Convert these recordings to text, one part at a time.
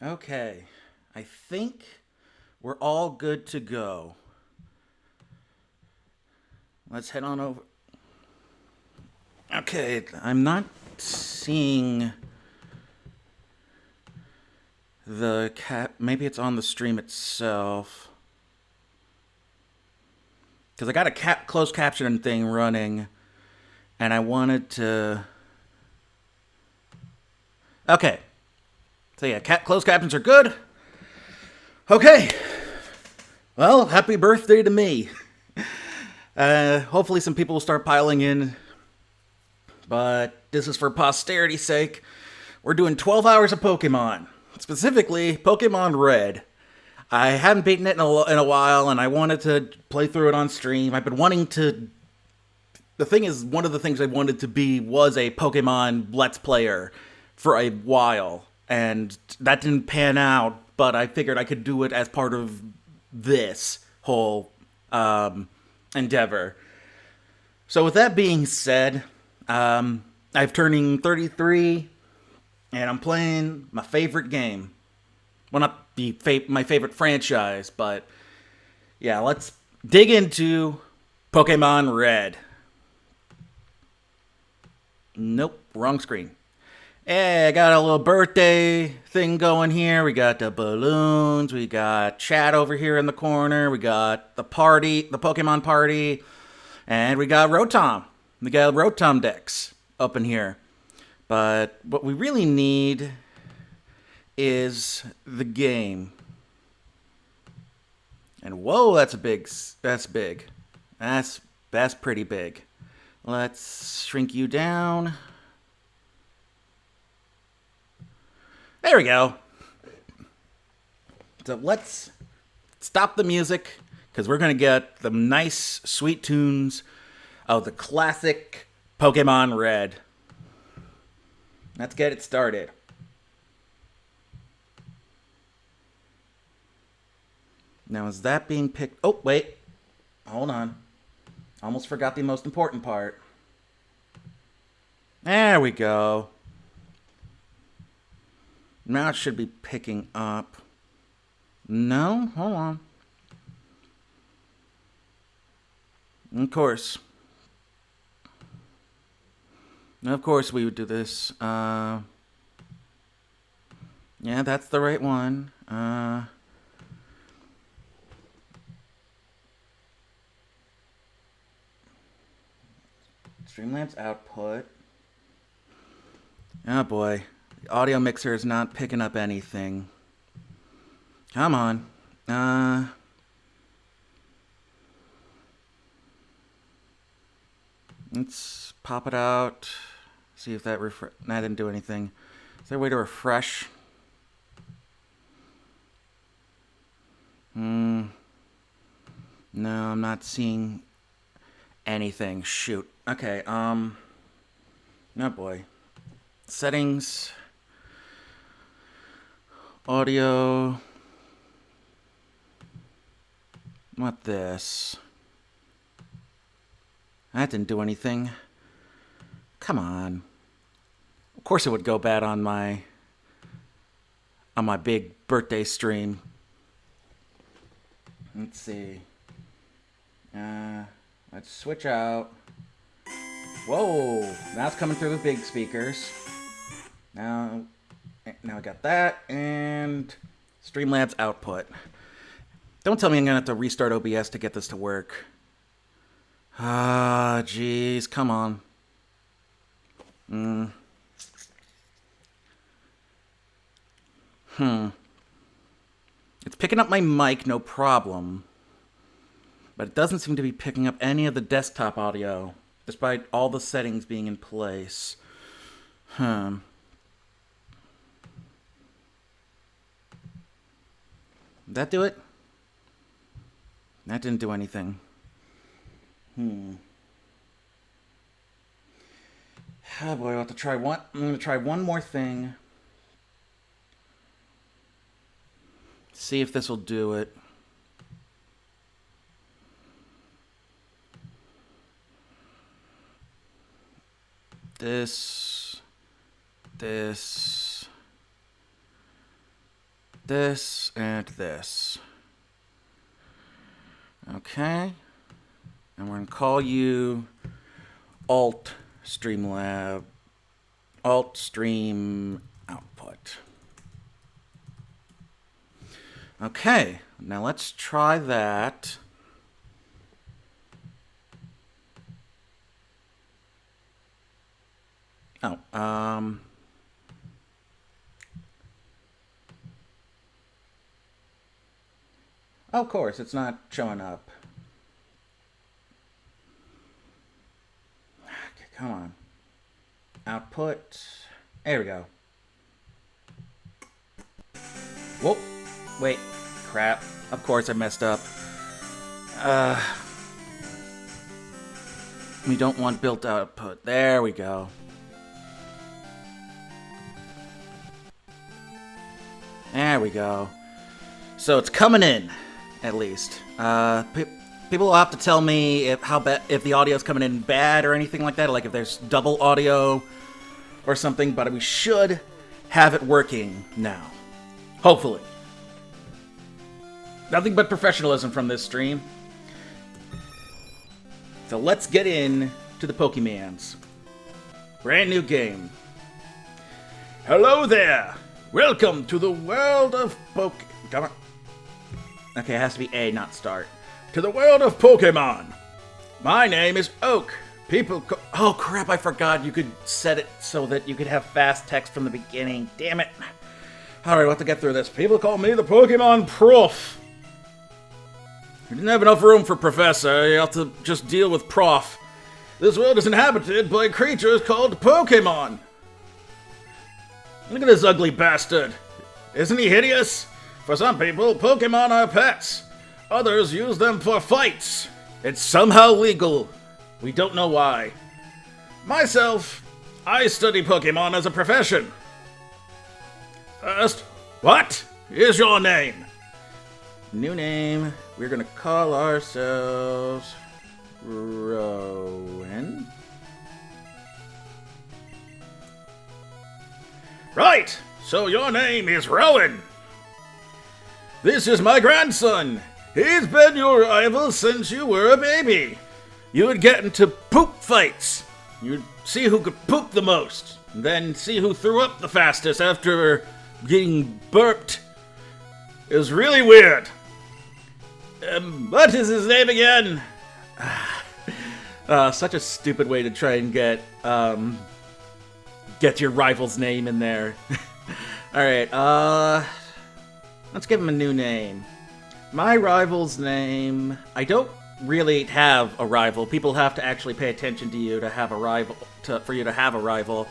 Okay, I think we're all good to go. Let's head on over. Okay, I'm not seeing the cap. Maybe it's on the stream itself. Because I got a closed caption thing running, and I wanted to. Okay, so yeah, closed captions are good. Okay, well, happy birthday to me. Hopefully, some people will start piling in, but this is for posterity's sake. We're doing 12 hours of Pokemon, specifically Pokemon Red. I haven't beaten it in a while, and I wanted to play through it on stream. I've been wanting to. The thing is, one of the things I wanted to be was a Pokemon Let's Player for a while, and that didn't pan out, but I figured I could do it as part of this whole endeavor. So, with that being said, I've turning 33, and I'm playing my favorite game. Well, not my favorite franchise, but yeah, let's dig into Pokemon Red. Nope, wrong screen. Hey, I got a little birthday thing going here. We got the balloons. We got chat over here in the corner. We got the party, the Pokemon party. And we got Rotom. We got Rotom decks up in here. But what we really need is the game. And whoa, that's a big. That's big. That's pretty big. Let's shrink you down. There we go. So let's stop the music because we're gonna get the nice, sweet tunes of the classic Pokemon Red. Let's get it started. Now, is that being picked? Oh, wait. Hold on. Almost forgot the most important part. There we go. Now it should be picking up. No? Hold on. Of course. Of course we would do this. Yeah, that's the right one. Streamlabs output. Oh boy. The audio mixer is not picking up anything. Come on. Let's pop it out. See if that That didn't do anything. Is there a way to refresh? No, I'm not seeing anything. Shoot. Okay, oh boy. Settings. Audio. What this? That didn't do anything. Come on. Of course it would go bad on my big birthday stream. Let's see. Let's switch out. Whoa, now it's coming through the big speakers. Now I got that and Streamlabs output. Don't tell me I'm gonna have to restart OBS to get this to work. Ah, jeez, come on. It's picking up my mic, no problem. But it doesn't seem to be picking up any of the desktop audio, despite all the settings being in place. Did that do it? That didn't do anything. Oh boy, I'll have to try one. I'm going to try one more thing. See if this will do it. This. this and this. Okay. And we're going to call you Alt Streamlab. Alt Stream Output. Okay. Now let's try that. Oh, oh, of course, it's not showing up. Okay, come on. Output. There we go. Whoop. Wait. Crap. Of course I messed up. We don't want built output. There we go. There we go. So it's coming in, at least. People will have to tell me if the audio's coming in bad or anything like that, like if there's double audio or something, but we should have it working now. Hopefully. Nothing but professionalism from this stream. So let's get in to the Pokemans. Brand new game. Hello there! Welcome to the world of Come on. Okay, it has to be A, not start. To the world of Pokemon. My name is Oak. Oh crap, I forgot you could set it so that you could have fast text from the beginning. Damn it. Alright, we'll have to get through this. People call me the Pokemon Prof. You didn't have enough room for Professor. You have to just deal with Prof. This world is inhabited by creatures called Pokemon. Look at this ugly bastard. Isn't he hideous? For some people, Pokemon are pets. Others use them for fights. It's somehow legal. We don't know why. Myself, I study Pokemon as a profession. First, what is your name? New name. We're gonna call ourselves Rowan. Right, so your name is Rowan. This is my grandson. He's been your rival since you were a baby. You would get into poop fights. You'd see who could poop the most, and then see who threw up the fastest after getting burped. It was really weird. What is his name again? Such a stupid way to try and get your rival's name in there. Alright, let's give him a new name. My rival's name... I don't really have a rival. People have to actually pay attention to you to have a rival, for you to have a rival.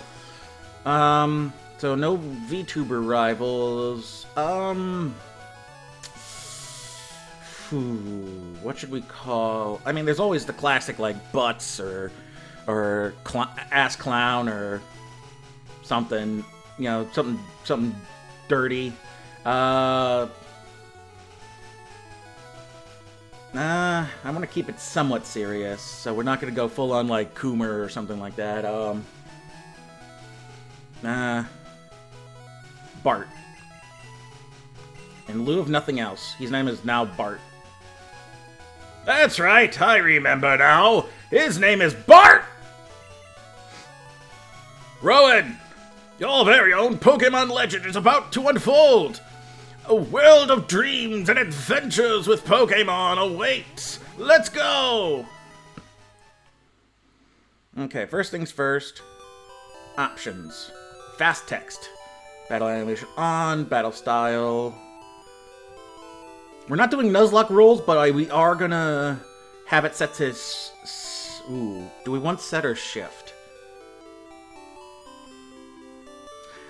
So no VTuber rivals. What should we call... I mean, there's always the classic, like, Butts or Ass Clown or something, you know, something dirty. I want to keep it somewhat serious, so we're not going to go full on, like, Coomer or something like that. Bart. In lieu of nothing else, his name is now Bart. That's right, I remember now. His name is Bart! Rowan, your very own Pokemon legend is about to unfold. A world of dreams and adventures with Pokemon awaits. Let's go! Okay, first things first. Options. Fast text. Battle animation on, battle style. We're not doing Nuzlocke rules, but we are gonna have it set to... Ooh, do we want set or shift?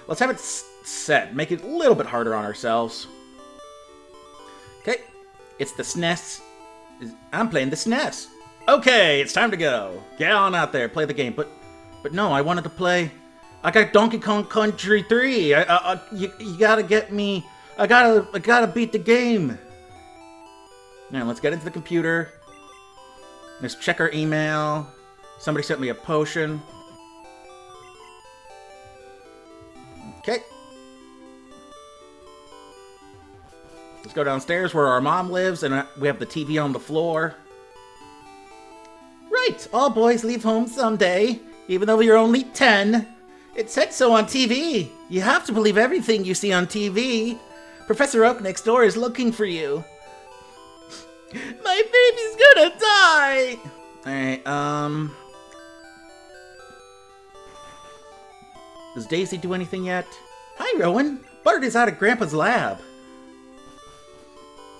Let's have it set. Make it a little bit harder on ourselves. Okay, it's the SNES. I'm playing the SNES. Okay, it's time to go. Get on out there, play the game. But no, I wanted to play... I got Donkey Kong Country 3. You gotta get me... I gotta beat the game. Now, let's get into the computer. Let's check our email. Somebody sent me a potion. Okay. Let's go downstairs where our mom lives, and we have the TV on the floor. Right, all boys leave home someday, even though you're only 10. It said so on TV. You have to believe everything you see on TV. Professor Oak next door is looking for you. My baby's gonna die! Alright, Does Daisy do anything yet? Hi, Rowan. Bart is out of Grandpa's lab.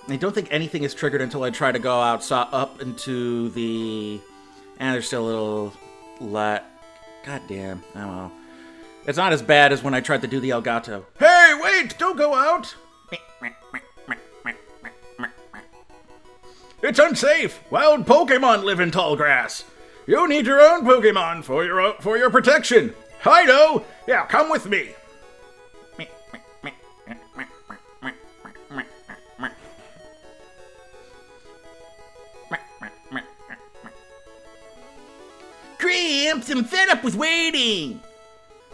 I don't think anything is triggered until I try to go outside, up into the... And there's still a little... God damn, I don't know. It's not as bad as when I tried to do the Elgato. Hey, wait! Don't go out! It's unsafe! Wild Pokémon live in tall grass. You need your own Pokémon for your protection. Hido! Yeah, come with me. Gramps, I'm fed up with waiting.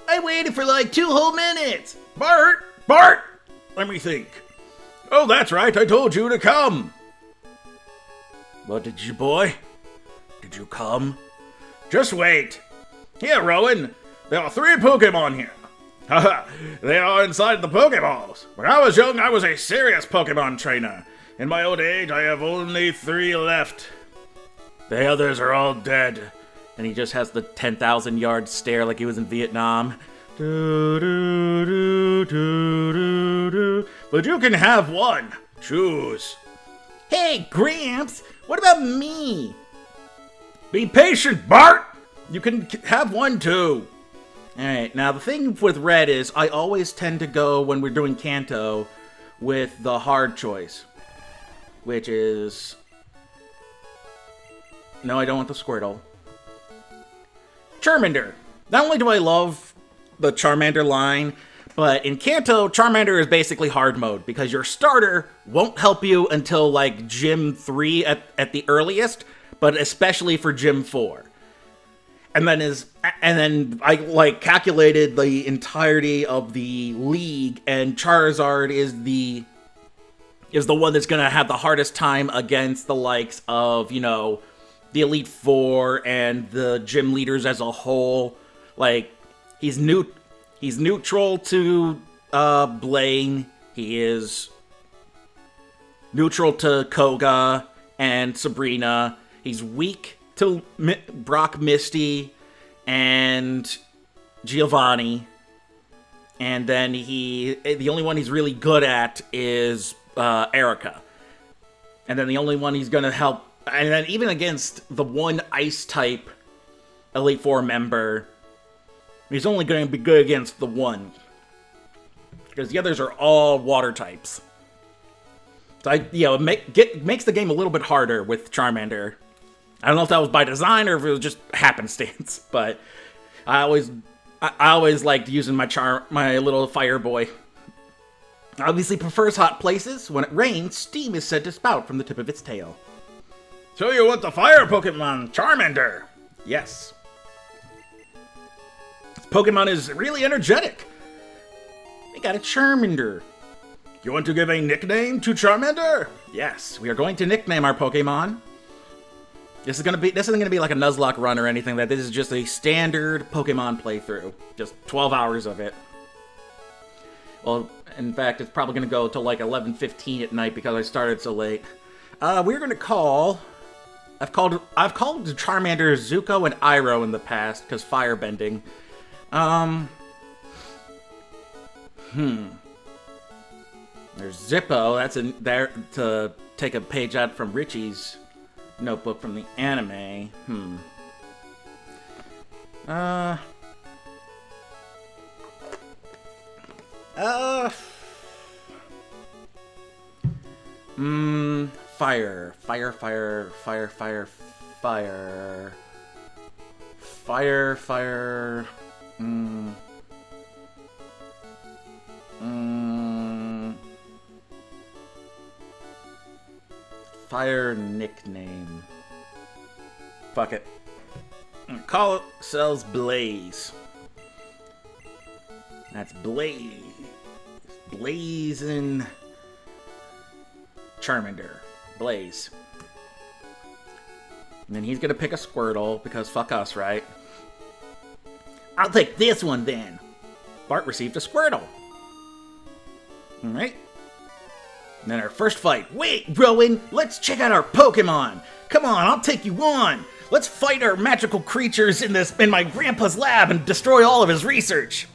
I waited for like 2 whole minutes. Bart! Let me think. Oh, that's right, I told you to come. What did you, boy? Did you come? Just wait. Here, Rowan. There are 3 Pokemon here. Haha, they are inside the Pokeballs. When I was young, I was a serious Pokemon trainer. In my old age, I have only 3 left. The others are all dead. And he just has the 10,000 yard stare like he was in Vietnam. Do, do, do, do, do, do. But you can have one. Choose. Hey, Gramps, what about me? Be patient, Bart. You can have one too. Alright, now the thing with Red is I always tend to go, when we're doing Kanto, with the hard choice. Which is... No, I don't want the Squirtle. Charmander. Not only do I love the Charmander line, but in Kanto, Charmander is basically hard mode, because your starter won't help you until, like, Gym 3 at the earliest, but especially for Gym 4. And then I, like, calculated the entirety of the league, and Charizard is the one that's gonna have the hardest time against the likes of, you know, the Elite Four and the gym leaders as a whole. Like, he's neutral to Blaine. He is neutral to Koga and Sabrina. He's weak to Brock, Misty, and Giovanni. And then the only one he's really good at is Erica. And then the only one he's gonna help. And then even against the one Ice-type Elite Four member, he's only going to be good against the one. Because the others are all Water types. So, it makes the game a little bit harder with Charmander. I don't know if that was by design or if it was just happenstance, but I always liked using my little fire boy. Obviously prefers hot places. When it rains, steam is said to spout from the tip of its tail. So you want the fire Pokemon, Charmander? Yes. This Pokemon is really energetic. We got a Charmander. You want to give a nickname to Charmander? Yes, we are going to nickname our Pokemon. This isn't gonna be like a Nuzlocke run or anything. This is just a standard Pokemon playthrough. Just 12 hours of it. Well, in fact, it's probably gonna go till like 11:15 at night because I started so late. We're gonna call... I've called Charmander Zuko and Iroh in the past, because firebending. There's Zippo, that's in there to take a page out from Richie's notebook from the anime. Fire. Fire nickname. Fuck it. Call ourselves Blaze. That's Blaze. Blazing. Charmander. Blaze. And then he's gonna pick a Squirtle, because fuck us, right? I'll take this one then. Bart received a Squirtle. Alright. And then our first fight. Wait, Rowan, let's check out our Pokemon. Come on, I'll take you on. Let's fight our magical creatures in my grandpa's lab and destroy all of his research.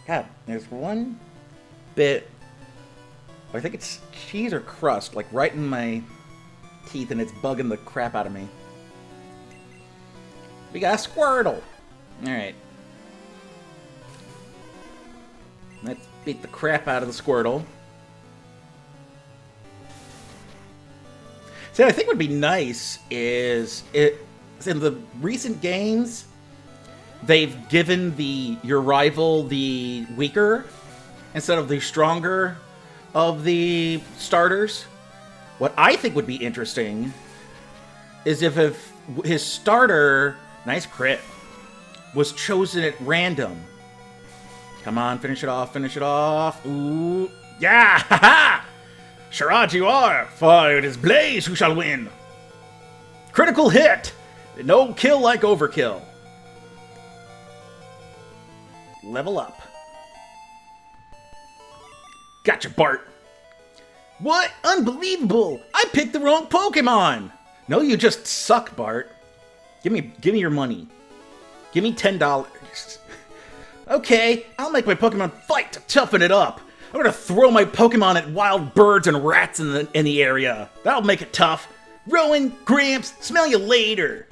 God, there's one bit, I think it's cheese or crust, like right in my teeth, and it's bugging the crap out of me. We got a Squirtle. Alright. Let's beat the crap out of the Squirtle. See, what I think would be nice is, in the recent games, they've given your rival the weaker instead of the stronger of the starters. What I think would be interesting is if his starter, nice crit, was chosen at random. Come on, finish it off, finish it off. Ooh, yeah, ha-ha! Sure you are, for it is Blaze who shall win. Critical hit! No kill like overkill. Level up. Gotcha, Bart. What? Unbelievable! I picked the wrong Pokemon! No, you just suck, Bart. Give me your money. Give me $10. Okay, I'll make my Pokemon fight to toughen it up. I'm gonna throw my Pokemon at wild birds and rats in the area. That'll make it tough. Rowan, Gramps, smell you later.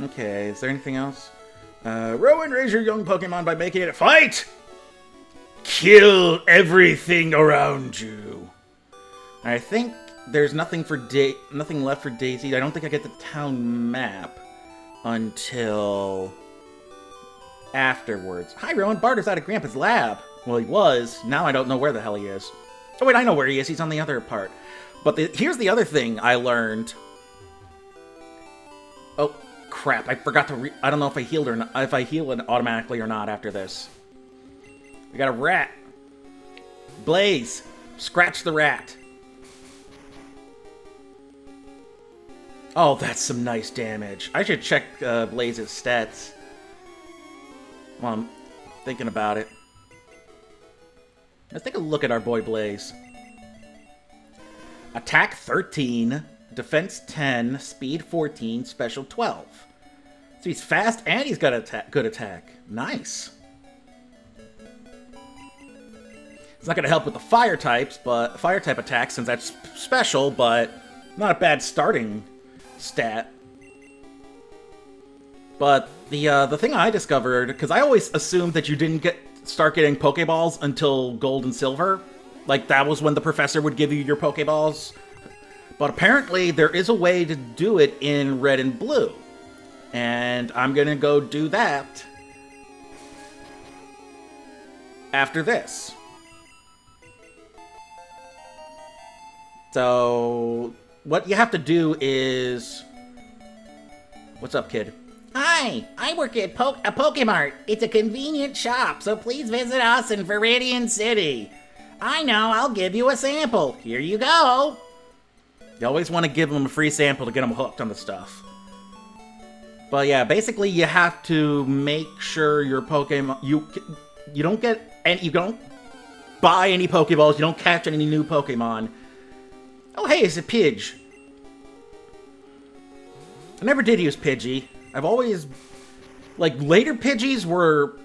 Okay, is there anything else? Rowan, raise your young Pokemon by making it a fight. Kill everything around you. I think there's nothing left for Daisy. I don't think I get the town map until afterwards. Hi, Rowan. Bart is out of Grandpa's lab. Well, he was. Now I don't know where the hell he is. Oh, wait, I know where he is. He's on the other part. But here's the other thing I learned. Oh, crap. I forgot to I don't know if I healed or not, if I heal it automatically or not after this. We got a rat. Blaze. Scratch the rat. Oh, that's some nice damage. I should check Blaze's stats. Well, I'm thinking about it. Let's take a look at our boy Blaze. Attack 13, Defense 10, Speed 14, Special 12. So he's fast and he's got a good attack. Nice. It's not going to help with the fire type attacks since that's special, but not a bad starting stat. But the thing I discovered, because I always assumed that you didn't start getting Pokeballs until Gold and Silver. Like, that was when the professor would give you your Pokeballs. But apparently, there is a way to do it in Red and Blue. And I'm gonna go do that after this. So, what you have to do is... What's up, kid? Hi, I work at a Pokemart. It's a convenient shop, so please visit us in Viridian City. I know, I'll give you a sample. Here you go. You always want to give them a free sample to get them hooked on the stuff. But yeah, basically you have to make sure your Pokemon... You don't get... And you don't buy any Pokeballs, you don't catch any new Pokemon. Oh hey, it's a Pidge. I never did use Pidgey. I've always... Like, later Pidgeys were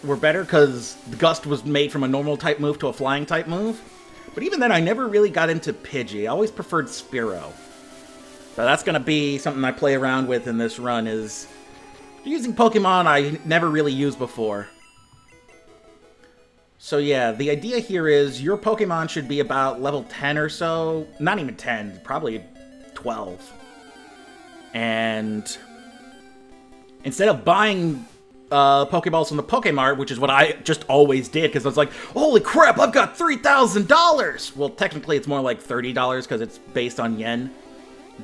better because the Gust was made from a normal type move to a flying type move. But even then, I never really got into Pidgey. I always preferred Spearow. So that's going to be something I play around with in this run, is using Pokemon I never really used before. So yeah, the idea here is your Pokemon should be about level 10 or so. Not even 10, probably 12. And instead of buying Pokeballs from the Pokemart, which is what I just always did, because I was like, holy crap, I've got $3,000! Well, technically it's more like $30 because it's based on yen.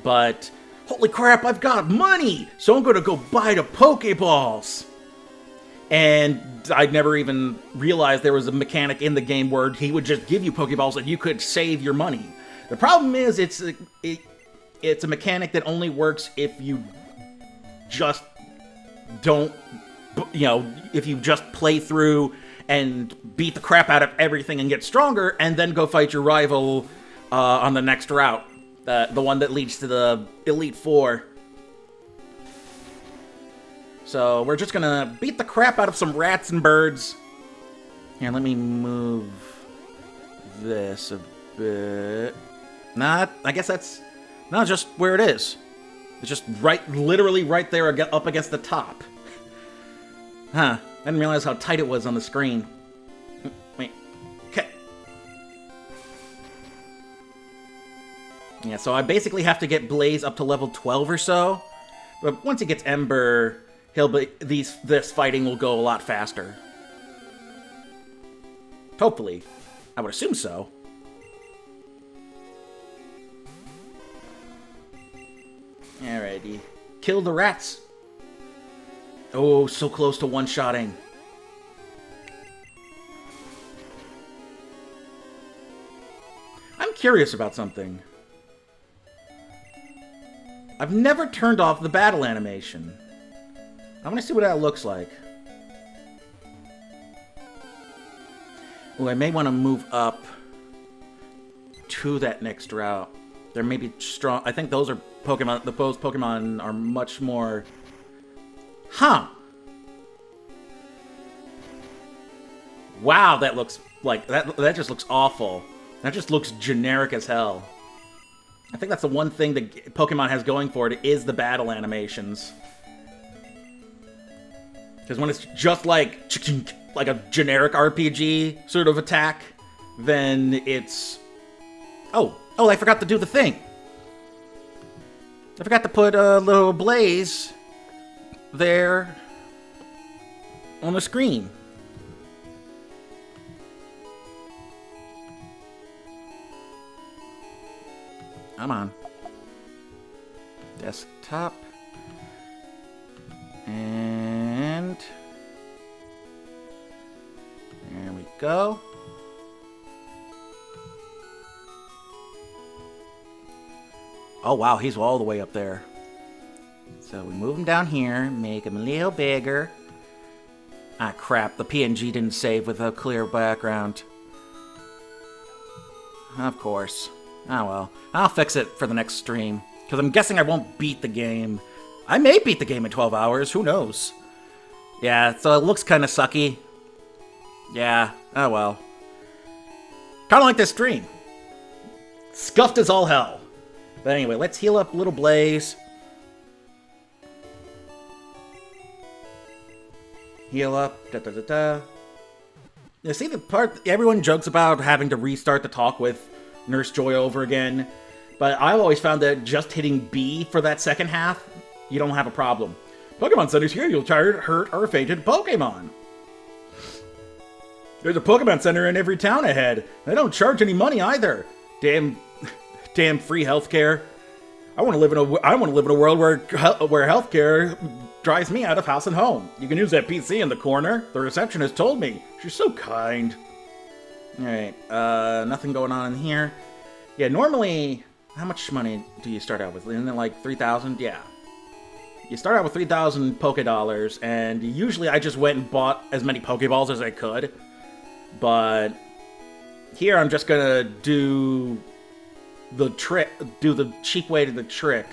But, holy crap, I've got money! So I'm gonna go buy the Pokeballs! And I'd never even realized there was a mechanic in the game where he would just give you Pokeballs and you could save your money. The problem is it's a mechanic that only works if you just don't, if you just play through and beat the crap out of everything and get stronger, and then go fight your rival on the next route, the one that leads to the Elite Four. So we're just gonna beat the crap out of some rats and birds. Here, let me move this a bit. I guess that's not just where it is. It's just literally right there up against the top. Huh, I didn't realize how tight it was on the screen. Wait, okay. Yeah, so I basically have to get Blaze up to level 12 or so. But once he gets Ember, this fighting will go a lot faster. Hopefully. I would assume so. Alrighty. Kill the rats. Oh, so close to one-shotting. I'm curious about something. I've never turned off the battle animation. I want to see what that looks like. Oh, I may want to move up to that next route. There may be strong... I think those are Pokemon... Those Pokemon are much more... Huh. Wow, that looks like... That just looks awful. That just looks generic as hell. I think that's the one thing that Pokemon has going for it, is the battle animations. Because when it's just like a generic RPG sort of attack, then it's... Oh, I forgot to do the thing. I forgot to put a little Blaze there on the screen. Come on. Desktop. And there we go. Oh wow, he's all the way up there. So we move him down here, make him a little bigger. Ah crap, the PNG didn't save with a clear background. Of course. Oh well, I'll fix it for the next stream. Because I'm guessing I won't beat the game. I may beat the game in 12 hours, who knows? Yeah, so it looks kind of sucky. Yeah, oh well. Kind of like this stream. Scuffed as all hell. But anyway, let's heal up little Blaze. Heal up, da-da-da-da. You see the part, everyone jokes about having to restart the talk with Nurse Joy over again. But I've always found that just hitting B for that second half, you don't have a problem. Pokemon Center's here, you'll try to hurt our fated Pokemon. There's a Pokemon Center in every town ahead. They don't charge any money either. Damn free healthcare. I want to live in a world where healthcare drives me out of house and home. You can use that PC in the corner. The receptionist told me. She's so kind. All right, nothing going on in here. Yeah, normally, how much money do you start out with? Isn't it like 3,000? Yeah. You start out with 3,000 Poké Dollars, and usually I just went and bought as many Pokeballs as I could. But here I'm just gonna do the cheap way to the trick.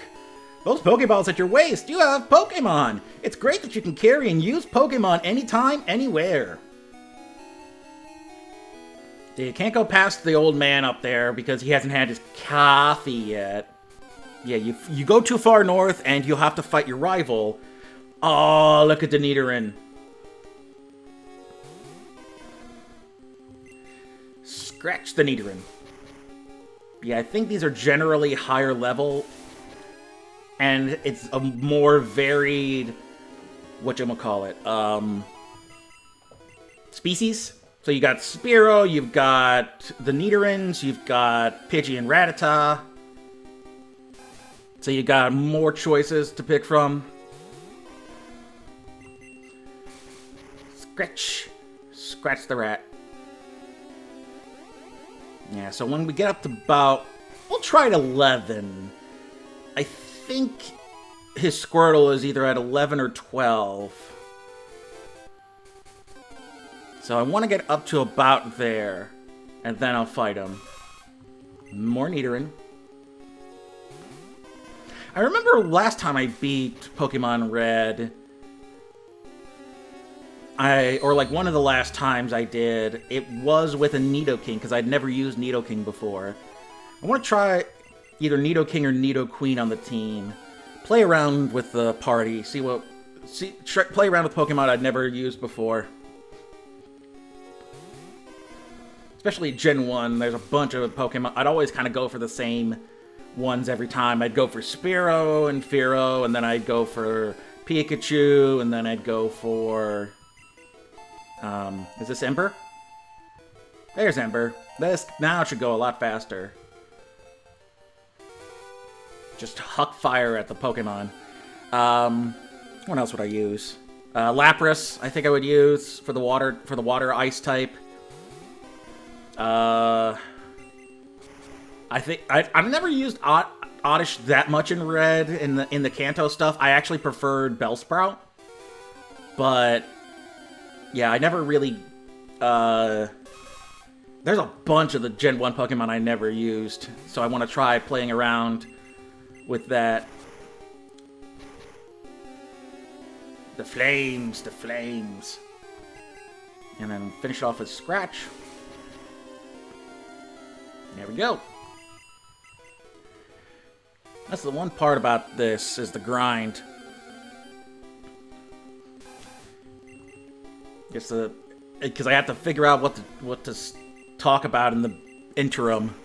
Those Pokeballs at your waist, you have Pokemon! It's great that you can carry and use Pokemon anytime, anywhere. You can't go past the old man up there because he hasn't had his coffee yet. Yeah, you go too far north and you'll have to fight your rival. Oh, look at the Nidoran. Scratch the Nidoran. Yeah, I think these are generally higher level. And it's a more varied... whatchamacallit? Species? So you got Spearow, you've got the Nidorans, you've got Pidgey and Rattata. So you got more choices to pick from. Scratch. Scratch the rat. Yeah, so when we get up to about... We'll try at 11. I think his Squirtle is either at 11 or 12. So I want to get up to about there. And then I'll fight him. More Nidoran. I remember last time I beat Pokemon Red... or like one of the last times I did, it was with a Nidoking, because I'd never used Nidoking before. I want to try either Nidoking or Nidoqueen on the team. Play around with the party, play around with Pokemon I'd never used before. Especially Gen 1, there's a bunch of Pokemon. I'd always kind of go for the same ones every time. I'd go for Spearow and Fearow, and then I'd go for Pikachu, and then I'd go for... is this Ember? There's Ember. Now it should go a lot faster. Just huck fire at the Pokemon. What else would I use? Lapras, I think I would use for the water ice type. I think I've never used Oddish that much in Red in the Kanto stuff. I actually preferred Bellsprout, but yeah, I never really. There's a bunch of the Gen 1 Pokemon I never used, so I want to try playing around with that. The flames. And then finish it off with Scratch. There we go. That's the one part about this, is the grind. Because I have to figure out what to talk about in the interim.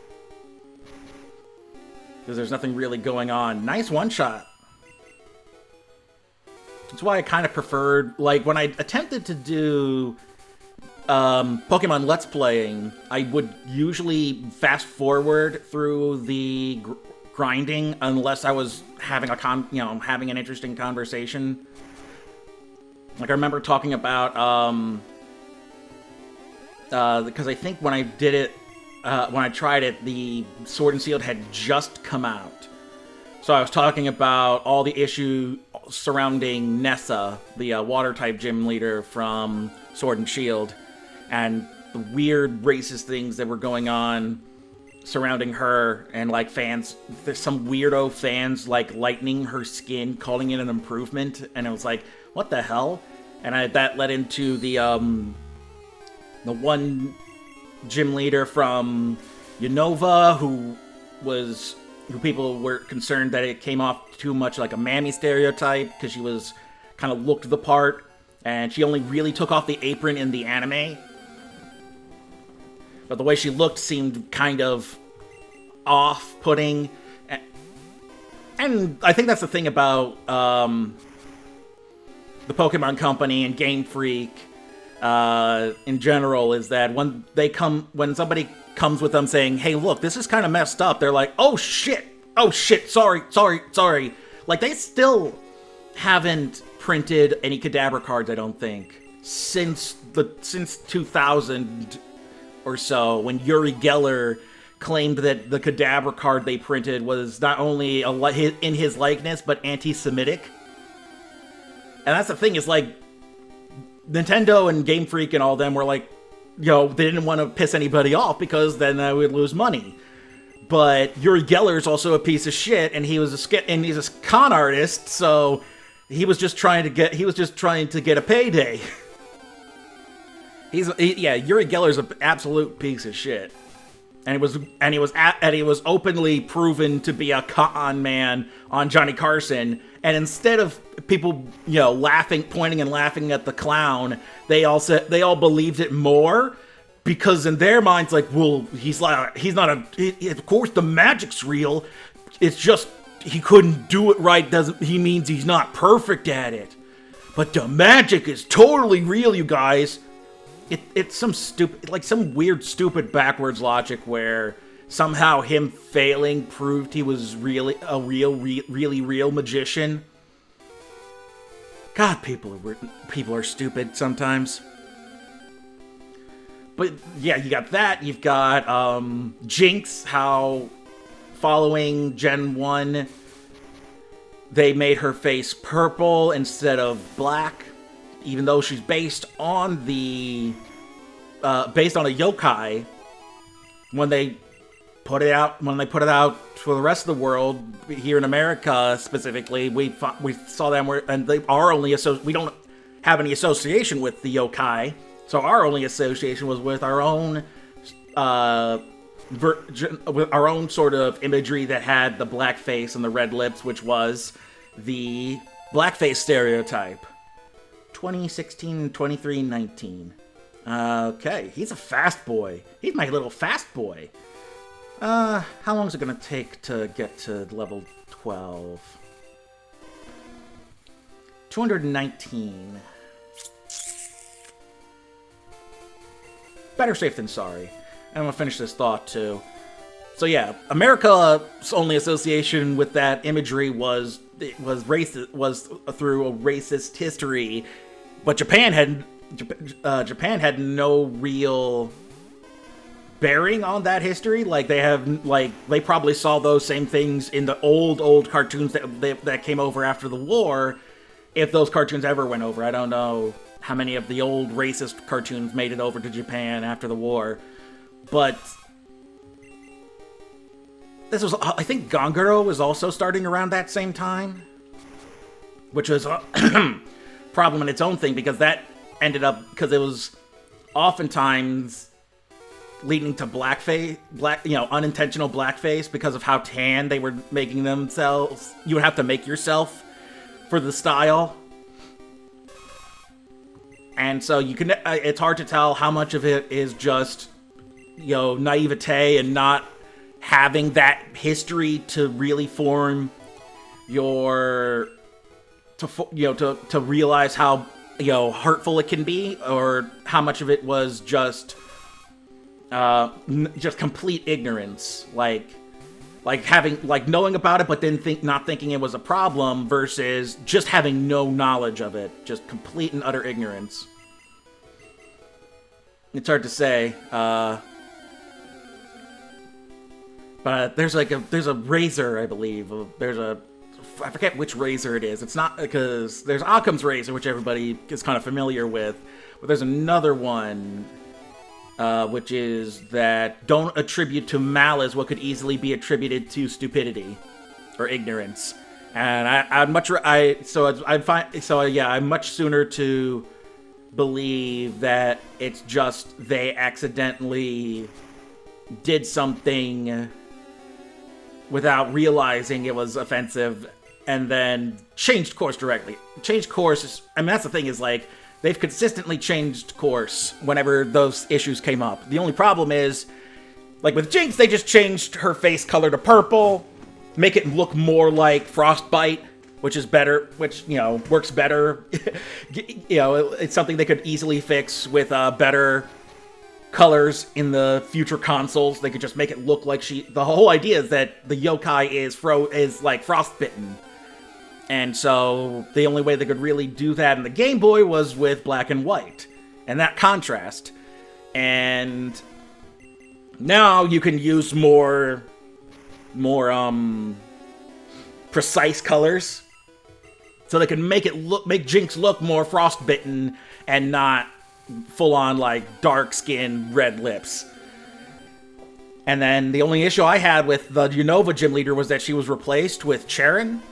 Because there's nothing really going on. Nice one-shot. That's why I kind of preferred... Like, when I attempted to do Pokemon Let's Playing, I would usually fast-forward through the grinding unless I was having having an interesting conversation. Like, I remember talking about... because I think when I did it... when I tried it, the Sword and Shield had just come out. So I was talking about all the issue surrounding Nessa, the water-type gym leader from Sword and Shield, and the weird racist things that were going on surrounding her, and like fans, there's some weirdo fans like lightening her skin, calling it an improvement, and it was like, what the hell? And that led into the one gym leader from Unova who people were concerned that it came off too much like a mammy stereotype because she was kind of looked the part, and she only really took off the apron in the anime. But the way she looked seemed kind of off-putting. And I think that's the thing about the Pokemon Company and Game Freak in general, is that when somebody comes with them saying, hey, look, this is kind of messed up, they're like, oh shit, sorry. Like, they still haven't printed any Kadabra cards, I don't think, since 2000 or so, when Uri Geller claimed that the Kadabra card they printed was not only in his likeness, but anti-Semitic. And that's the thing, is like, Nintendo and Game Freak and all them were like, they didn't want to piss anybody off because then I would lose money. But Uri Geller's also a piece of shit, and he's a con artist, so he was just trying to get a payday. Uri Geller's an absolute piece of shit, and he was openly proven to be a con man on Johnny Carson. And instead of people, pointing and laughing at the clown, they all believed it more, because in their minds, like, well, of course the magic's real. It's just he couldn't do it right. Means he's not perfect at it. But the magic is totally real, you guys. It's some weird, stupid backwards logic where somehow him failing proved he was really a really real magician. God, people are stupid sometimes. But yeah, you got that. You've got Jinx, how following Gen 1, they made her face purple instead of black, even though she's based on a yokai. When they put it out for the rest of the world, here in America specifically, we saw them and they are only we don't have any association with the yokai, so our only association was with our own with our own sort of imagery that had the black face and the red lips, which was the blackface stereotype. 2016, 2319. Okay, he's a fast boy. He's my little fast boy. How long is it gonna take to get to level 12? 219. Better safe than sorry. And I'm gonna finish this thought too. So yeah, America's only association with that imagery was racist, was through a racist history, but Japan had no real bearing on that history. Like they probably saw those same things in the old cartoons that came over after the war, if those cartoons ever went over. I don't know how many of the old racist cartoons made it over to Japan after the war, but this was, I think Gongoro was also starting around that same time, which was a problem in its own thing, because that ended up, because it was oftentimes leading to unintentional blackface because of how tan they were making themselves. You would have to make yourself for the style. And so it's hard to tell how much of it is just, naivete and not having that history to really form to realize how, hurtful it can be, or how much of it was just complete ignorance, like knowing about it but then not thinking it was a problem, versus just having no knowledge of it, just complete and utter ignorance. It's hard to say, but there's a razor, I believe. I forget which razor it is. It's not, because there's Occam's razor, which everybody is kind of familiar with, but there's another one, which is that don't attribute to malice what could easily be attributed to stupidity or ignorance. And I'm much sooner to believe that it's just they accidentally did something without realizing it was offensive, and then changed course directly. Changed course, that's the thing, is like, they've consistently changed course whenever those issues came up. The only problem is, like with Jinx, they just changed her face color to purple, make it look more like Frostbite, which is better, which, works better. It's something they could easily fix with better colors in the future consoles. They could just make it look like the whole idea is that the yokai is like frostbitten. And so the only way they could really do that in the Game Boy was with black and white, and that contrast. And now you can use more precise colors, so they can make Jinx look more frostbitten and not full on like dark skin, red lips. And then the only issue I had with the Unova gym leader was that she was replaced with Charon.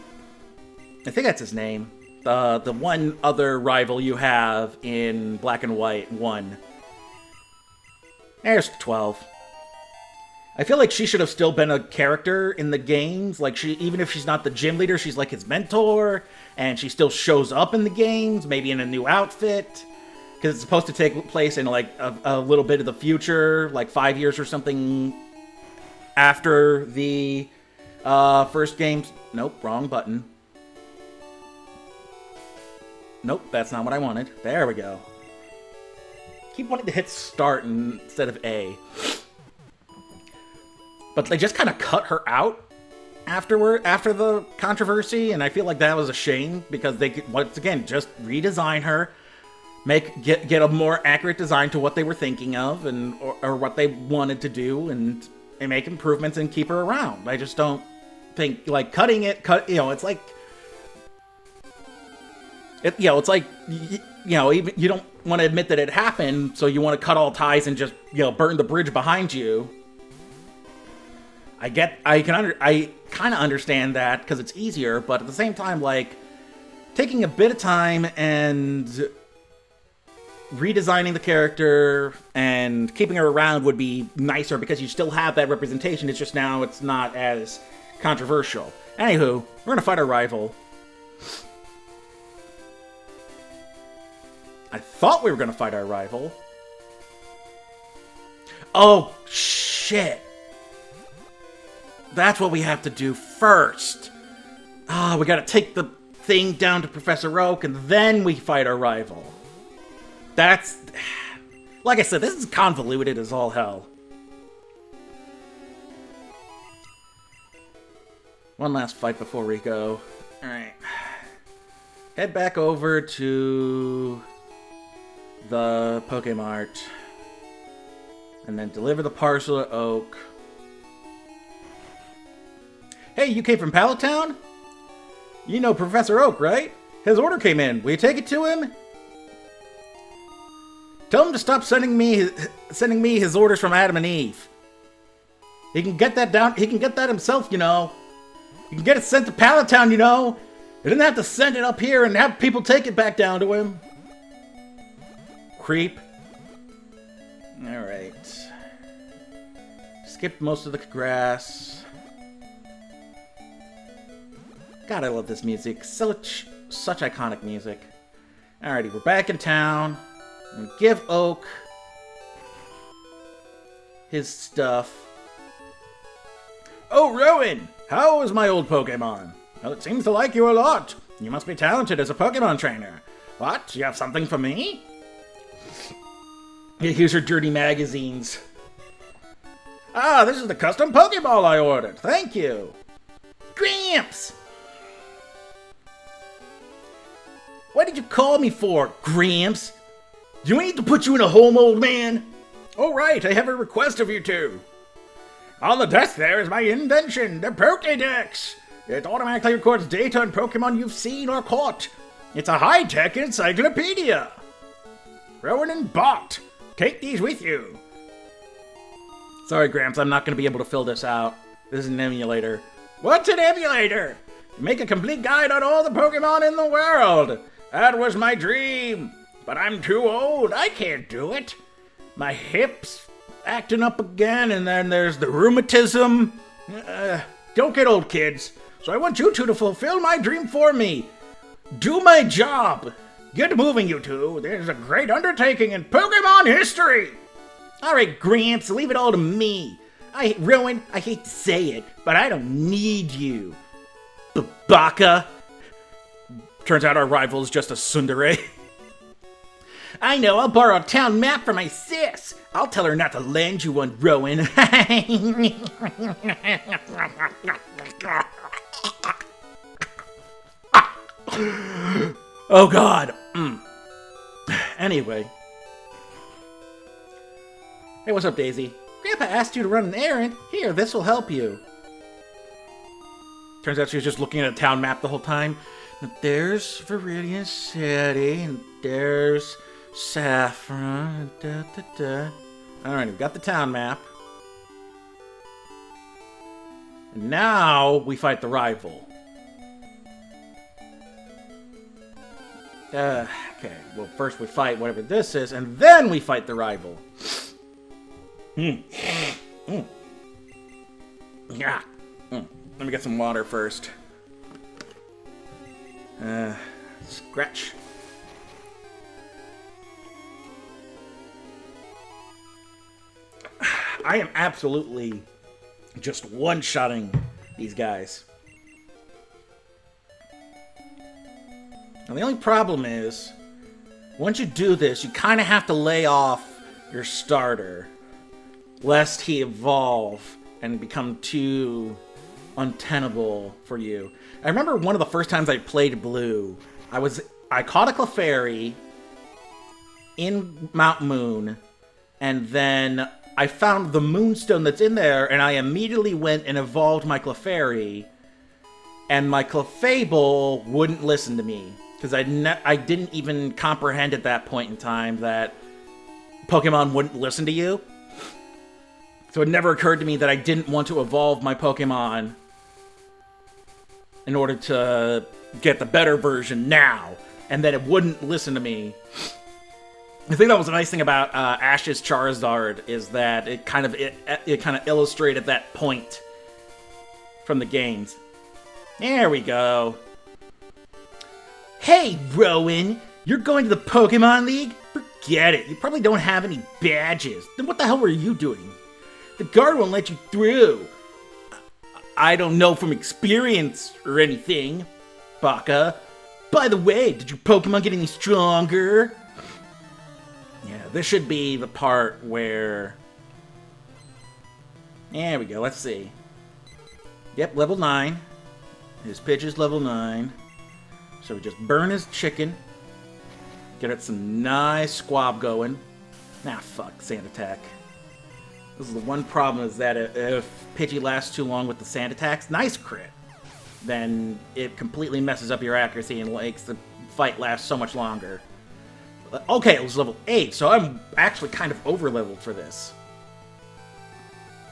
I think that's his name. The one other rival you have in Black and White 1. There's 12. I feel like she should have still been a character in the games. Like, even if she's not the gym leader, she's like his mentor, and she still shows up in the games, maybe in a new outfit, because it's supposed to take place in like a little bit of the future, like 5 years or something after the first games. Nope, wrong button. Nope, that's not what I wanted. There we go. Keep wanting to hit start instead of A. But they just kind of cut her out after the controversy, and I feel like that was a shame, because they could, once again, just redesign her, get a more accurate design to what they were thinking of and or what they wanted to do, and make improvements and keep her around. I just don't think like cutting it. It's like it's like even you don't want to admit that it happened, so you want to cut all ties and just burn the bridge behind you. I kind of understand that because it's easier, but at the same time, like taking a bit of time and redesigning the character and keeping her around would be nicer because you still have that representation. It's just now it's not as controversial. Anywho, we're gonna fight our rival. I thought we were gonna fight our rival. Oh, shit. That's what we have to do first. We gotta take the thing down to Professor Oak, and then we fight our rival. That's... Like I said, this is convoluted as all hell. One last fight before we go. Alright. Head back over to the Pokemart. And then deliver the parcel to Oak. Hey, you came from Pallet Town? You know Professor Oak, right? His order came in. Will you take it to him? Tell him to stop sending me his orders from Adam and Eve. He can get that down. He can get that himself, He can get it sent to Pallet Town, He doesn't have to send it up here and have people take it back down to him. Creep. Alright. Skipped most of the grass. God, I love this music. Such iconic music. Alrighty, we're back in town. And give Oak his stuff. Oh, Rowan! How is my old Pokemon? Well, it seems to like you a lot. You must be talented as a Pokemon trainer. What? You have something for me? Here's your dirty magazines. Ah, this is the custom Pokeball I ordered. Thank you. Gramps! What did you call me for, Gramps? Do I need to put you in a home, old man? Oh, right, I have a request of you two. On the desk there is my invention, the Pokédex. It automatically records data on Pokemon you've seen or caught. It's a high-tech encyclopedia. Rowan and Bot, take these with you. Sorry, Gramps, I'm not going to be able to fill this out. This is an emulator. What's an emulator? Make a complete guide on all the Pokemon in the world. That was my dream. But I'm too old. I can't do it. My hips acting up again, and then there's the rheumatism. Don't get old, kids. So I want you two to fulfill my dream for me. Do my job. Get moving, you two. There's a great undertaking in Pokemon history. All right, Gramps, leave it all to me. Rowan, I hate to say it, but I don't need you. Babaka. Turns out our rival is just a tsundere. I know, I'll borrow a town map from my sis. I'll tell her not to lend you one, Rowan. Oh, God. Anyway. Hey, what's up, Daisy? Grandpa asked you to run an errand. Here, this will help you. Turns out she was just looking at a town map the whole time. There's Viridian City, and there's Saffron. Alright, we've got the town map. And now we fight the rival. Okay, well, first we fight whatever this is, and then we fight the rival. Yeah. Let me get some water first. Scratch. I am absolutely just one-shotting these guys. And the only problem is, once you do this, you kind of have to lay off your starter, lest he evolve and become too untenable for you. I remember one of the first times I played Blue, I caught a Clefairy, in Mount Moon, and then I found the Moonstone that's in there, and I immediately went and evolved my Clefairy, and my Clefable wouldn't listen to me, because I didn't even comprehend at that point in time that Pokemon wouldn't listen to you. So it never occurred to me that I didn't want to evolve my Pokemon in order to get the better version now, and that it wouldn't listen to me. I think that was a nice thing about Ash's Charizard, is that it kind of illustrated that point from the games. There we go. Hey, Rowan, you're going to the Pokemon League? Forget it. You probably don't have any badges. Then what the hell were you doing? The guard won't let you through. I don't know from experience or anything, Baka. By the way, did your Pokemon get any stronger? Yeah, this should be the part where... There we go, let's see. Yep, level 9. His pitch is level 9. So we just burn his chicken. Get it some nice squab going. Nah, fuck, Sand Attack. This is the one problem, is that if Pidgey lasts too long with the Sand Attacks, nice crit, then it completely messes up your accuracy and makes the fight last so much longer. Okay, it was level 8, so I'm actually kind of over-leveled for this.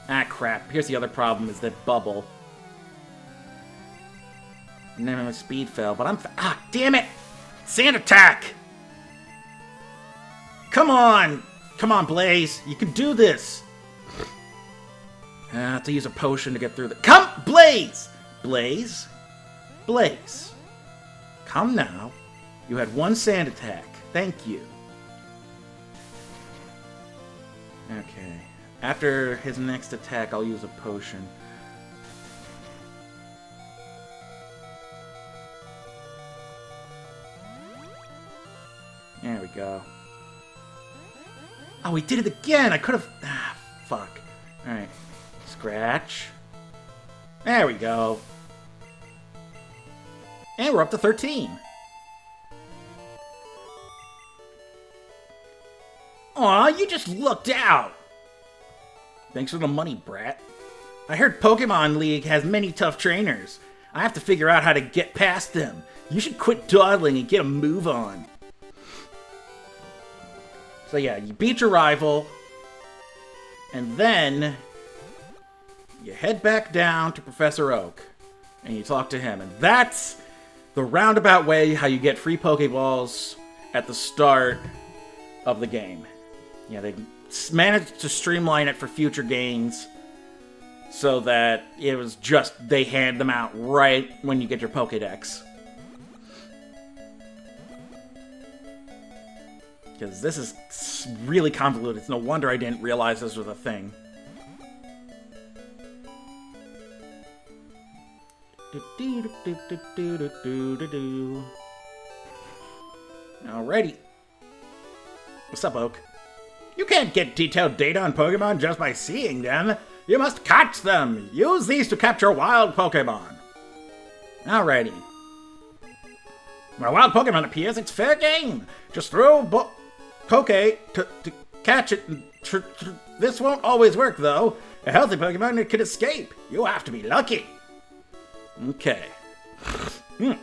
Ah, crap. Here's the other problem, is that Bubble. And then my speed fell, but ah, damn it! Sand Attack! Come on! Come on, Blaze! You can do this! I have to use a potion to get through the... Come! Blaze! Blaze? Blaze. Come now. You had one Sand Attack. Thank you. Okay. After his next attack, I'll use a potion. There we go. Oh, we did it again! I could have... Ah, fuck. Alright. Scratch. There we go. And we're up to 13. Aw, you just looked out! Thanks for the money, brat. I heard Pokemon League has many tough trainers. I have to figure out how to get past them. You should quit dawdling and get a move on. So yeah, you beat your rival, and then you head back down to Professor Oak, and you talk to him. And that's the roundabout way how you get free Pokeballs at the start of the game. Yeah, they managed to streamline it for future games so that it was just they hand them out right when you get your Pokédex. Because this is really convoluted. It's no wonder I didn't realize this was a thing. Alrighty. What's up, Oak? You can't get detailed data on Pokemon just by seeing them. You must catch them. Use these to capture wild Pokemon. Alrighty. When a wild Pokemon appears, it's fair game. Just throw Poke to catch it. This won't always work, though. A healthy Pokemon could escape. You have to be lucky. Okay. Yeah,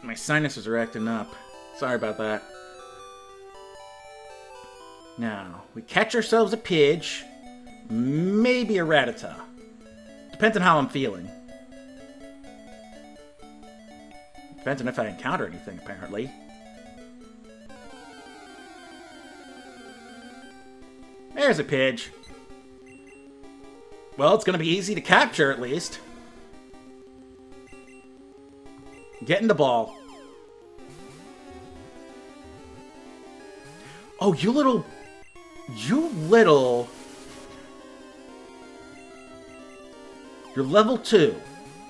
my sinuses are acting up. Sorry about that. Now, we catch ourselves a Pidge, maybe a Rattata. Depends on how I'm feeling. Depends on if I encounter anything, apparently. There's a Pidge. Well, it's going to be easy to capture, at least. Get in the ball. Oh, you little... You're level 2.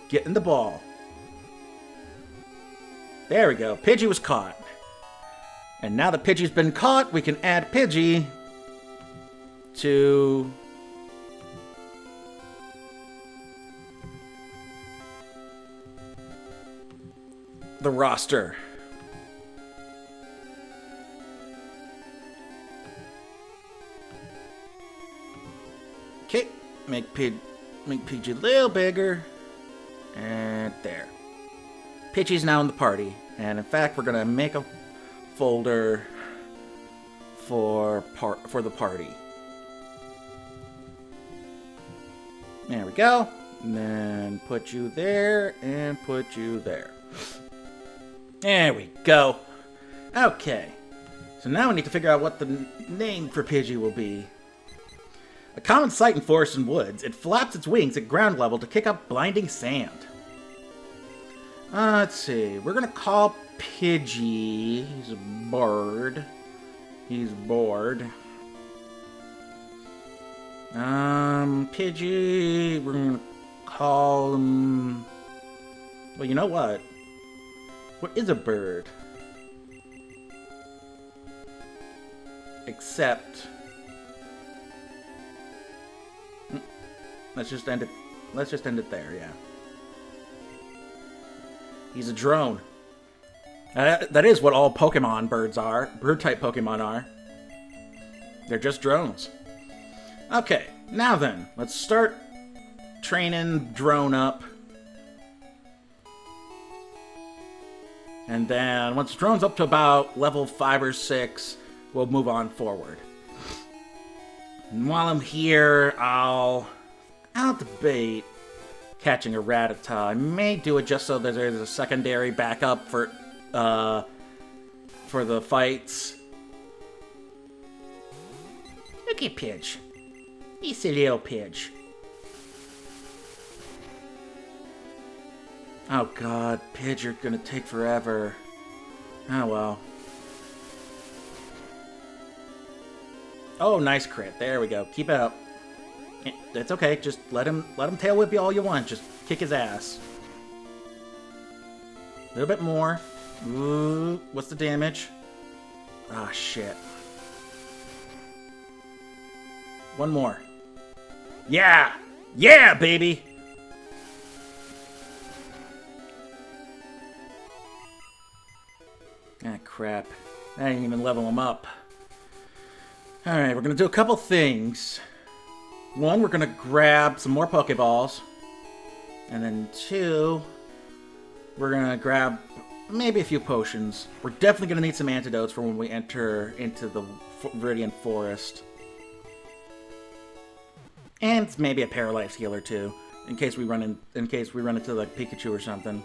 Get in the ball. There we go. Pidgey was caught. And now that Pidgey's been caught, we can add Pidgey to... the roster. Okay, make Pidgey a little bigger. And there. Pidgey's now in the party. And in fact, we're going to make a folder for the party. There we go. And then put you there and put you there. There we go. Okay. So now we need to figure out what the name for Pidgey will be. A common sight in forests and woods, it flaps its wings at ground level to kick up blinding sand. Let's see. We're going to call Pidgey. He's a bird. He's bored. Pidgey. We're going to call him... Well, you know what? What is a bird? Except... Let's just end it there, yeah. He's a drone. That is what all Pokemon birds are. Bird-type Pokemon are. They're just drones. Okay, now then, let's start training drone up. And then, once drone's up to about level 5 or 6, we'll move on forward. And while I'm here, I'll debate catching a Rattata. I may do it just so that there's a secondary backup for the fights. Look at Pidge. He's a little Pidge. Oh god, Pidge, you're gonna take forever. Oh well. Oh, nice crit. There we go. Keep it up. It's okay. Just let him tail whip you all you want. Just kick his ass. A little bit more. Ooh, what's the damage? Ah, shit. One more. Yeah! Yeah, baby! Ah, crap. I didn't even level him up. Alright, we're gonna do a couple things. One, we're gonna grab some more Pokeballs. And then two, we're gonna grab maybe a few potions. We're definitely gonna need some antidotes for when we enter into the Viridian Forest. And maybe a Paralyze heal or two, in case we run into like Pikachu or something.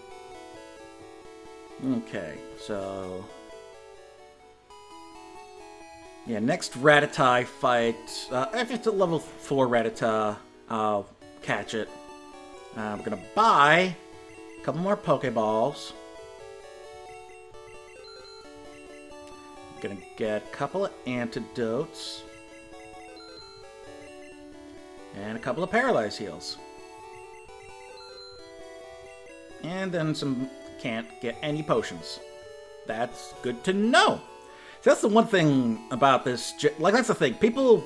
Okay, so yeah, next Rattata fight. If it's a level 4 Rattata, I'll catch it. We're gonna buy a couple more Pokeballs. Gonna get a couple of antidotes. And a couple of Paralyze heals. And then some can't get any potions. That's good to know. So that's the one thing about this. Like, that's the thing. People...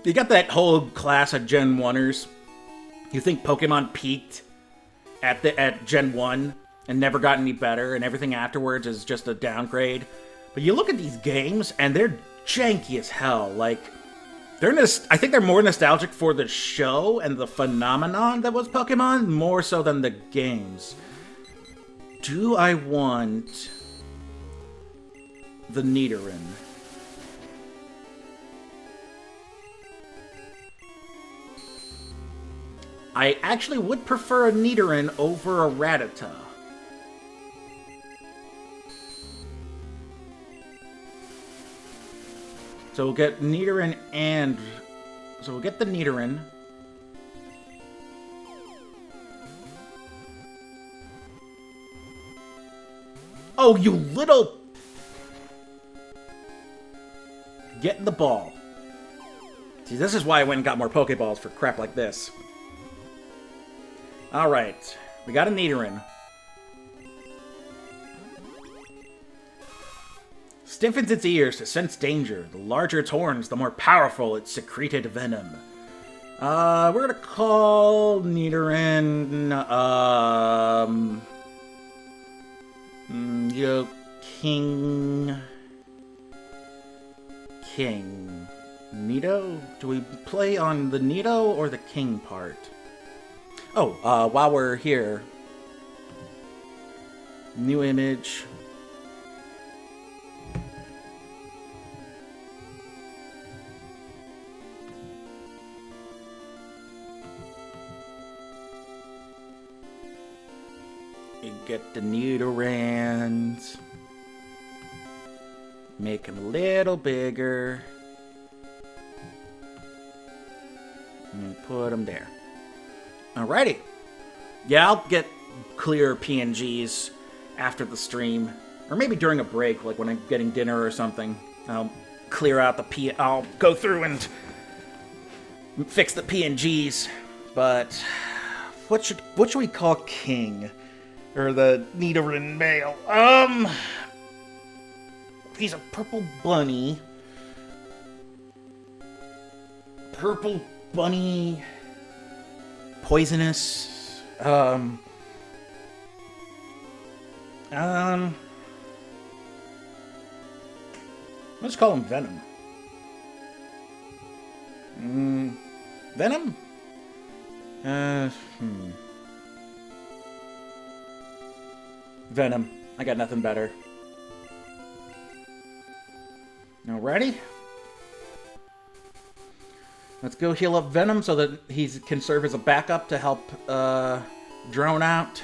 You got that whole class of Gen 1ers. You think Pokemon peaked at Gen 1 and never got any better, and everything afterwards is just a downgrade. But you look at these games, and they're janky as hell. Like, I think they're more nostalgic for the show and the phenomenon that was Pokemon, more so than the games. Do I want the Nidoran? I actually would prefer a Nidoran over a Rattata. So we'll get Nidoran and... So we'll get the Nidoran. Oh, you little... Get in the ball. See, this is why I went and got more Pokeballs for crap like this. Alright. We got a Nidoran. Stiffens its ears to sense danger. The larger its horns, the more powerful its secreted venom. We're gonna call Nidoran, King. Nido? Do we play on the Nido or the King part? Oh, while we're here, new image. You get the Nidorans. Make them a little bigger. And put them there. Alrighty. Yeah, I'll get clear PNGs after the stream. Or maybe during a break, like when I'm getting dinner or something. I'll clear out the I'll go through and fix the PNGs. But what should we call King? Or the Nidoran male? He's a purple bunny. Purple bunny. Poisonous. Let's call him Venom. Venom? Venom. I got nothing better. Alrighty. Let's go heal up Venom so that he can serve as a backup to help Drone out.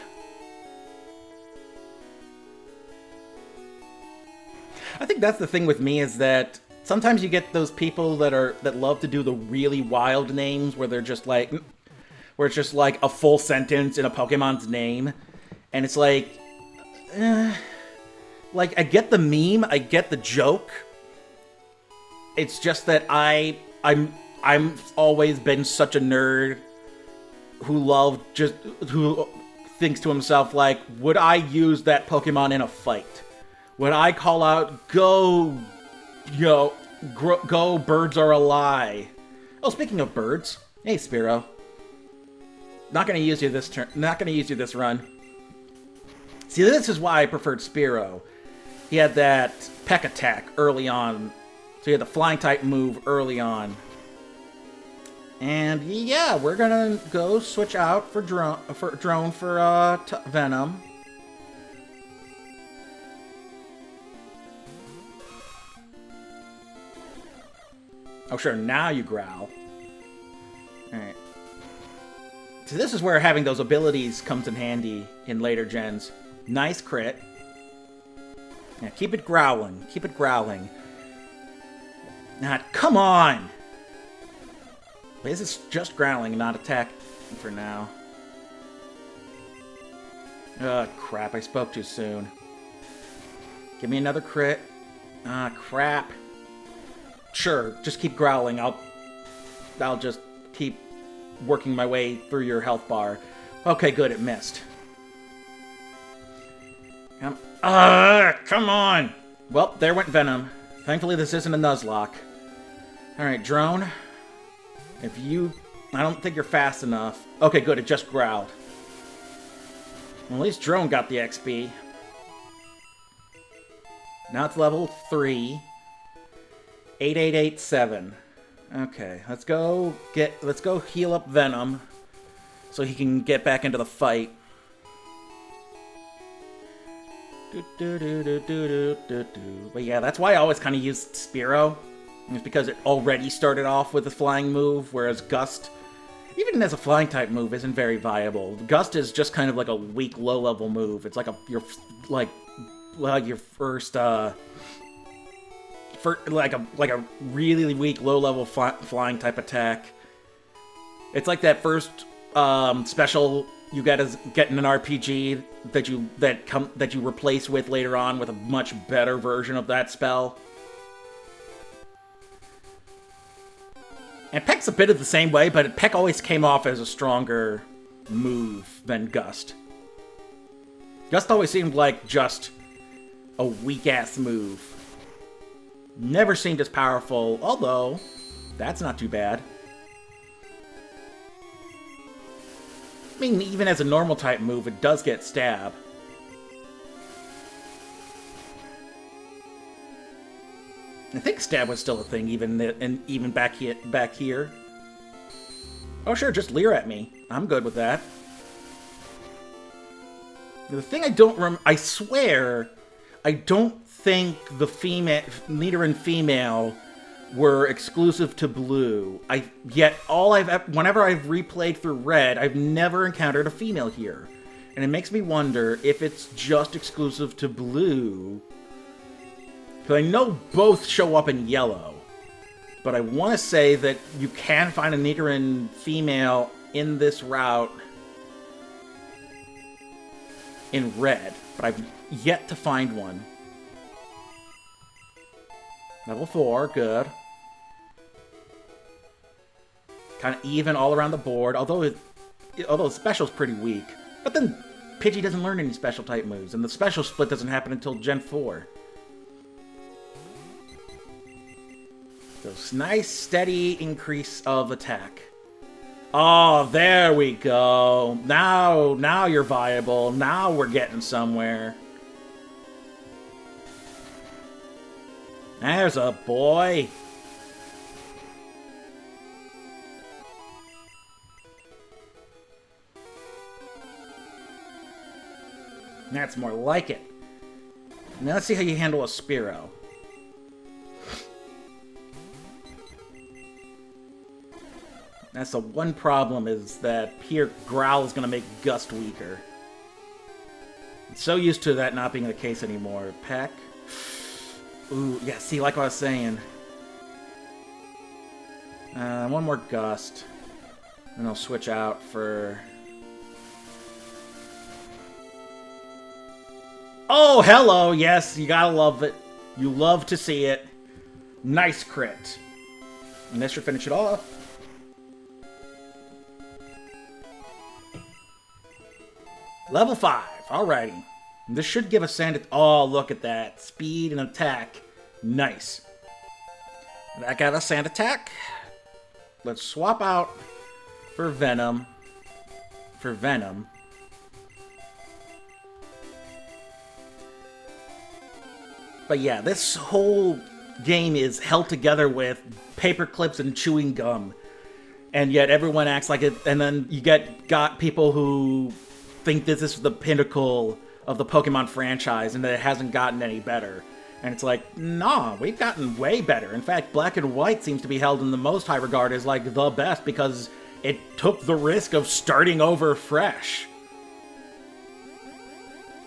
I think that's the thing with me is that sometimes you get those people that love to do the really wild names where they're just like, where it's just like a full sentence in a Pokemon's name, and it's like I get the meme, I get the joke. It's just that I'm always been such a nerd who thinks to himself like, would I use that Pokemon in a fight? Would I call out, go birds are a lie? Oh, speaking of birds, hey Spearow. Not gonna use you this turn. Not gonna use you this run. See, this is why I preferred Spearow. He had that Peck attack early on. So he had the flying type move early on. And yeah, we're gonna go switch out for Drone for Venom. Oh sure, now you growl. Alright. So this is where having those abilities comes in handy in later gens. Nice crit. Yeah, keep it growling. Keep it growling. Now, come on! This is just growling, not attack for now. Oh, crap. I spoke too soon. Give me another crit. Ah, crap. Sure, just keep growling. I'll just keep working my way through your health bar. Okay, good. It missed. Come on! Well, there went Venom. Thankfully, this isn't a Nuzlocke. Alright, Drone. I don't think you're fast enough. Okay, good, it just growled. Well, at least Drone got the XP. Now it's level 3. 8887. Okay, let's go heal up Venom so he can get back into the fight. But yeah, that's why I always kind of used Spearow. It's because it already started off with a flying move, whereas Gust, even as a flying type move, isn't very viable. Gust is just kind of like a weak, low-level move. It's like your first, like a really weak, low-level flying type attack. It's like that first special you get in an RPG that you replace with later on with a much better version of that spell. And Peck's a bit of the same way, but Peck always came off as a stronger move than Gust. Gust always seemed like just a weak-ass move. Never seemed as powerful, although that's not too bad. I mean, even as a normal type move, it does get stab. I think stab was still a thing, even back here. Oh sure, just leer at me. I'm good with that. The thing I swear, I don't think the leader and female were exclusive to Blue. Whenever I've replayed through Red, I've never encountered a female here. And it makes me wonder if it's just exclusive to Blue. Because I know both show up in Yellow. But I want to say that you can find a Nidoran female in this route in Red. But I've yet to find one. Level 4, good. Kind of even all around the board, although the special's pretty weak. But then Pidgey doesn't learn any special type moves, and the special split doesn't happen until Gen 4. So nice, steady increase of attack. Oh, there we go. Now you're viable. Now we're getting somewhere. There's a boy. That's more like it. Now let's see how you handle a Spearow. That's the one problem, is that here Growl is going to make Gust weaker. I'm so used to that not being the case anymore. Peck. Ooh, yeah, see, like what I was saying. One more Gust. And I'll switch out for... Oh, hello! Yes, you gotta love it. You love to see it. Nice crit. And this should finish it off. Level 5. Alrighty. This should give us Sand... Oh, look at that. Speed and attack. Nice. That got us Sand Attack. Let's swap out for Venom. But yeah, this whole game is held together with paper clips and chewing gum. And yet everyone acts like it, and then you got people who think this is the pinnacle of the Pokemon franchise and that it hasn't gotten any better. And it's like, nah, we've gotten way better. In fact, Black and White seems to be held in the most high regard as like the best because it took the risk of starting over fresh.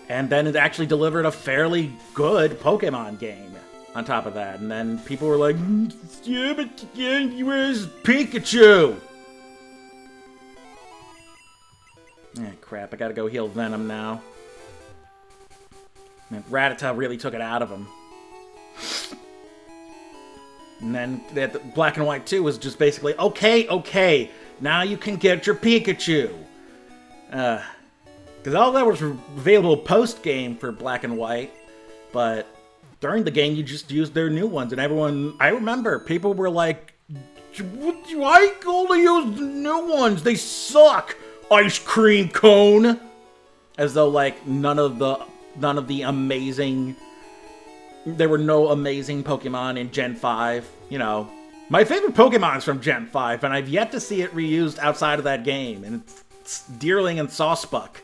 And then it actually delivered a fairly good Pokemon game on top of that. And then people were like, yeah, but where's Pikachu? Ah, crap, I gotta go heal Venom now. And Rattata really took it out of him. And then the Black and White 2 was just basically, okay, now you can get your Pikachu. Because all that was available post-game for Black and White, but during the game you just used their new ones, and everyone, I remember, people were like, why only use the new ones? They suck! Ice cream cone! As though, like, none of the amazing... There were no amazing Pokemon in Gen 5, you know. My favorite Pokemon is from Gen 5, and I've yet to see it reused outside of that game, and it's Deerling and Sawsbuck.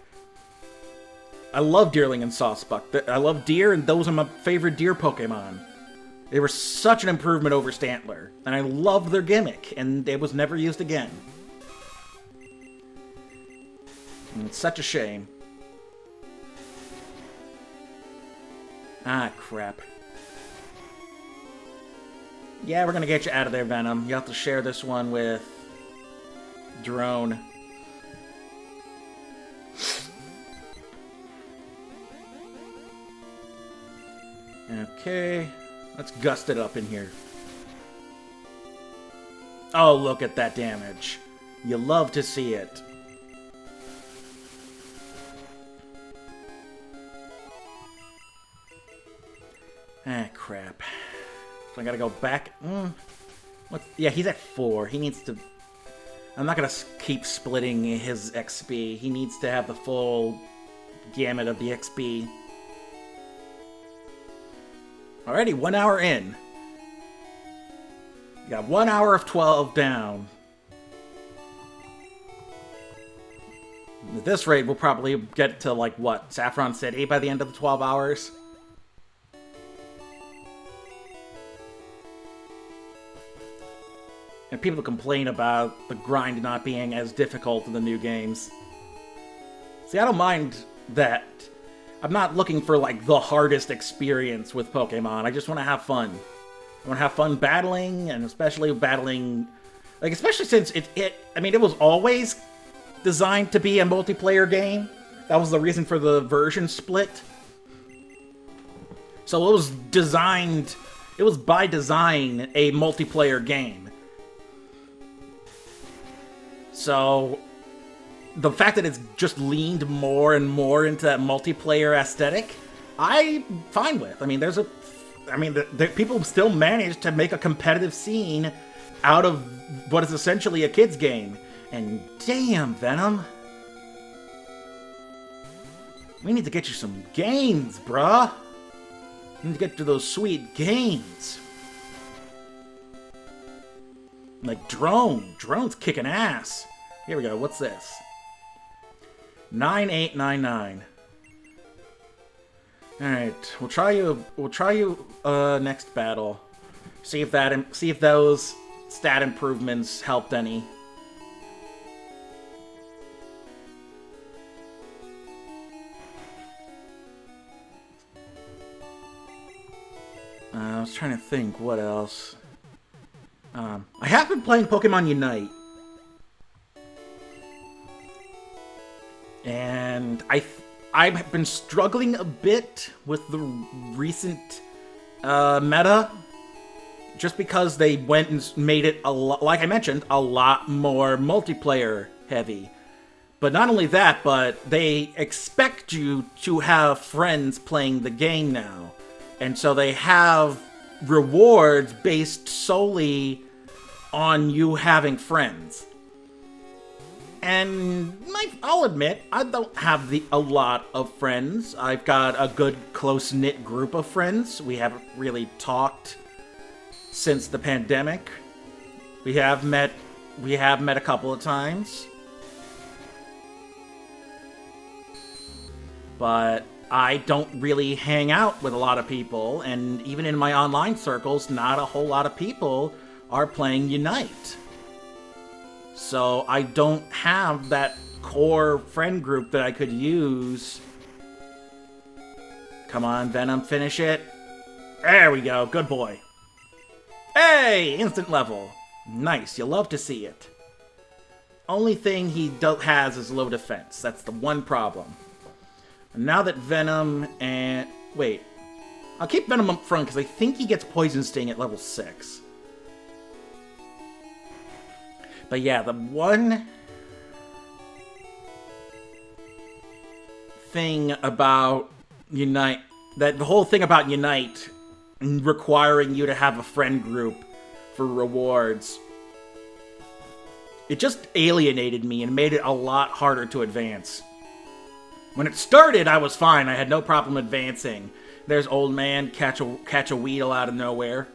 I love Deerling and Sawsbuck. I love Deer, and those are my favorite Deer Pokemon. They were such an improvement over Stantler, and I love their gimmick, and it was never used again. And it's such a shame. Ah, crap. Yeah, we're gonna get you out of there, Venom. You have to share this one with Drone. Okay, let's gust it up in here. Oh, look at that damage. You love to see it. Ah, crap. So I gotta go back. Yeah, he's at 4. He needs to... I'm not gonna keep splitting his XP. He needs to have the full gamut of the XP. Alrighty, 1 hour in. Yeah, 1 hour of 12 down. At this rate, we'll probably get to, like, what, Saffron City by the end of the 12 hours? And people complain about the grind not being as difficult in the new games. See, I don't mind that. I'm not looking for, like, the hardest experience with Pokemon. I just want to have fun. I want to have fun battling, and especially battling... Like, especially since I mean, it was always designed to be a multiplayer game. That was the reason for the version split. So it was designed... It was by design a multiplayer game. So... the fact that it's just leaned more and more into that multiplayer aesthetic, I'm fine with. I mean, people still manage to make a competitive scene out of what is essentially a kid's game. And damn, Venom. We need to get you some gains, bruh. We need to get to those sweet gains. Like Drone. Drone's kicking ass. Here we go, what's this? 9899. Alright, we'll try you next battle. See if those stat improvements helped any. I was trying to think what else. I have been playing Pokemon Unite. And I've been struggling a bit with the recent meta, just because they went and made it, like I mentioned, a lot more multiplayer heavy. But not only that, but they expect you to have friends playing the game now. And so they have rewards based solely on you having friends. And I'll admit, I don't have a lot of friends. I've got a good, close-knit group of friends. We haven't really talked since the pandemic. We have met a couple of times. But I don't really hang out with a lot of people, and even in my online circles, not a whole lot of people are playing Unite. So I don't have that core friend group that I could use. Come on, Venom, finish it. There we go, good boy. Hey, instant level. Nice, you love to see it. Only thing he has is low defense. That's the one problem. And now that Venom and... Wait. I'll keep Venom up front because I think he gets Poison Sting at level 6. But yeah, the one thing about Unite, the whole thing about Unite requiring you to have a friend group for rewards, it just alienated me and made it a lot harder to advance. When it started, I was fine. I had no problem advancing. There's Old Man, catch a Weedle out of nowhere.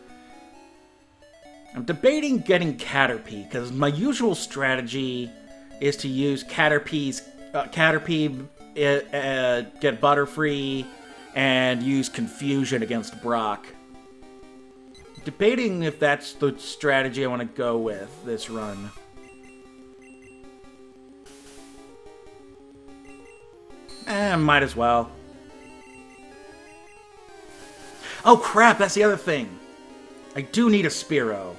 I'm debating getting Caterpie, because my usual strategy is to use Caterpie, get Butterfree, and use Confusion against Brock. Debating if that's the strategy I want to go with this run. Might as well. Oh crap, that's the other thing. I do need a Spearow.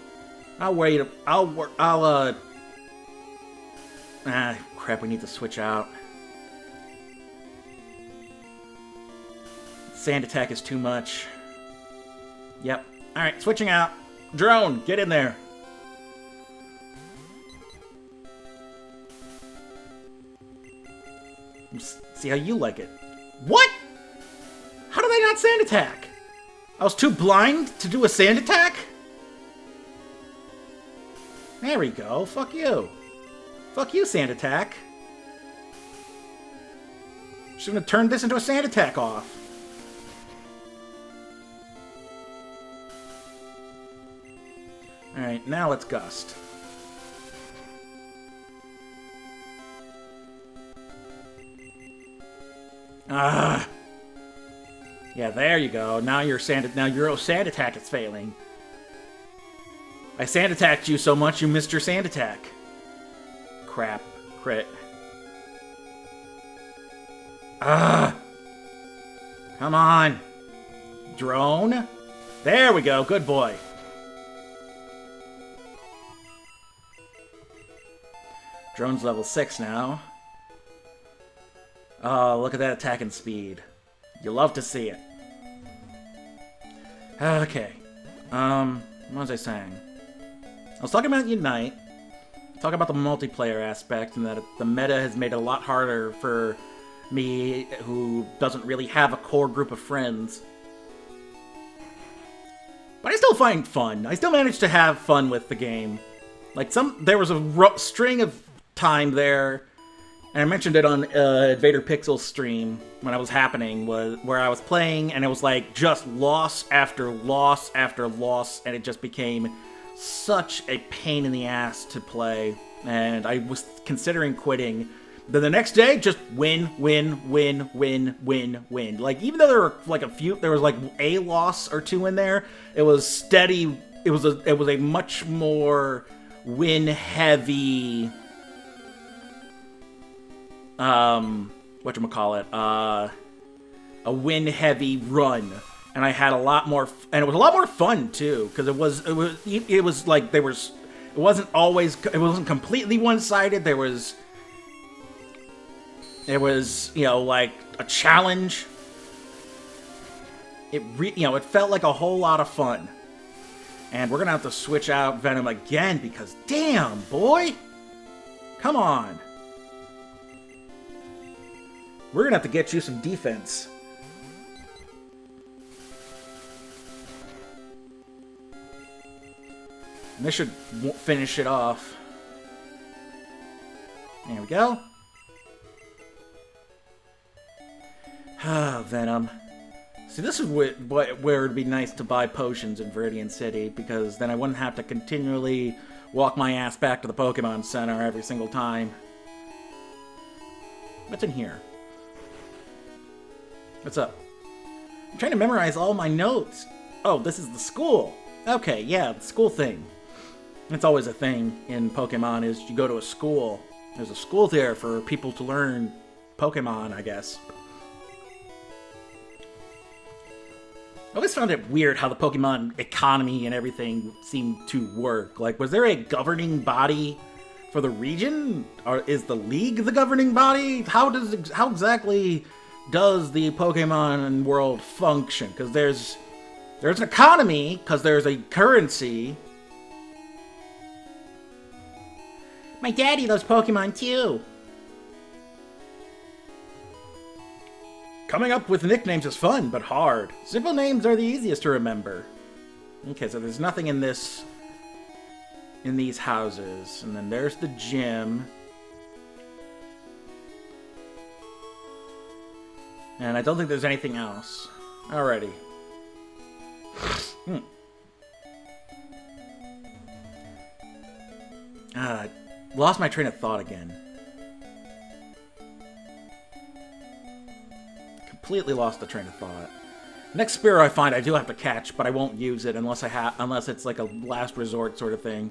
Crap, we need to switch out. Sand attack is too much. Yep. Alright, switching out. Drone, get in there. See how you like it. What? How did I not sand attack? I was too blind to do a sand attack? There we go. Fuck you. Fuck you, sand attack. Just gonna turn this into a sand attack off. Alright. Alright, now let's gust. Ah! Yeah, there you go. Now your sand attack is failing. I sand attacked you so much you missed your sand attack. Crap. Crit. Ah! Come on. Drone? There we go. Good boy. Drone's level 6 now. Oh, look at that attacking speed. You love to see it. Okay. What was I saying? I was talking about Unite. Talking about the multiplayer aspect and that the meta has made it a lot harder for me, who doesn't really have a core group of friends. But I still find fun. I still manage to have fun with the game. Like, there was a string of time there, and I mentioned it on Invader Pixel's stream when it was happening, where I was playing, and it was like just loss after loss after loss, and it just became such a pain in the ass to play, and I was considering quitting. Then the next day, just win. Like, even though there were like there was like a loss or two in there, it was steady. It was a much more win-heavy, whatchamacallit, a win-heavy run. And I had a lot more, and it was a lot more fun too, because it was like it wasn't completely one-sided. It was, you know, like a challenge. It felt like a whole lot of fun. And we're gonna have to switch out Venom again because, damn, boy, come on. We're gonna have to get you some defense. And this should finish it off. There we go. Ah, Venom. See, this is where it'd be nice to buy potions in Viridian City, because then I wouldn't have to continually walk my ass back to the Pokemon Center every single time. What's in here? What's up? I'm trying to memorize all my notes. Oh, this is the school. Okay, yeah, the school thing. It's always a thing in Pokemon, is you go to a school. There's a school there for people to learn Pokemon, I guess. I always found it weird how the Pokemon economy and everything seemed to work. Like, was there a governing body for the region? Or is the League the governing body? How exactly does the Pokemon world function? Because there's an economy, because there's a currency. My daddy loves Pokemon too. Coming up with nicknames is fun, but hard. Simple names are the easiest to remember. Okay, so there's nothing in these houses. And then there's the gym. And I don't think there's anything else. Alrighty. Lost my train of thought again. Completely lost the train of thought. Next Spearow I find I do have to catch, but I won't use it unless it's like a last resort sort of thing.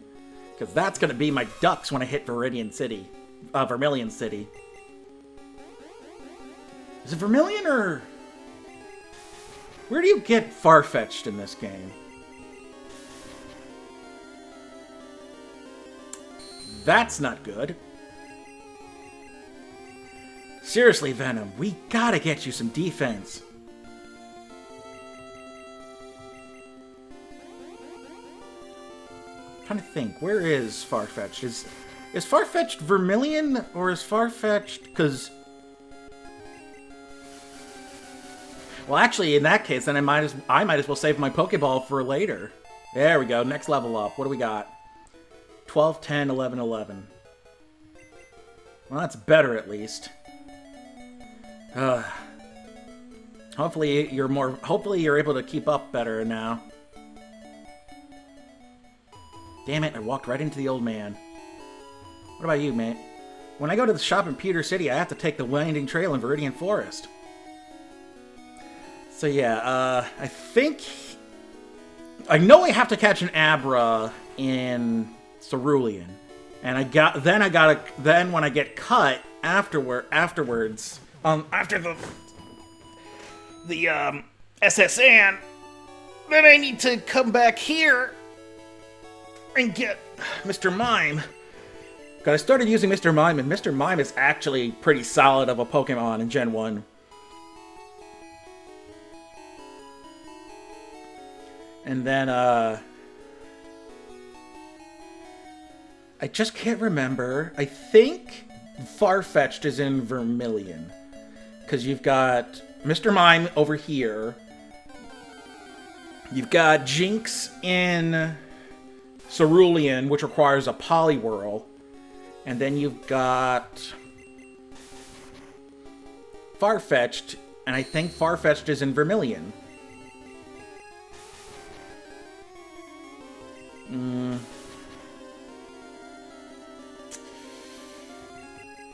Because that's going to be my ducks when I hit Vermilion City. Is it Vermilion or... Where do you get Farfetch'd in this game? That's not good. Seriously, Venom, we gotta get you some defense. I'm trying to think, where is Farfetch'd? Is Farfetch'd Vermilion, or is Farfetch'd... Because... Well, actually, in that case, then I might as well save my Pokeball for later. There we go, next level up. What do we got? 12, 10, 11, 11. Well, that's better at least. Hopefully you're able to keep up better now. Damn it, I walked right into the old man. What about you, mate? When I go to the shop in Pewter City, I have to take the winding trail in Viridian Forest. So yeah, I think... I know I have to catch an Abra in Cerulean. And then when I get cut afterwards, after the SSN, then I need to come back here and get Mr. Mime. Because I started using Mr. Mime, and Mr. Mime is actually pretty solid of a Pokemon in Gen 1. And then, I just can't remember. I think Farfetch'd is in Vermilion. Because you've got Mr. Mime over here. You've got Jinx in Cerulean, which requires a Poliwhirl. And then you've got Farfetch'd, and I think Farfetch'd is in Vermilion.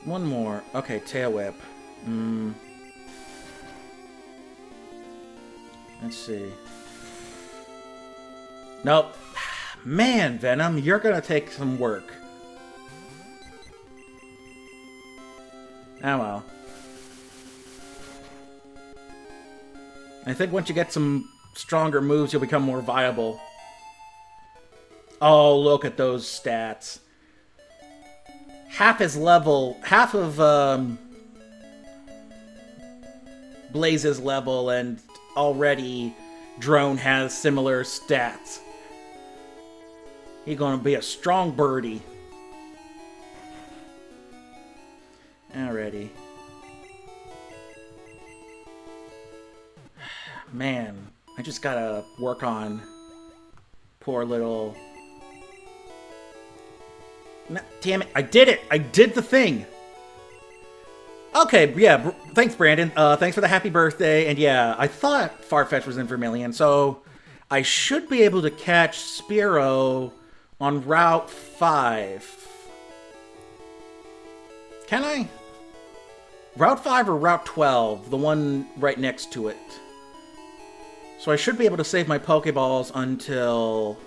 One more. Okay, Tail Whip. Let's see. Nope. Man, Venom, you're gonna take some work. Oh well. I think once you get some stronger moves, you'll become more viable. Oh, look at those stats. Half of Blaze's level, and already Drone has similar stats. He's gonna be a strong birdie. Alrighty. Man, I just gotta work on poor little... No, damn it, I did it! I did the thing! Okay, yeah, thanks, Brandon. Thanks for the happy birthday. And yeah, I thought Farfetch'd was in Vermilion, so I should be able to catch Spearow on Route 5. Can I? Route 5 or Route 12, the one right next to it. So I should be able to save my Pokeballs until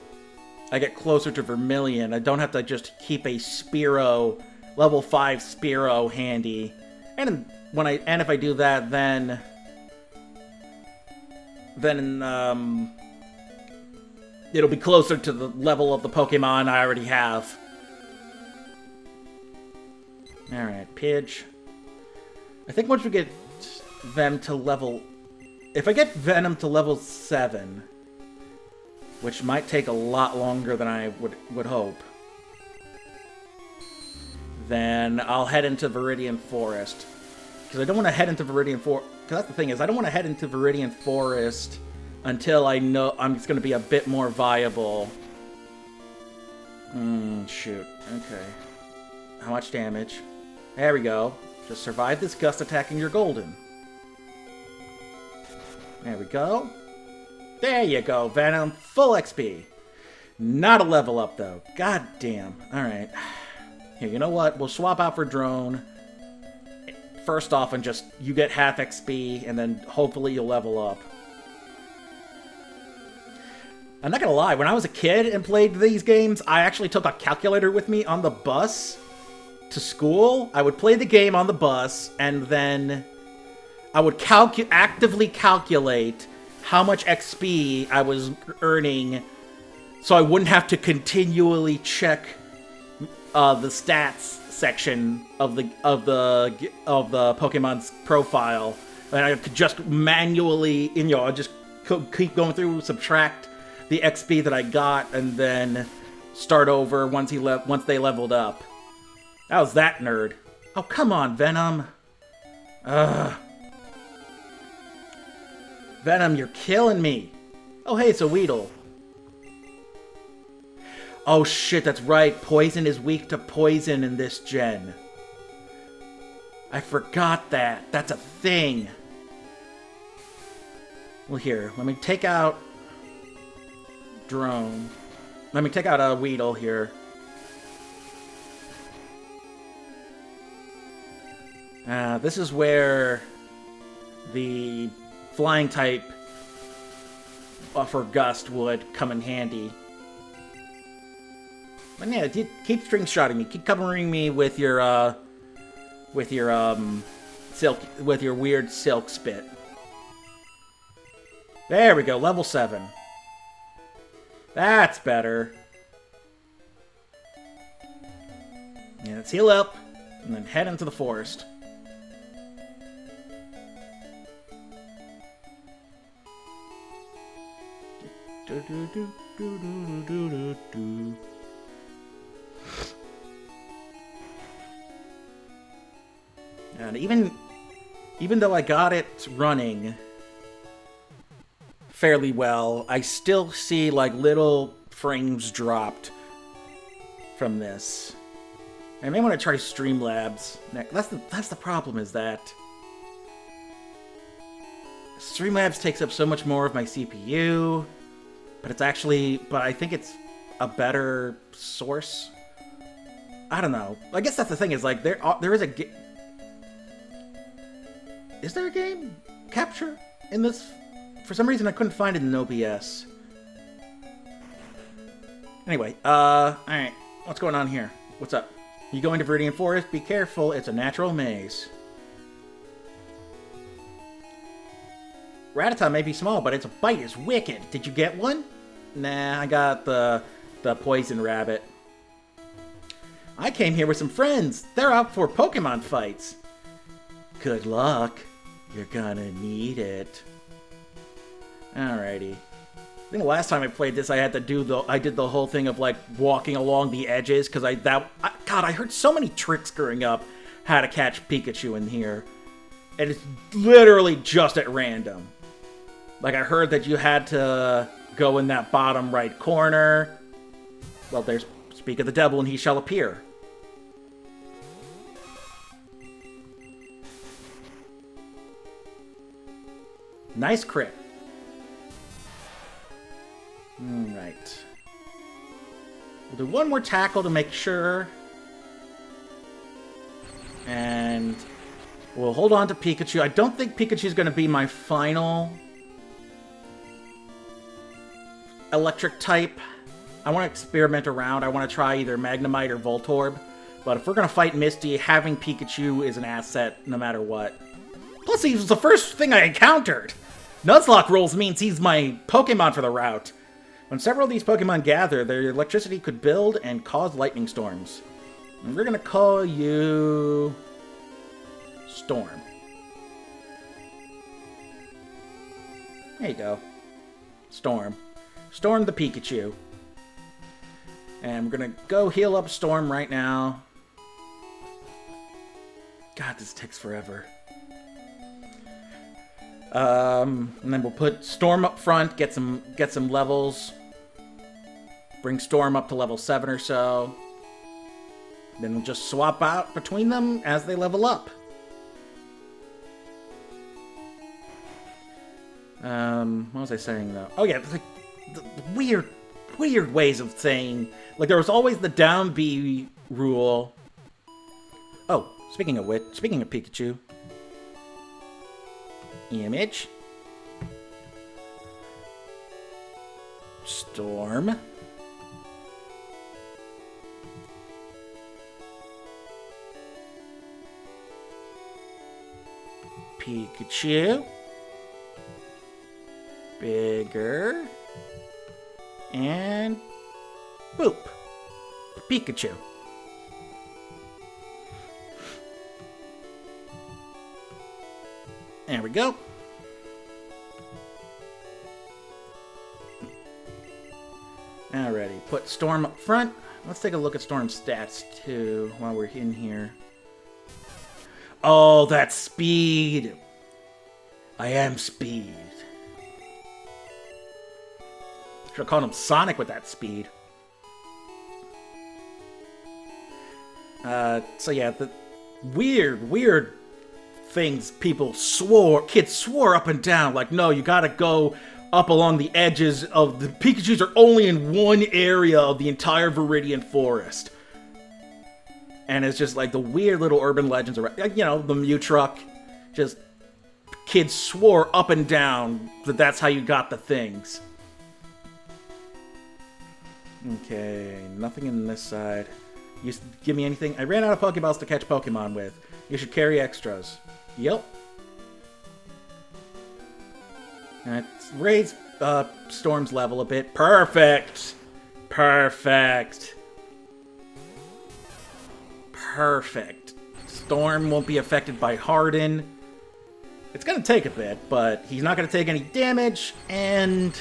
I get closer to Vermilion. I don't have to just keep a Spearow, level 5 Spearow handy. And if I do that, then it'll be closer to the level of the Pokemon I already have. Alright, Pidge. I think once we get them to level... If I get Venom to level 7, which might take a lot longer than I would hope, then I'll head into Viridian Forest. Because I don't want to head into Viridian Forest... Because that's the thing, is I don't want to head into Viridian Forest until I know I'm just going to be a bit more viable. Shoot. Okay. How much damage? There we go. Just survive this gust attack and you're golden. There we go. There you go, Venom. Full XP. Not a level up, though. God damn. Alright. Here, you know what? We'll swap out for Drone. First off, and just, you get half XP, and then hopefully you'll level up. I'm not gonna lie, when I was a kid and played these games, I actually took a calculator with me on the bus to school. I would play the game on the bus, and then I would actively calculate how much XP I was earning, so I wouldn't have to continually check the stats section of the Pokemon's profile, and I could just manually, I'd just keep going through, subtract the XP that I got, and then start over once they leveled up. I was that nerd. Oh, come on, Venom. Ugh. Venom, you're killing me. Oh, hey, it's a Weedle. Oh, shit, that's right. Poison is weak to poison in this gen. I forgot that. That's a thing. Well, here, let me take out Drone. Let me take out a Weedle here. This is where the flying type for Gust would come in handy. But yeah, keep string shotting me. Keep covering me with your weird silk spit. There we go, level 7. That's better. Yeah, let's heal up and then head into the forest. And even though I got it running fairly well, I still see like little frames dropped from this. I may want to try Streamlabs. That's the problem, is that Streamlabs takes up so much more of my CPU, but I think it's a better source. I don't know. I guess that's the thing, is like there is a is there a game capture in this? For some reason I couldn't find it in OBS. Anyway, alright. What's going on here? What's up? You going to Viridian Forest? Be careful, it's a natural maze. Rattata may be small, but its bite is wicked. Did you get one? Nah, I got the poison rabbit. I came here with some friends. They're out for Pokemon fights. Good luck. You're gonna need it. Alrighty. I think the last time I played this, I did the whole thing of like walking along the edges, because God, I heard so many tricks growing up how to catch Pikachu in here, and it's literally just at random. Like, I heard that you had to go in that bottom right corner. Well, there's Speak of the Devil and he shall appear. Nice crit. Alright. We'll do one more tackle to make sure. And we'll hold on to Pikachu. I don't think Pikachu's going to be my final electric type. I want to experiment around. I want to try either Magnemite or Voltorb. But if we're going to fight Misty, having Pikachu is an asset no matter what. Plus, he was the first thing I encountered. Nuzlocke rolls means he's my Pokemon for the route. When several of these Pokemon gather, their electricity could build and cause lightning storms. And we're going to call you Storm. There you go. Storm. Storm the Pikachu. And we're going to go heal up Storm right now. God, this takes forever. And then we'll put Storm up front, get some levels. Bring Storm up to level 7 or so. Then we'll just swap out between them as they level up. What was I saying, though? Oh, yeah, like, the weird ways of saying... Like, there was always the down B rule. Oh, speaking of Pikachu. Image. Storm. Pikachu. Bigger. And boop. Pikachu. There we go. Alrighty, put Storm up front. Let's take a look at Storm's stats too while we're in here. Oh, that's speed. I am speed. Should have called him Sonic with that speed. So yeah, the weird things kids swore up and down, like, no, you gotta go up along the edges of the Pikachus are only in one area of the entire Viridian Forest. And it's just like the weird little urban legends around, you know, the Mew truck. Just kids swore up and down that that's how you got the things. Okay, nothing in this side. You give me anything? I ran out of Pokeballs to catch Pokemon with. You should carry extras. Yep. Let's raise Storm's level a bit. Perfect! Perfect. Perfect. Storm won't be affected by Harden. It's gonna take a bit, but he's not gonna take any damage, and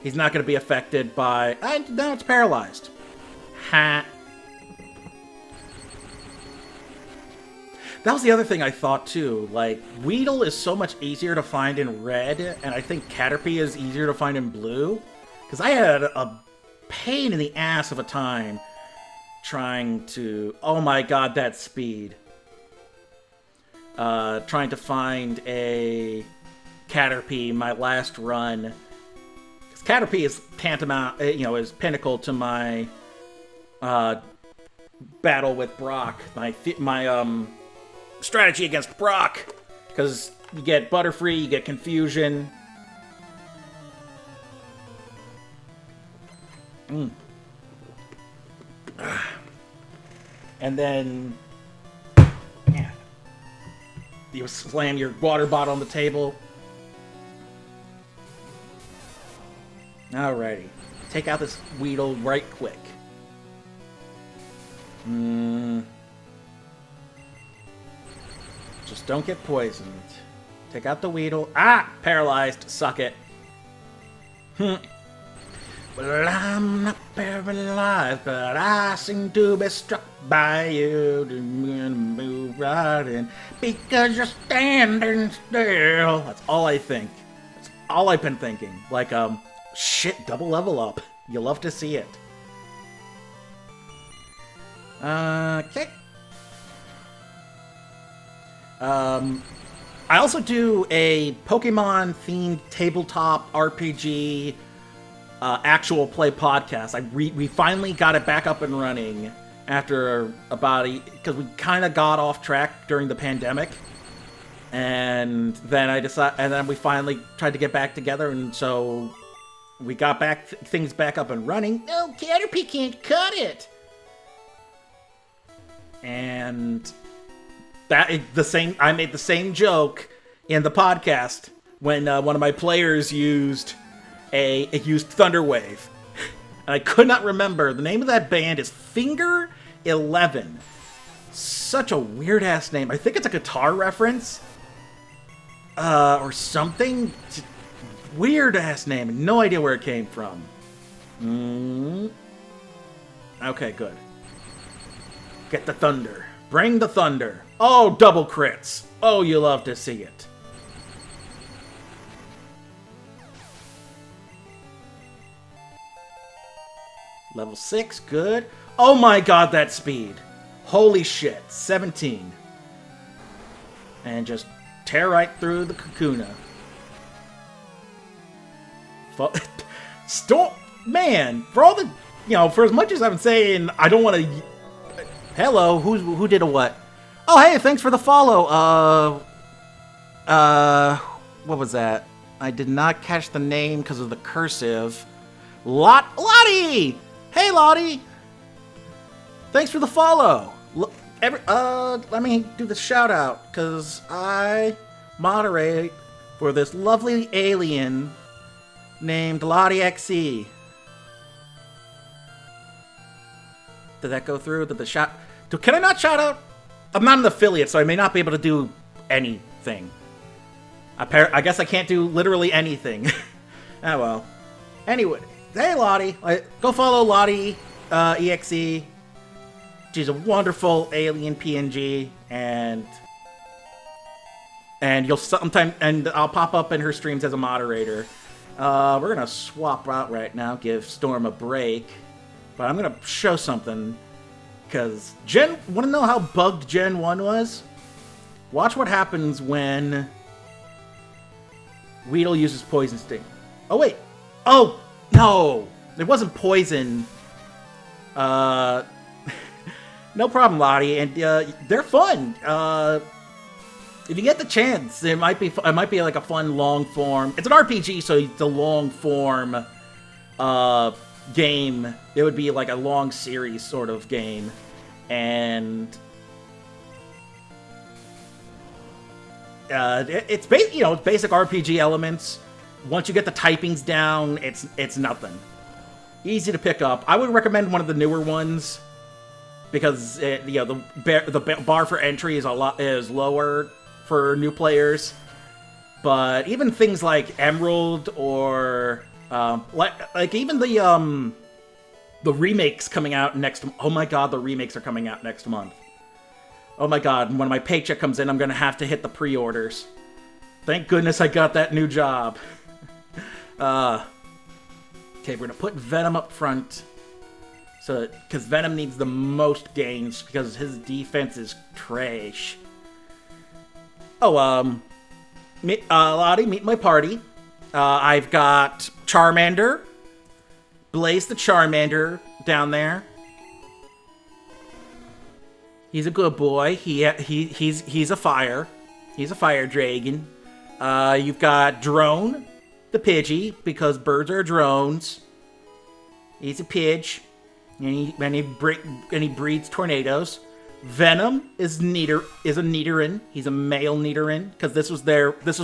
he's not gonna be affected by... now it's paralyzed. Ha. That was the other thing I thought, too. Like, Weedle is so much easier to find in red, and I think Caterpie is easier to find in blue. Because I had a pain in the ass of a time trying to... Oh my god, that speed. Trying to find a Caterpie my last run. Because Caterpie is tantamount, you know, is pinnacle to my battle with Brock. My strategy against Brock, because you get Butterfree, you get Confusion. And then, yeah, you slam your water bottle on the table. Alrighty, take out this Weedle right quick. Just don't get poisoned. Take out the Weedle. Ah! Paralyzed. Suck it. Well, I'm not paralyzed, but I seem to be struck by you. I'm gonna move right in because you're standing still. That's all I think. That's all I've been thinking. Like, shit, double level up. You love to see it. Okay. I also do a Pokemon-themed tabletop RPG actual play podcast. We finally got it back up and running after about because we kind of got off track during the pandemic, and then we finally tried to get back together, and so we got things back up and running. No, Caterpie can't cut it, and. I made the same joke in the podcast when one of my players used Thunderwave. And I could not remember. The name of that band is Finger 11. Such a weird ass name. I think it's a guitar reference. Or something. Weird ass name. No idea where it came from. Okay, good. Get the thunder. Bring the thunder. Oh, double crits. Oh, you love to see it. Level 6, good. Oh my god, that speed. Holy shit, 17. And just tear right through the Kakuna. Man, for all the, you know, for as much as I'm saying, I don't want to... Hello, who did a what? Oh, hey, thanks for the follow. What was that? I did not catch the name because of the cursive. Lottie! Hey, Lottie! Thanks for the follow. Let me do the shout out, because I moderate for this lovely alien named Lottie XE. Did that go through? Can I not shout out? I'm not an affiliate, so I may not be able to do anything. I guess I can't do literally anything. Oh well. Anyway, hey Lottie. Go follow Lottie EXE. She's a wonderful alien PNG, and I'll pop up in her streams as a moderator. We're gonna swap out right now, give Storm a break. But I'm gonna show something, because want to know how bugged Gen 1 was? Watch what happens when Weedle uses Poison Sting. Oh, wait. Oh, no. It wasn't poison. No problem, Lottie. And they're fun. If you get the chance, it might be like a fun long form. It's an RPG, so it's a long form game. It would be like a long series sort of game, and it's basic RPG elements. Once you get the typings down, it's nothing. Easy to pick up. I would recommend one of the newer ones because the bar for entry is lower for new players. But even things like Emerald or like even the remakes coming out next. Oh my god, the remakes are coming out next month. Oh my god, when my paycheck comes in, I'm gonna have to hit the pre-orders. Thank goodness I got that new job. Okay, we're gonna put Venom up front, because Venom needs the most gains because his defense is trash. Oh, Lottie, meet my party. I've got Charmander, Blaze the Charmander down there. He's a good boy. He's a fire. He's a fire dragon. You've got Drone, the Pidgey, because birds are drones. He's a Pidge, and he breeds tornadoes. Venom is a Nidoran. He's a male Nidoran because this was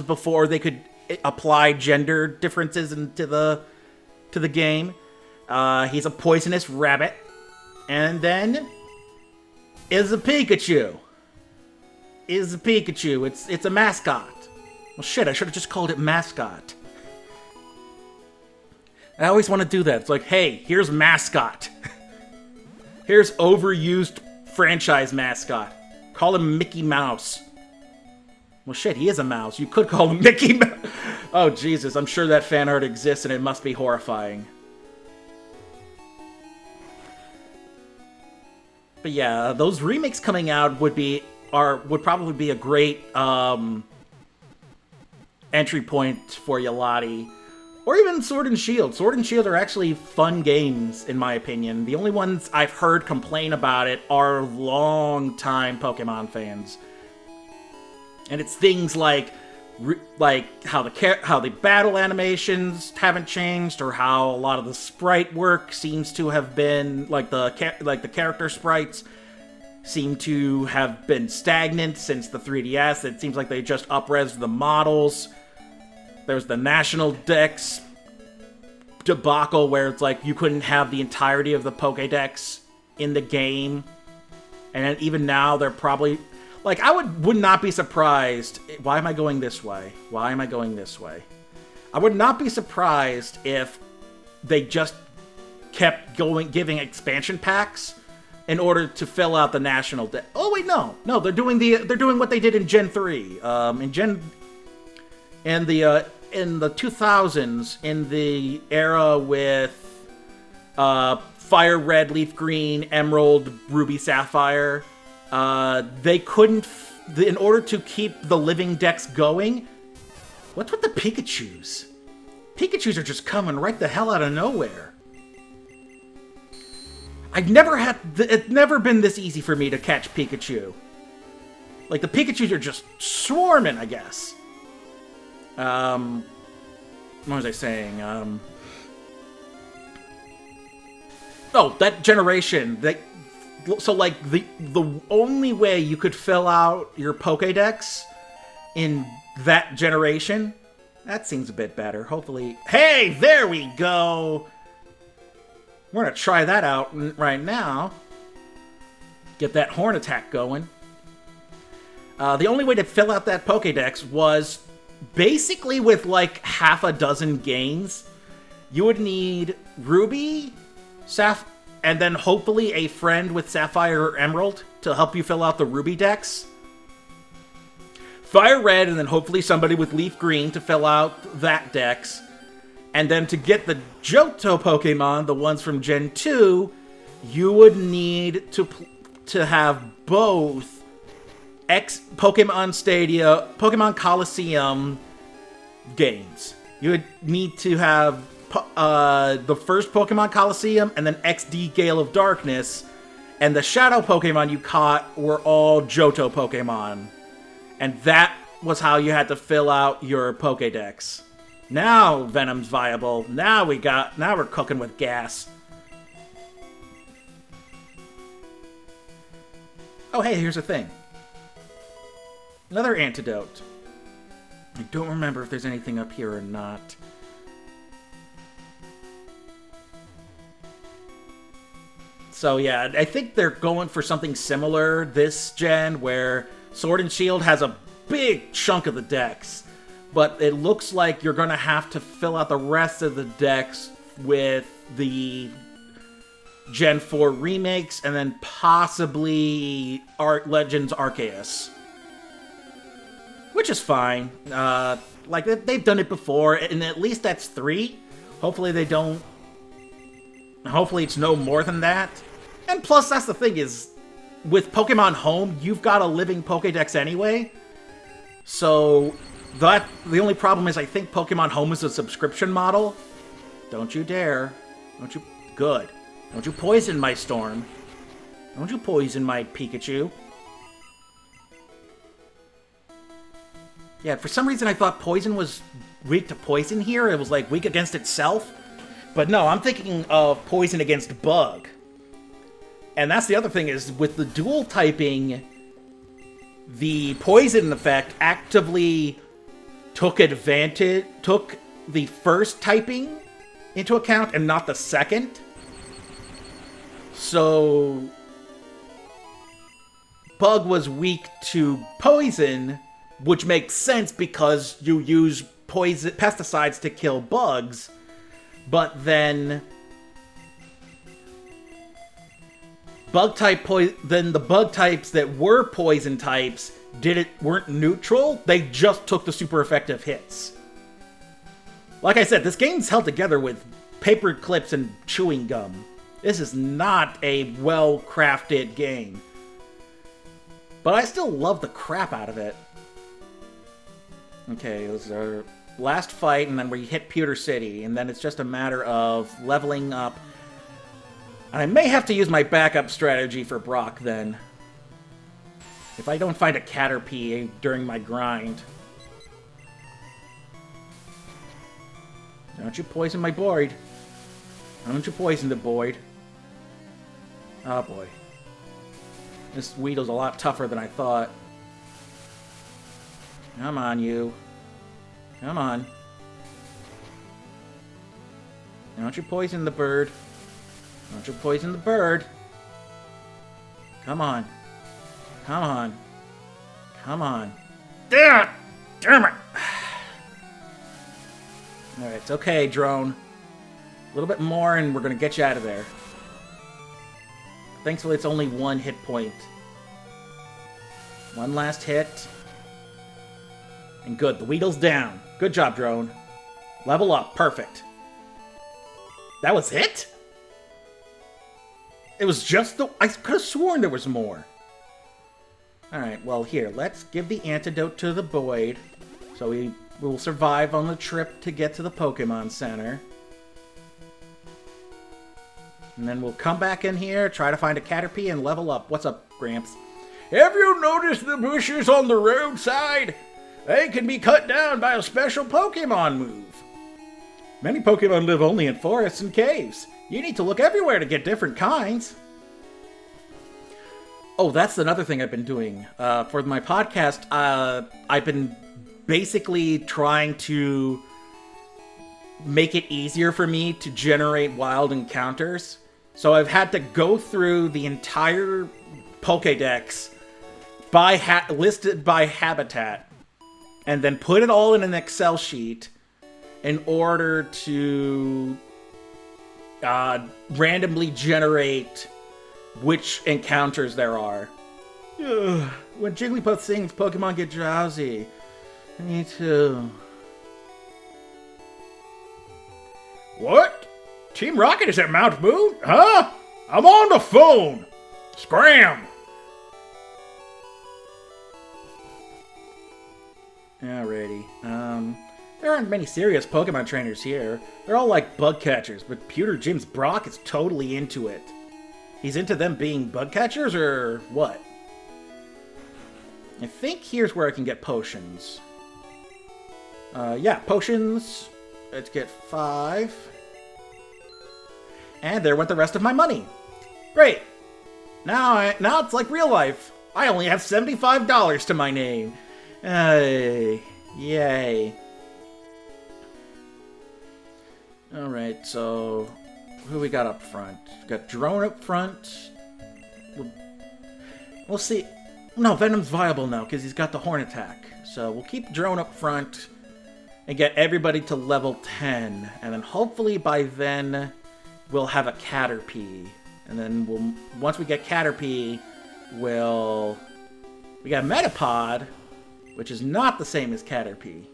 before they could apply gender differences to the game. He's a poisonous rabbit, and then is a Pikachu. It's a mascot. Well, shit, I should have just called it mascot. I always want to do that. It's like, hey, here's mascot. Here's overused franchise mascot. Call him Mickey Mouse. Well, shit, he is a mouse. You could call him Mickey Mouse. Oh, Jesus, I'm sure that fan art exists and it must be horrifying. But yeah, those remakes coming out would probably be a great entry point for you, Lottie. Or even Sword and Shield. Sword and Shield are actually fun games, in my opinion. The only ones I've heard complain about it are long-time Pokemon fans. And it's things like how the battle animations haven't changed, or how a lot of the sprite work seems to have been the character sprites seem to have been stagnant since the 3DS. It seems like they just up-res the models. There's the National Dex debacle where it's like you couldn't have the entirety of the Pokédex in the game. And even now, they're probably... Like, I would not be surprised... Why am I going this way? I would not be surprised if they just kept giving expansion packs in order to fill out the National Dex. Oh, wait, no. No, they're doing what they did in Gen 3. In the 2000s, in the era with Fire Red, Leaf Green, Emerald, Ruby, Sapphire, they couldn't, in order to keep the living decks going. What's with the Pikachus? Pikachus are just coming right the hell out of nowhere. It's never been this easy for me to catch Pikachu. Like, the Pikachus are just swarming, I guess. What was I saying? Oh, that generation. So, like, the only way you could fill out your Pokédex in that generation, that seems a bit better. Hopefully... Hey, there we go! We're gonna try that out right now. Get that horn attack going. The only way to fill out that Pokédex was... basically with like half a dozen gains. You would need Ruby, and then hopefully a friend with Sapphire or Emerald to help you fill out the Ruby Dex. Fire Red, and then hopefully somebody with Leaf Green to fill out that Dex. And then to get the Johto Pokemon, the ones from Gen 2, you would need to have both Pokemon Stadia, Pokemon Coliseum, games. You would need to have the first Pokemon Coliseum and then XD Gale of Darkness, and the Shadow Pokemon you caught were all Johto Pokemon. And that was how you had to fill out your Pokédex. Now Venom's viable. Now we're cooking with gas. Oh hey, here's a thing. Another antidote. I don't remember if there's anything up here or not. So yeah, I think they're going for something similar this gen, where Sword and Shield has a big chunk of the dex, but it looks like you're going to have to fill out the rest of the dex with the Gen 4 remakes and then possibly Legends Arceus. Which is fine. Like, they've done it before, and at least that's 3. Hopefully they don't... Hopefully it's no more than that. And plus, that's the thing is, with Pokemon Home, you've got a living Pokédex anyway. So, the only problem is I think Pokemon Home is a subscription model. Don't you dare. Don't you... Good. Don't you poison my Storm. Don't you poison my Pikachu. Yeah, for some reason I thought Poison was weak to Poison here. It was like weak against itself. But no, I'm thinking of Poison against Bug. And that's the other thing is, with the dual typing, the Poison effect actively took the first typing into account and not the second. So Bug was weak to Poison, which makes sense because you use pesticides to kill bugs, but then the bug types that were poison types weren't neutral. They just took the super effective hits. Like I said, this game's held together with paper clips and chewing gum. This is not a well-crafted game. But I still love the crap out of it. Okay, this is our last fight, and then we hit Pewter City, and then it's just a matter of leveling up. And I may have to use my backup strategy for Brock, then. If I don't find a Caterpie during my grind. Don't you poison my Boyd. Don't you poison the Boyd. Oh boy. This Weedle's a lot tougher than I thought. Come on, you. Come on. Don't you poison the bird. Don't you poison the bird. Come on. Come on. Come on. Damn it! Alright, it's okay, drone. A little bit more and we're gonna get you out of there. Thankfully, it's only 1 hit point. One last hit. And good, the Weedle's down. Good job, drone. Level up, perfect. That was it? It was just the... I could have sworn there was more. Alright, well here, let's give the antidote to the Boyd. So we will survive on the trip to get to the Pokemon Center. And then we'll come back in here, try to find a Caterpie, and level up. What's up, Gramps? Have you noticed the bushes on the roadside? They can be cut down by a special Pokemon move. Many Pokemon live only in forests and caves. You need to look everywhere to get different kinds. Oh, that's another thing I've been doing. For my podcast, I've been basically trying to make it easier for me to generate wild encounters. So I've had to go through the entire Pokédex listed by habitat, and then put it all in an Excel sheet in order to randomly generate which encounters there are. Ugh. When Jigglypuff sings, Pokemon get drowsy. Me too. What? Team Rocket is at Mount Moon? Huh? I'm on the phone! Scram! Alrighty. There aren't many serious Pokemon trainers here. They're all like bug catchers, but Pewter Jim's Brock is totally into it. He's into them being bug catchers, or what? I think here's where I can get potions. Yeah, potions. Let's get 5. And there went the rest of my money. Great. Now it's like real life. I only have $75 to my name. Yay. Alright, so who we got up front? We got Drone up front. We'll see. No, Venom's viable now because he's got the Horn Attack. So we'll keep Drone up front and get everybody to level 10. And then hopefully by then we'll have a Caterpie. And then once we get Caterpie, we got Metapod, which is not the same as Caterpie.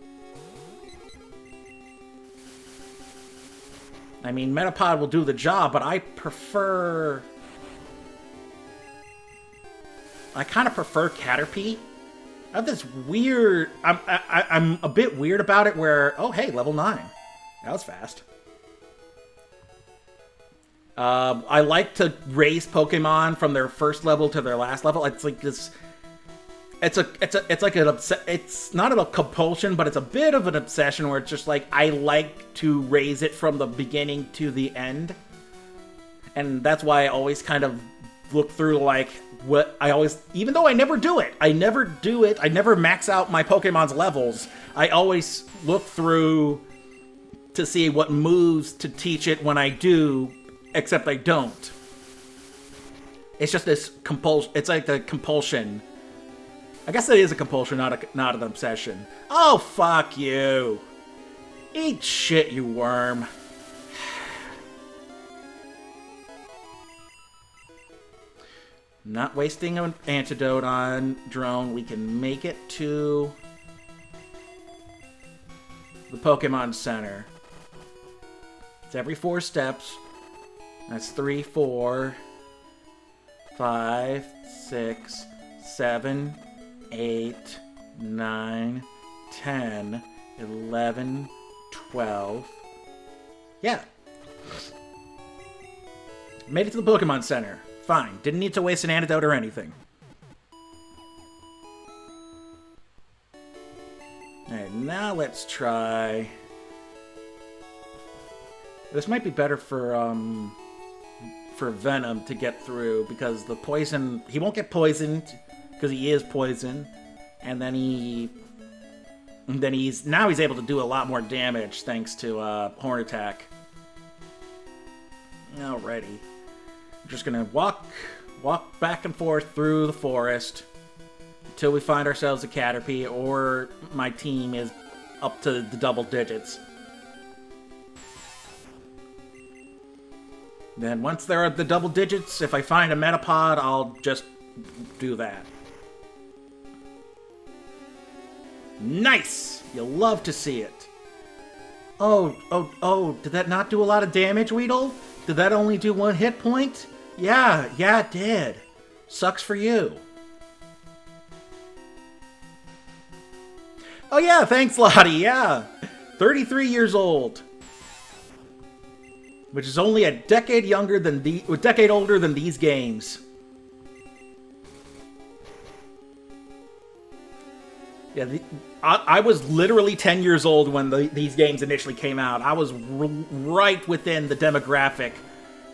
I mean, Metapod will do the job, but I kind of prefer Caterpie. I have this weird... I'm a bit weird about it where... Oh, hey, level 9. That was fast. I like to raise Pokemon from their first level to their last level. It's like this... It's like an it's not a compulsion, but it's a bit of an obsession where it's just like I like to raise it from the beginning to the end. And that's why I always kind of look through like what I always, even though I never do it, I never max out my Pokemon's levels. I always look through to see what moves to teach it when I do, except I don't. It's just this compulsion. It's like the compulsion. I guess it is a compulsion, not an obsession. Oh, fuck you. Eat shit, you worm. Not wasting an antidote on Drone. We can make it to the Pokemon Center. It's every 4 steps. That's 3, 4, 5, 6, 7, 8, 9, 10, 11, 12. Yeah. Made it to the Pokemon Center. Fine. Didn't need to waste an antidote or anything. Alright, now let's try... This might be better for Venom to get through, because the poison... He won't get poisoned, because he is poison. And then now he's able to do a lot more damage, thanks to Horn Attack. Alrighty. I'm just gonna walk back and forth through the forest until we find ourselves a Caterpie, or my team is up to the double digits. Then once they're at the double digits, if I find a Metapod, I'll just do that. Nice! You'll love to see it. Oh, did that not do a lot of damage, Weedle? Did that only do 1 hit point? Yeah, it did. Sucks for you. Oh yeah, thanks, Lottie, yeah. 33 years old. Which is only a decade older than these games. Yeah, I was literally 10 years old when these games initially came out. I was right within the demographic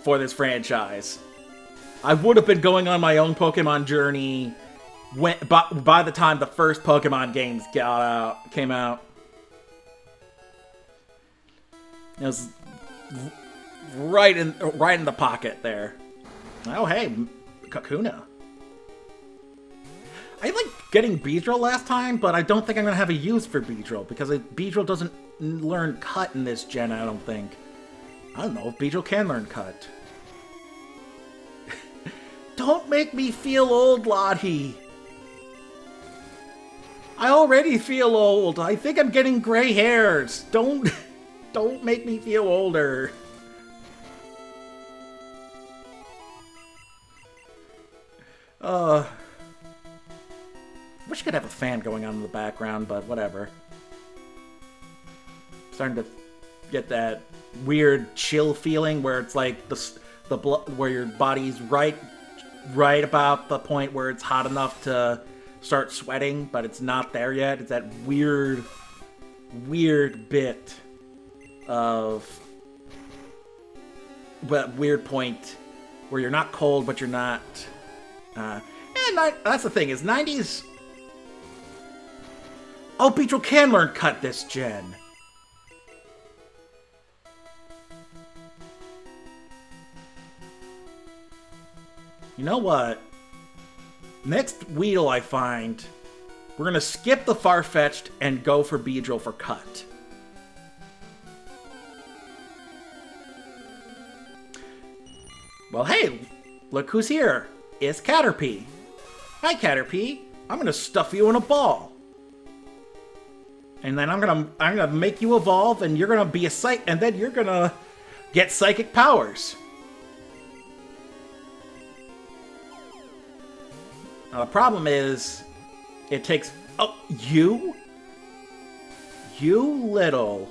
for this franchise. I would have been going on my own Pokemon journey by the time the first Pokemon games came out. It was right in the pocket there. Oh hey, Kakuna. I liked getting Beedrill last time, but I don't think I'm going to have a use for Beedrill, because Beedrill doesn't learn Cut in this gen, I don't think. I don't know if Beedrill can learn Cut. Don't make me feel old, Lottie. I already feel old. I think I'm getting gray hairs. Don't make me feel older. Wish I could have a fan going on in the background, but whatever. starting to get that weird chill feeling where it's like the blood, where your body's right about the point where it's hot enough to start sweating, but it's not there yet. It's that weird bit of weird point where you're not cold, but you're not. And that's the thing is 90s. Oh, Beedrill can learn Cut this gen. You know what? Next Weedle I find, we're gonna skip the Farfetch'd and go for Beedrill for Cut. Well, hey, look who's here. It's Caterpie. Hi, Caterpie. I'm gonna stuff you in a ball. And then I'm gonna make you evolve, and you're gonna be a and then you're gonna get psychic powers. Now the problem is, it takes. Oh, you little.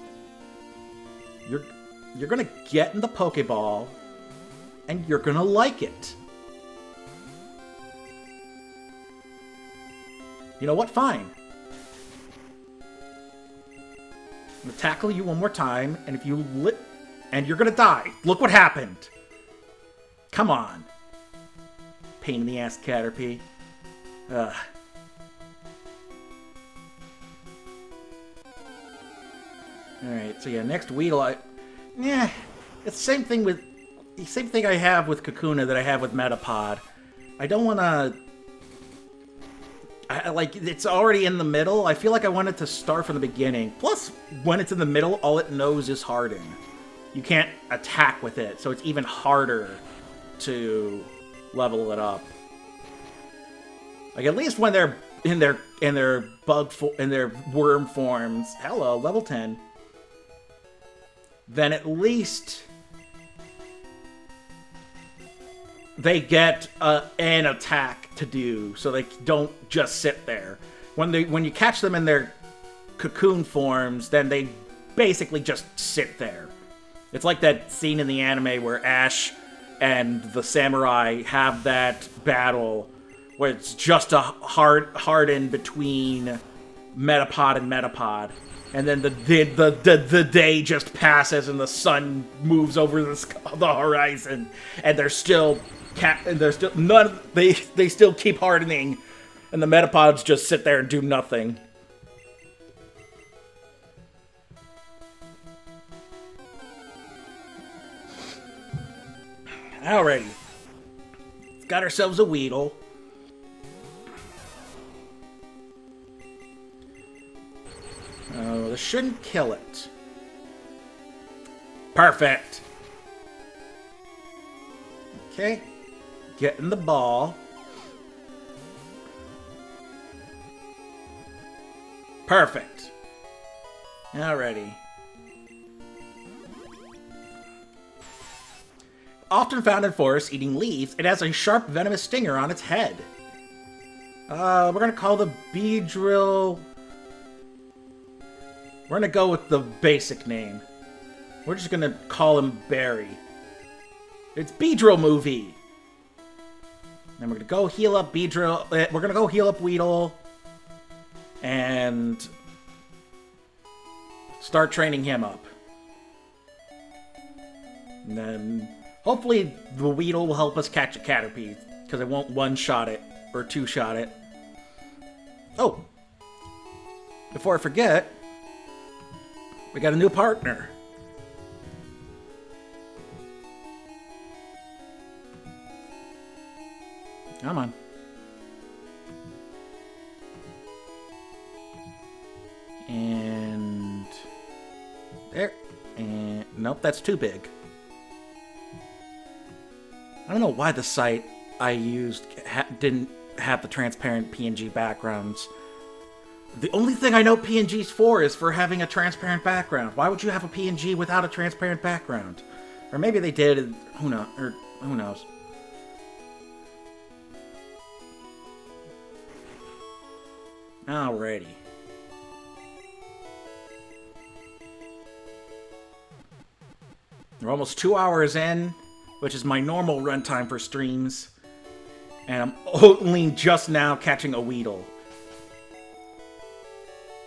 You're gonna get in the Pokeball, and you're gonna like it. You know what? Fine. I'm gonna tackle you one more time, and if you and you're gonna die. Look what happened. Come on. Pain in the ass, Caterpie. Ugh. Alright, so yeah, next Weedle, it's the same thing I have with Kakuna that I have with Metapod. I don't wanna... it's already in the middle. I feel like I want it to start from the beginning. Plus, when it's in the middle, all it knows is Harden. You can't attack with it, so it's even harder to level it up. Like, at least when they're in their worm forms, hello, level 10, then at least they get an attack to do, so they don't just sit there. When you catch them in their cocoon forms, then they basically just sit there. It's like that scene in the anime where Ash and the samurai have that battle where it's just a harden between Metapod and Metapod, and then the day just passes and the sun moves over the horizon, and they still keep hardening, and the Metapods just sit there and do nothing. Alrighty, got ourselves a Weedle. Oh, this shouldn't kill it. Perfect. Okay. Get in the ball. Perfect. Alrighty. Often found in forests eating leaves, it has a sharp venomous stinger on its head. We're gonna call the Beedrill... We're gonna go with the basic name. We're just gonna call him Barry. It's Beedrill movie! Then we're gonna go heal up Beedrill. We're gonna go heal up Weedle. And start training him up. And then hopefully the Weedle will help us catch a Caterpie, because it won't one-shot it, or two-shot it. Oh! Before I forget, we got a new partner. Come on. And there. And nope, that's too big. I don't know why the site I used didn't have the transparent PNG backgrounds. The only thing I know PNG's for is for having a transparent background. Why would you have a PNG without a transparent background? Or maybe they did, who knows, or who knows. Alrighty. We're almost 2 hours in, which is my normal runtime for streams. And I'm only just now catching a Weedle.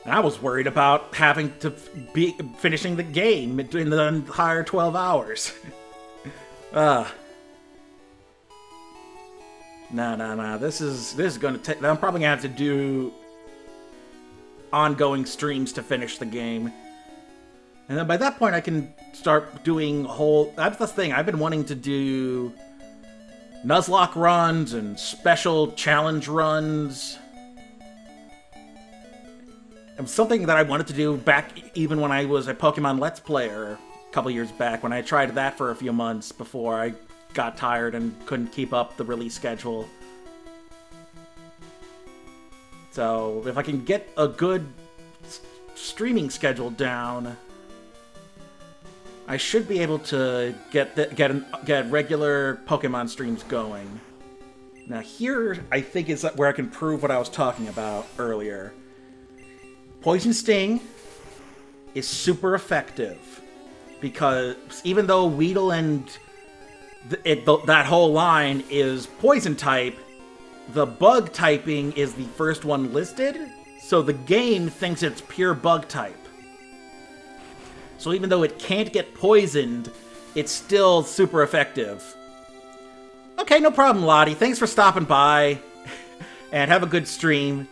And I was worried about having to be finishing the game in the entire 12 hours. No. This is gonna take. I'm probably gonna have to do ongoing streams to finish the game. And then by that point, I can start doing whole. That's the thing. I've been wanting to do Nuzlocke runs and special challenge runs. It was something that I wanted to do back even when I was a Pokemon Let's Player a couple years back, when I tried that for a few months before I got tired and couldn't keep up the release schedule. So if I can get a good streaming schedule down, I should be able to get regular Pokemon streams going. Now here, I think, is where I can prove what I was talking about earlier. Poison Sting is super effective because even though Weedle and that whole line is poison type, the bug typing is the first one listed, so the game thinks it's pure bug type. So even though it can't get poisoned, it's still super effective. Okay, no problem, Lottie. Thanks for stopping by, and have a good stream.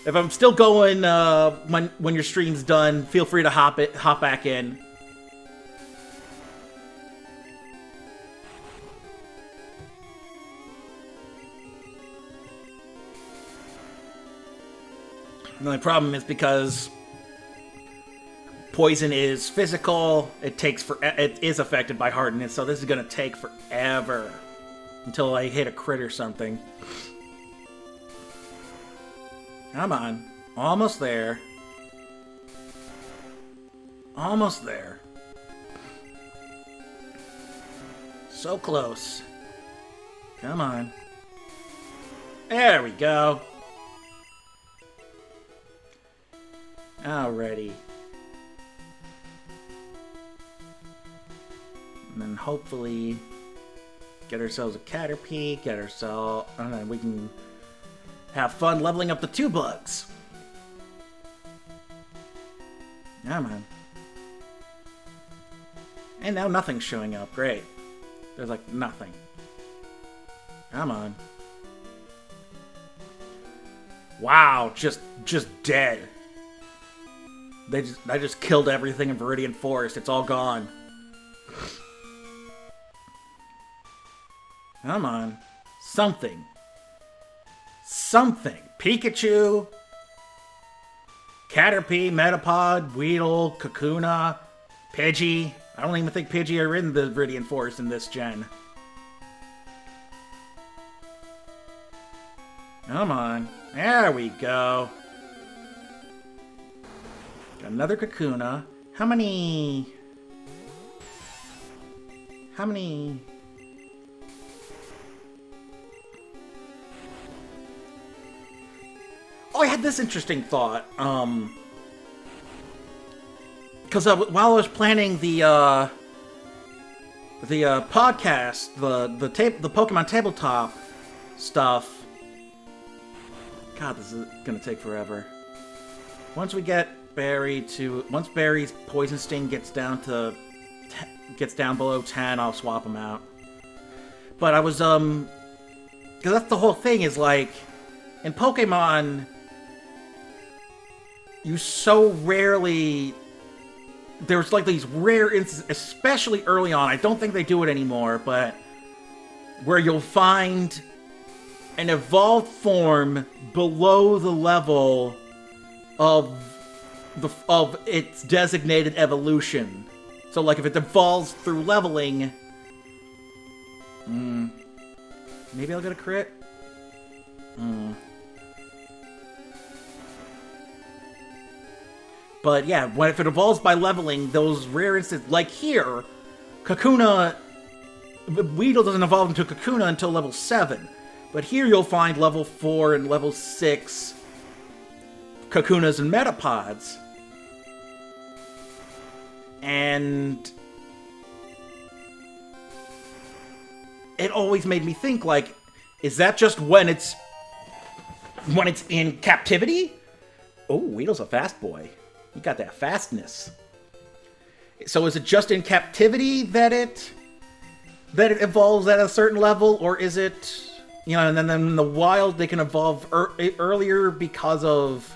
If I'm still going when your stream's done, feel free to hop back in. The only problem is because poison is physical, it is affected by hardness, so this is gonna take forever until I hit a crit or something. Come on. Almost there. Almost there. So close. Come on. There we go. Alrighty. And then hopefully get ourselves a Caterpie, and then we can have fun leveling up the 2 bugs. Come on. And now nothing's showing up. Great. There's like nothing. Come on. Wow, just dead. I just killed everything in Viridian Forest. It's all gone. Come on. Something. Something. Pikachu, Caterpie, Metapod, Weedle, Kakuna, Pidgey. I don't even think Pidgey are in the Viridian Forest in this gen. Come on. There we go. Got another Kakuna. How many... Oh, I had this interesting thought. Because while I was planning the podcast, the Pokemon tabletop stuff. God, this is gonna take forever. Once Barry's Poison Sting gets down below 10, I'll swap them out. But I was because that's the whole thing, is like in Pokemon, you so rarely... There's like these rare instances, especially early on, I don't think they do it anymore, but where you'll find an evolved form below the level of its designated evolution. So like if it evolves through leveling... maybe I'll get a crit? But yeah, if it evolves by leveling, those rare instances, like here, Kakuna, Weedle doesn't evolve into Kakuna until level 7. But here you'll find level 4 and level 6 Kakunas and Metapods. And it always made me think, like, is that just when it's in captivity? Oh, Weedle's a fast boy. He got that fastness. So is it just in captivity that it evolves at a certain level, or is it, you know, and then in the wild they can evolve earlier because of...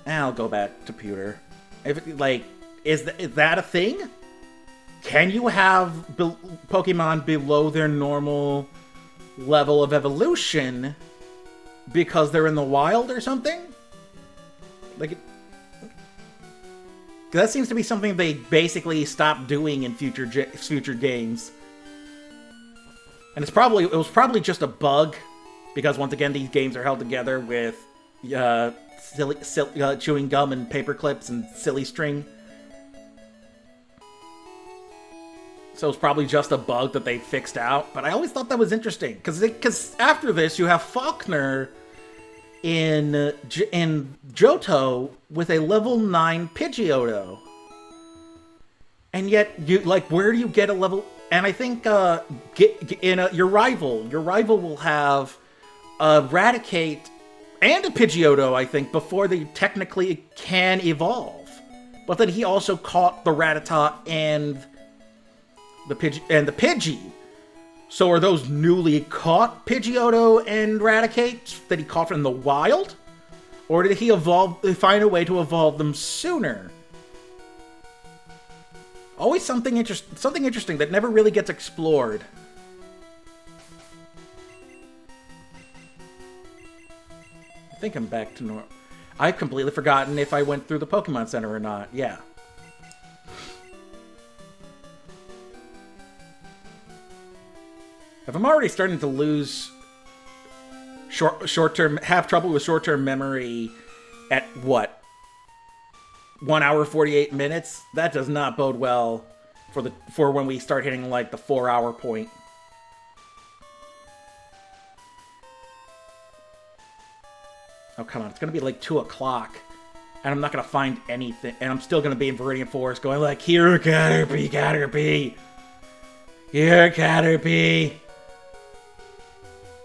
I'll go back to pewter. If it, like, is that a thing? Can you have Pokemon below their normal level of evolution because they're in the wild or something? Like, that seems to be something they basically stopped doing in future games. And it was probably just a bug, because once again these games are held together with chewing gum and paper clips and silly string. So it's probably just a bug that they fixed out. But I always thought that was interesting, because after this you have Faulkner in Johto with a level 9 Pidgeotto. And yet, where do you get a level... And I think your rival will have Raticate and a Pidgeotto, I think, before they technically can evolve. But then he also caught the Rattata and the Pidgey. So are those newly caught Pidgeotto and Raticate that he caught from the wild? Or did he find a way to evolve them sooner? Always something interesting that never really gets explored. I think I'm back to normal. I've completely forgotten if I went through the Pokemon Center or not. Yeah. If I'm already starting to lose have trouble with short-term memory at what? 1 hour 48 minutes? That does not bode well for when we start hitting like the 4-hour point. Oh, come on. It's going to be like 2 o'clock. And I'm not going to find anything. And I'm still going to be in Viridian Forest going like, here, Caterpie. Here, Caterpie.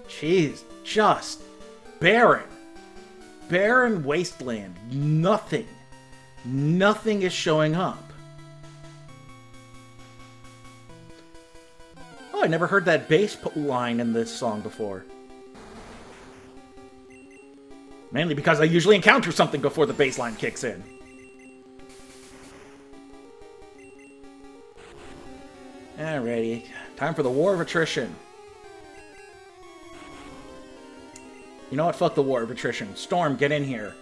Jeez, just barren. Barren wasteland. Nothing is showing up. Oh, I never heard that bass line in this song before. Mainly because I usually encounter something before the bass line kicks in. Alrighty, time for the War of Attrition. You know what? Fuck the War of Attrition. Storm, get in here.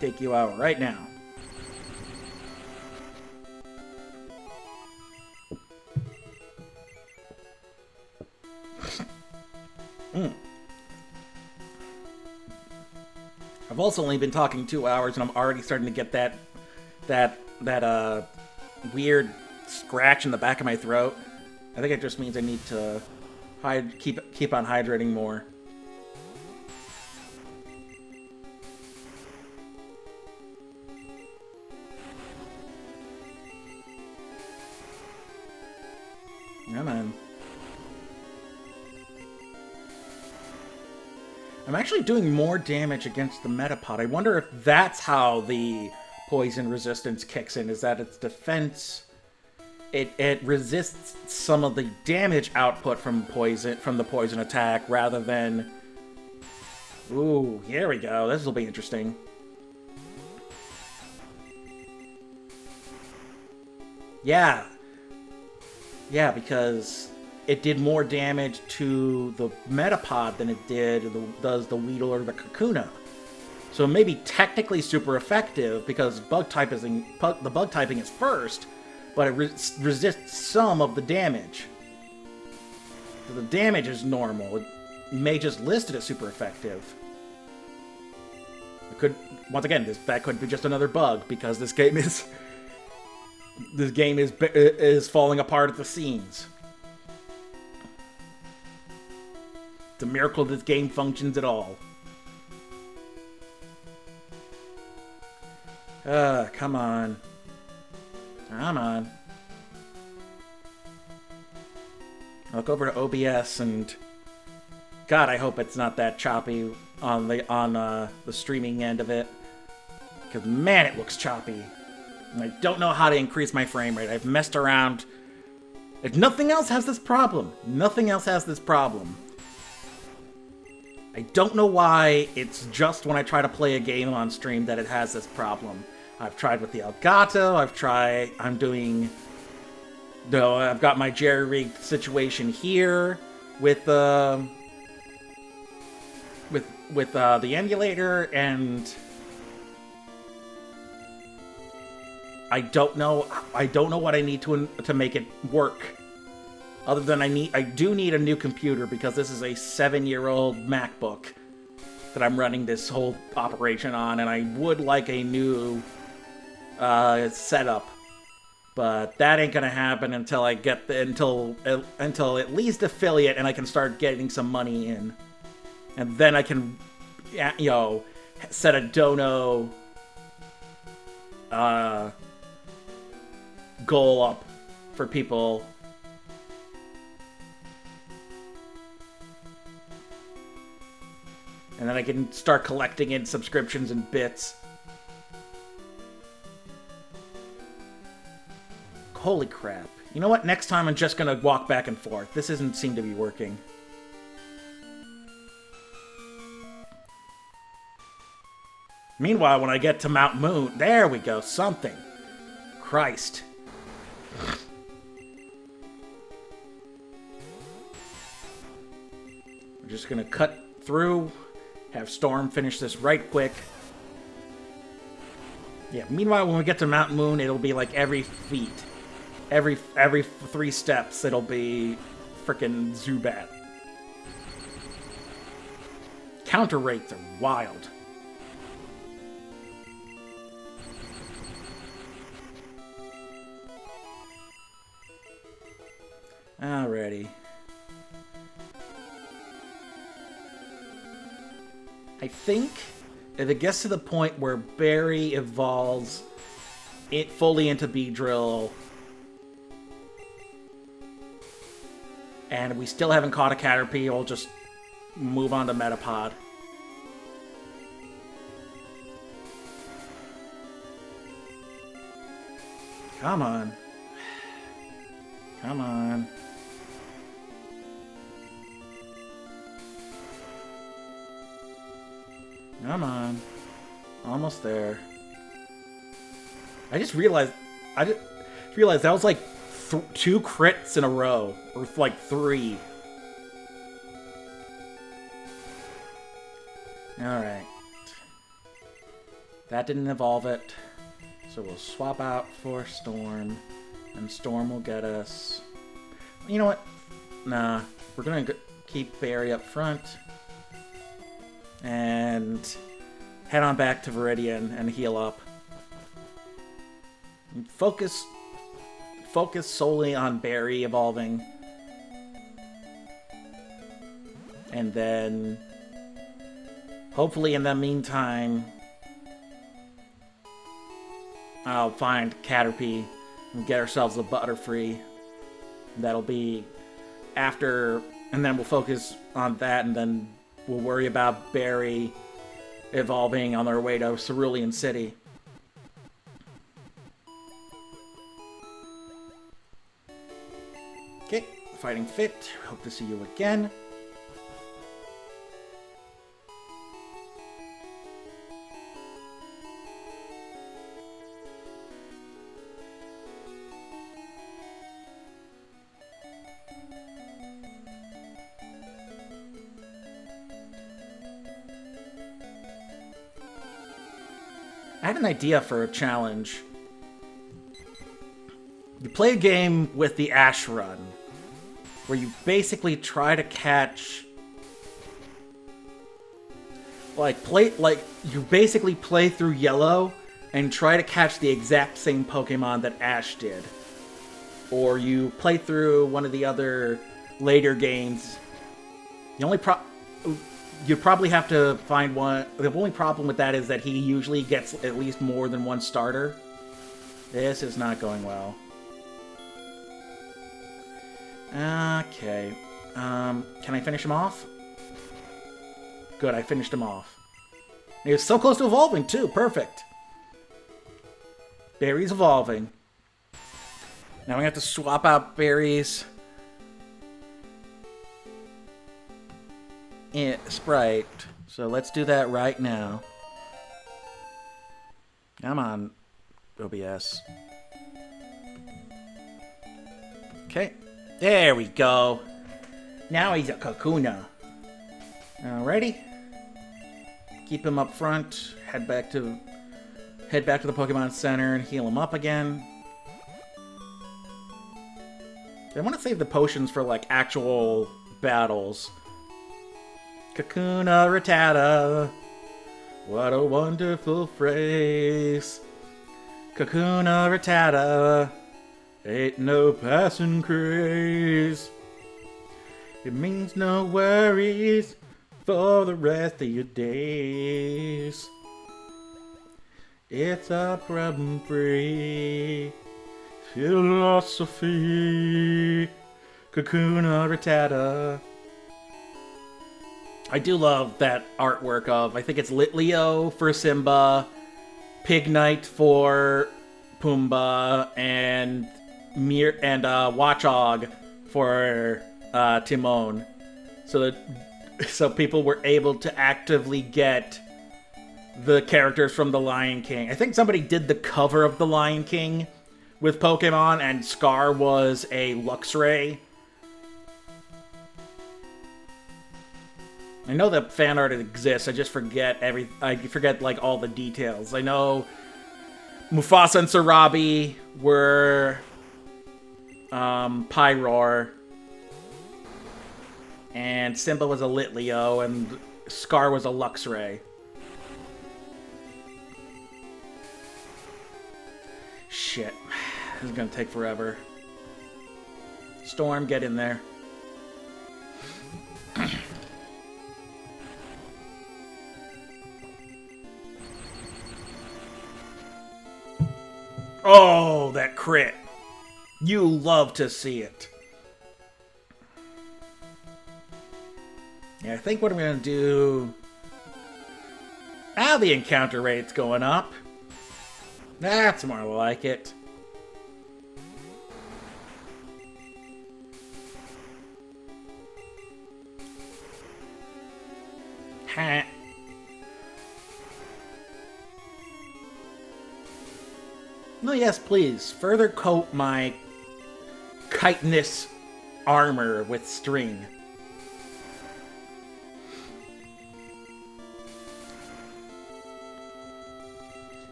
Take you out right now. I've also only been talking 2 hours, and I'm already starting to get that weird scratch in the back of my throat. I think it just means I need to keep on hydrating more. Yeah, man. I'm actually doing more damage against the Metapod. I wonder if that's how the poison resistance kicks in, is that its defense... It resists some of the damage output from the poison attack, rather than... Ooh, here we go. This will be interesting. Yeah. Yeah, because it did more damage to the Metapod than it does the Weedle or the Kakuna. So it may be technically super effective because the bug typing is first, but it resists some of the damage. So the damage is normal. It may just list it as super effective. It could, once again, that could be just another bug because this game is falling apart at the seams. a miracle this game functions at all. Come on. Come on. I'll go over to OBS and... God, I hope it's not that choppy on the streaming end of it. Because, man, it looks choppy. And I don't know how to increase my frame rate. I've messed around. If nothing else has this problem. Nothing else has this problem. I don't know why it's just when I try to play a game on stream that it has this problem. I've tried with the Elgato. I'm doing... No, I've got my jerry-rigged situation here with the emulator, and I don't know what I need to make it work. Other than I do need a new computer, because this is a 7-year-old MacBook that I'm running this whole operation on, and I would like a new setup. But that ain't gonna happen until I get until at least affiliate, and I can start getting some money in, and then I can, you know, set a dono goal up for people. And then I can start collecting in subscriptions and bits. Holy crap. You know what? Next time I'm just gonna walk back and forth. This doesn't seem to be working. Meanwhile, when I get to Mount Moon... There we go. Something. Christ. We're just gonna cut through. Have Storm finish this right quick. Yeah, meanwhile, when we get to Mount Moon, it'll be like every feet. Every 3 steps, it'll be frickin' Zubat. Counter rates are wild. Alrighty. I think if it gets to the point where Barry evolves it fully into Beedrill, and we still haven't caught a Caterpie, we'll just move on to Metapod. Come on. Come on. Come on. Almost there. I just realized that was like 2 crits in a row. Or like 3. Alright. That didn't evolve it. So we'll swap out for Storm. And Storm will get us... You know what? Nah. We're gonna keep Barry up front. And head on back to Viridian and heal up. And focus solely on Barry evolving. And then hopefully in the meantime I'll find Caterpie and get ourselves a Butterfree. That'll be after, and then we'll focus on that, and then we'll worry about Barry evolving on their way to Cerulean City. Okay, Fighting Fit. Hope to see you again. I had an idea for a challenge. You play a game with the Ash Run, where you basically try to catch... you basically play through Yellow and try to catch the exact same Pokemon that Ash did. Or you play through one of the other later games. The you'd probably have to find one. The only problem with that is that he usually gets at least more than one starter. This is not going well. Okay. Can I finish him off? Good, I finished him off. He was so close to evolving, too. Perfect. Barry's evolving. Now we have to swap out berries. Sprite. So let's do that right now. Come on, OBS. Okay. There we go. Now he's a Kakuna. Alrighty. Keep him up front. Head back to the Pokemon Center and heal him up again. I want to save the potions for like actual battles. Kakuna Rattata. What a wonderful phrase. Kakuna Rattata. Ain't no passing craze. It means no worries for the rest of your days. It's a problem-free philosophy. Kakuna Rattata. I do love that artwork of, I think it's Litleo for Simba, Pig Knight for Pumbaa, and Watchog for Timon. So people were able to actively get the characters from The Lion King. I think somebody did the cover of The Lion King with Pokemon, and Scar was a Luxray. I know that fan art exists. I just forget like all the details. I know Mufasa and Sarabi were Pyroar, and Simba was a Litleo, and Scar was a Luxray. Shit. This is gonna take forever. Storm, get in there. Oh, that crit. You love to see it. Yeah, I think what I'm going to do... Now the encounter rate's going up. That's more like it. Ha. No, yes, please. Further coat my chitinous armor with string.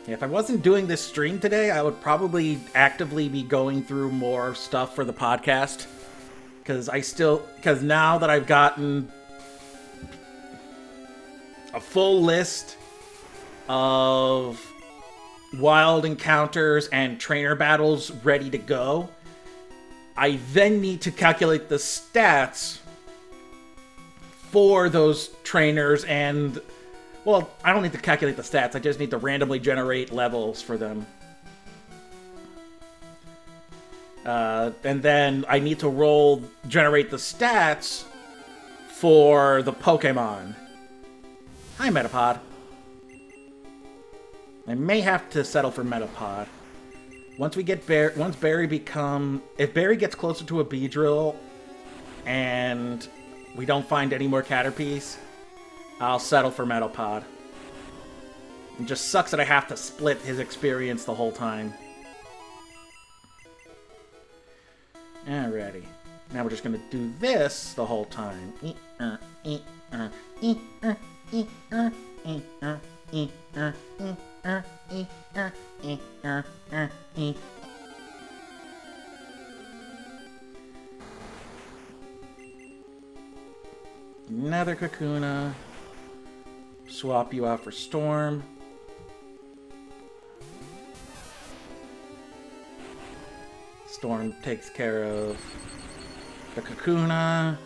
Yeah, if I wasn't doing this stream today, I would probably actively be going through more stuff for the podcast. Because now that I've gotten a full list of wild encounters and trainer battles ready to go, I then need to calculate the stats for those trainers and... Well, I don't need to calculate the stats, I just need to randomly generate levels for them. And then I need to generate the stats for the Pokemon. Hi, Metapod. I may have to settle for Metapod. Once we get if Barry gets closer to a Beedrill and we don't find any more Caterpies, I'll settle for Metapod. It just sucks that I have to split his experience the whole time. Alrighty. Now we're just gonna do this the whole time. Another Kakuna. Swap you out for Storm. Storm takes care of the Kakuna.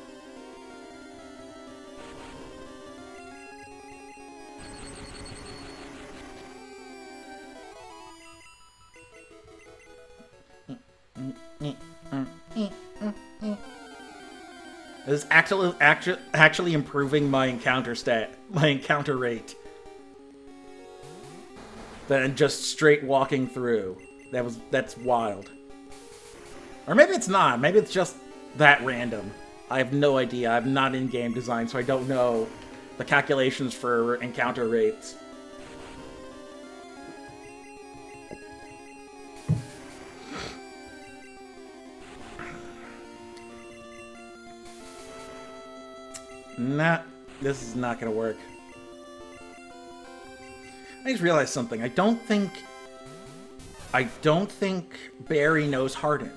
This is actually improving my encounter rate. Than just straight walking through. That's wild. Or maybe it's not. Maybe it's just that random. I have no idea. I'm not in game design, so I don't know the calculations for encounter rates. Nah, this is not gonna work. I just realized something. I don't think Barry knows Harden.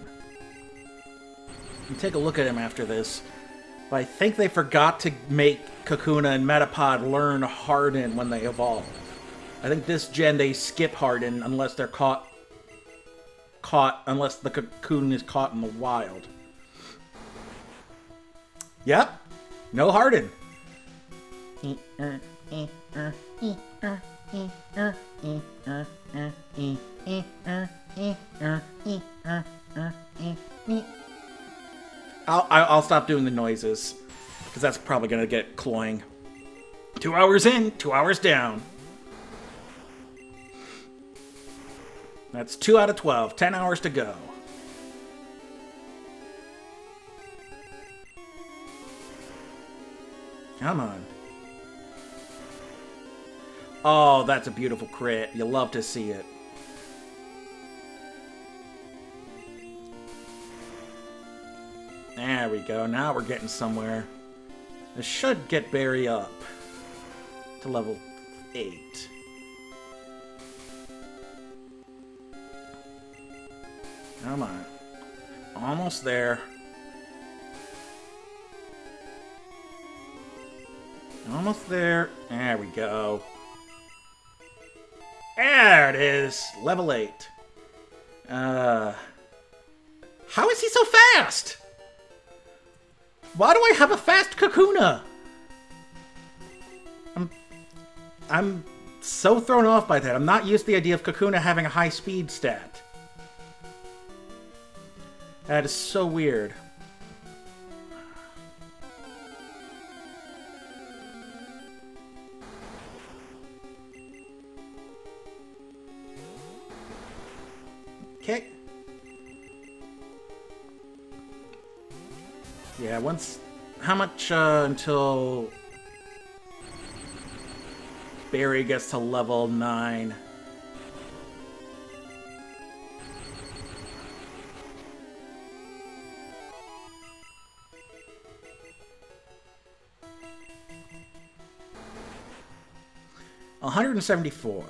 You take a look at him after this. But I think they forgot to make Kakuna and Metapod learn Harden when they evolve. I think this gen they skip Harden unless they're caught unless the Cocoon is caught in the wild. Yep. No Harden. I'll stop doing the noises, because that's probably going to get cloying. 2 hours in, 2 hours down. That's 2 out of 12. 10 hours to go. Come on. Oh, that's a beautiful crit. You love to see it. There we go. Now we're getting somewhere. This should get Barry up to level 8. Come on. Almost there. Almost there. There we go. There it is. Level 8. How is he so fast? Why do I have a fast Kakuna? I'm so thrown off by that. I'm not used to the idea of Kakuna having a high speed stat. That is so weird. Okay. Yeah, once... How much until Barry gets to level 9? $174.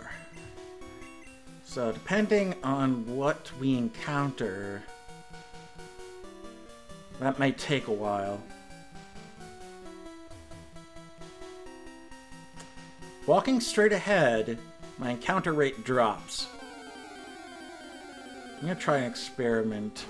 So depending on what we encounter, that may take a while. Walking straight ahead, my encounter rate drops. I'm gonna try an experiment.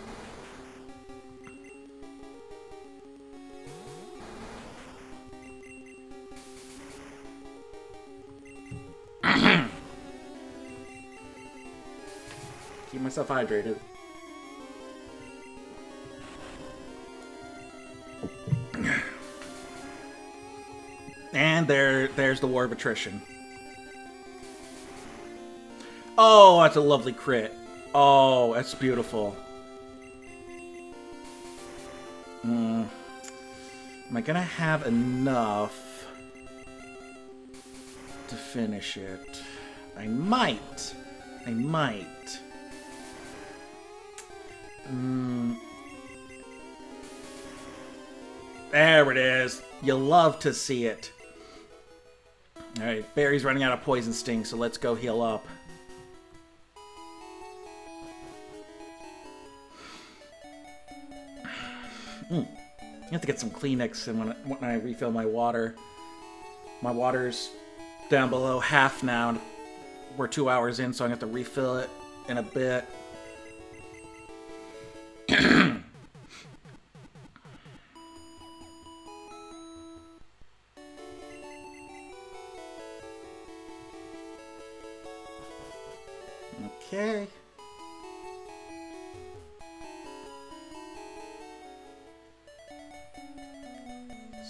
Keep myself hydrated. And there's the War of Attrition. Oh, that's a lovely crit. Oh, that's beautiful. Am I gonna have enough to finish it? I might. There it is. You love to see it. Alright, Barry's running out of Poison Sting, so let's go heal up. I have to get some Kleenex and when I refill my water. My water's down below half now. We're 2 hours in, so I'm going to have to refill it in a bit. Okay.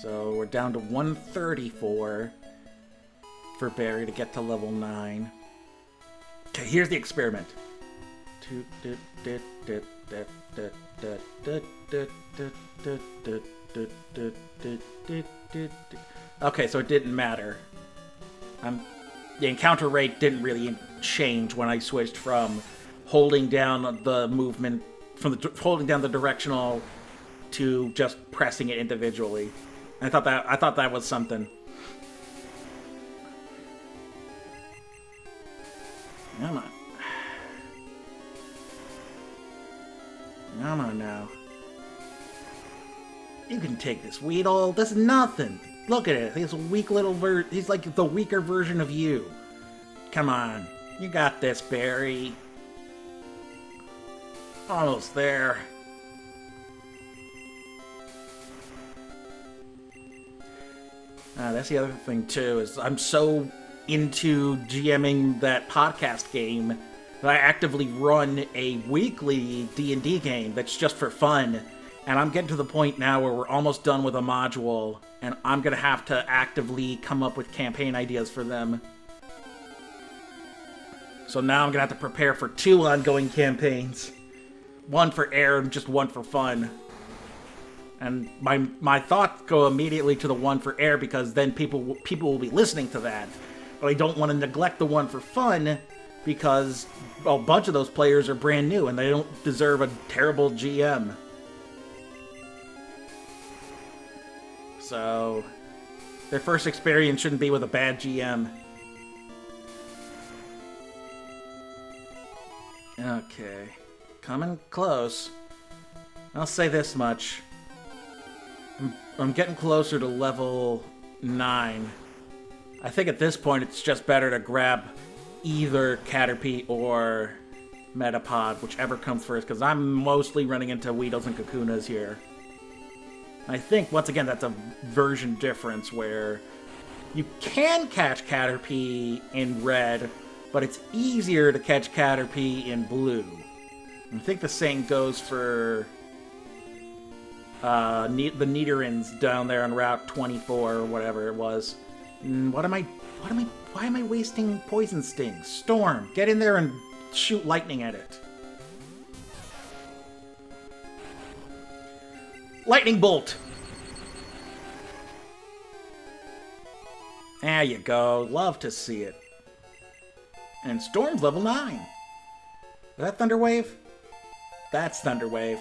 So we're down to 134 for Barry to get to level 9. Okay, here's the experiment. Okay, so it didn't matter. The encounter rate didn't really change when I switched from holding down the movement, holding down the directional to just pressing it individually. I thought that was something. Come on. Come on now. You can take this, Weedle. That's nothing. Look at it. He's a weak little he's like the weaker version of you. Come on. You got this, Barry. Almost there. That's the other thing, too, is I'm so into GMing that podcast game that I actively run a weekly D&D game that's just for fun. And I'm getting to the point now where we're almost done with a module, and I'm going to have to actively come up with campaign ideas for them. So now I'm going to have to prepare for 2 ongoing campaigns. One for air and just one for fun. And my thoughts go immediately to the one for air because then people will be listening to that. But I don't want to neglect the one for fun because a bunch of those players are brand new and they don't deserve a terrible GM. So their first experience shouldn't be with a bad GM. Okay. Coming close. I'll say this much. I'm getting closer to level 9. I think at this point it's just better to grab either Caterpie or Metapod, whichever comes first, because I'm mostly running into Weedles and Kakunas here. I think, once again, that's a version difference where you can catch Caterpie in red, but it's easier to catch Caterpie in blue. I think the same goes for the Nidorans down there on Route 24 or whatever it was. Why am I wasting Poison Sting? Storm, get in there and shoot lightning at it. Lightning Bolt! There you go. Love to see it. And Storm's level 9. Is that Thunderwave? That's Thunderwave.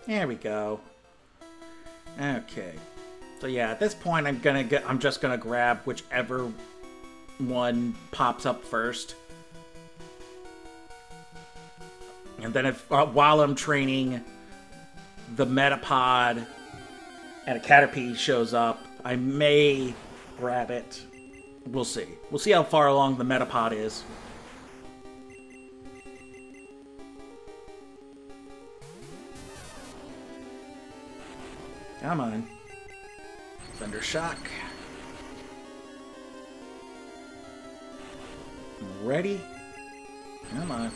There we go. Okay. So yeah, at this point I'm just gonna grab whichever one pops up first. And then if while I'm training, the Metapod and a Caterpie shows up, I may grab it. We'll see. We'll see how far along the Metapod is. Come on. Thundershock. Ready? Come on.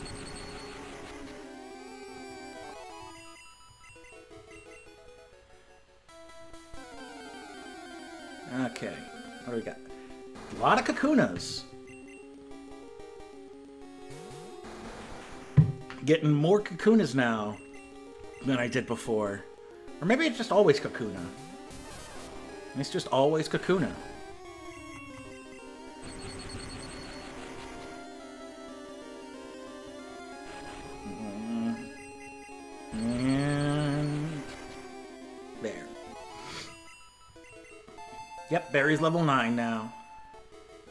Okay. What do we got? A lot of Kakunas. Getting more Kakunas now than I did before. Or maybe it's just always Kakuna. It's just always Kakuna. And there. Yep, Barry's level 9 now.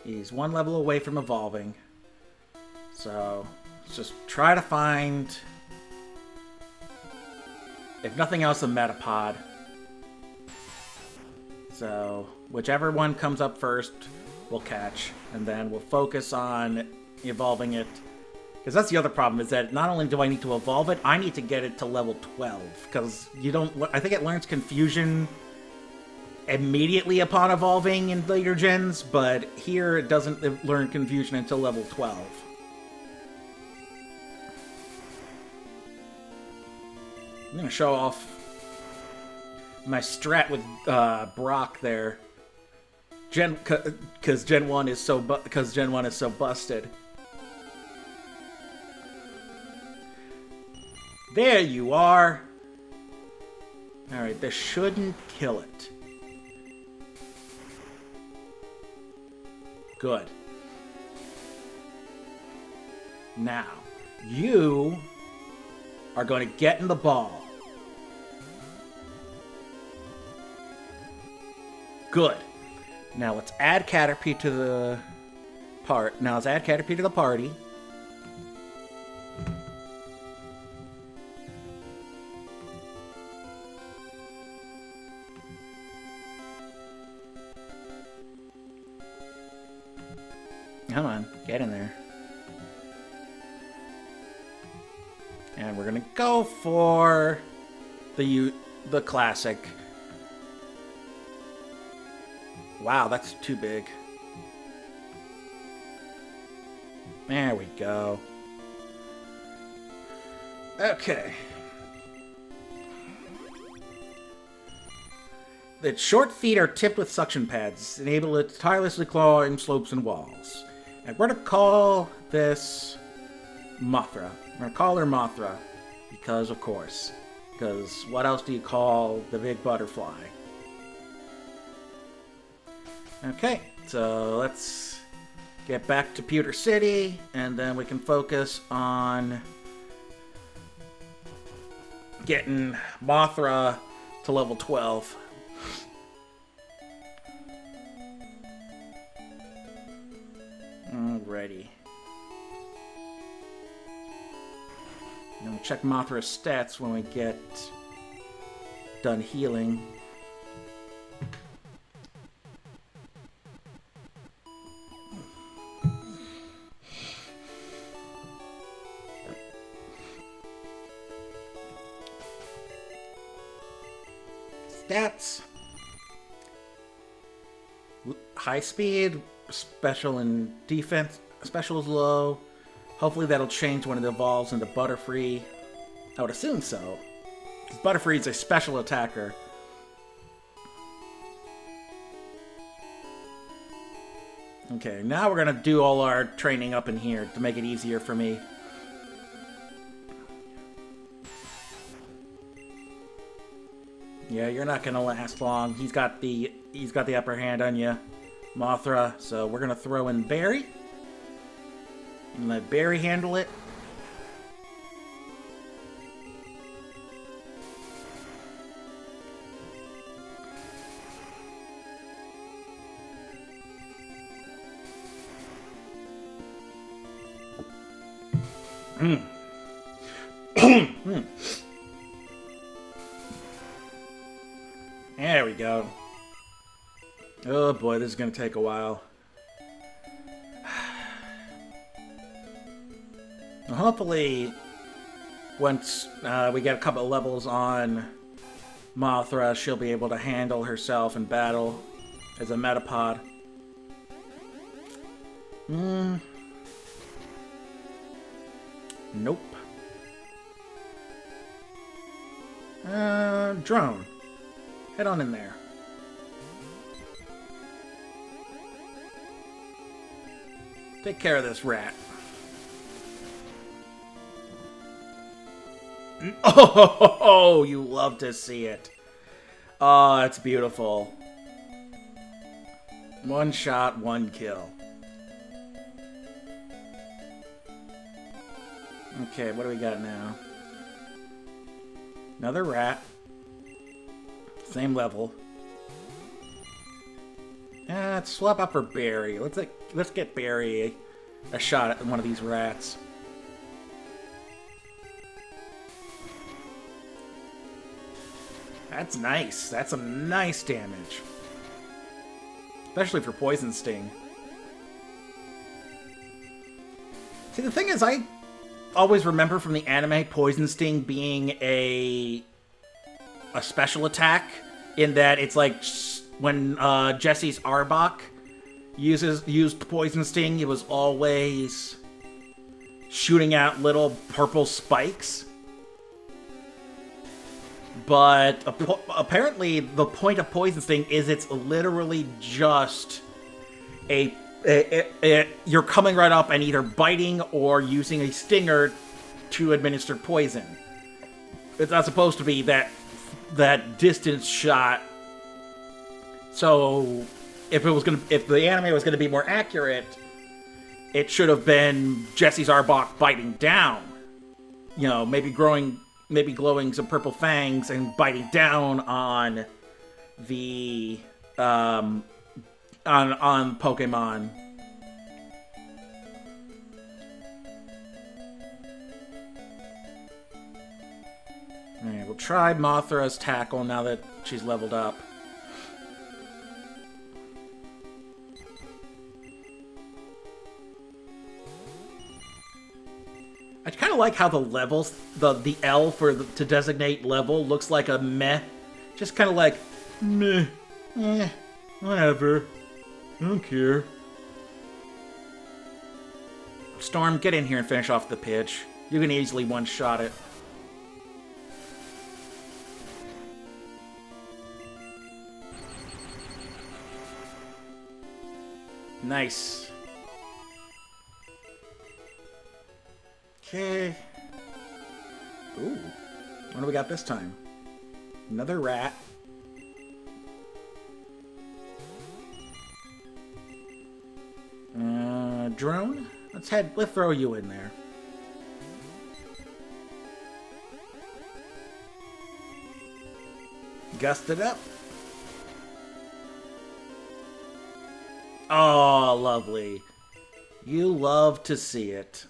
He's 1 level away from evolving. So, let's just try to find, if nothing else, a Metapod. So, whichever one comes up first, we'll catch. And then we'll focus on evolving it. Because that's the other problem, is that not only do I need to evolve it, I need to get it to level 12. Because you don't, I think it learns Confusion immediately upon evolving in later gens, but here it doesn't learn Confusion until level 12. I'm going to show off my strat with Brock there. Because Gen 1 is so busted. There you are. All right, this shouldn't kill it. Good. Now, you are going to get in the ball. Good. Now let's add Caterpie to the party. Come on, get in there. And we're gonna go for the classic. Wow, that's too big. There we go. Okay. Its short feet are tipped with suction pads, enable it to tirelessly climb slopes and walls. And we're gonna call this Mothra. We're gonna call her Mothra because, of course. Because what else do you call the big butterfly? Okay, so let's get back to Pewter City, and then we can focus on getting Mothra to level 12. Alrighty. And we'll check Mothra's stats when we get done healing. Stats. High speed, special and defense. Special is low. Hopefully that'll change when it evolves into Butterfree. I would assume so. Because Butterfree is a special attacker. Okay, now we're gonna do all our training up in here to make it easier for me. Yeah, you're not gonna last long. He's got the upper hand on you, Mothra. So we're gonna throw in Barry and let Barry handle it. There we go. Oh boy, this is going to take a while. Hopefully, once we get a couple of levels on Mothra, she'll be able to handle herself in battle as a Metapod. Nope. Drone. Head on in there. Take care of this rat. Oh, you love to see it. Oh, that's beautiful. One shot, one kill. Okay, what do we got now? Another rat. Same level. Let's swap out for Barry. Let's get Barry a shot at one of these rats. That's nice. That's some nice damage. Especially for Poison Sting. See, the thing is, I always remember from the anime Poison Sting being a special attack, in that it's like when Jesse's Arbok used Poison Sting, it was always shooting out little purple spikes. But apparently, the point of Poison Sting is it's literally just you're coming right up and either biting or using a stinger to administer poison. It's not supposed to be that distance shot. So if the anime was gonna be more accurate, it should have been Jesse's Arbok biting down. You know, maybe glowing some purple fangs and biting down on the on Pokemon. Alright, we'll try Mothra's tackle now that she's leveled up. I kind of like how the levels, the L to designate level looks like a meh. Just kind of like, meh, whatever. I don't care. Storm, get in here and finish off the pitch. You can easily one-shot it. Nice. Okay. Ooh. What do we got this time? Another rat. Drone? Let's throw you in there. Gust it up. Oh, lovely. You love to see it.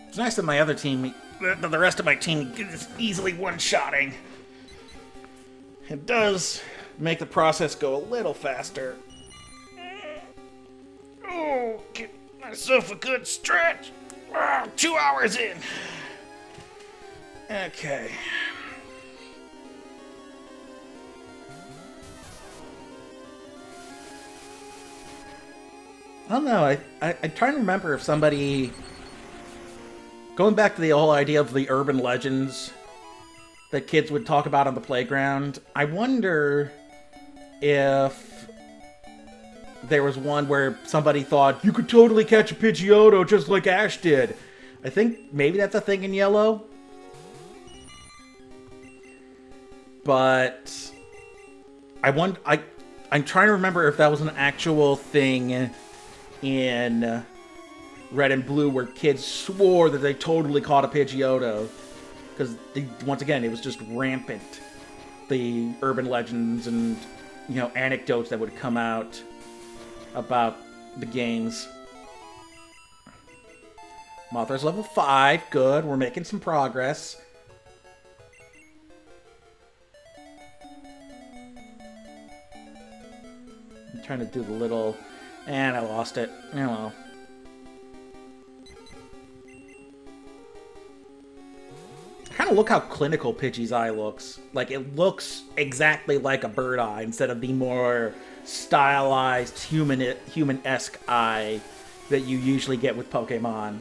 It's nice that the rest of my team is easily one-shotting. It does make the process go a little faster. Oh, get myself a good stretch. 2 hours in. Okay. I don't know. I'm trying to remember if somebody... Going back to the whole idea of the urban legends that kids would talk about on the playground, I wonder if there was one where somebody thought, you could totally catch a Pidgeotto just like Ash did. I think maybe that's a thing in Yellow. But I'm trying to remember if that was an actual thing in Red and Blue where kids swore that they totally caught a Pidgeotto. Because, once again, it was just rampant. The urban legends and, anecdotes that would come out about the games. Mothra's level 5. Good. We're making some progress. I'm trying to do the little... And I lost it. Oh well. Kind of look how clinical Pidgey's eye looks. Like, it looks exactly like a bird eye instead of the more stylized human-esque eye that you usually get with Pokemon.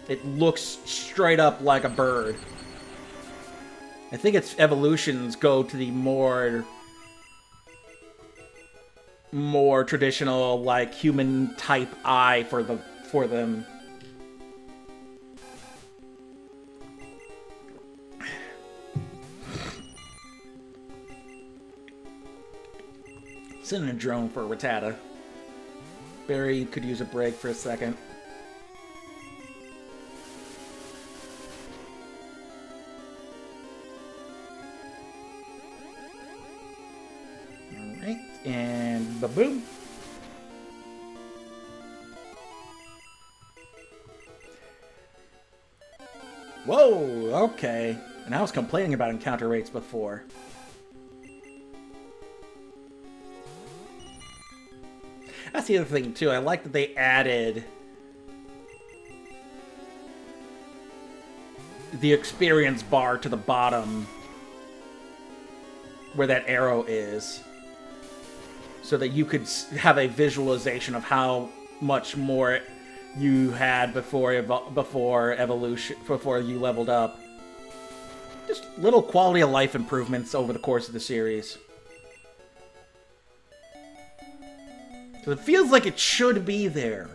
It looks straight up like a bird. I think its evolutions go to the more traditional, like, human-type eye for them. Sending a drone for Rattata. Barry could use a break for a second. Alright, and ba-boom. Whoa, okay. And I was complaining about encounter rates before. That's the other thing, too. I like that they added the experience bar to the bottom where that arrow is, so that you could have a visualization of how much more you had before evolution, before you leveled up. Just little quality of life improvements over the course of the series. Because it feels like it should be there.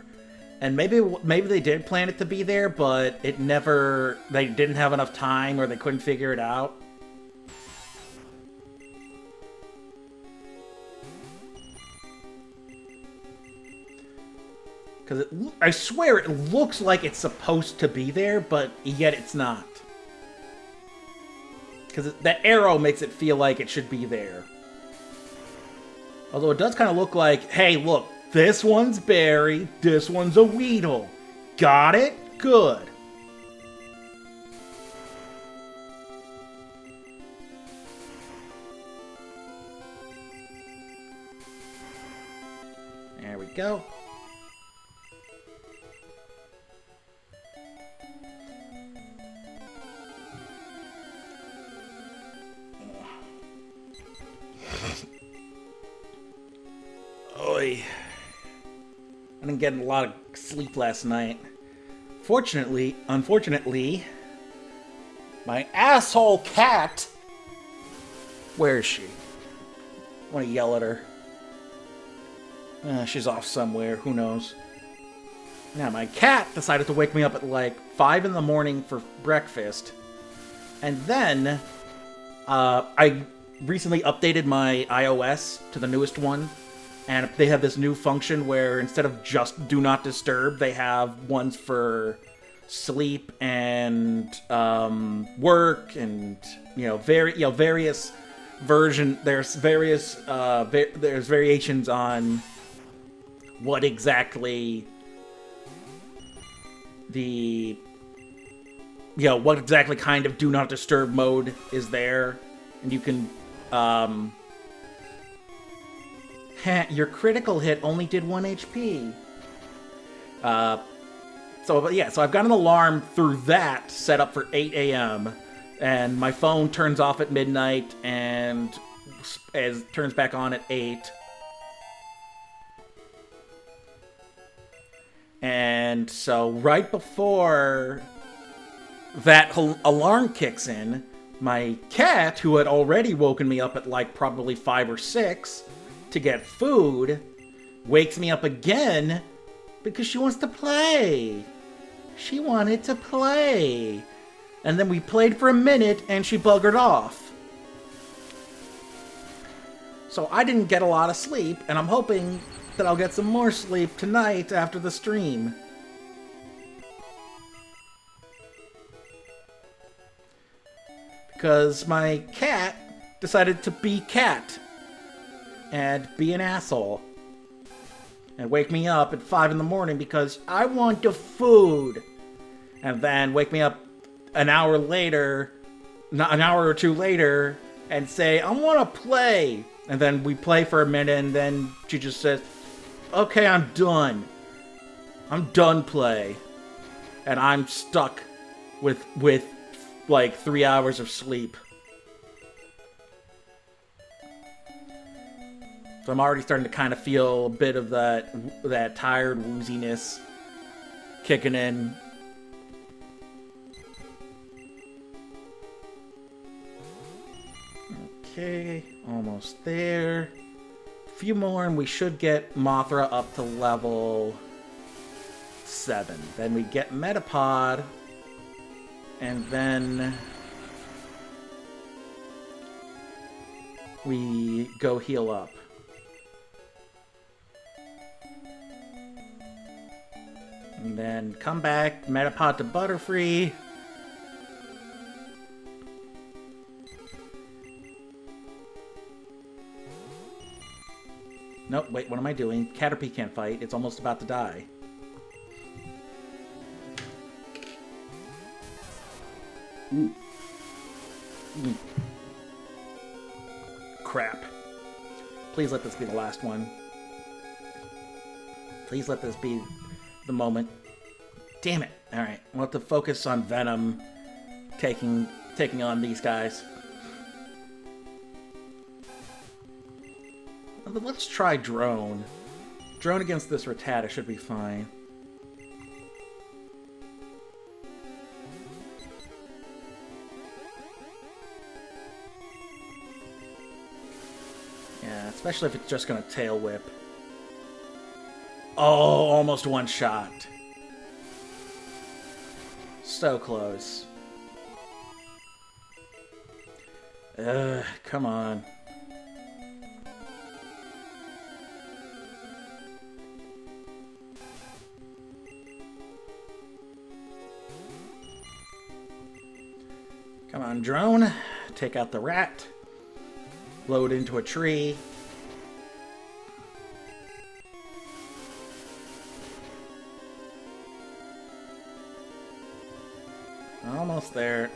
And maybe they did plan it to be there, but it never... They didn't have enough time or they couldn't figure it out. Because I swear it looks like it's supposed to be there, but yet it's not. Because that arrow makes it feel like it should be there. Although it does kind of look like, hey, look, this one's berry, this one's a Weedle. Got it? Good. There we go. Oy. I didn't get a lot of sleep last night. Unfortunately, my asshole cat... Where is she? I want to yell at her. She's off somewhere, who knows. Now, my cat decided to wake me up at like 5 in the morning for breakfast. And then, I recently updated my iOS to the newest one. And they have this new function where instead of just do not disturb, they have ones for sleep and work and various version. There's variations on what exactly what exactly kind of do not disturb mode is there, and you can. Your critical hit only did 1 HP. So I've got an alarm through that set up for 8 a.m. And my phone turns off at midnight and turns back on at 8. And so right before that alarm kicks in, my cat, who had already woken me up at like probably 5 or 6... to get food, wakes me up again because she wants to play. She wanted to play. And then we played for a minute and she buggered off. So I didn't get a lot of sleep, and I'm hoping that I'll get some more sleep tonight after the stream. Because my cat decided to be cat. And be an asshole. And wake me up at 5 in the morning because I want the food. And then wake me up an hour or two later, and say, I want to play. And then we play for a minute, and then she just says, okay, I'm done. I'm done play. And I'm stuck with like 3 hours of sleep. So I'm already starting to kind of feel a bit of that tired wooziness kicking in. Okay, almost there. A few more and we should get Mothra up to level 7. Then we get Metapod. And then we go heal up. And then come back, Metapod to Butterfree. Nope, wait, what am I doing? Caterpie can't fight. It's almost about to die. Ooh. Ooh. Crap. Please let this be the last one. Please let this be the moment. Damn it. Alright, we'll have to focus on Venom taking on these guys. But let's try Drone. Drone against this Rattata should be fine. Yeah, especially if it's just gonna tail whip. Oh, almost one shot. So close. Come on. Come on, drone. Take out the rat. Load into a tree. Almost there.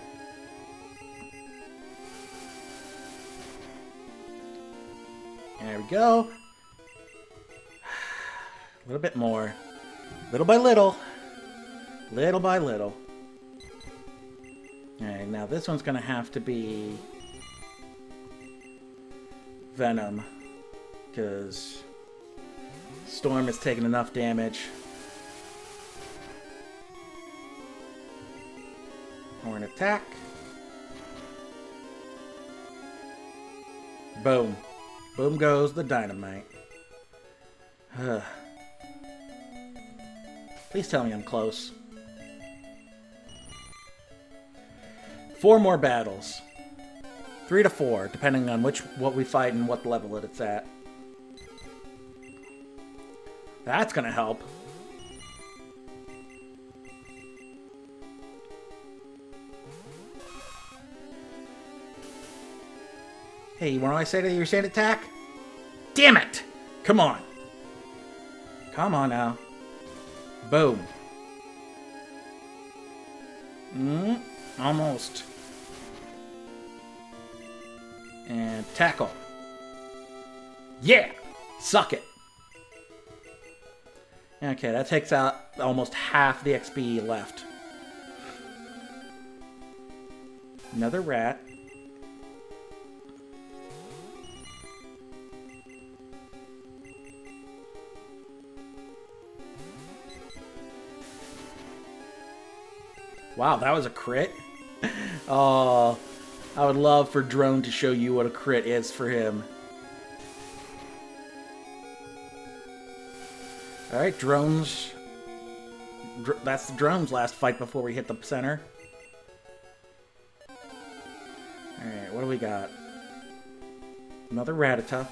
There we go. A little bit more. Little by little. Little by little. Alright, now this one's gonna have to be Venom. Because Storm has taken enough damage. Horn attack. Boom. Boom goes the dynamite. Please tell me I'm close. 4 more battles. 3 to 4, depending on what we fight and what level it's at. That's gonna help. Hey, you want to say that your sand attack? Damn it! Come on. Come on now. Boom. Almost. And tackle. Yeah! Suck it. Okay, that takes out almost half the XP left. Another rat. Wow, that was a crit? Oh, I would love for Drone to show you what a crit is for him. Alright, Drone's... that's the Drone's last fight before we hit the center. Alright, what do we got? Another Rattata.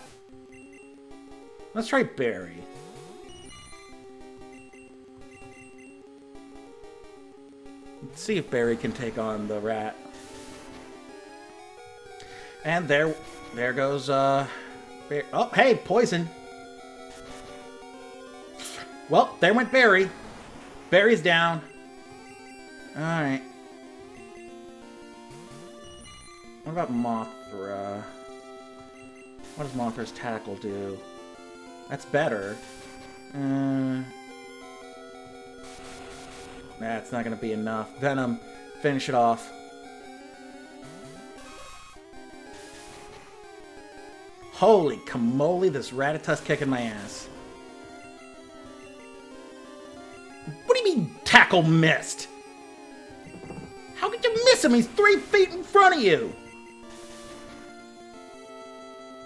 Let's try Barry. Let's see if Barry can take on the rat. And there goes, oh, hey, poison. Well, there went Barry. Barry's down. Alright. What about Mothra? What does Mothra's tackle do? That's better. That's not going to be enough. Venom, finish it off. Holy camole, this Rattata's kicking my ass. What do you mean, tackle missed? How could you miss him? He's 3 feet in front of you.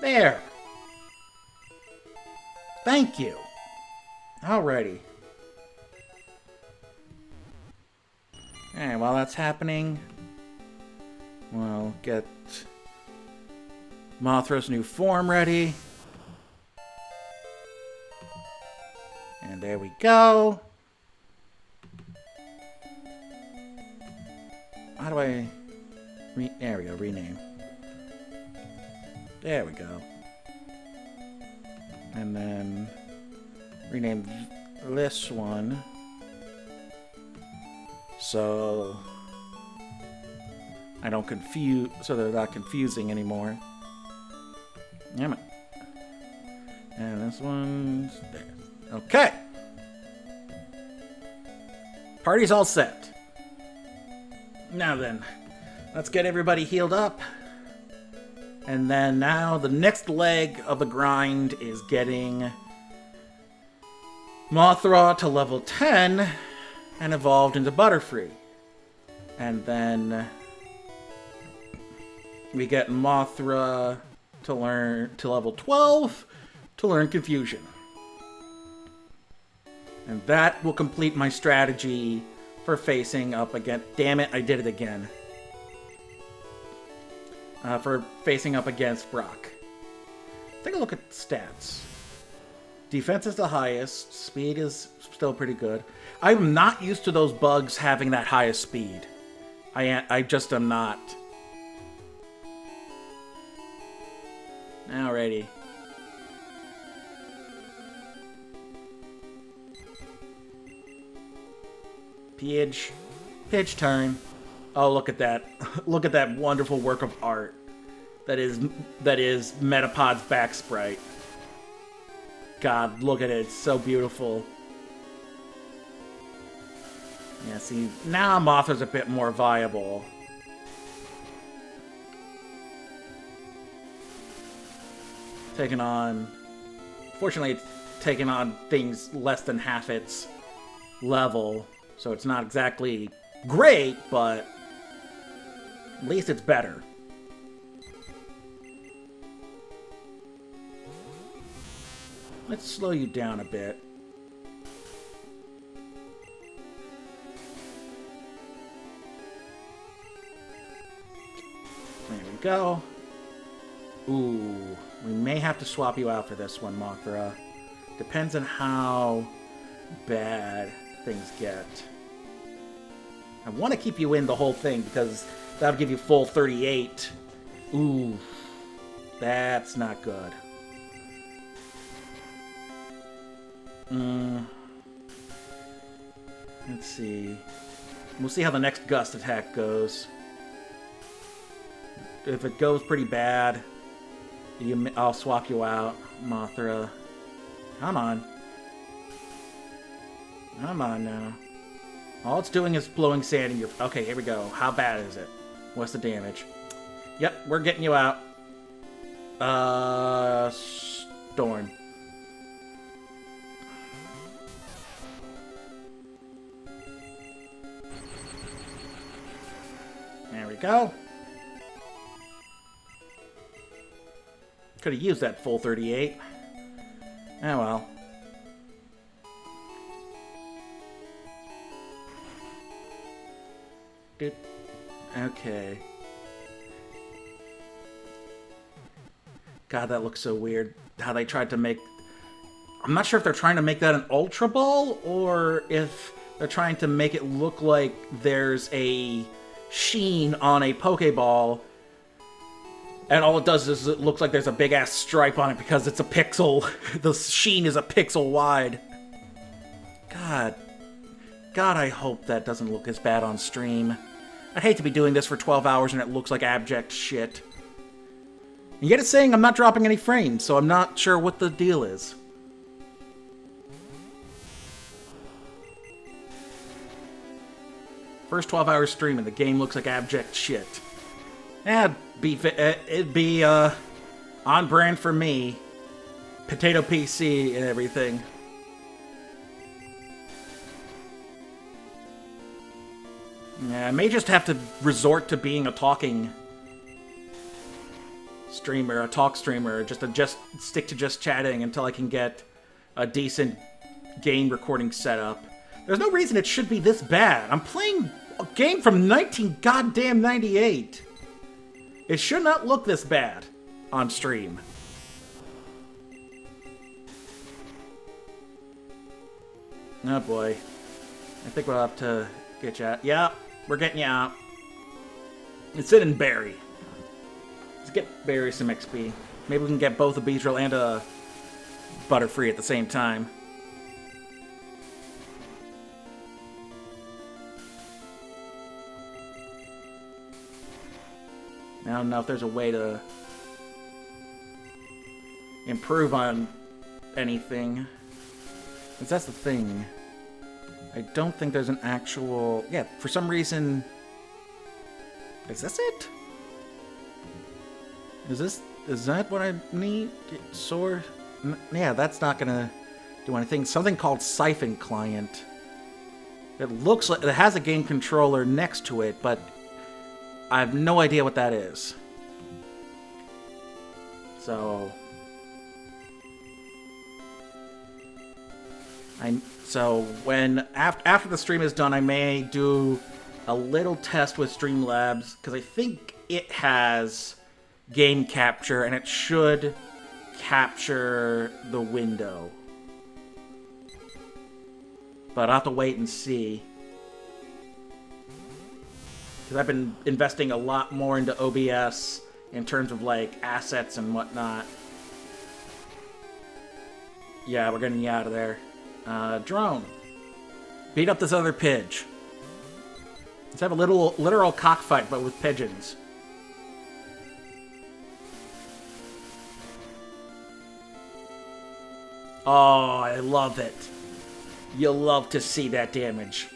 There. Thank you. Alrighty. Alright, while that's happening, we'll get Mothra's new form ready. And there we go. How do I... there we go, rename. There we go. And then rename this one. So I don't confuse, so they're not confusing anymore. Damn it. And this one's there. Okay. Party's all set. Now then, let's get everybody healed up. And then now the next leg of the grind is getting Mothra to level 10 and evolved into Butterfree. And then we get Mothra to level 12 to learn Confusion. And that will complete my strategy for facing up against... Damn it, I did it again. For facing up against Brock. Take a look at stats. Defense is the highest. Speed is still pretty good. I'm not used to those bugs having that highest speed. I just am not. Alrighty. Pidge turn. Oh, look at that. Look at that wonderful work of art. That is Metapod's back sprite. God, look at it. It's so beautiful. Yeah, see, now Mothra's a bit more viable. Taking on... Fortunately, it's taking on things less than half its level. So it's not exactly great, but at least it's better. Let's slow you down a bit. There we go. Ooh, we may have to swap you out for this one, Mothra. Depends on how bad things get. I want to keep you in the whole thing because that'll give you full 38. Ooh, that's not good. Let's see. We'll see how the next gust attack goes. If it goes pretty bad, I'll swap you out, Mothra. Come on. Come on now. All it's doing is blowing sand in your... Okay, here we go. How bad is it? What's the damage? Yep, we're getting you out. Storm. There we go. Could have used that full 38. Oh well. Good. Okay. God, that looks so weird. How they tried to make... I'm not sure if they're trying to make that an Ultra Ball, or if they're trying to make it look like there's a sheen on a Pokeball, and all it does is it looks like there's a big-ass stripe on it because it's a pixel. The sheen is a pixel wide. God, I hope that doesn't look as bad on stream. I'd hate to be doing this for 12 hours and it looks like abject shit. And yet it's saying I'm not dropping any frames, so I'm not sure what the deal is. First 12 hours stream and the game looks like abject shit. Yeah, it'd be on brand for me. Potato PC and everything. Yeah, I may just have to resort to being a talking streamer, a talk streamer, just stick to just chatting until I can get a decent game recording setup. There's no reason it should be this bad. I'm playing a game from 1998. It should not look this bad on stream. Oh boy. I think we'll have to get you out. Yeah, we're getting you out. Let's sit and Barry. Let's get Barry some XP. Maybe we can get both a Beedrill and a Butterfree at the same time. I don't know if there's a way to improve on anything. Because that's the thing. I don't think there's an actual... Yeah, for some reason... Is this it? Is that what I need? Sword? Yeah, that's not gonna do anything. Something called Siphon Client. It looks like... It has a game controller next to it, but... I have no idea what that is. So... So when after the stream is done, I may do a little test with Streamlabs, because I think it has game capture, and it should capture the window. But I'll have to wait and see. Because I've been investing a lot more into OBS in terms of, like, assets and whatnot. Yeah, we're getting you out of there. Drone. Beat up this other pidge. Let's have a literal cockfight, but with pigeons. Oh, I love it. You'll love to see that damage.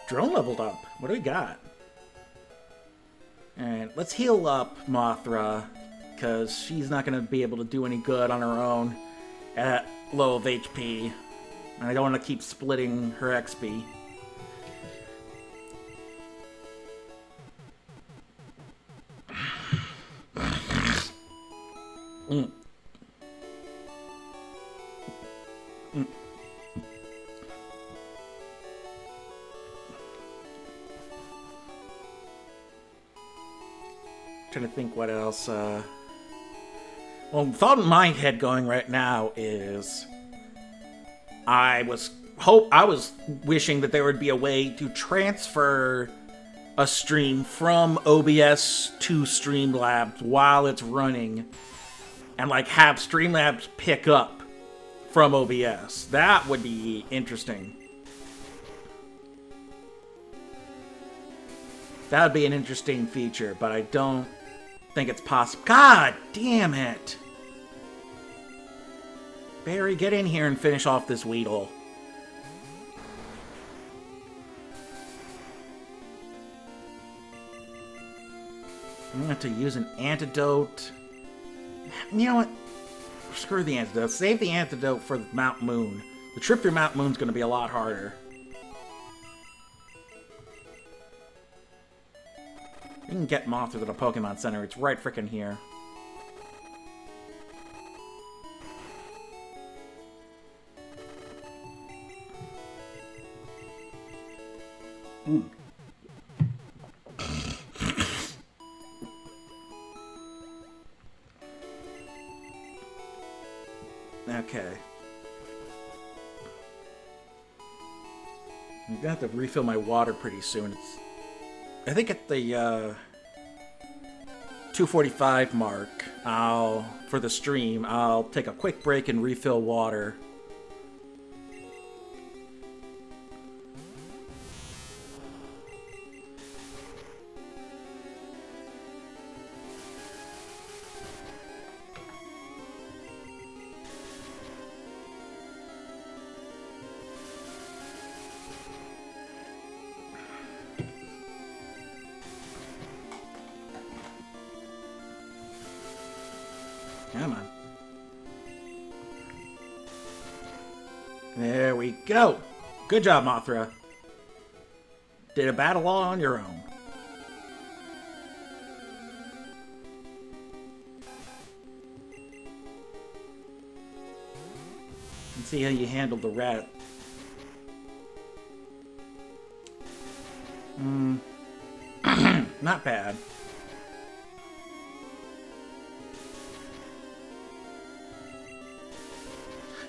Drone leveled up. What do we got? Alright, let's heal up Mothra, because she's not going to be able to do any good on her own at low of HP. And I don't want to keep splitting her XP. Trying to think what else. Well, thought in my head going right now is I was wishing that there would be a way to transfer a stream from OBS to Streamlabs while it's running, and like have Streamlabs pick up from OBS. That would be interesting. That would be an interesting feature, but I don't think it's possible. God damn it! Barry, get in here and finish off this Weedle. I'm gonna have to use an antidote. You know what? Screw the antidote. Save the antidote for Mount Moon. The trip through Mount Moon's gonna be a lot harder. You can get Mothra to the Pokemon Center. It's right frickin' here. Okay. I'm gonna have to refill my water pretty soon. I think at the 2:45 mark, for the stream, I'll take a quick break and refill water. Come on. There we go. Good job, Mothra. Did a battle all on your own. Let's see how you handled the rat. Not bad.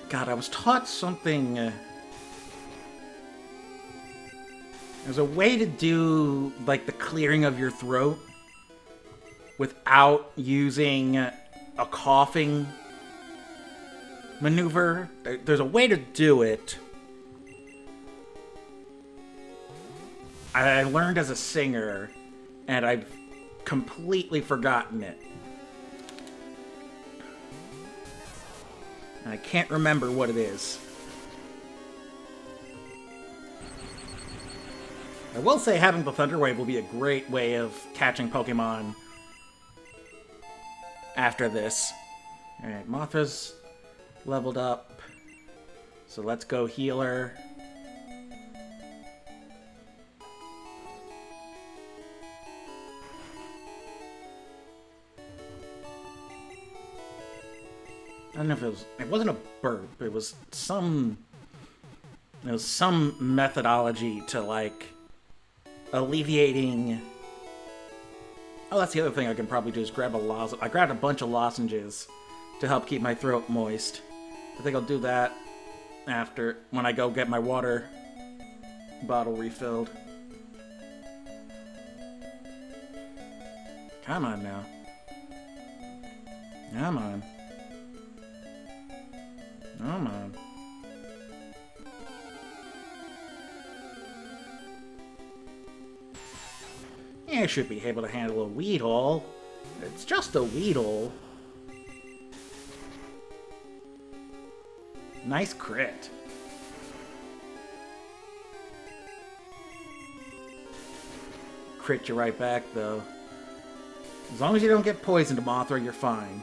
God, I was taught something. There's a way to do, like, the clearing of your throat without using a coughing maneuver. There's a way to do it. I learned as a singer, and I've completely forgotten it. I can't remember what it is. I will say having the Thunder Wave will be a great way of catching Pokemon after this. Alright, Mothra's leveled up. So let's go heal her. don't know if it wasn't a burp. It was some methodology to, like, alleviating. Oh, that's the other thing I can probably do is grab a lozenge. I grabbed a bunch of lozenges to help keep my throat moist. I think I'll do that after, when I go get my water bottle refilled. Come on now. Come on. Come on. Yeah, I should be able to handle a Weedle. It's just a Weedle. Nice crit. Crit you right back, though. As long as you don't get poisoned, Mothra, you're fine.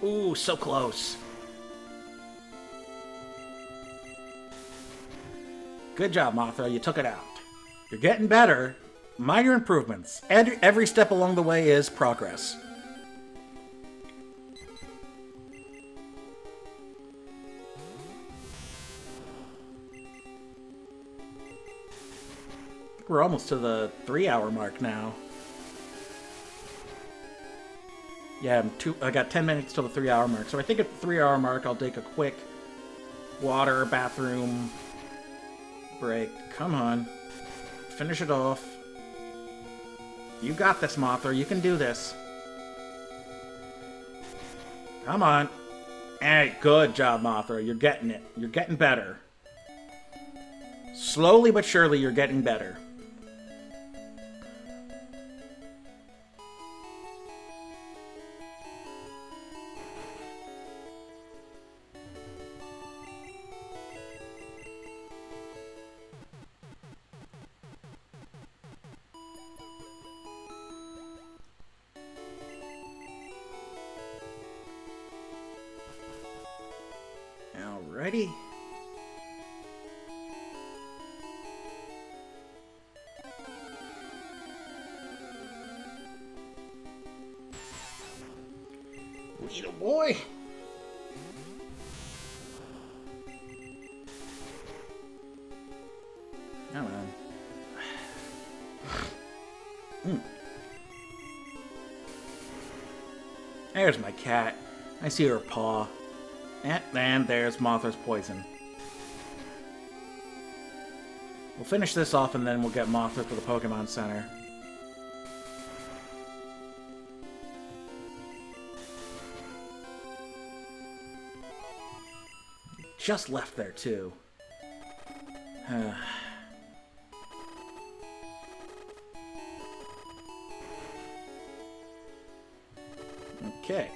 Ooh, so close. Good job, Mothra. You took it out. You're getting better. Minor improvements. And every step along the way is progress. We're almost to the 3-hour mark now. Yeah, I got 10 minutes till the 3-hour mark. So I think at the 3-hour mark, I'll take a quick water, bathroom break. Come on. Finish it off. You got this, Mothra. You can do this. Come on. Hey, good job, Mothra. You're getting it. You're getting better. Slowly but surely, you're getting better. Alrighty. Little boy. Come on. There's my cat. I see her paw. And there's Mothra's poison. We'll finish this off and then we'll get Mothra to the Pokemon Center. Just left there, too. Okay.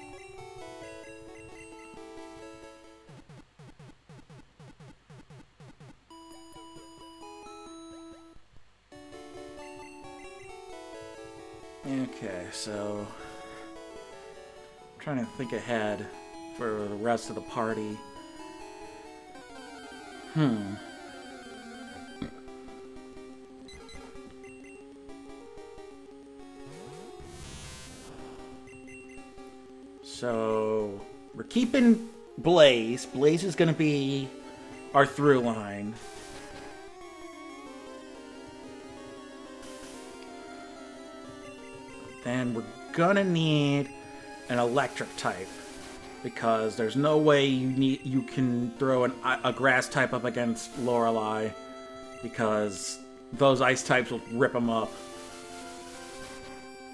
Okay, so I'm trying to think ahead for the rest of the party. So we're keeping Blaze. Blaze is going to be our through line. Then we're gonna need an electric type because there's no way you can throw a grass type up against Lorelei because those ice types will rip them up.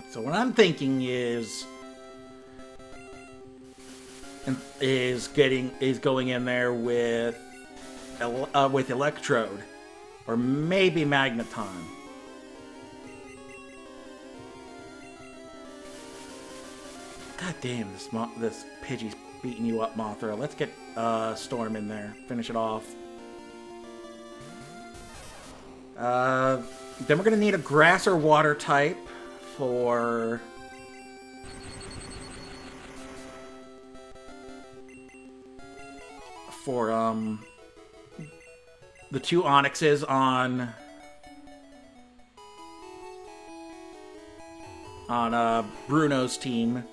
So what I'm thinking is going in there with Electrode or maybe Magneton. God damn, this Pidgey's beating you up, Mothra. Let's get Storm in there. Finish it off. Then we're going to need a grass or water type for... the two Onyxes on... on Bruno's team.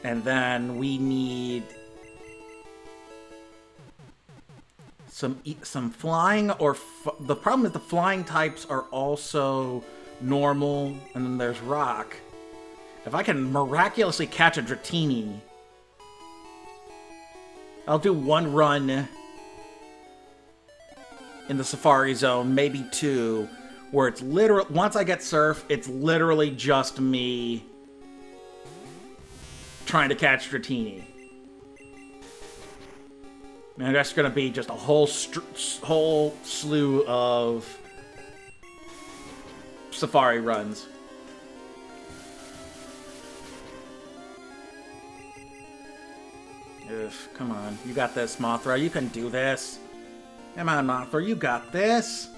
And then we need some flying, or the problem is the flying types are also normal, and then there's rock. If I can miraculously catch a Dratini, I'll do one run in the Safari Zone, maybe two, where it's literally, once I get Surf, it's literally just me trying to catch Dratini. And that's going to be just a whole slew of Safari runs. Ugh, come on. You got this, Mothra. You can do this. Come on, Mothra. You got this.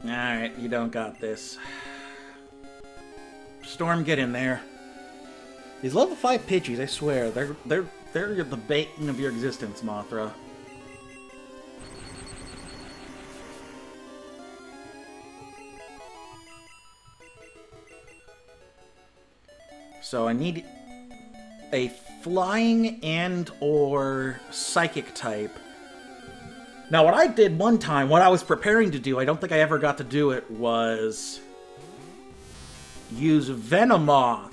Alright, you don't got this. Storm, get in there. These level 5 Pidgeys, I swear, they're the bane of your existence, Mothra. So I need a flying and or psychic type. Now what I did one time, what I was preparing to do, I don't think I ever got to do it, was use Venomoth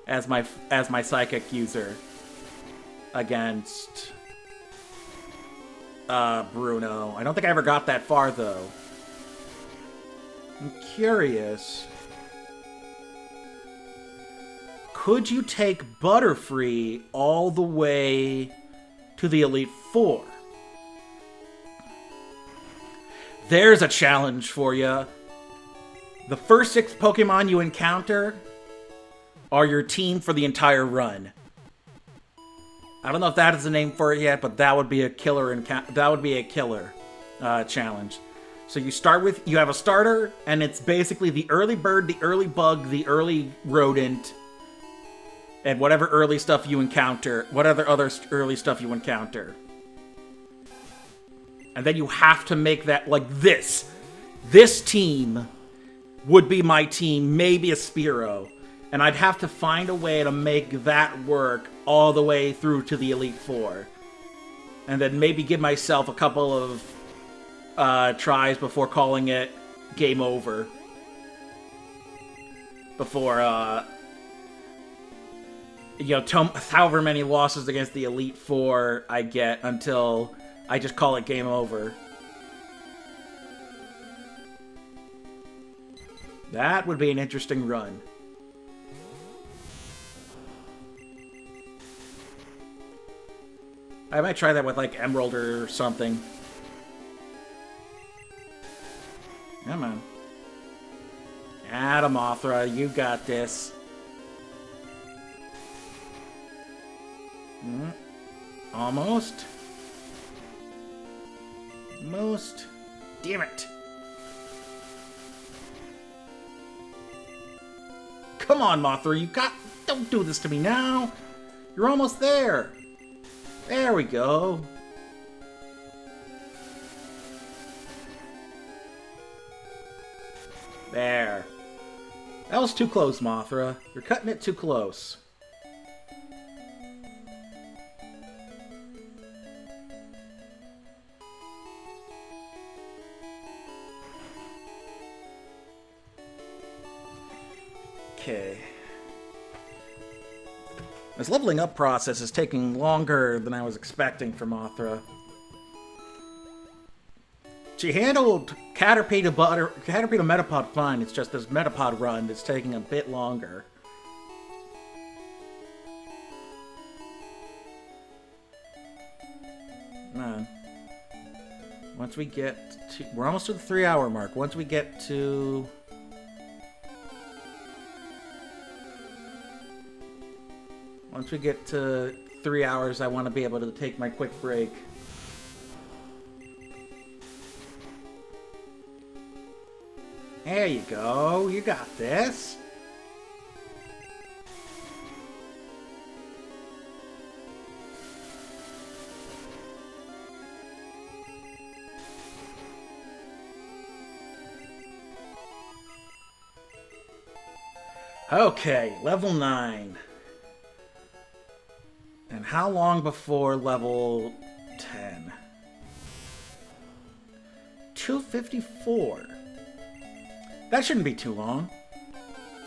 as my psychic user against Bruno. I don't think I ever got that far though. I'm curious. Could you take Butterfree all the way to the Elite Four? There's a challenge for you. The first 6 Pokemon you encounter are your team for the entire run. I don't know if that is the name for it yet, but that would be a killer challenge. So you have a starter, and it's basically the early bird, the early bug, the early rodent, and whatever early stuff you encounter, whatever other early stuff you encounter. And then you have to make that, like this. This team would be my team, maybe a Spearow. And I'd have to find a way to make that work all the way through to the Elite Four. And then maybe give myself a couple of tries before calling it game over. Before, however many losses against the Elite Four I get until I just call it game over. That would be an interesting run. I might try that with, like, Emerald or something. Come on. Atta Mothra, you got this. Almost. Most. Damn it. Come on, Mothra, don't do this to me now. You're almost there. There we go. There. That was too close, Mothra. You're cutting it too close. Okay. This leveling up process is taking longer than I was expecting for Mothra. She handled Caterpie to Metapod fine, it's just this Metapod run that's taking a bit longer. Come on. Once we get to... We're almost to the 3-hour mark. Once we get to... Once we get to 3 hours, I want to be able to take my quick break. There you go. You got this. Okay, level 9. And how long before level 10? 254. That shouldn't be too long.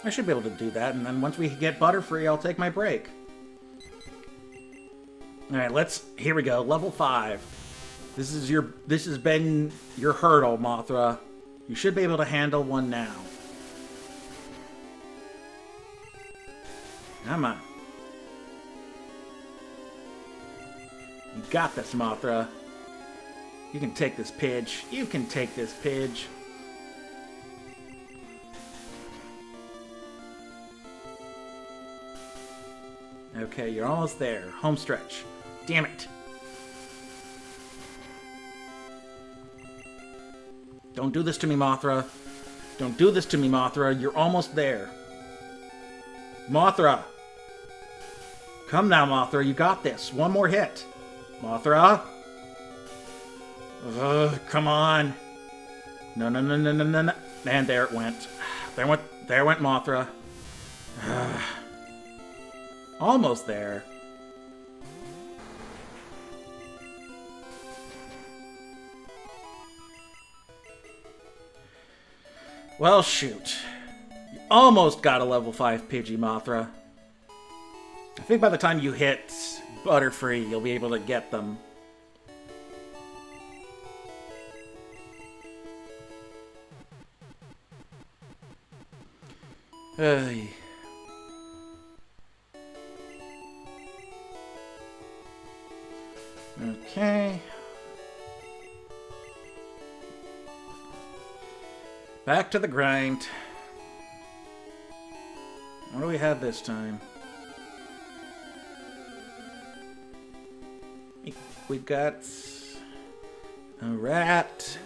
I should be able to do that, and then once we get Butterfree, I'll take my break. Alright, here we go. Level 5. This has been your hurdle, Mothra. You should be able to handle one now. Come on. You got this, Mothra. You can take this, Pidge. You can take this, Pidge. Okay, you're almost there. Home stretch. Damn it. Don't do this to me, Mothra. Don't do this to me, Mothra. You're almost there. Mothra. Come now, Mothra. You got this. One more hit. Mothra. Ugh, come on. No, no, no, no, no, no, no. And there it went. There went Mothra. Ugh. Almost there. Well, shoot. You almost got a level 5 Pidgey, Mothra. I think by the time you hit Butterfree, you'll be able to get them. Hey. Okay. Back to the grind. What do we have this time? We've got a rat.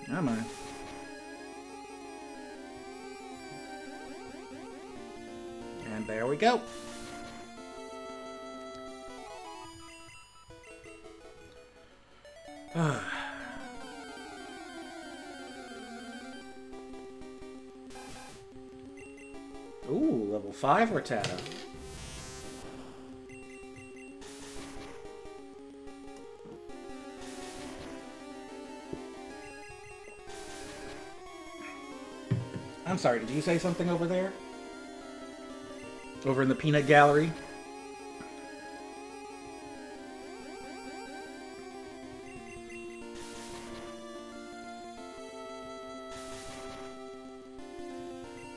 Come on. And there we go. Ooh, level 5 Rattata. I'm sorry, did you say something over there? Over in the peanut gallery?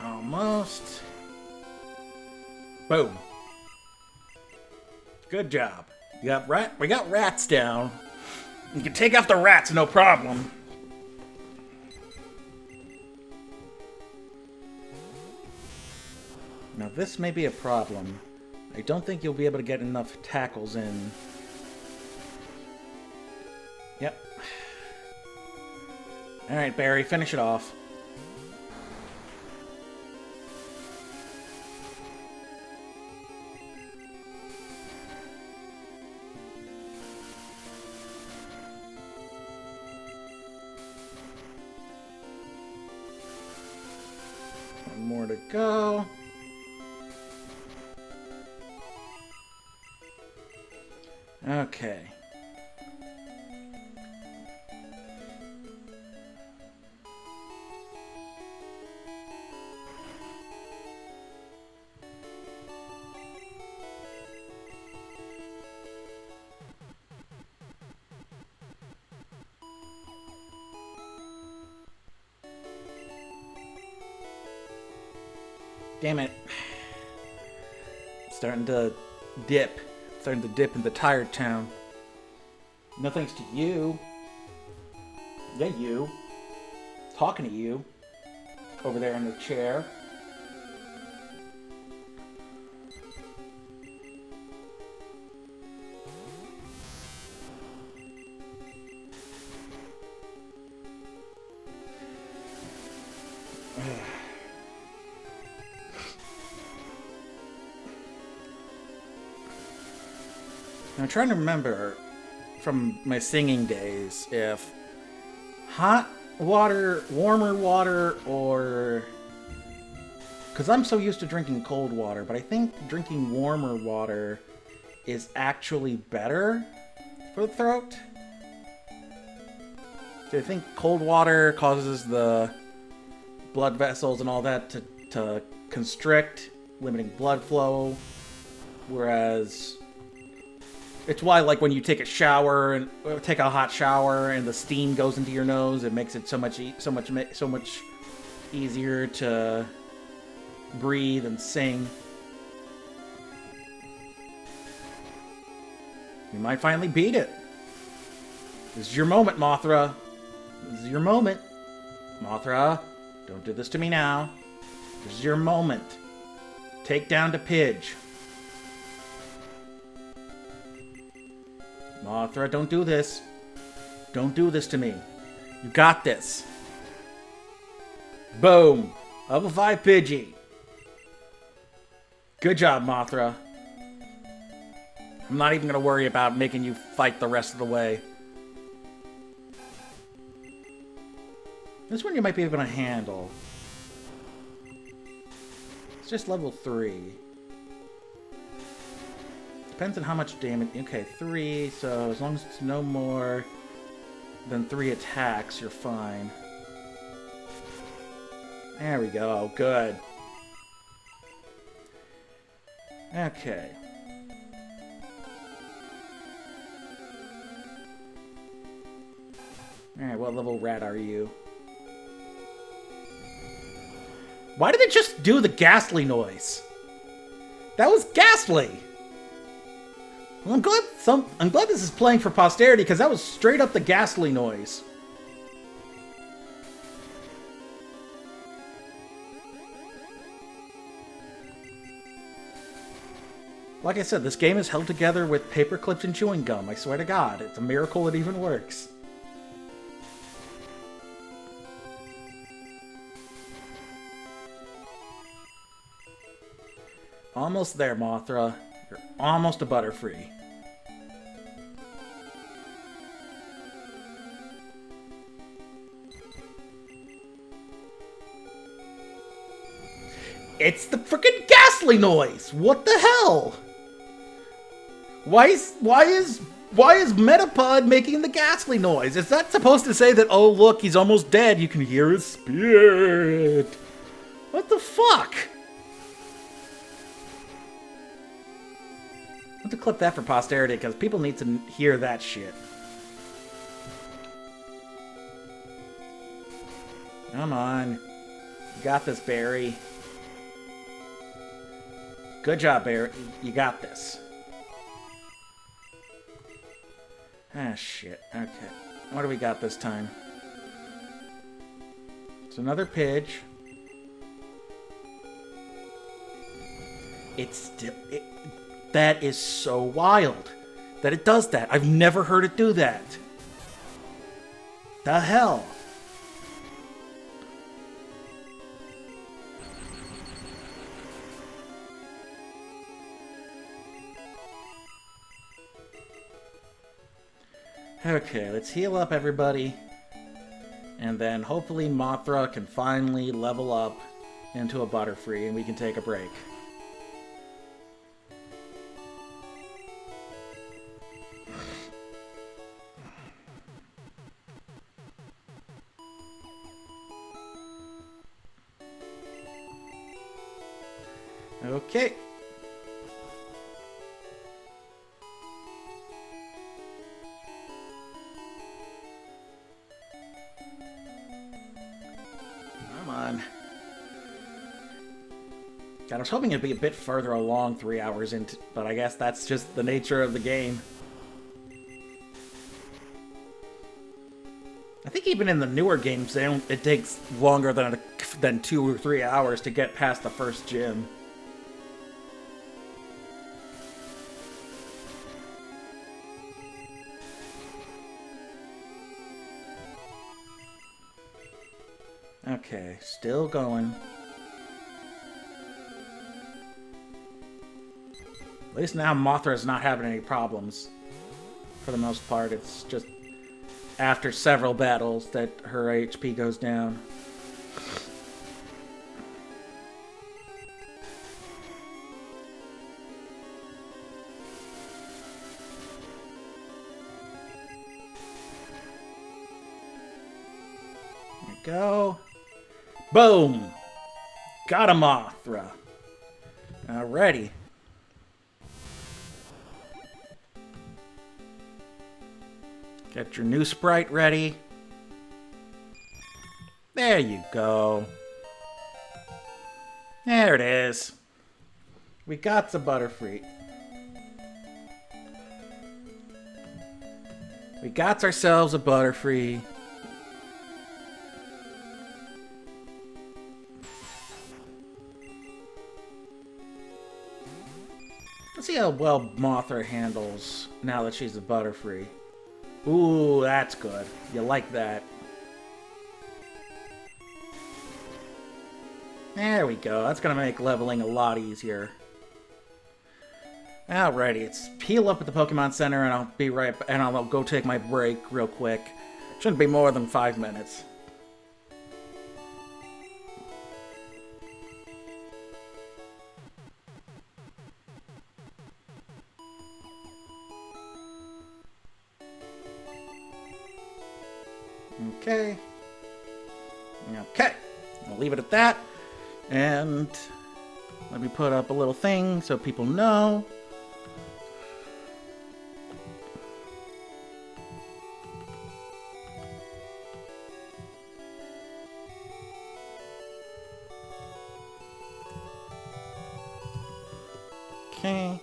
Almost. Boom. Good job. We got rats down. You can take out the rats, no problem. Now this may be a problem. I don't think you'll be able to get enough tackles in. Yep. Alright, Barry, finish it off. One more to go. Okay. Damn it. Starting to dip in the tired town. No thanks to you. Yeah, you. Talking to you. Over there in the chair. I'm trying to remember from my singing days if hot water, warmer water, or... Because I'm so used to drinking cold water, but I think drinking warmer water is actually better for the throat. So I think cold water causes the blood vessels and all that to constrict, limiting blood flow, whereas it's why, like, when you take a shower and take a hot shower and the steam goes into your nose, it makes it so much easier to breathe and sing. You might finally beat it. This is your moment, Mothra. This is your moment. Mothra, don't do this to me now. This is your moment. Take down to Pidge. Mothra, don't do this. Don't do this to me. You got this. Boom. Level 5 Pidgey. Good job, Mothra. I'm not even going to worry about making you fight the rest of the way. This one you might be able to handle. It's just level 3. Depends on how much damage... Okay, 3, so as long as it's no more than 3 attacks, you're fine. There we go, good. Okay. Alright, what level rat are you? Why did it just do the ghastly noise? That was ghastly! Well, I'm glad this is playing for posterity, because that was straight up the ghastly noise. Like I said, this game is held together with paper clips and chewing gum. I swear to God, it's a miracle it even works. Almost there, Mothra. You're almost a Butterfree. It's the frickin' ghastly noise! What the hell? Why is Metapod making the ghastly noise? Is that supposed to say that, oh look, he's almost dead, you can hear his spirit? What the fuck? I have to clip that for posterity, because people need to hear that shit. Come on. You got this, Barry. Good job, Barry. You got this. Ah, shit. Okay. What do we got this time? It's another Pidge. It's still... That is so wild that it does that. I've never heard it do that. The hell? Okay, let's heal up everybody. And then hopefully Mothra can finally level up into a Butterfree and we can take a break. Okay. Come on. God, I was hoping it'd be a bit further along 3 hours into, but I guess that's just the nature of the game. I think even in the newer games, it takes longer than 2 or 3 hours to get past the first gym. Okay, still going. At least now Mothra's not having any problems. For the most part, it's just after several battles that her HP goes down. There we go. Boom! Got a Mothra. Alrighty. Get your new sprite ready. There you go. There it is. We got the Butterfree. We got ourselves a Butterfree. Let's see how well Mothra handles now that she's a Butterfree. Ooh, that's good. You like that. There we go. That's gonna make leveling a lot easier. Alrighty, it's heal up at the Pokemon Center, and I'll be right. And I'll go take my break real quick. Shouldn't be more than 5 minutes. Okay. Okay. I'll leave it at that. And let me put up a little thing so people know. Okay.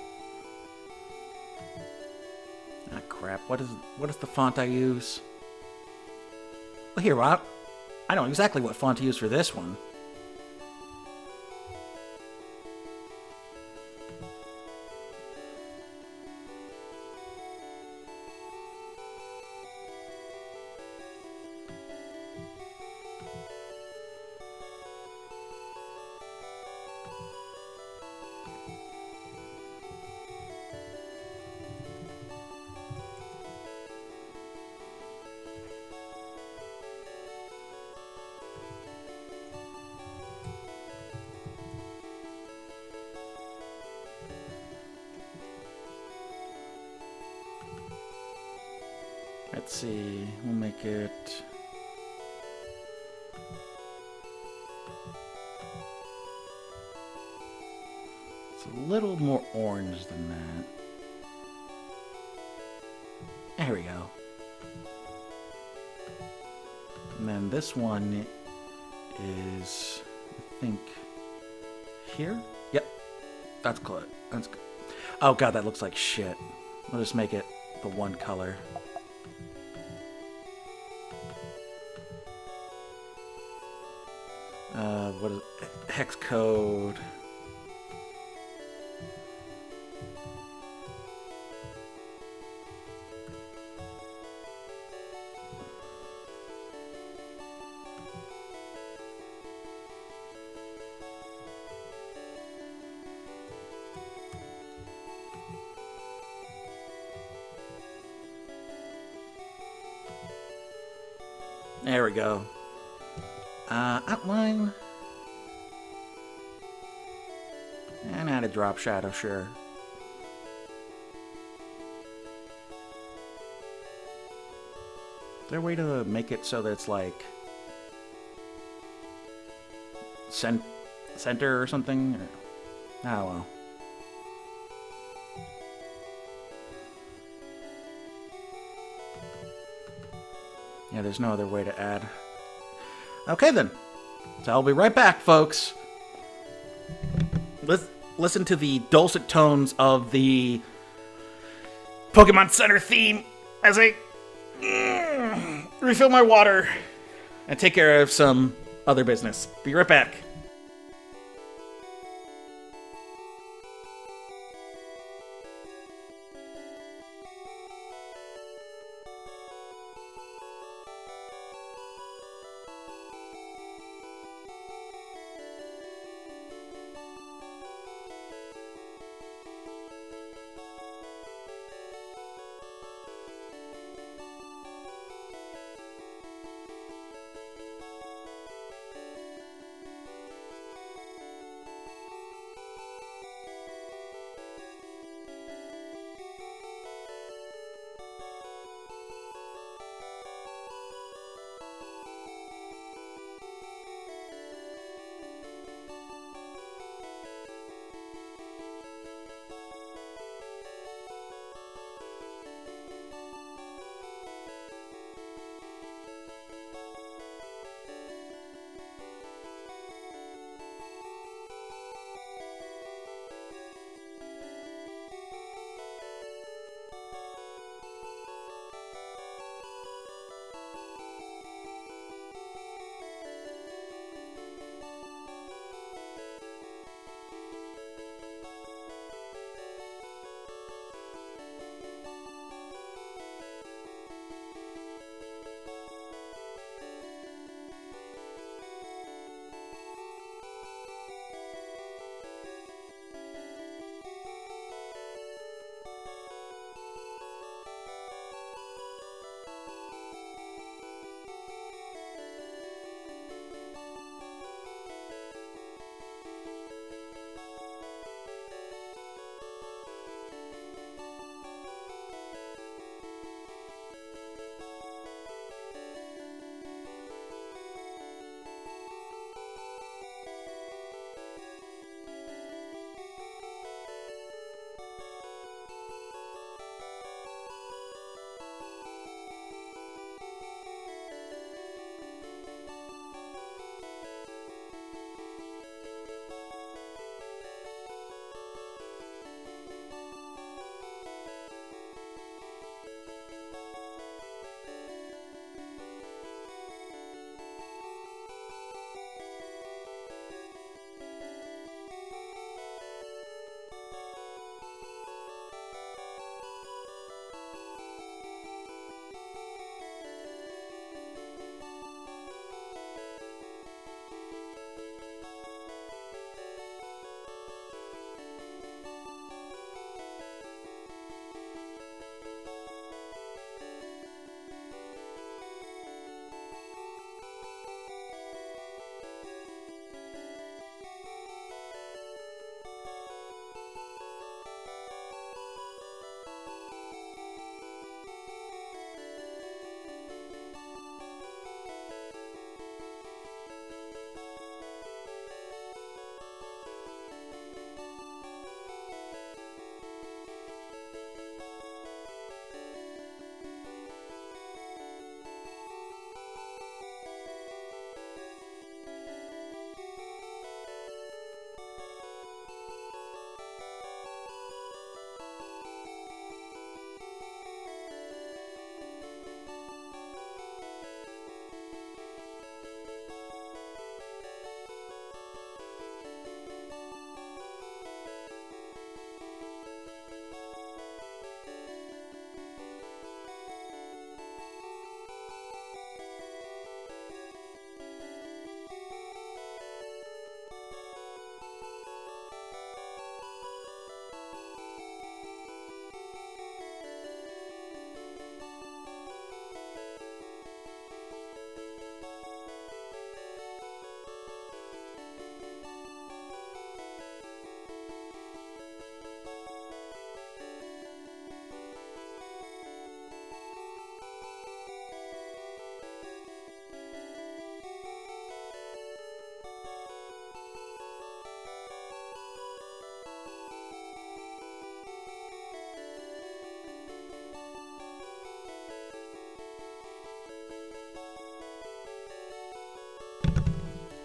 Ah, crap. What is the font I use? Well, here, I know exactly what font to use for this one. Let's see, we'll make it... It's a little more orange than that. There we go. And then this one is, I think, here? Yep, that's good. That's good. Oh god, that looks like shit. We'll just make it the one color. What is it? Hex code? There we go. Outline. And add a drop shadow, sure. Is there a way to make it so that it's like center or something? Or, oh well. Yeah, there's no other way to add. Okay then. So I'll be right back, folks. Let's listen to the dulcet tones of the Pokemon Center theme as I refill my water and take care of some other business. Be right back.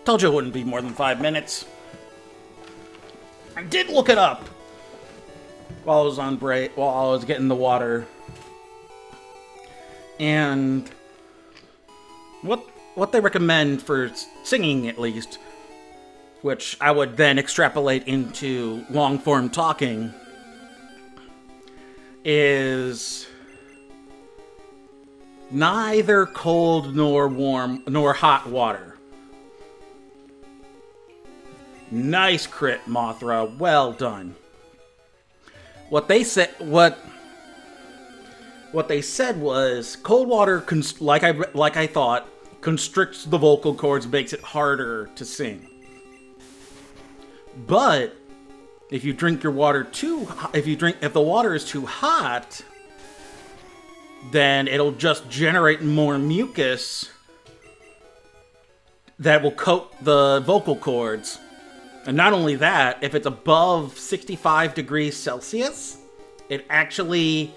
Told you it wouldn't be more than 5 minutes. I did look it up while I was on break, while I was getting the water. And what they recommend for singing, at least, which I would then extrapolate into long-form talking, is neither cold nor warm nor hot water. Nice crit, Mothra. Well done. What they said was cold water, like I thought, constricts the vocal cords, makes it harder to sing. But if you drink your water if the water is too hot, then it'll just generate more mucus that will coat the vocal cords. And not only that, if it's above 65 degrees Celsius, it actually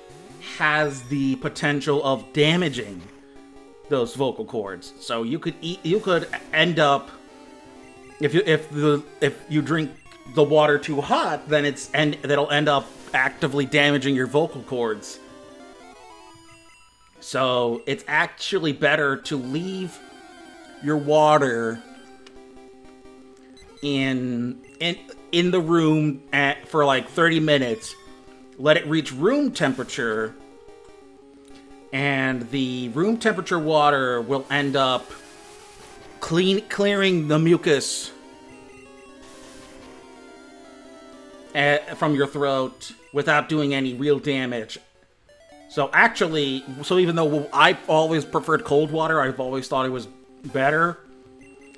has the potential of damaging those vocal cords. So you could end up, if you drink the water too hot, then that'll end up actively damaging your vocal cords. So it's actually better to leave your water in the room for like 30 minutes, let it reach room temperature, and the room temperature water will end up clearing the mucus from your throat without doing any real damage. So even though I've always preferred cold water, I've always thought it was better,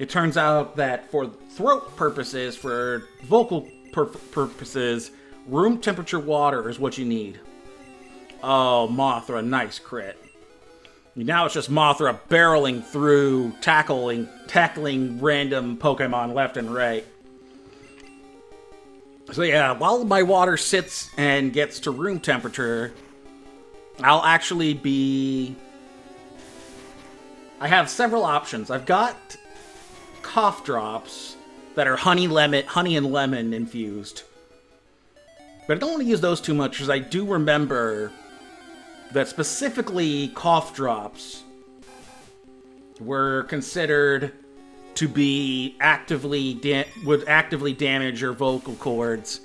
it turns out that for throat purposes, for vocal purposes, room temperature water is what you need. Oh, Mothra, nice crit. Now it's just Mothra barreling through, tackling random Pokemon left and right. So yeah, while my water sits and gets to room temperature, I'll actually be... I have several options. I've got cough drops that are honey and lemon infused. But I don't want to use those too much, because I do remember that specifically cough drops were considered to be would actively damage your vocal cords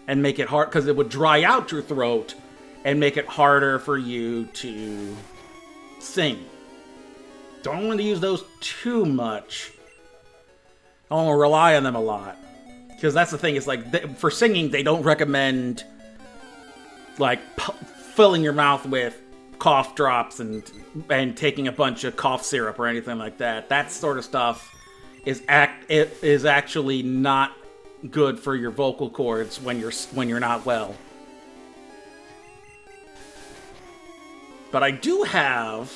and make it hard, because it would dry out your throat and make it harder for you to sing. Don't want to use those too much. I don't want to rely on them a lot. Because that's the thing, is like, for singing, they don't recommend, like, filling your mouth with cough drops and taking a bunch of cough syrup or anything like that. That sort of stuff is actually not good for your vocal cords when you're not well. But I do have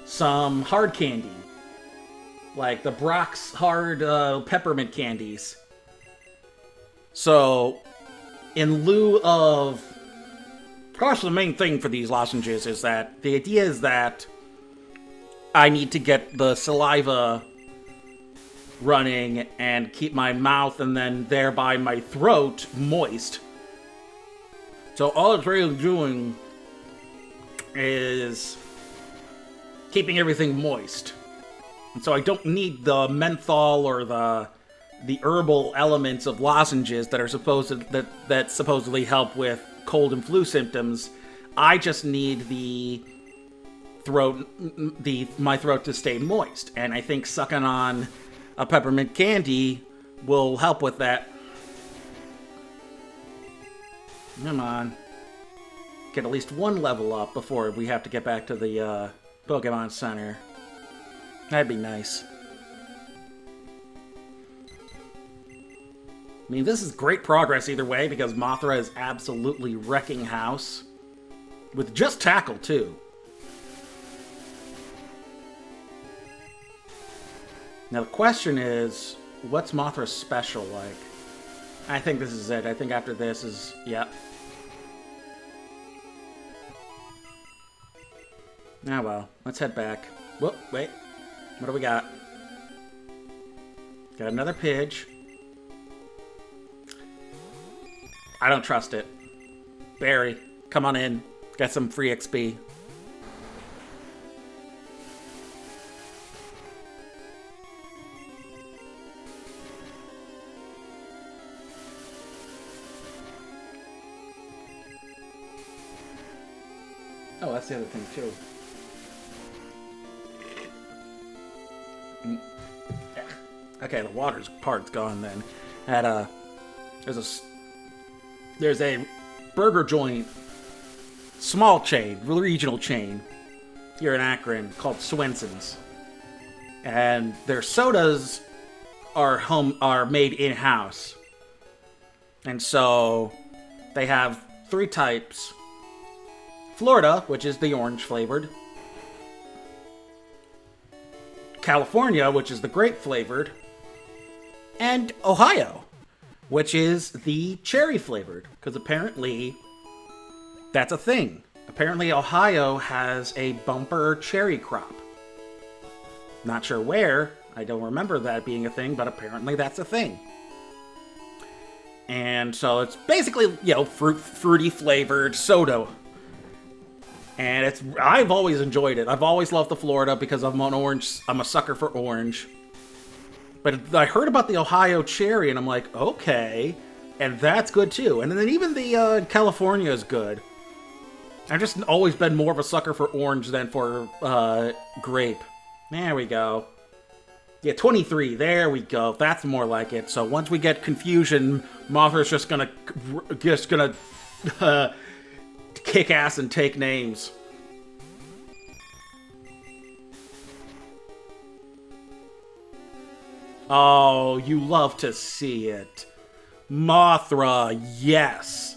some hard candy, like the Brock's hard peppermint candies. So, in lieu of... Of course, the main thing for these lozenges is that the idea is that I need to get the saliva running and keep my mouth and then thereby my throat moist. So all it's really doing is keeping everything moist. And so I don't need the menthol or the herbal elements of lozenges that are that supposedly help with cold and flu symptoms. I just need my throat to stay moist. And I think sucking on a peppermint candy will help with that. Come on. Get at least one level up before we have to get back to the Pokemon Center. That'd be nice. I mean, this is great progress either way, because Mothra is absolutely wrecking house. With just tackle, too. Now the question is, what's Mothra's special like? I think this is it. I think after this is... Yep. Ah, well. Let's head back. Whoop, wait. What do we got? Got another Pidge. I don't trust it. Barry, come on in. Get some free XP. Oh, that's the other thing, too. Okay, the water's part's gone then. There's a burger joint, small chain, regional chain, here in Akron called Swenson's, and their sodas are made in house, and so they have 3 types: Florida, which is the orange flavored; California, which is the grape flavored; and Ohio, which is the cherry flavored, because apparently that's a thing. Apparently Ohio has a bumper cherry crop. Not sure where, I don't remember that being a thing, but apparently that's a thing. And so it's basically, you know, fruity flavored soda. And I've always enjoyed it. I've always loved the Florida because I'm a sucker for orange. But I heard about the Ohio cherry, and I'm like, okay, and that's good too. And then even the California is good. I've just always been more of a sucker for orange than for grape. There we go. Yeah, 23. There we go. That's more like it. So once we get confusion, Mothra's just gonna kick ass and take names. Oh, you love to see it. Mothra, yes.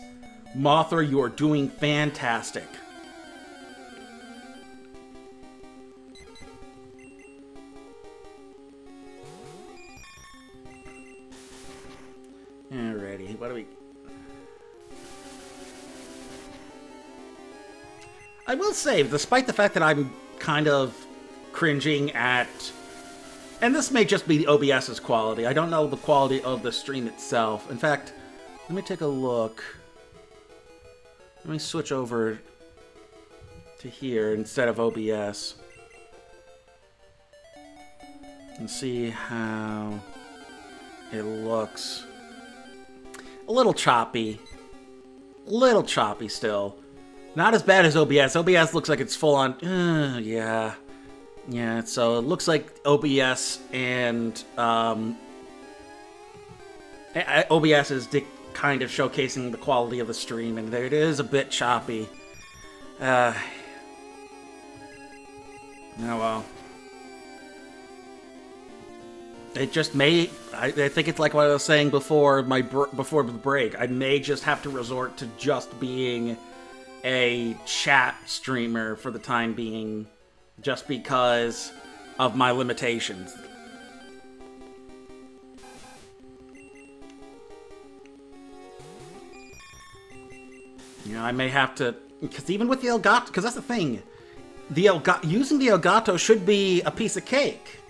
Mothra, you are doing fantastic. Alrighty, what do we... I will say, despite the fact that I'm kind of cringing at... And this may just be the OBS's quality. I don't know the quality of the stream itself. In fact, let me take a look. Let me switch over to here instead of OBS. And see how it looks. A little choppy. A little choppy still. Not as bad as OBS. OBS looks like it's full on... yeah. Yeah, so it looks like OBS and... OBS is kind of showcasing the quality of the stream, and it is a bit choppy. Oh well. It just may... I think it's like what I was saying before before the break. I may just have to resort to just being a chat streamer for the time being, just because of my limitations. You know, I may have to... Because even with the Elgato... Because that's the thing. Using the Elgato should be a piece of cake.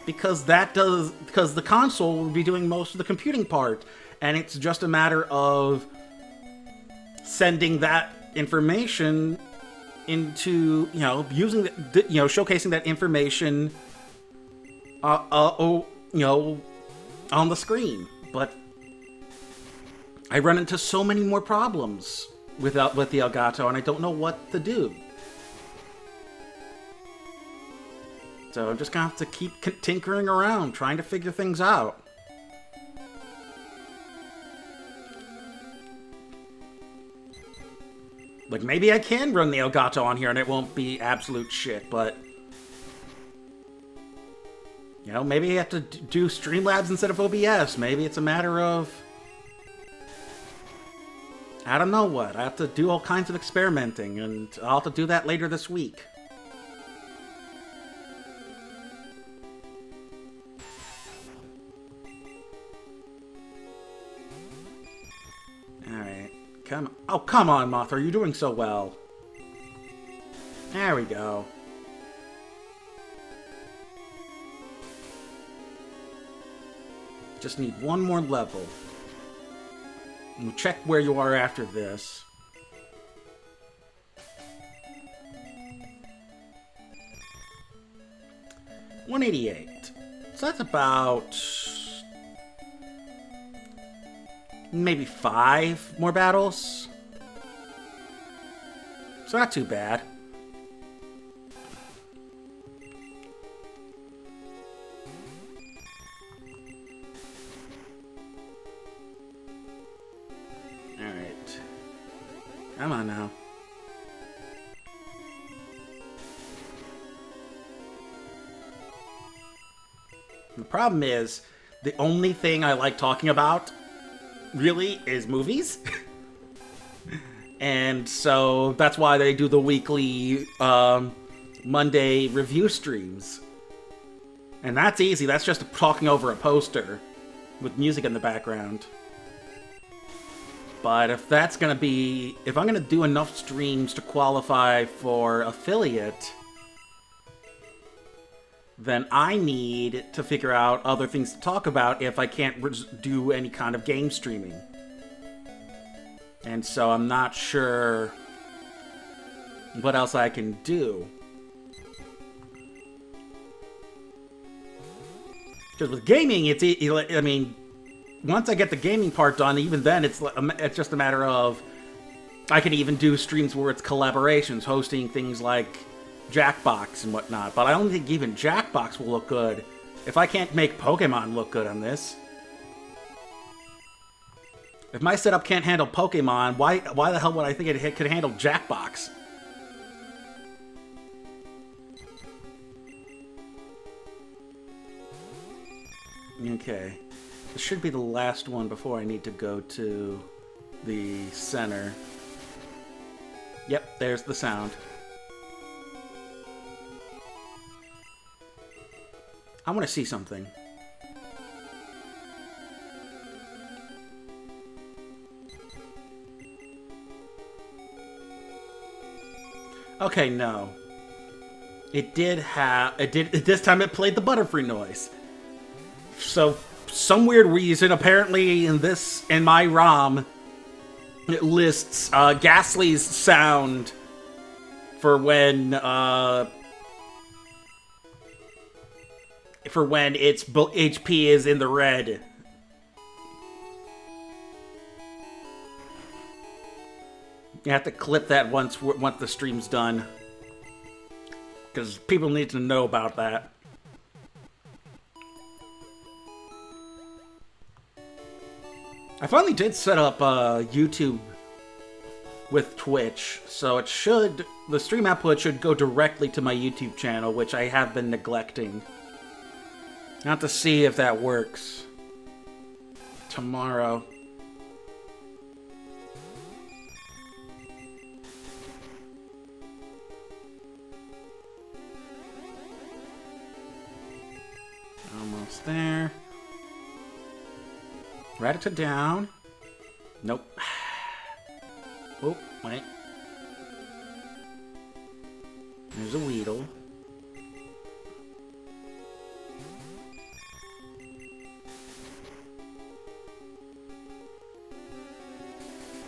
Because the console will be doing most of the computing part. And it's just a matter of sending that information into, you know, using, showcasing that information, on the screen. But I run into so many more problems with the Elgato, and I don't know what to do. So I'm just gonna have to keep tinkering around, trying to figure things out. Like, maybe I can run the Elgato on here and it won't be absolute shit, but... You know, maybe I have to do Streamlabs instead of OBS. Maybe it's a matter of... I don't know what. I have to do all kinds of experimenting, and I'll have to do that later this week. Alright. Oh, come on, Mothra. You're doing so well. There we go. Just need one more level. We'll check where you are after this. $188. So that's about maybe 5 more battles. So not too bad. Alright. Come on now. The problem is, the only thing I like talking about, really, is movies. And so that's why they do the weekly Monday review streams. And that's easy. That's just talking over a poster with music in the background. But if that's going to be... if I'm going to do enough streams to qualify for affiliate, then I need to figure out other things to talk about if I can't do any kind of game streaming. And so I'm not sure what else I can do. Because with gaming, it's... I mean, once I get the gaming part done, even then, it's just a matter of... I can even do streams where it's collaborations, hosting things like Jackbox and whatnot. But I don't think even Jackbox will look good if I can't make Pokemon look good on this. If my setup can't handle Pokemon, why the hell would I think it could handle Jackbox? Okay. This should be the last one before I need to go to the center. Yep, there's the sound. I want to see something. Okay, no. This time it played the Butterfree noise. So, some weird reason, apparently in my ROM, it lists Ghastly's sound for when its HP is in the red. You have to clip that once the stream's done, because people need to know about that. I finally did set up YouTube with Twitch, so the stream output should go directly to my YouTube channel, which I have been neglecting. I have to see if that works tomorrow. Almost there. Rattata down. Nope. Oh, wait. There's a Weedle.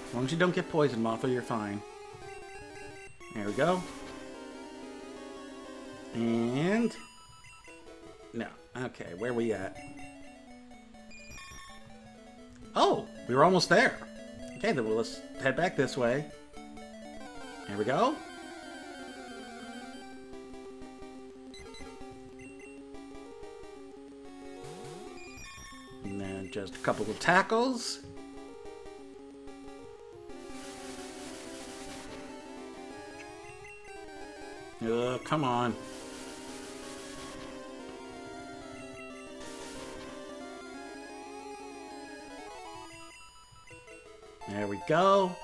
As long as you don't get poisoned, Mothra, you're fine. There we go. And... no. Okay, where are we at? Oh, we were almost there. Okay, then let's head back this way. There we go. And then just a couple of tackles. Come on. There we go.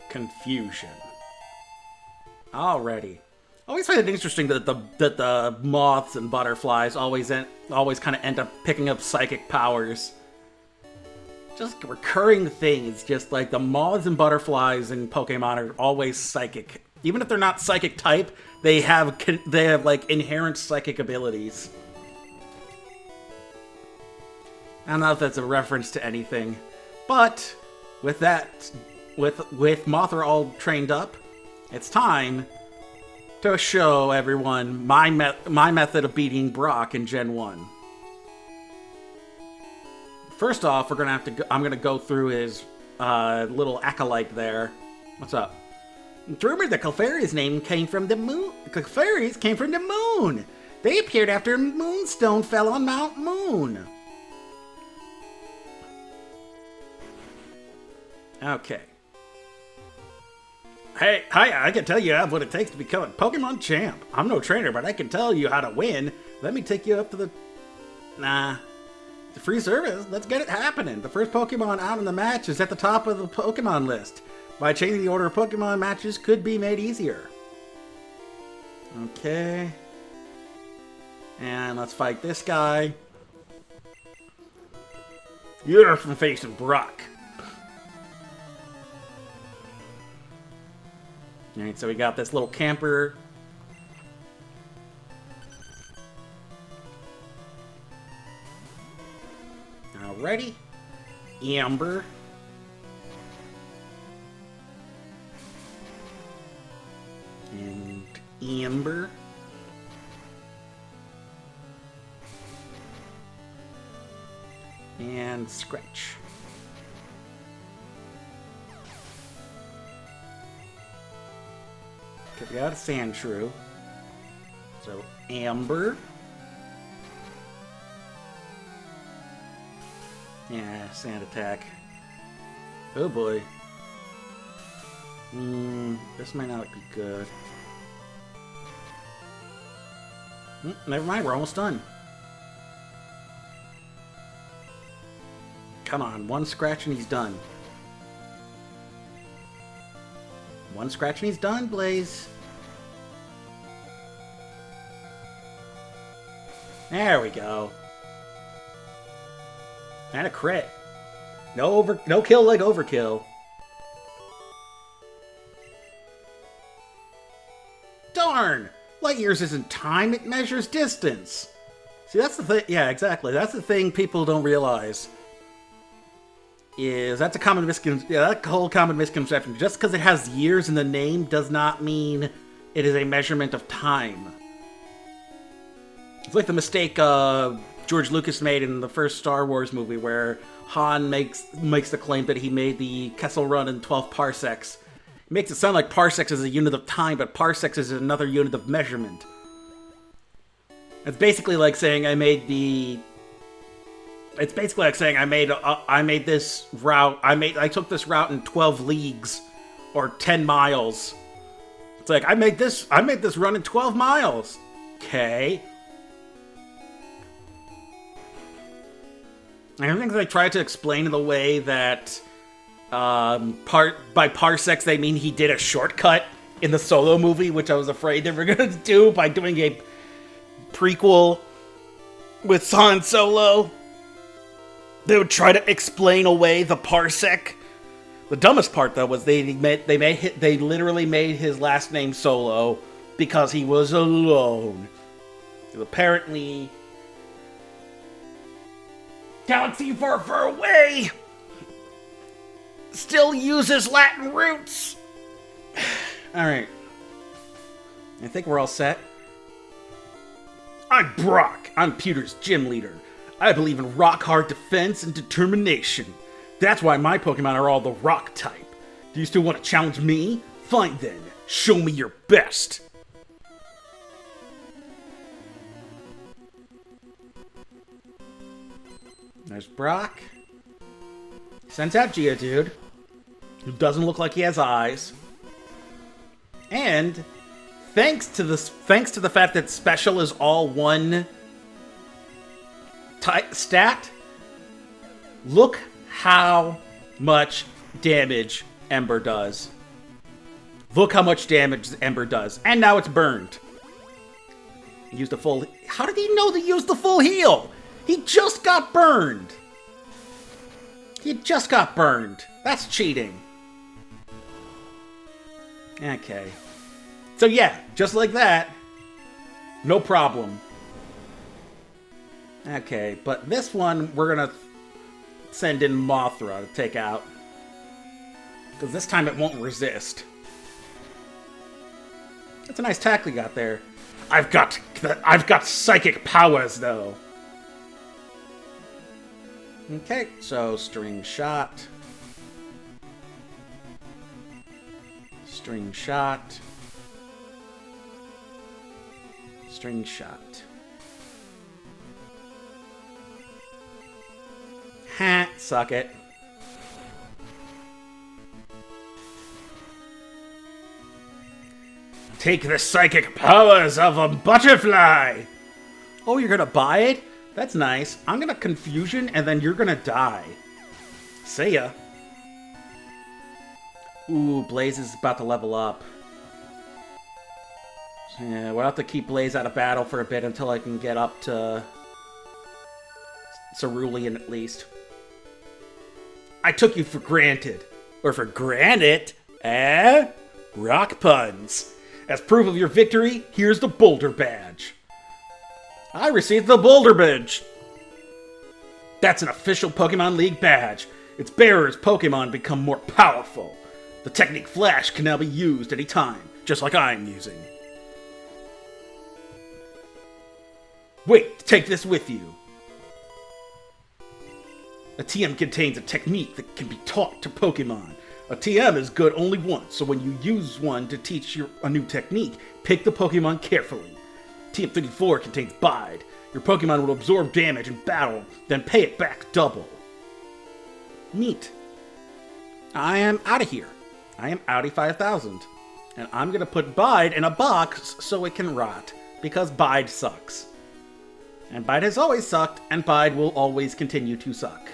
Confusion. Alrighty. I always find it interesting that the moths and butterflies always kind of end up picking up psychic powers. Just recurring things. Just like the moths and butterflies in Pokemon are always psychic. Even if they're not psychic type, they have like inherent psychic abilities. I don't know if that's a reference to anything, but with that, with Mothra all trained up, it's time to show everyone my method of beating Brock in Gen 1. First off, we're gonna have to. I'm gonna go through his little acolyte there. What's up? It's rumored that Clefairy's name came from the moon. Clefairies came from the moon. They appeared after Moonstone fell on Mount Moon. Okay. Hey, hi, I can tell you I have what it takes to become a Pokemon champ. I'm no trainer, but I can tell you how to win. Let me take you up to the... Nah. The free service? Let's get it happening. The first Pokemon out in the match is at the top of the Pokemon list. By changing the order of Pokemon, matches could be made easier. Okay. And let's fight this guy. You're facing Brock. Alright, so we got this little camper. Alrighty. Amber. And Amber. And Scratch. Okay, we got a Sandshrew. So, Amber. Yeah, Sand Attack. Oh boy. This might not be good. Never mind, we're almost done. Come on, one scratch and he's done. One scratch and he's done, Blaze. There we go. And a crit. No kill like overkill. Darn! Light years isn't time, it measures distance. See, that's the thing. Yeah, exactly. That's the thing people don't realize. Is that's a common misconception. Yeah, that whole common misconception. Just because it has years in the name does not mean it is a measurement of time. It's like the mistake George Lucas made in the first Star Wars movie, where Han makes the claim that he made the Kessel Run in 12 parsecs. He makes it sound like parsecs is a unit of time, but parsecs is another unit of measurement. It's basically like saying I made the. It's basically like saying I made this route. I took this route in 12 leagues, or 10 miles. It's like I made this run in 12 miles. Okay. I think they tried to explain in the way that by parsecs they mean he did a shortcut in the Solo movie, which I was afraid they were going to do by doing a prequel with Han Solo. They would try to explain away the parsec. The dumbest part, though, was they literally made his last name Solo because he was alone. Because apparently, galaxy far, far away still uses Latin roots. All right, I think we're all set. I'm Brock. I'm Pewter's gym leader. I believe in rock-hard defense and determination. That's why my Pokemon are all the rock type. Do you still want to challenge me? Fine then. Show me your best. There's Brock. Sends out Geodude, who doesn't look like he has eyes. And thanks to the fact that special is all one stat, look how much damage Ember does. Look how much damage Ember does. And now it's burned. Used a full... How did he know to use the full heal? He just got burned. He just got burned. That's cheating. Okay. So yeah, just like that. No problem. Okay, but this one, we're gonna send in Mothra to take out. Because this time it won't resist. That's a nice tackle you got there. I've got psychic powers, though. Okay, so string shot. String shot. String shot. Ha! Suck it. Take the psychic powers of a butterfly! Oh, you're gonna buy it? That's nice. I'm gonna confusion and then you're gonna die. See ya. Ooh, Blaze is about to level up. Yeah, we'll have to keep Blaze out of battle for a bit until I can get up to Cerulean at least. I took you for granted. Or for granted, eh? Rock puns. As proof of your victory, here's the Boulder Badge. I received the Boulder Badge. That's an official Pokemon League badge. Its bearer's Pokemon become more powerful. The technique Flash can now be used any time, just like I'm using. Wait, take this with you. A TM contains a technique that can be taught to Pokemon. A TM is good only once, so when you use one to teach a new technique, pick the Pokemon carefully. TM34 contains Bide. Your Pokemon will absorb damage in battle, then pay it back double. Neat. I am out of here. I am Audi 5000. And I'm going to put Bide in a box so it can rot, because Bide sucks. And Bide has always sucked, and Bide will always continue to suck.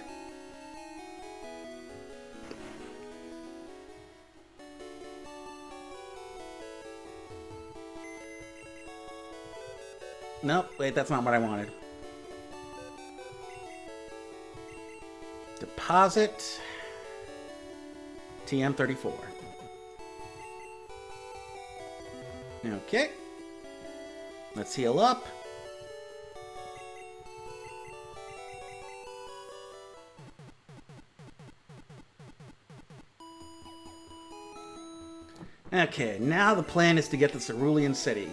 Nope, wait, that's not what I wanted. Deposit. TM34. Okay. Let's heal up. Okay, now the plan is to get to Cerulean City.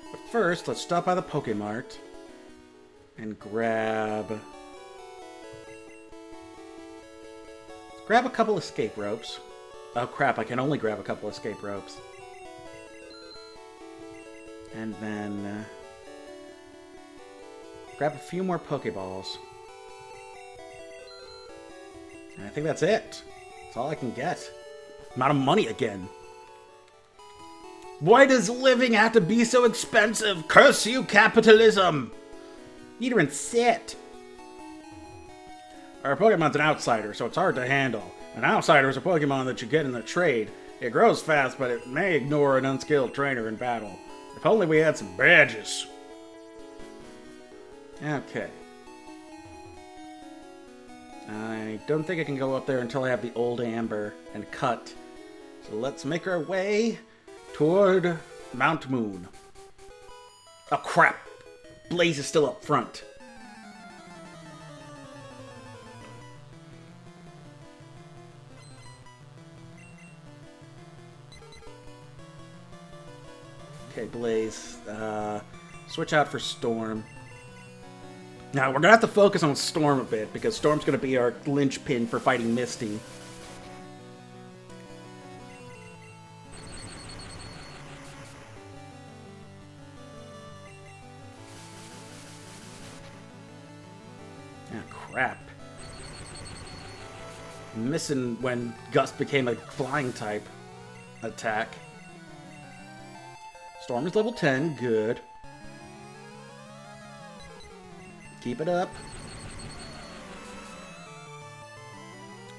But first, let's stop by the Pokemart and grab a couple escape ropes. Oh crap, I can only grab a couple escape ropes. And then grab a few more Pokeballs. And I think that's it. That's all I can get. I'm out of money again. Why does living have to be so expensive? Curse you, capitalism! Eat her and sit. Our Pokemon's an outsider, so it's hard to handle. An outsider is a Pokemon that you get in the trade. It grows fast, but it may ignore an unskilled trainer in battle. If only we had some badges. Okay. I don't think I can go up there until I have the Old Amber and Cut. So let's make our way toward Mount Moon. Oh crap! Blaze is still up front. Okay, Blaze. Switch out for Storm. Now, we're going to have to focus on Storm a bit, because Storm's going to be our linchpin for fighting Misty. Ah, crap. Missing when Gust became a flying type attack. Storm is level 10, good. Keep it up.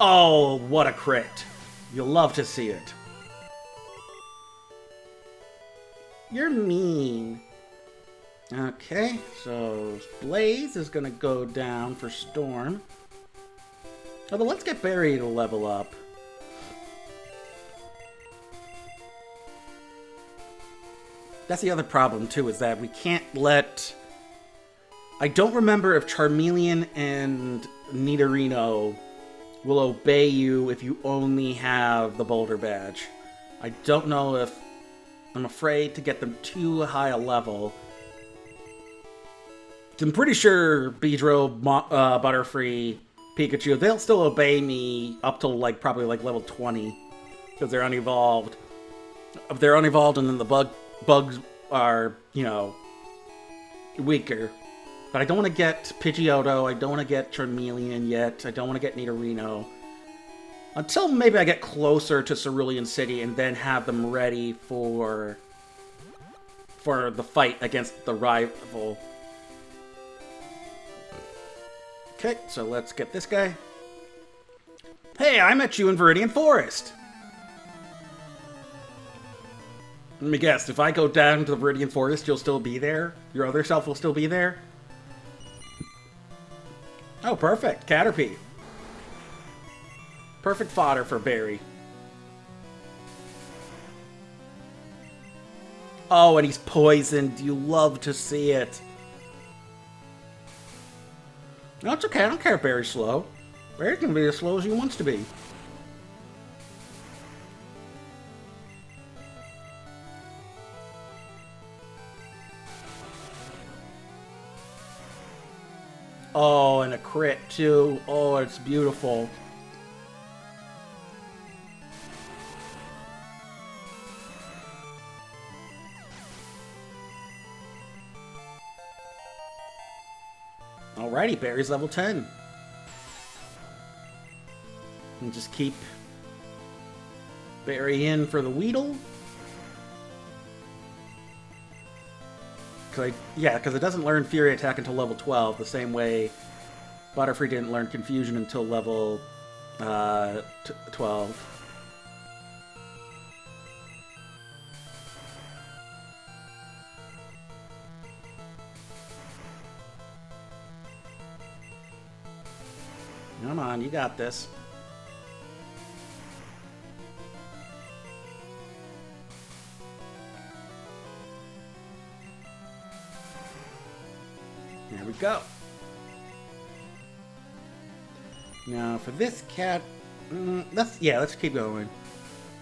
Oh, what a crit. You'll love to see it. You're mean. Okay, so Blaze is going to go down for Storm. Although, let's get Barry to level up. That's the other problem, too, is that we can't let... I don't remember if Charmeleon and Nidorino will obey you if you only have the Boulder Badge. I don't know if... I'm afraid to get them too high a level. I'm pretty sure Beedrill, Butterfree, Pikachu, they'll still obey me up till, like, probably, like, level 20. Because they're unevolved. They're unevolved and then the bugs are, you know, weaker. But I don't want to get Pidgeotto, I don't want to get Charmeleon yet, I don't want to get Nidorino. Until maybe I get closer to Cerulean City and then have them ready for the fight against the rival. Okay, so let's get this guy. Hey, I met you in Viridian Forest! Let me guess, if I go down to the Viridian Forest, you'll still be there? Your other self will still be there? Oh, perfect. Caterpie. Perfect fodder for Barry. Oh, and he's poisoned. You love to see it. No, it's okay. I don't care if Barry's slow. Barry can be as slow as he wants to be. Oh, and a crit, too. Oh, it's beautiful. Alrighty, Barry's level 10. And just keep Barry in for the Weedle. Because it doesn't learn Fury Attack until level 12, the same way Butterfree didn't learn Confusion until level 12. Come on, you got this. There we go. Now for this cat, let's keep going.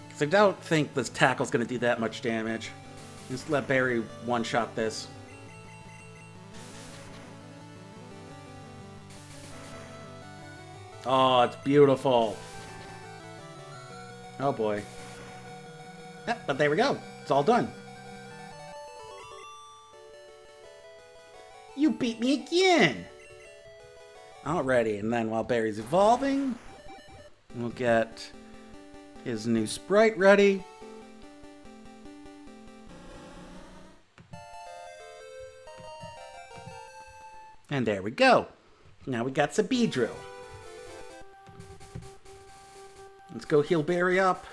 Because I don't think this tackle's going to do that much damage. Just let Barry one-shot this. Oh, it's beautiful. Oh boy. Yep, but there we go. It's all done. You beat me again! Alrighty, and then while Barry's evolving, we'll get his new sprite ready. And there we go. Now we got some Beedrill. Let's go heal Barry up.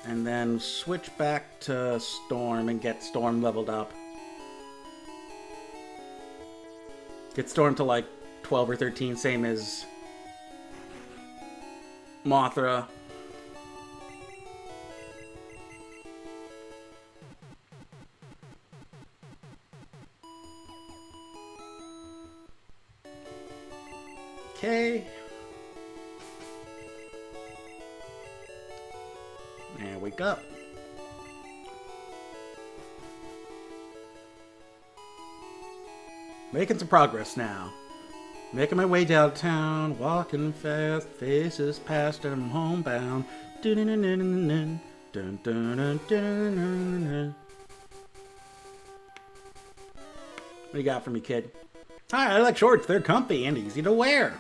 And then switch back to Storm and get Storm leveled up. Get Storm to like 12 or 13, same as Mothra. Okay. There we go. Making some progress now. Making my way downtown, walking fast, faces past, and I'm homebound. What do you got for me, kid? Hi, I like shorts. They're comfy and easy to wear.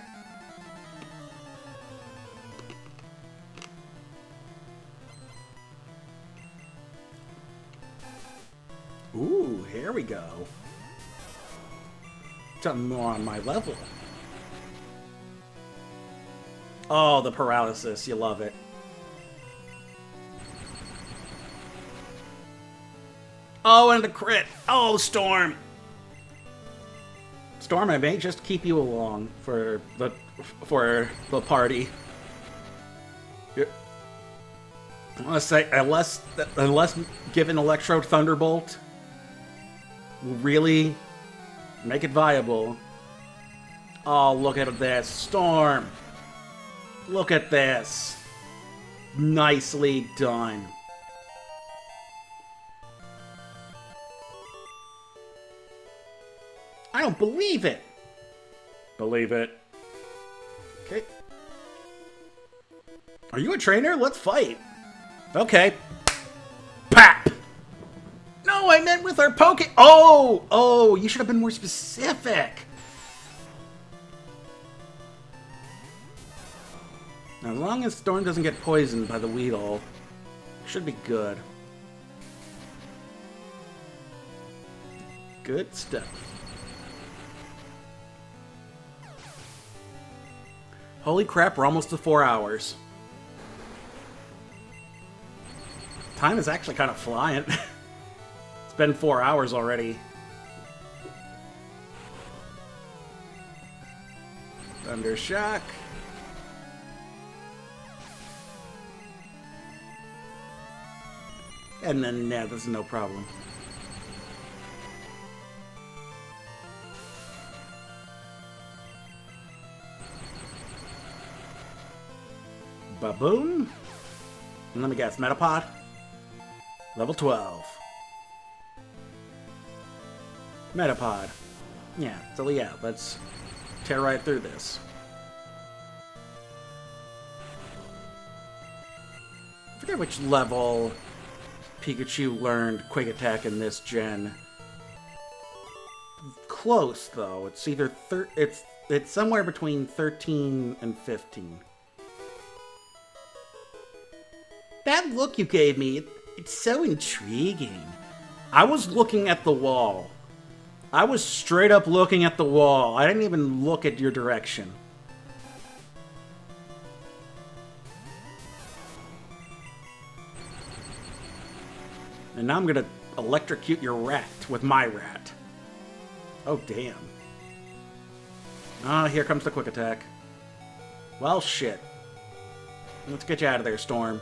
Ooh, here we go. Something more on my level. Oh, the paralysis. You love it. Oh, and the crit. Oh, Storm. Storm, I may just keep you along for the party. I want to say, unless given Electro Thunderbolt will really make it viable. Oh, look at this. Storm. Look at this. Nicely done. I don't believe it. Believe it. Okay. Are you a trainer? Let's fight. Okay. Pap! No, I meant with our Poke... Oh, you should have been more specific. Now, as long as Storm doesn't get poisoned by the Weedle, should be good. Good stuff. Holy crap, we're almost to 4 hours. Time is actually kind of flying. It's been 4 hours already. Thunder Shock. And then, yeah, this is no problem. Baboom. And let me guess, Metapod? Level 12. Metapod. Yeah, so yeah, let's tear right through this. I forget which level Pikachu learned Quick Attack in this gen. Close, though. It's either it's somewhere between 13 and 15. That look you gave me, it's so intriguing. I was looking at the wall. I was straight up looking at the wall. I didn't even look at your direction. And now I'm gonna electrocute your rat with my rat. Oh, damn. Ah, here comes the Quick Attack. Well, shit. Let's get you out of there, Storm.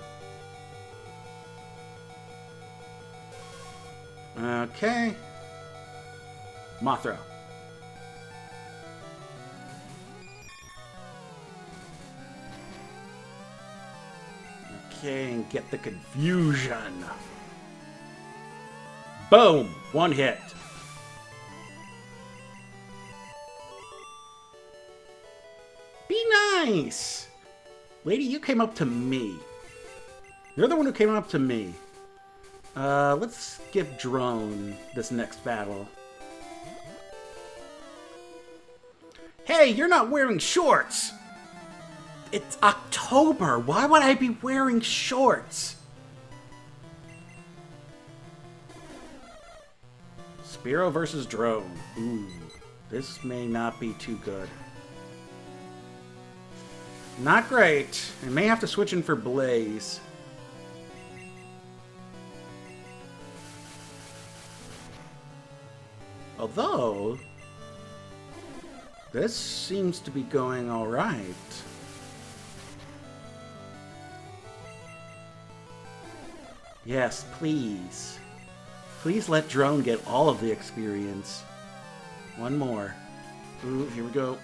Okay. Mothra. Okay, and get the confusion. Boom! One hit. Be nice! Lady, you came up to me. You're the one who came up to me. Let's give Drone this next battle. Hey, you're not wearing shorts! It's October. Why would I be wearing shorts? Spearow versus Drone. Ooh, this may not be too good. Not great. I may have to switch in for Blaze. Although, this seems to be going all right. Yes, please. Please let Drone get all of the experience. One more. Ooh, here we go.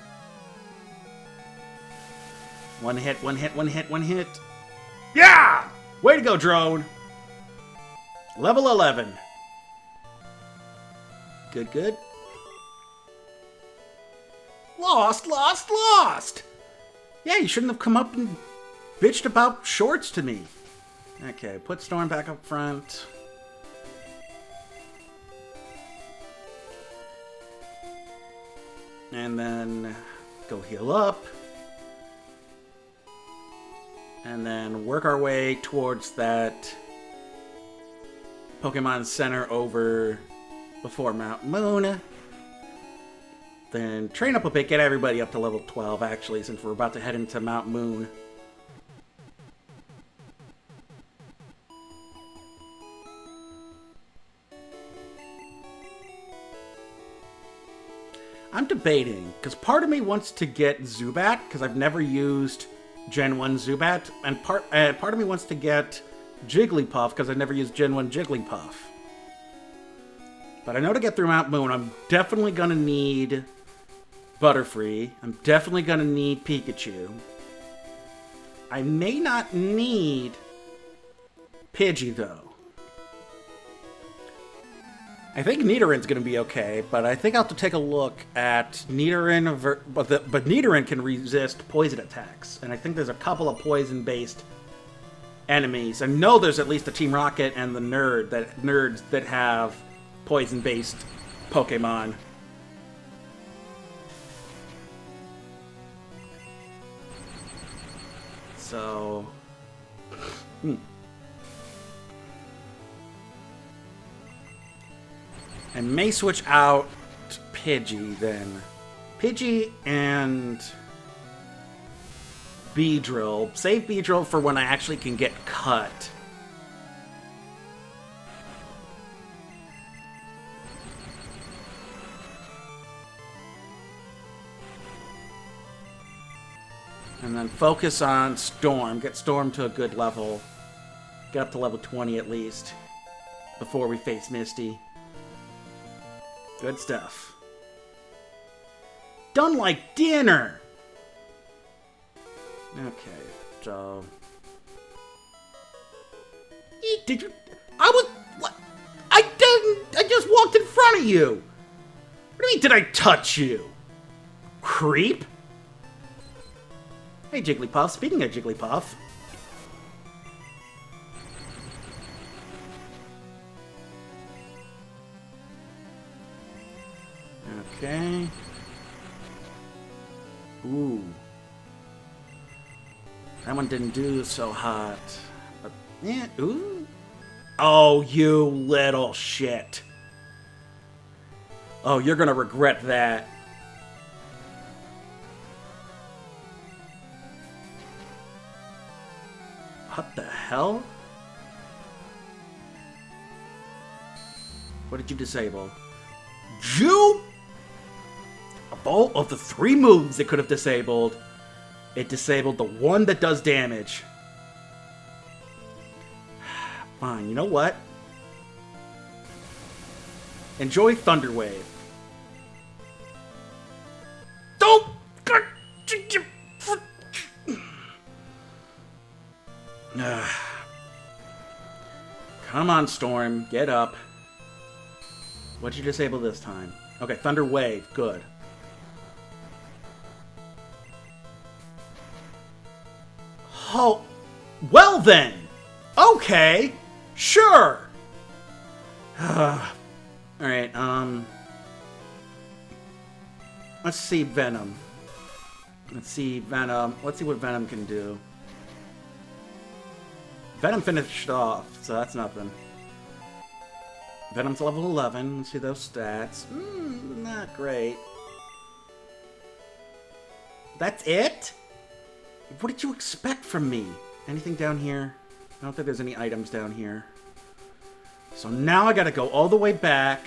One hit, one hit, one hit, one hit. Yeah! Way to go, Drone! Level 11. Good, good. Lost, lost, lost! Yeah, you shouldn't have come up and bitched about shorts to me. Okay, put Storm back up front. And then go heal up. And then work our way towards that Pokemon Center over before Mount Moon. Then train up a bit, get everybody up to level 12 actually, since we're about to head into Mount Moon. I'm debating, because part of me wants to get Zubat, because I've never used Gen 1 Zubat, and part of me wants to get Jigglypuff because I never used Gen 1 Jigglypuff. But I know to get through Mount Moon, I'm definitely going to need Butterfree. I'm definitely going to need Pikachu. I may not need Pidgey, though. I think Nidoran's going to be okay, but I think I'll have to take a look at Nidoran. But Nidoran can resist poison attacks, and I think there's a couple of poison-based enemies. I know there's at least the Team Rocket and the nerds that have poison-based Pokemon. So... I may switch out Pidgey then. Pidgey and Beedrill. Save Beedrill for when I actually can get cut. And then focus on Storm. Get Storm to a good level. Get up to level 20 at least. Before we face Misty. Good stuff. Done like dinner! Okay, so... Did you... I was... What? I didn't... I just walked in front of you! What do you mean, did I touch you? Creep? Hey, Jigglypuff. Speaking of Jigglypuff... Okay. Ooh. That one didn't do so hot. But, yeah, ooh. Oh, you little shit. Oh, you're gonna regret that. What the hell? What did you disable? You? Of all of the 3 moves it could have disabled, it disabled the one that does damage. Fine, you know what? Enjoy Thunder Wave. Don't! Come on, Storm. Get up. What'd you disable this time? Okay, Thunder Wave. Good. Oh, well then. Okay, sure. Alright, let's see Venom. Let's see what Venom can do. Venom finished off, so that's nothing. Venom's level 11. Let's see those stats. Not great. That's it? What did you expect from me? Anything down here? I don't think there's any items down here. So now I gotta go all the way back.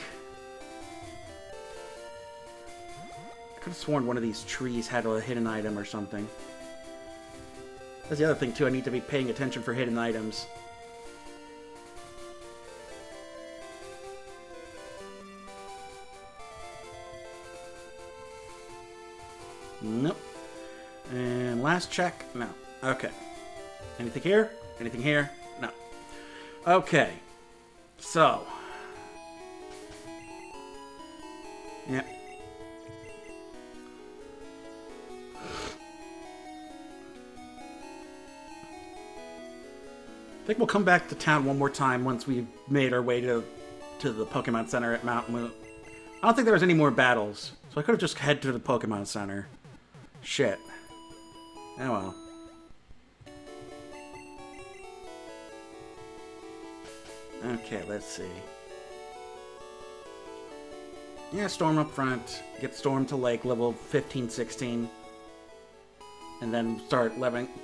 I could have sworn one of these trees had a hidden item or something. That's the other thing, too. I need to be paying attention for hidden items. Nope. And last check. No. Okay. Anything here? Anything here? No. Okay. So. Yeah. I think we'll come back to town one more time once we've made our way to the Pokemon Center at Mount Moon. I don't think there was any more battles, so I could have just head to the Pokemon Center. Shit. Oh well. Okay, let's see. Yeah, Storm up front. Get Storm to like level 15, 16. And then start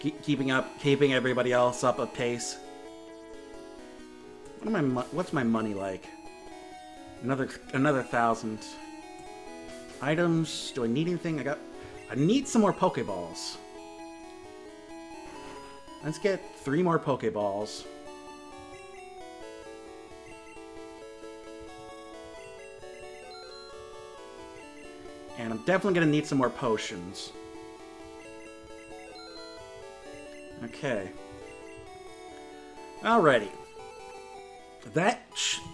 keeping everybody else up a pace. What's my money like? Another 1,000. Items. Do I need anything? I need some more Pokeballs. Let's get 3 more Pokeballs. And I'm definitely going to need some more potions. Okay. Alrighty.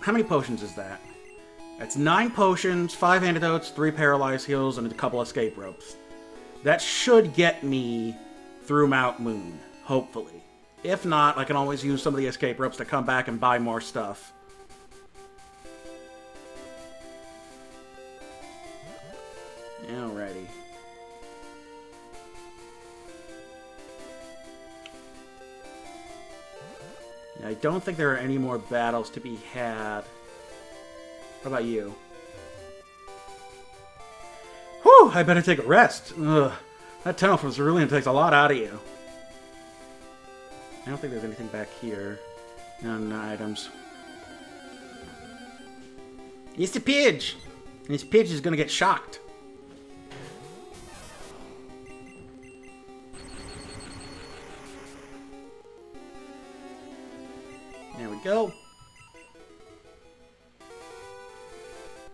How many potions is that? That's 9 potions, 5 antidotes, 3 paralyzed heals, and a couple escape ropes. That should get me through Mount Moon, hopefully. If not, I can always use some of the escape ropes to come back and buy more stuff. Alrighty. I don't think there are any more battles to be had. What about you? Whew, I better take a rest. Ugh, that tunnel from Cerulean takes a lot out of you. I don't think there's anything back here. No items. Mr. Pidge! This Pidge is gonna get shocked. There we go.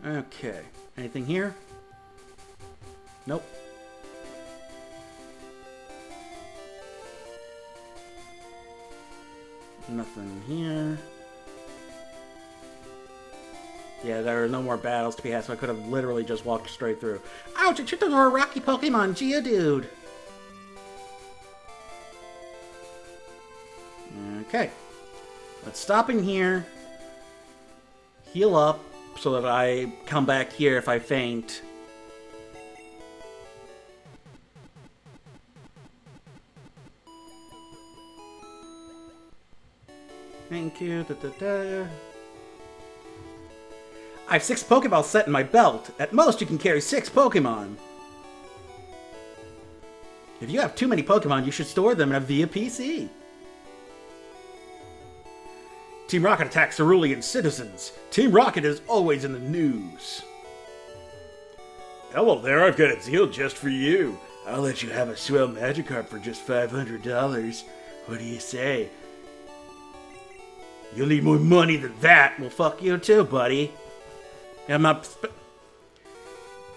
Okay. Anything here? Nope. Nothing here. Yeah, there are no more battles to be had, so I could have literally just walked straight through. Ouch, I tripped over a rocky Pokemon, Geodude! Okay. Let's stop in here. Heal up so that I come back here if I faint. Thank you. I have 6 Pokeballs set in my belt. At most, you can carry 6 Pokemon. If you have too many Pokemon, you should store them in a VIA PC. Team Rocket attacks Cerulean citizens. Team Rocket is always in the news. Hello there, I've got a deal just for you. I'll let you have a swell Magikarp for just $500. What do you say? You'll need more money than that. Well, fuck you too, buddy. I'm up.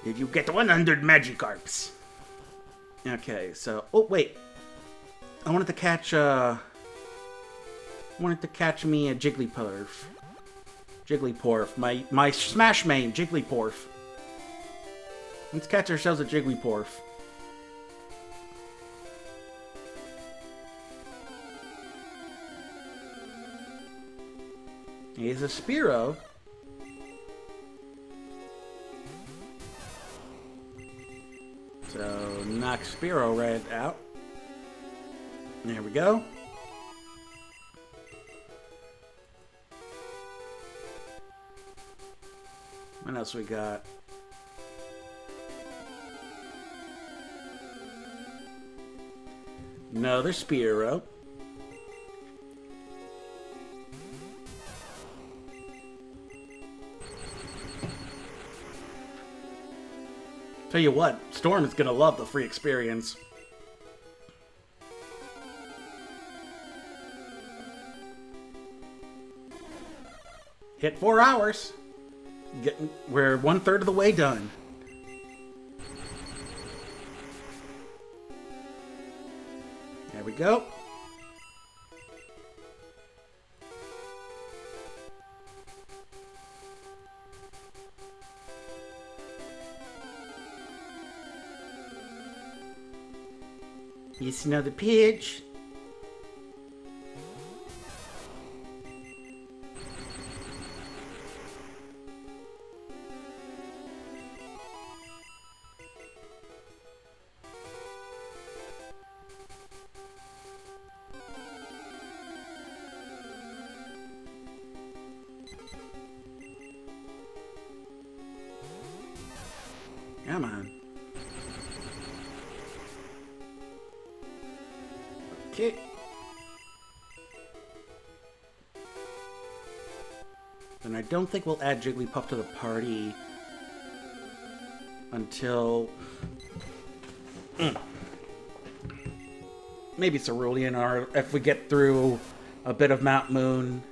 If you get 100 Magikarps. Okay, so... Oh, wait. I wanted to catch me a Jigglypuff. My Smash main, Jigglypuff. Let's catch ourselves a Jigglypuff. He's a Spearow. So, knock Spearow Red out. There we go. What else we got? Another Spearow. Tell you what, Storm is gonna love the free experience. Hit 4 hours. We're 1/3 of the way done. There we go. Here's another Pidge. Come on. Okay. And I don't think we'll add Jigglypuff to the party until maybe Cerulean, or if we get through a bit of Mount Moon.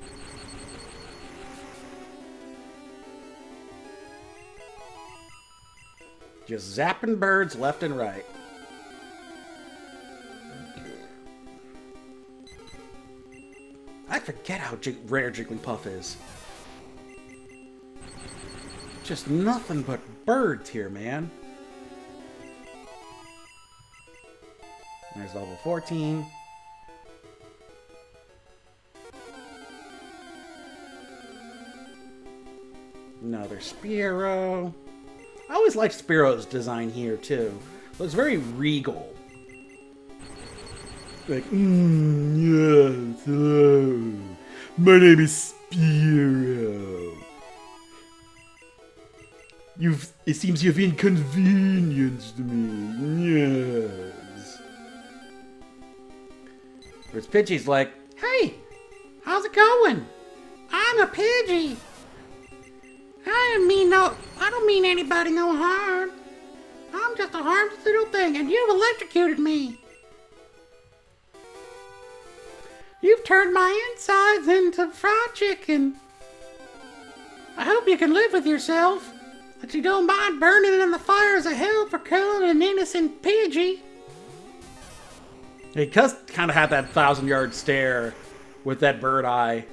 Just zapping birds left and right. I forget how rare Jigglypuff is. Just nothing but birds here, man. There's level 14. Another Spearow. I always liked Spearow's design here, too. It was very regal. Like, yes, hello. My name is Spearow. It seems you've inconvenienced me. Yes. Whereas Pidgey's like, hey, how's it going? I'm a Pidgey. I don't mean anybody no harm. I'm just a harmless little thing, and you've electrocuted me. You've turned my insides into fried chicken. I hope you can live with yourself, that you don't mind burning in the fires of hell for killing an innocent Pidgey. He kind of had that 1,000-yard stare with that bird eye.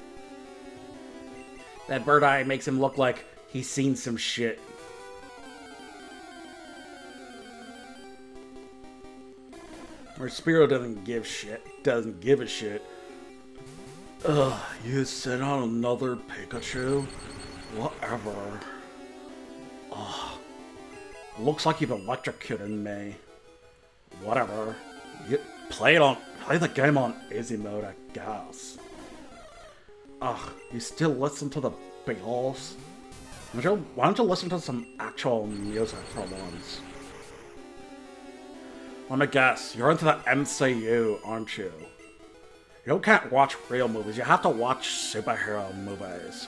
That bird eye makes him look like he's seen some shit. Or Spearow doesn't give a shit. Ugh, you sent on another Pikachu? Whatever. Ugh. Looks like you've electrocuted me. Whatever. You play the game on easy mode, I guess. Ugh, you still listen to the Beatles? Why don't you listen to some actual music for once? Let me guess, you're into the MCU, aren't you? You can't watch real movies, you have to watch superhero movies.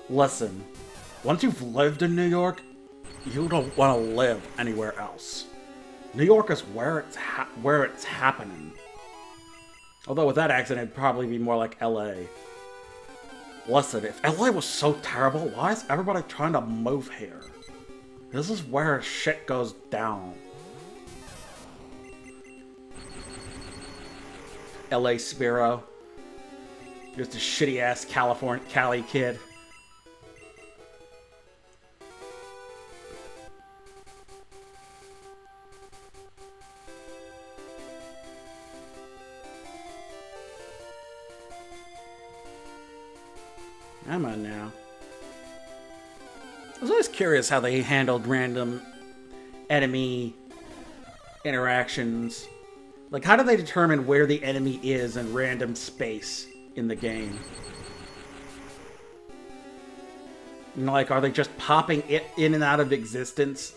Listen, once you've lived in New York, you don't want to live anywhere else. New York is where it's happening. Although with that accent, it'd probably be more like LA. Listen, if LA was so terrible, why is everybody trying to move here? This is where shit goes down. LA Spearow. Just a shitty-ass Cali kid. Come on now. I was always curious how they handled random enemy interactions. Like, how do they determine where the enemy is in random space in the game? You know, like, are they just popping it in and out of existence?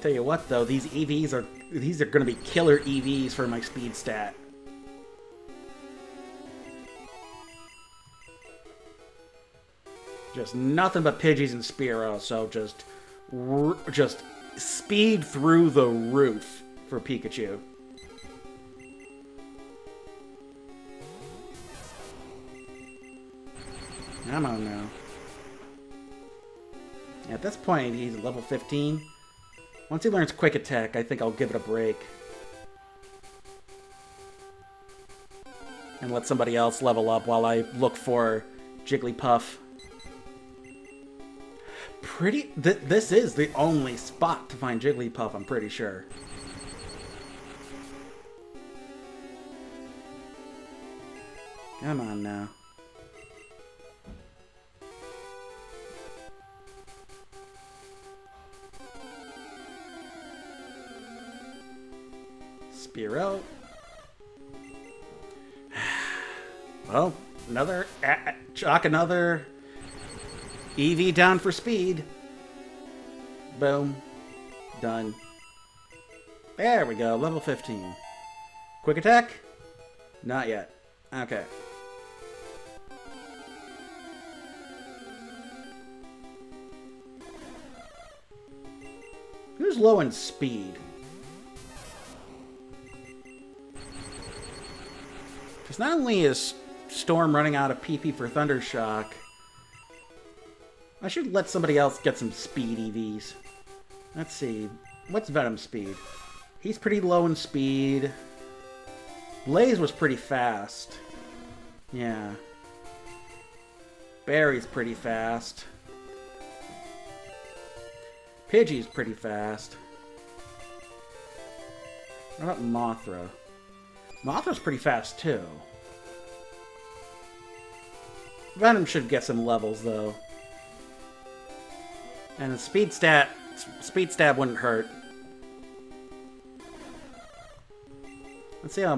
Tell you what, though, these are going to be killer EVs for my speed stat. Just nothing but Pidgeys and Spearow, so just speed through the roof for Pikachu. Come on now. At this point, he's level 15. Once he learns Quick Attack, I think I'll give it a break. And let somebody else level up while I look for Jigglypuff. This is the only spot to find Jigglypuff, I'm pretty sure. Come on now. Spearow. Well, another EV down for speed. Boom. Done. There we go, level 15. Quick Attack? Not yet. Okay. Who's low in speed? Because not only is Storm running out of PP for Thundershock, I should let somebody else get some speed EVs. Let's see. What's Venom's speed? He's pretty low in speed. Blaze was pretty fast. Yeah. Barry's pretty fast. Pidgey's pretty fast. What about Mothra? Mothra's pretty fast too. Venom should get some levels though. And the speed stab wouldn't hurt. Let's see how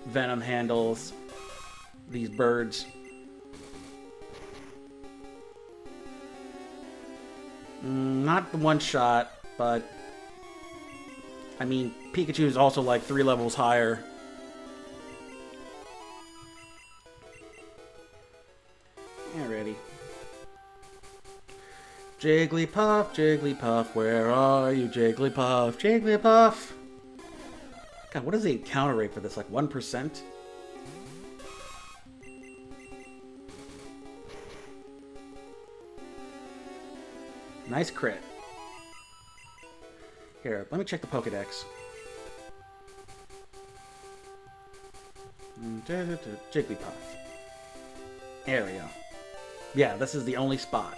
Venom handles these birds. Not the one shot, but I mean, Pikachu is also like 3 levels higher. Alrighty. Jigglypuff, Jigglypuff, where are you, Jigglypuff, Jigglypuff? God, what is the encounter rate for this? Like 1%? Nice crit. Here, let me check the Pokedex. Jigglypuff. There we go. Yeah, this is the only spot.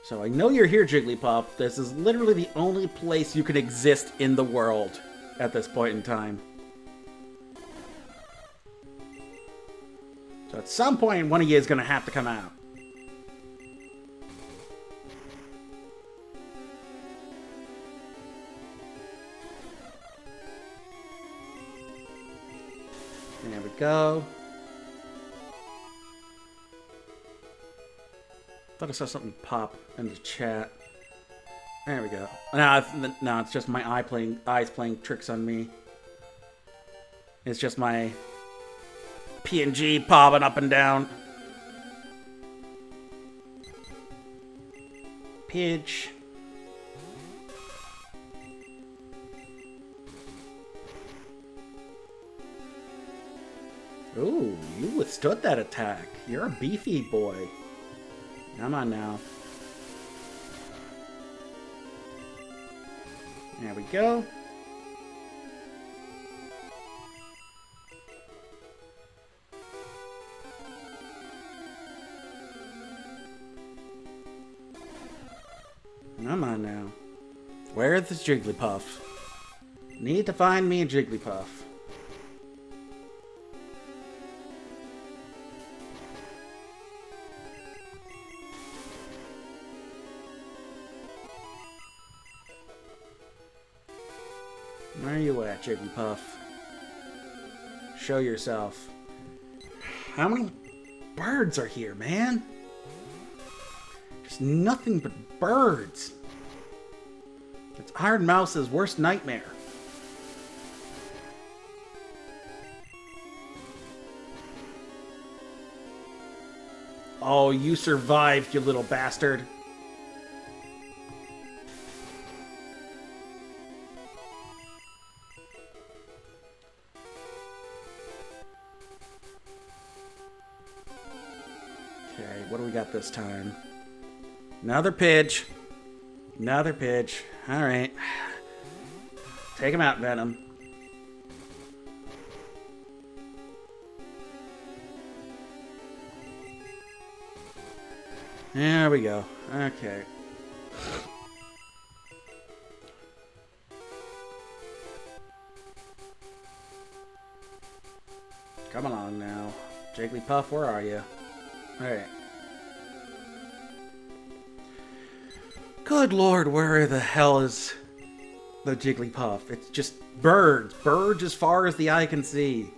So I know you're here, Jigglypuff. This is literally the only place you can exist in the world at this point in time. So at some point, one of you is going to have to come out. There we go. Thought I saw something pop in the chat. There we go. No, it's just my eyes playing tricks on me. It's just my PNG popping up and down. Pidge. Ooh, you withstood that attack. You're a beefy boy. Come on now. There we go. Come on now. Where's this Jigglypuff? Need to find me a Jigglypuff. Where are you at, Jigglypuff? Show yourself. How many birds are here, man? Just nothing but birds. It's Iron Mouse's worst nightmare. Oh, you survived, you little bastard. Okay, what do we got this time? Another Pidge. Another Pidge. Alright. Take him out, Venom. There we go. Okay. Come along now. Jigglypuff, where are you? Alright. Good lord, where the hell is the Jigglypuff? It's just birds. Birds as far as the eye can see.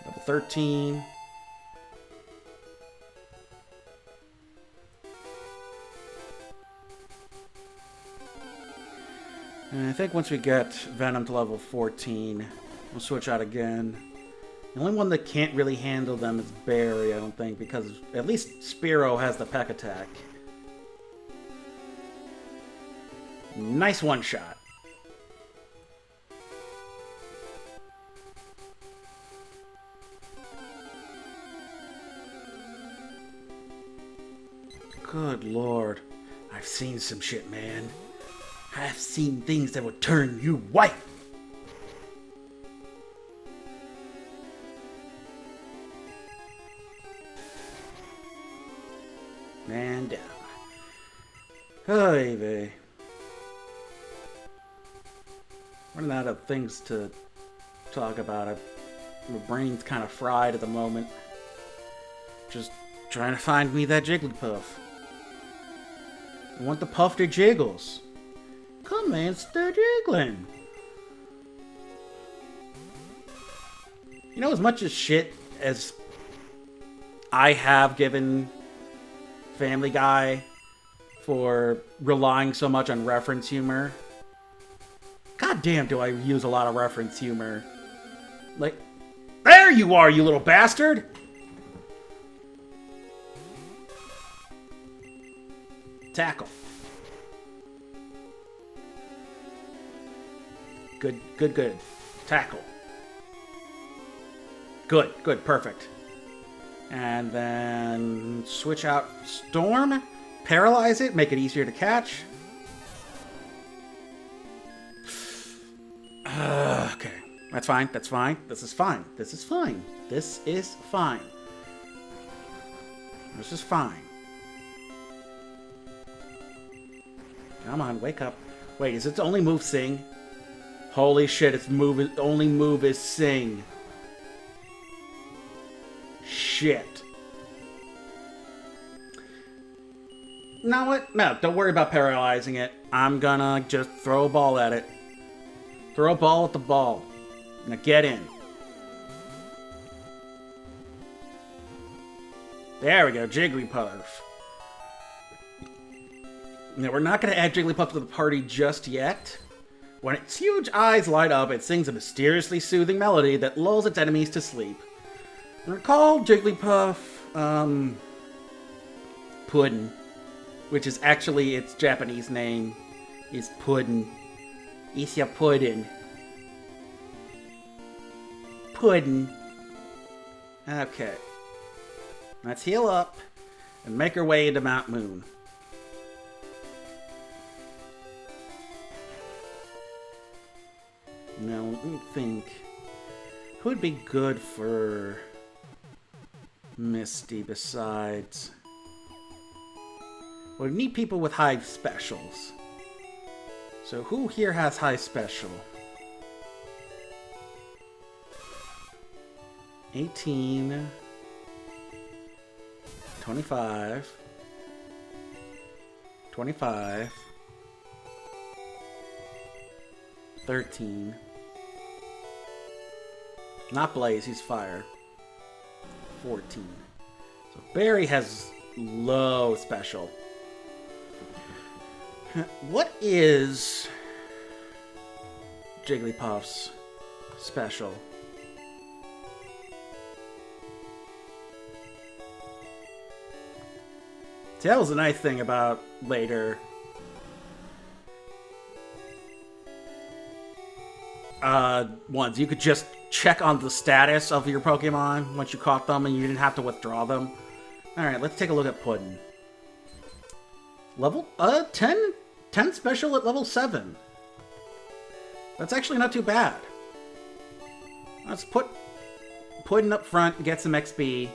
Level 13. And I think once we get Venom to level 14, we'll switch out again. The only one that can't really handle them is Barry, I don't think, because at least Spearow has the peck attack. Nice one shot. Good lord. I've seen some shit, man. I've seen things that would turn you white. Man down. Hey, vey. Running out of things to talk about. My brain's kind of fried at the moment. Just trying to find me that Jigglypuff. I want the puff to jiggles. Come on, start jiggling. You know, as much as shit as I have given Family Guy for relying so much on reference humor, god damn do I use a lot of reference humor. Like, there you are, you little bastard! Tackle. Good, good, good. Tackle. Good, good, perfect. And then switch out Storm, paralyze it, make it easier to catch. Okay, that's fine, that's fine. This is fine, this is fine. This is fine. This is fine. Come on, wake up. Wait, is its only move Sing? Holy shit, its only move is Sing. Shit. You know what? No, don't worry about paralyzing it. I'm gonna just throw a ball at it. Throw a ball at the ball. Now get in. There we go, Jigglypuff. Now, we're not going to add Jigglypuff to the party just yet. When its huge eyes light up, it sings a mysteriously soothing melody that lulls its enemies to sleep. And recall Jigglypuff, Puddin', which is actually its Japanese name, is Puddin'. Isya Puddin'. Puddin'. Okay. Let's heal up and make our way into Mount Moon. Now, let me think. Who would be good for Misty besides? Well, we need people with high specials. So who here has high special? 18, 25, 25, 13. Not Blaze, he's fire. 14. So Barry has low special. What is Jigglypuff's special? See, that was the nice thing about later ones. You could just check on the status of your Pokemon once you caught them and you didn't have to withdraw them. Alright, let's take a look at Puddin'. Level 10 special at level 7. That's actually not too bad. Let's put Puddin' up front and get some XP.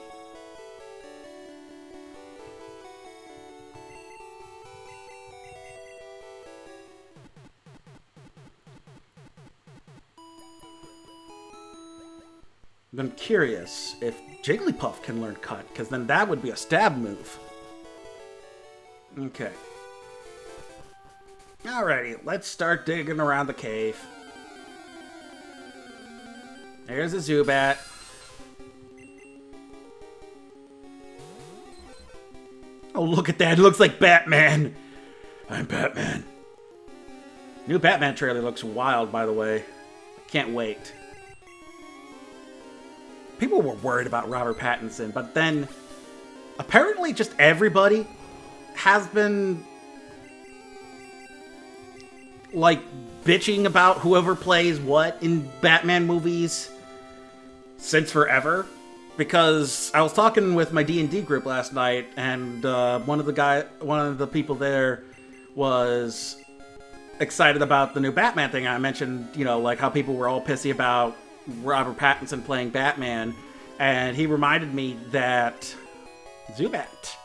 I'm curious if Jigglypuff can learn Cut, because then that would be a stab move. Okay. Alrighty, let's start digging around the cave. There's a Zubat. Oh, look at that. It looks like Batman. I'm Batman. New Batman trailer looks wild, by the way. Can't wait. people were worried about Robert Pattinson, but then apparently just everybody has been like bitching about whoever plays what in Batman movies since forever. Because I was talking with my D&D group last night, and one of the people there was excited about the new Batman thing. I mentioned, like how people were all pissy about Robert Pattinson playing Batman, and he reminded me that Zubato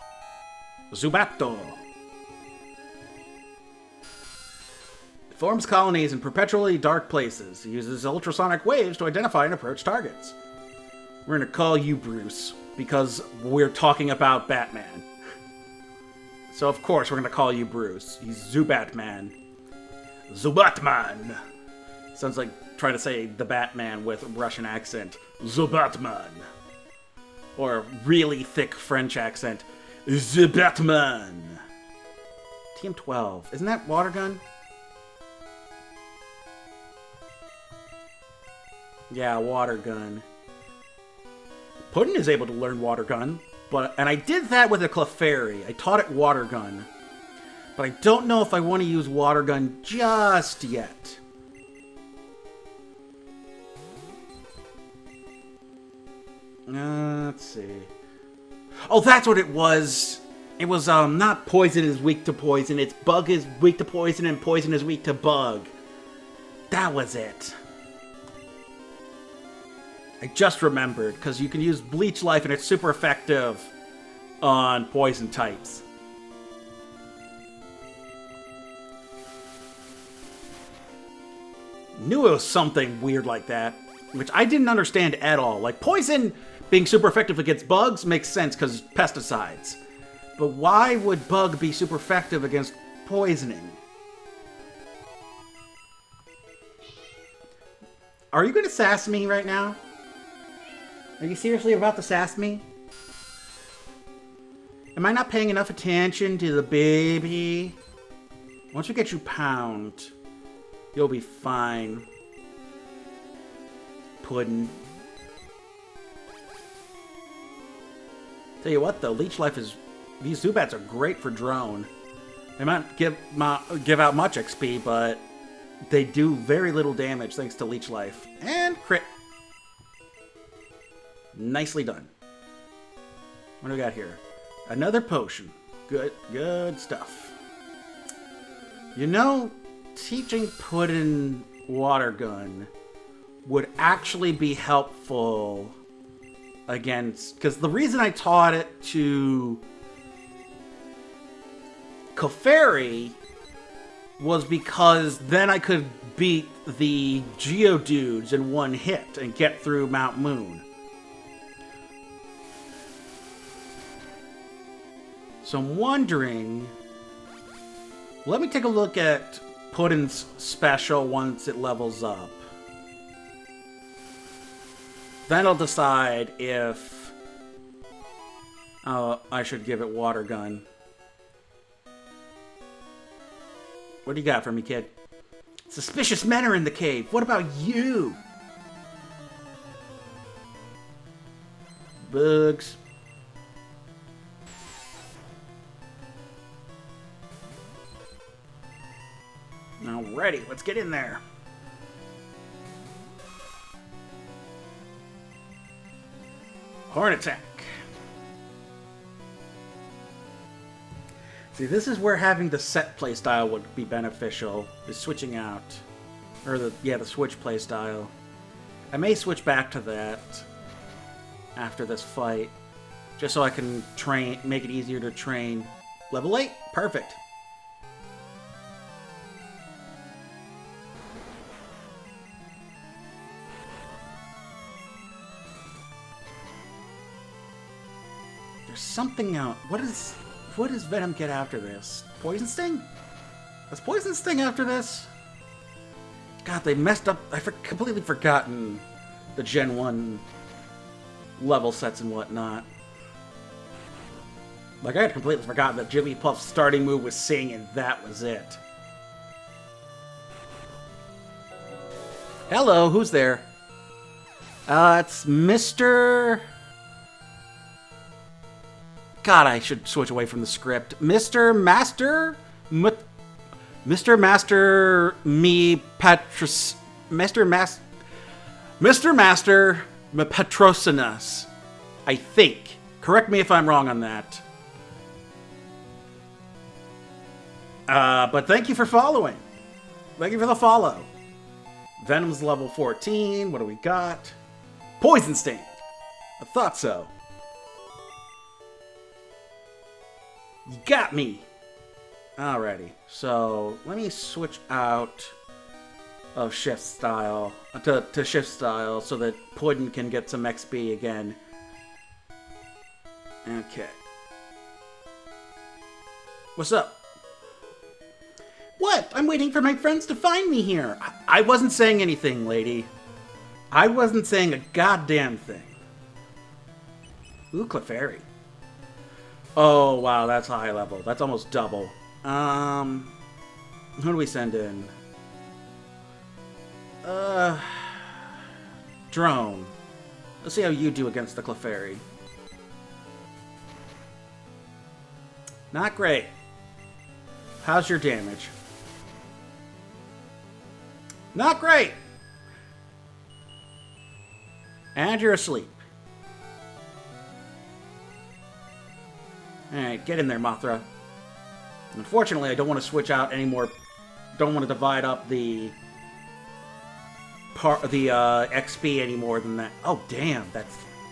forms colonies in perpetually dark places. He uses ultrasonic waves to identify and approach targets. We're gonna call you Bruce, because we're talking about Batman. So of course we're gonna call you Bruce. He's Zubatman. Zubatman! Sounds like trying to say the Batman with a Russian accent. Zubatman. Or a really thick French accent. Zubatman. TM12. Isn't that water gun? Yeah, water gun. Puddin is able to learn water gun, and I did that with a Clefairy. I taught it water gun, but I don't know if I want to use water gun just yet. Let's see. Oh, that's what it was. It was not poison is weak to poison. It's bug is weak to poison, and poison is weak to bug. That was it. I just remembered, because you can use Bleach Life and it's super effective on poison types. Knew it was something weird like that, which I didn't understand at all. Like, poison being super effective against bugs makes sense because pesticides. But why would bug be super effective against poisoning? Are you going to sass me right now? Are you seriously about to sass me? Am I not paying enough attention to the baby? Once we get you pound, you'll be fine. Puddin'. Tell you what though, Leech Life is... These Zubats are great for drone. They might give out much XP, but they do very little damage thanks to Leech Life. And crit. Nicely done. What do we got here? Another potion. Good stuff. You know, teaching Puddin' water gun would actually be helpful against... Because the reason I taught it to Clefairy was because then I could beat the Geodudes in one hit and get through Mount Moon. So I'm wondering... Let me take a look at Puddin's special once it levels up. Then I'll decide if I should give it water gun. What do you got for me, kid? Suspicious men are in the cave. What about you? Bugs. Alrighty, let's get in there. Horn attack. See, this is where having the set playstyle would be beneficial, is switching out. Or the switch playstyle. I may switch back to that after this fight, just so I can make it easier to train. Level 8? Perfect. There's something out. What does Venom get after this? Poison Sting? Does Poison Sting after this? God, they messed up. Completely forgotten the Gen 1 level sets and whatnot. Like, I had completely forgotten that Jigglypuff's starting move was Sing, and that was it. Hello, who's there? It's Mr. God, I should switch away from the script. Mr. Master? Mr. Master me Patros... Mr. Master Petrosinus. I think. Correct me if I'm wrong on that. But thank you for following. Thank you for the follow. Venom's level 14. What do we got? Poison Sting. I thought so. You got me. Alrighty. So let me switch out of shift style to shift style so that Puddin can get some XP again. Okay. What's up? What? I'm waiting for my friends to find me here. I wasn't saying anything, lady. I wasn't saying a goddamn thing. Ooh, Clefairy. Oh, wow, that's high level. That's almost double. Who do we send in? Drone. Let's see how you do against the Clefairy. Not great. How's your damage? Not great! And you're asleep. Alright, get in there, Mothra. Unfortunately, I don't want to switch out anymore. Don't want to divide up the XP any more than that. Oh, damn,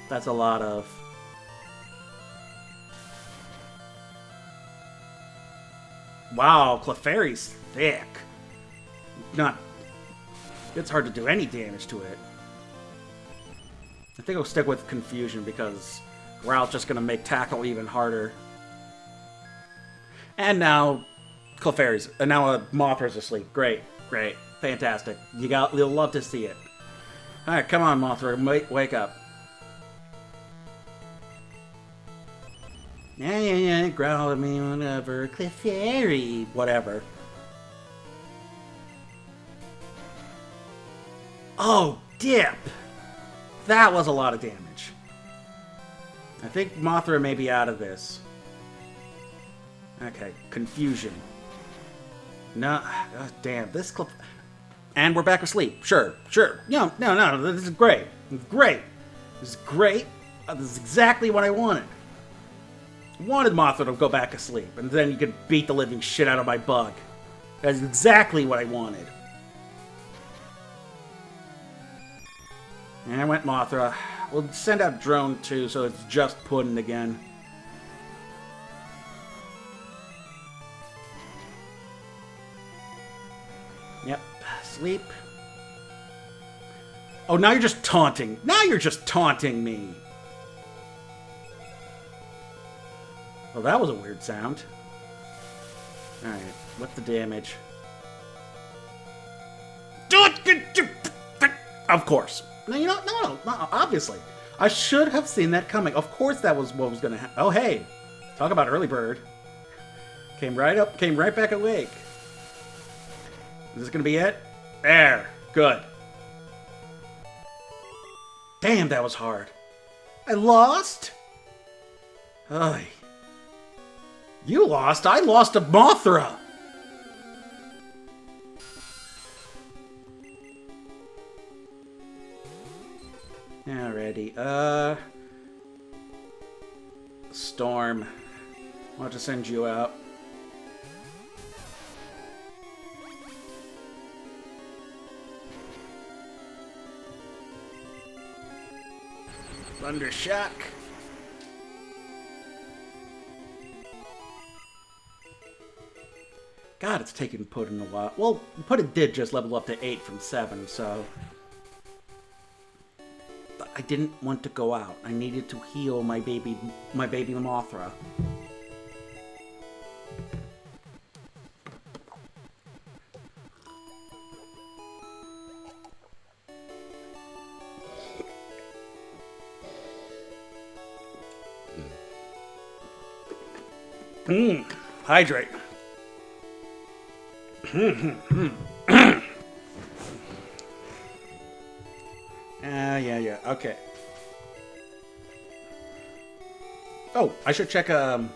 that's a lot of... Wow, Clefairy's thick. It's hard to do any damage to it. I think I'll stick with Confusion because Growl's just gonna make tackle even harder. And now Mothra's asleep. Great, great, fantastic. You'll love to see it. All right, come on, Mothra, wake up. Yeah, growl at me, whatever. Clefairy, whatever. Oh, dip! That was a lot of damage. I think Mothra may be out of this. Okay, Confusion. No, oh, damn, this clip. And we're back asleep. Sure. No, this is great. This is great. This is exactly what I wanted. I wanted Mothra to go back asleep, and then you could beat the living shit out of my bug. That's exactly what I wanted. And I went Mothra. We'll send out Drone too, so it's just Puddin again. Yep, sleep. Oh, now you're just taunting. Now you're just taunting me. Well, that was a weird sound. Alright, what's the damage? Do it! Of course. No, you know, no, obviously. I should have seen that coming. Of course that was what was going to happen. Oh, hey. Talk about early bird. Came right back awake. Is this going to be it? There. Good. Damn, that was hard. I lost? Ugh. You lost? I lost to Mothra! Alrighty, Storm. I'll have to send you out. Thundershock. God, it's taken Puddin a while. Well, Puddin did just level up to 8 from 7, so... But I didn't want to go out. I needed to heal my baby Mothra. Hydrate. Yeah. Okay. Oh, I should check, So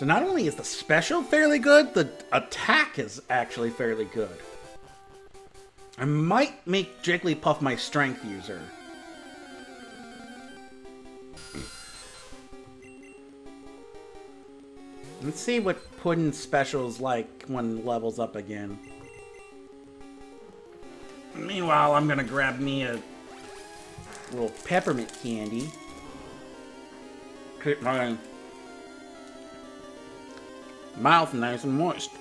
not only is the special fairly good, the attack is actually fairly good. I might make Jigglypuff my strength user. Let's see what Puddin's special's like when levels up again. Meanwhile, I'm gonna grab me a little peppermint candy. Keep my mouth nice and moist.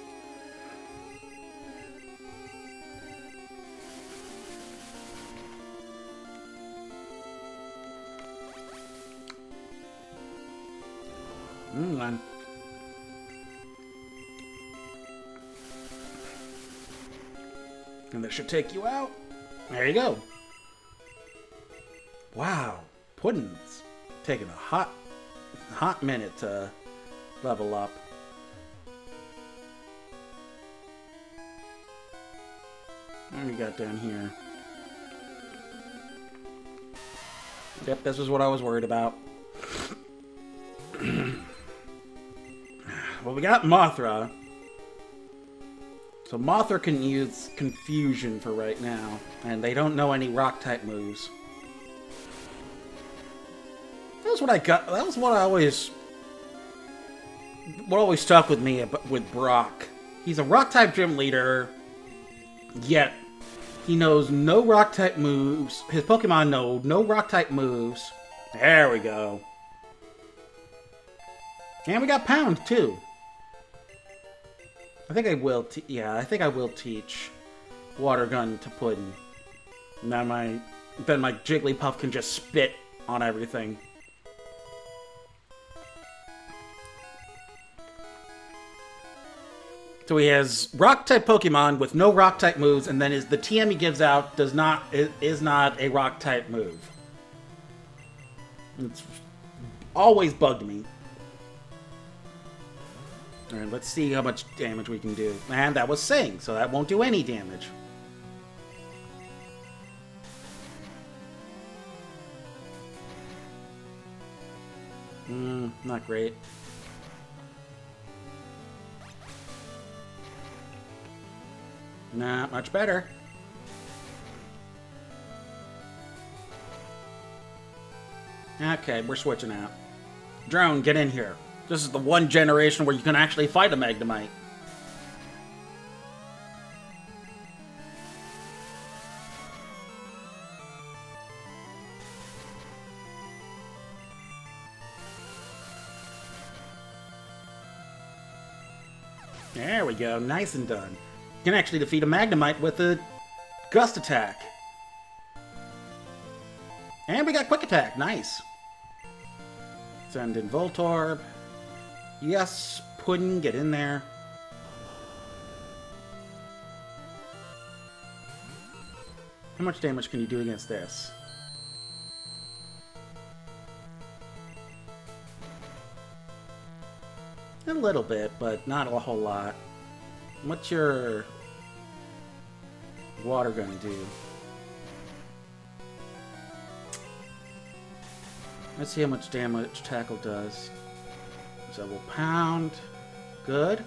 Man. And this should take you out. There you go. Wow. Puddin's taking a hot minute to level up. What do we got down here? Yep, this is what I was worried about. Well, we got Mothra. So Mothra can use Confusion for right now. And they don't know any Rock-type moves. That was what I got. That was what I always... What always stuck with me with Brock. He's a Rock-type gym leader, yet he knows no Rock-type moves. His Pokemon know no Rock-type moves. There we go. And we got Pound, too. I think I will, I think I will teach Water Gun to Puddin. Then my Jigglypuff can just spit on everything. So he has Rock-type Pokemon with no Rock-type moves, and then the TM he gives out is not a Rock-type move. It's always bugged me. Alright, let's see how much damage we can do. And that was Sing, so that won't do any damage. Not great. Not much better. Okay, we're switching out. Drone, get in here. This is the one generation where you can actually fight a Magnemite. There we go, nice and done. You can actually defeat a Magnemite with a Gust Attack. And we got Quick Attack, nice. Send in Voltorb. Yes, Puddin, get in there. How much damage can you do against this? A little bit, but not a whole lot. What's your Water Gun do? Let's see how much damage Tackle does. So we'll Pound. Good.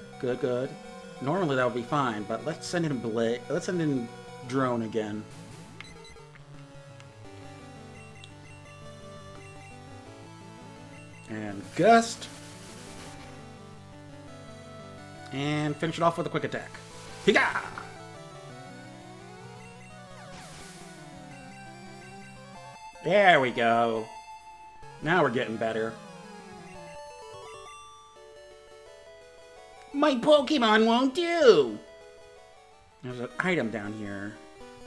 Normally that would be fine, but let's send in let's send in Drone again. And Gust. And finish it off with a Quick Attack. Higa! There we go. Now we're getting better. My Pokemon won't do! There's an item down here.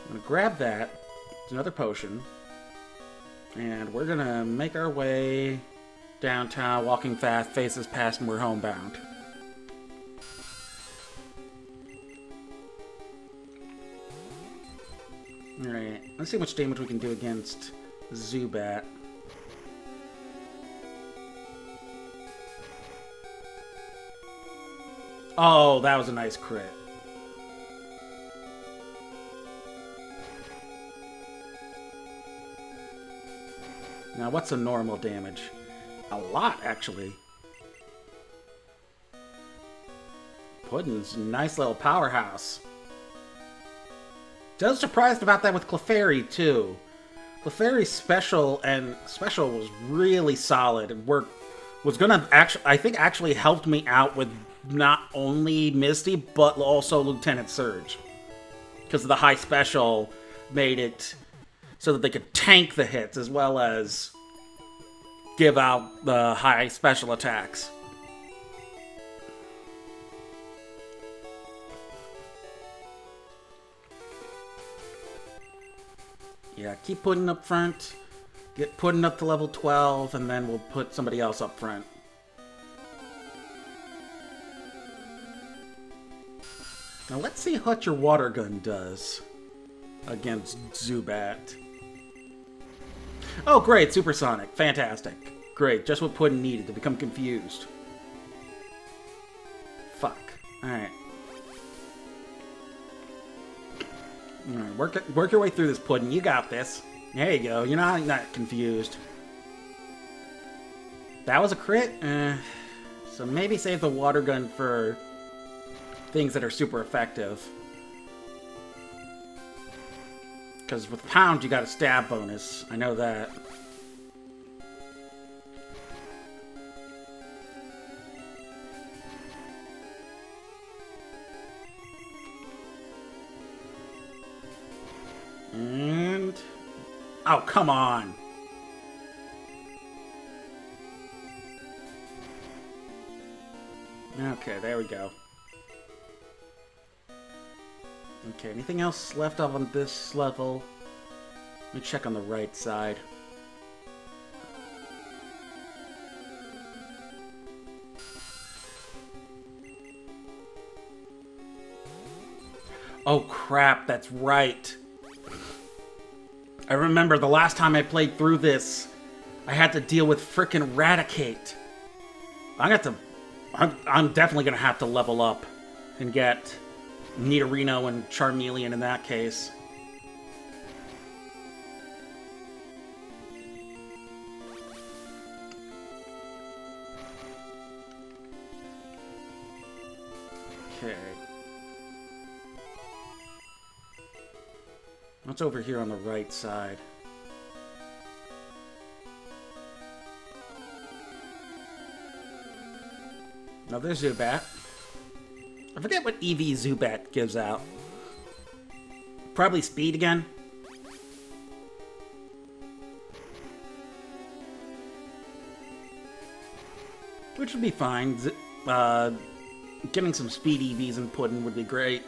I'm gonna grab that. It's another potion. And we're gonna make our way downtown, walking fast, faces past, and we're homebound. Alright, let's see how much damage we can do against Zubat. Oh, that was a nice crit. Now, what's a normal damage? A lot, actually. Puddin's a nice little powerhouse. Just surprised about that with Clefairy, too. Clefairy's special was really solid and was gonna actually, I think, actually helped me out with not only Misty, but also Lieutenant Surge. Because the high special made it so that they could tank the hits as well as give out the high special attacks. Yeah, keep Puddin up front. Get Puddin up to level 12, and then we'll put somebody else up front. Now let's see what your water gun does against Zubat. Oh, great, supersonic. Fantastic. Great, just what Puddin needed to become confused. Fuck. Alright. Alright, work your way through this, Puddin. You got this. There you go. You're not confused. That was a crit? So maybe save the water gun for things that are super effective. Because with Pound, you got a stab bonus. I know that. And... oh, come on. Okay, there we go. Okay, anything else left up on this level? Let me check on the right side. Oh crap, that's right. I remember the last time I played through this, I had to deal with frickin' Raticate. I'm definitely gonna have to level up and get Nidorino and Charmeleon in that case. Okay. What's over here on the right side? Another Zubat. I forget what EV Zubat gives out. Probably speed again. Which would be fine. Getting some speed EVs in Puddin would be great.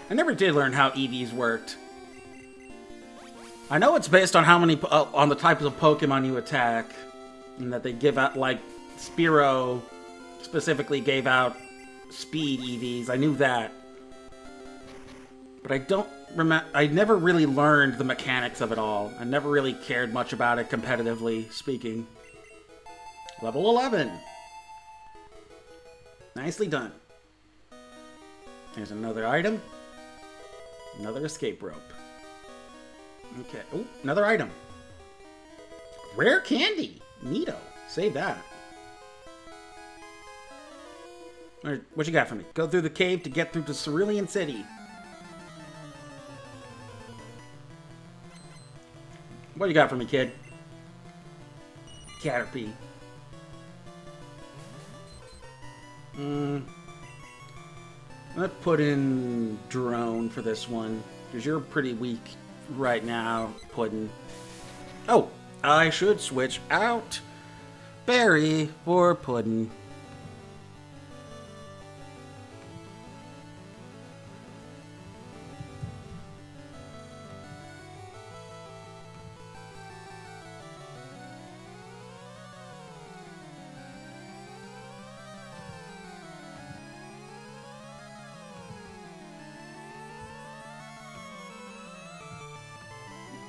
I never did learn how EVs worked. I know it's based on how many on the types of Pokemon you attack, and that they give out, like Spearow specifically gave out speed EVs. I knew that, but I don't remember. I never really learned the mechanics of it all. I never really cared much about it competitively speaking. Level 11. Nicely done. There's another item. Another escape rope. Okay. Oh, another item. Rare candy. Neato. Save that. Alright, what you got for me? Go through the cave to get through to Cerulean City. What you got for me, kid? Caterpie. Let's put in Drone for this one, because you're pretty weak right now, Puddin. Oh, I should switch out Berry for Puddin.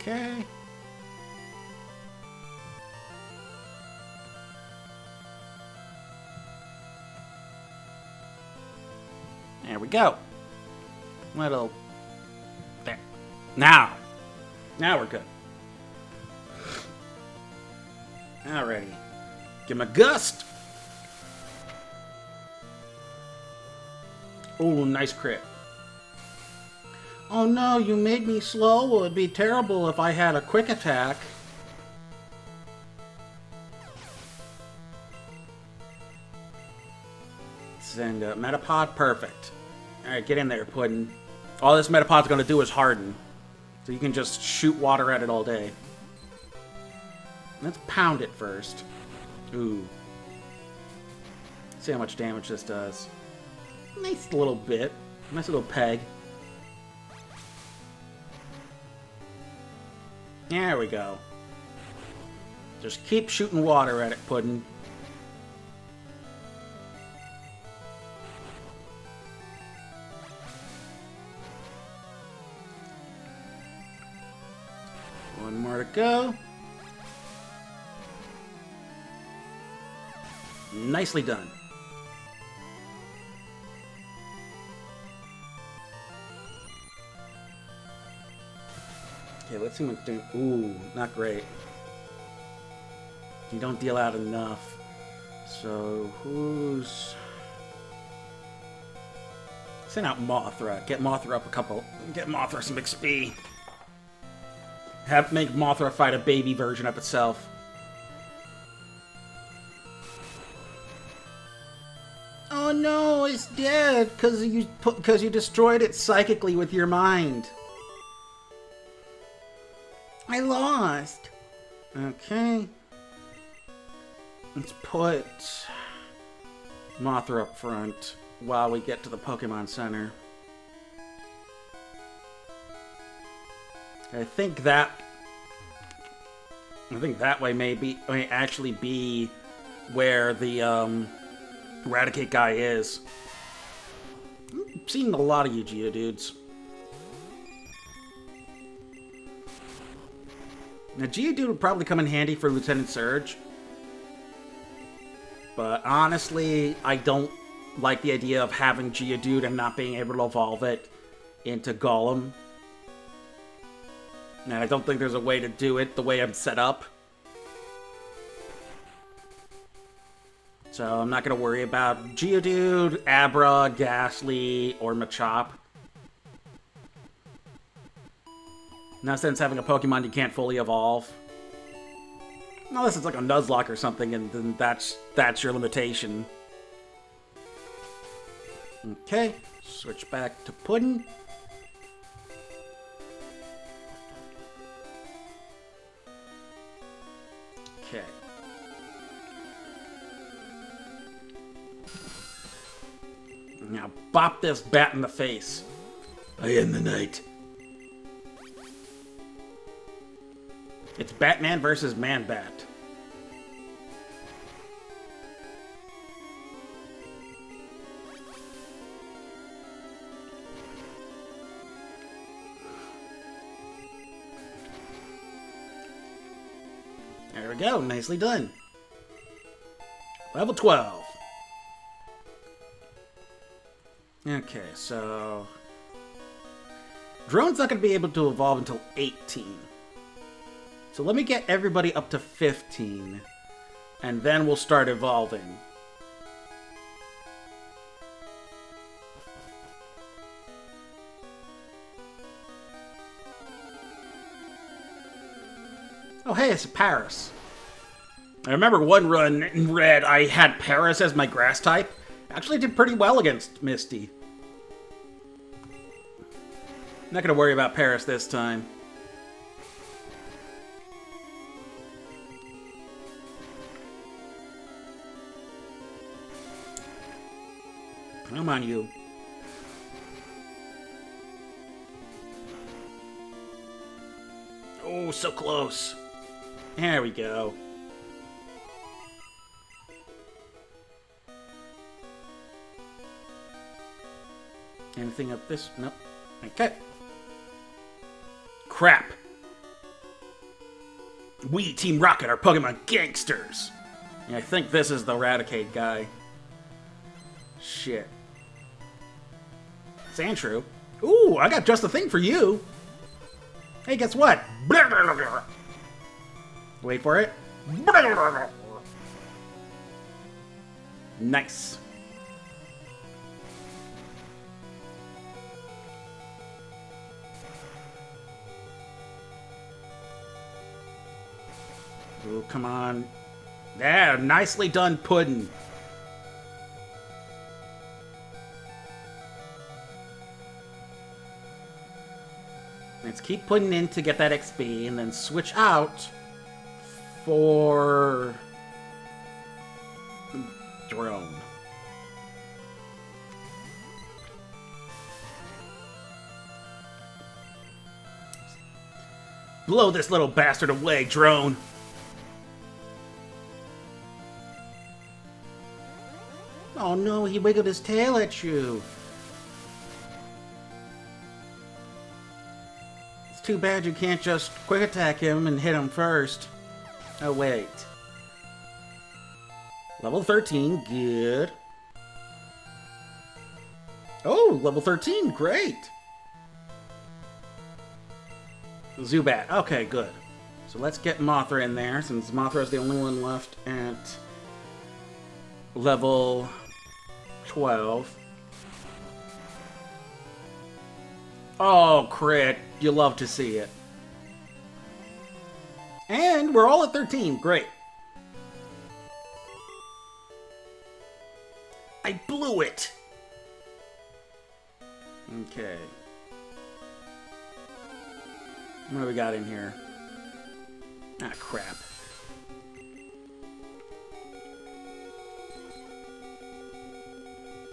Okay. There we go. Little... there. Now, Now we're good. Alrighty. Give him a gust. Oh, nice crit. Oh no, you made me slow. It would be terrible if I had a quick attack. Send a Metapod. Perfect. Alright, get in there, Puddin'. All this Metapod's gonna do is harden. So you can just shoot water at it all day. Let's pound it first. Ooh. See how much damage this does. Nice little bit. Nice little peg. There we go. Just keep shooting water at it, Puddin'. One more to go. Nicely done. Okay, let's see what's doing. Ooh, not great. You don't deal out enough. So, who's... Send out Mothra. Get Mothra up a couple... Get Mothra some XP. Make Mothra fight a baby version of itself. Oh no, it's dead because you destroyed it psychically with your mind. I lost. Okay. Let's put Mothra up front while we get to the Pokemon Center. I think that way may actually be where the Eradicate guy is. I'm seeing a lot of you Geodudes. Now Geodude would probably come in handy for Lieutenant Surge. But honestly, I don't like the idea of having Geodude and not being able to evolve it into Golem. And I don't think there's a way to do it the way I'm set up. So I'm not going to worry about Geodude, Abra, Ghastly, or Machop. No sense having a Pokemon you can't fully evolve. Unless it's like a Nuzlocke or something, and then that's your limitation. Okay, switch back to Puddin'. Okay. Now bop this bat in the face. I am the night. It's Batman versus Man-Bat. There we go, nicely done. Level 12. Okay, so... Drone's not going to be able to evolve until 18. So let me get everybody up to 15, and then we'll start evolving. Oh hey, it's Paris. I remember one run in Red, I had Paris as my grass type. Actually did pretty well against Misty. Not gonna worry about Paris this time. Come on, you. Oh, so close. There we go. Anything up this? Nope. Okay. Crap. We, Team Rocket, are Pokemon gangsters. And I think this is the Eradicate guy. Shit. Sandshrew. Ooh, I got just the thing for you. Hey, guess what? Wait for it. Nice. Oh, come on. Yeah, nicely done, Puddin'. Let's keep putting in to get that XP and then switch out for drone. Blow this little bastard away, drone. Oh no, he wiggled his tail at you. It's too bad you can't just quick attack him and hit him first. Oh wait. Level 13, good. Oh, level 13, great. Zubat, okay, good. So let's get Mothra in there, since Mothra's the only one left at level 12. Oh, crit. You love to see it. And we're all at 13, great. I blew it. Okay. What do we got in here? Ah, crap.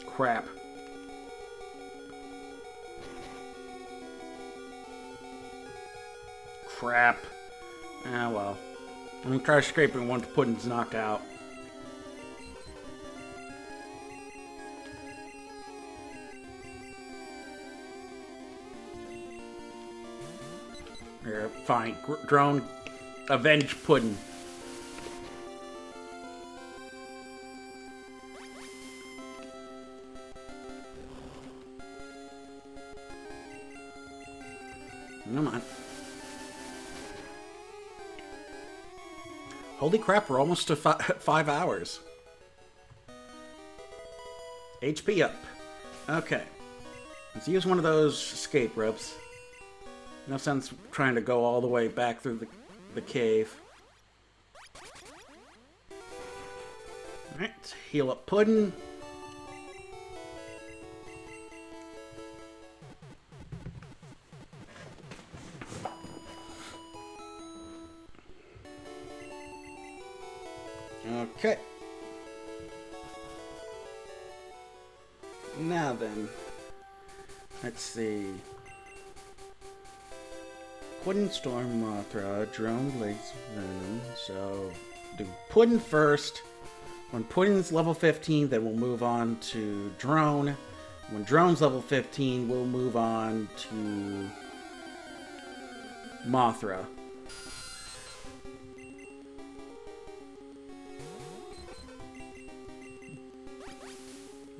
Crap. Crap. Ah, well. I'm gonna try scraping once Puddin's knocked out. Here, fine. Drone, avenge Puddin'. Come on. Holy crap, we're almost to 5 hours. HP up. Okay. Let's use one of those escape ropes. No sense trying to go all the way back through the cave. Alright, heal up Puddin'. Okay. Now then, let's see. Puddin', Storm, Mothra, Drone, Blaze, Venom. So, do Puddin' first. When Puddin's level 15, then we'll move on to Drone. When Drone's level 15, we'll move on to Mothra.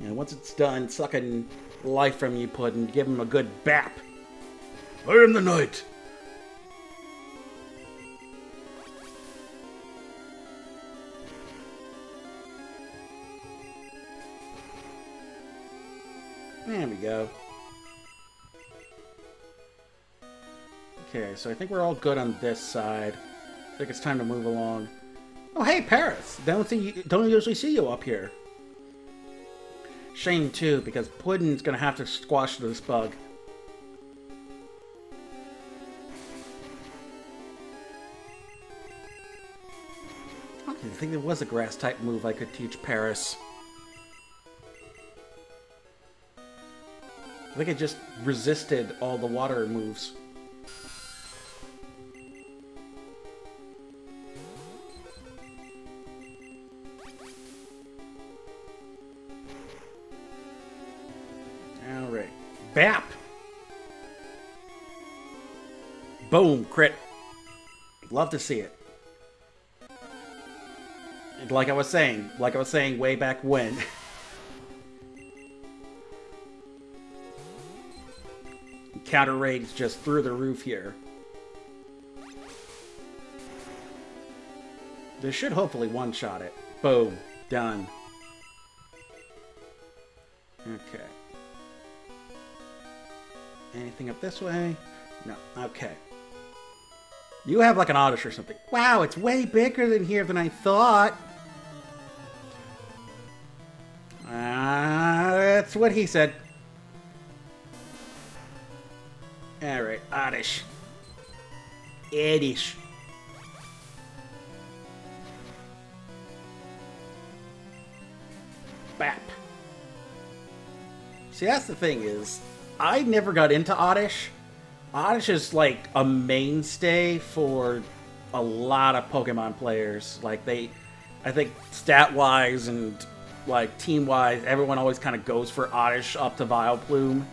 And once it's done sucking life from you, Puddin', give him a good bap. I am the knight. There we go. Okay, so I think we're all good on this side. I think it's time to move along. Oh, hey, Paris! Don't usually see you up here. Shame too, because Puddin's gonna have to squash this bug. Okay, I think there was a grass type move I could teach Paris. I think it just resisted all the water moves. Alright. Bap! Boom! Crit. Love to see it. And like I was saying way back when. Counter rate's just through the roof here. This should hopefully one-shot it. Boom. Done. Okay. Anything up this way? No. Okay. You have like an Oddish or something. Wow, it's way bigger than here than I thought. That's what he said. Alright, Oddish. Oddish. Bap. See, that's the thing is, I never got into Oddish. Oddish is like a mainstay for a lot of Pokemon players. Like I think stat-wise and like team-wise, everyone always kind of goes for Oddish up to Vileplume.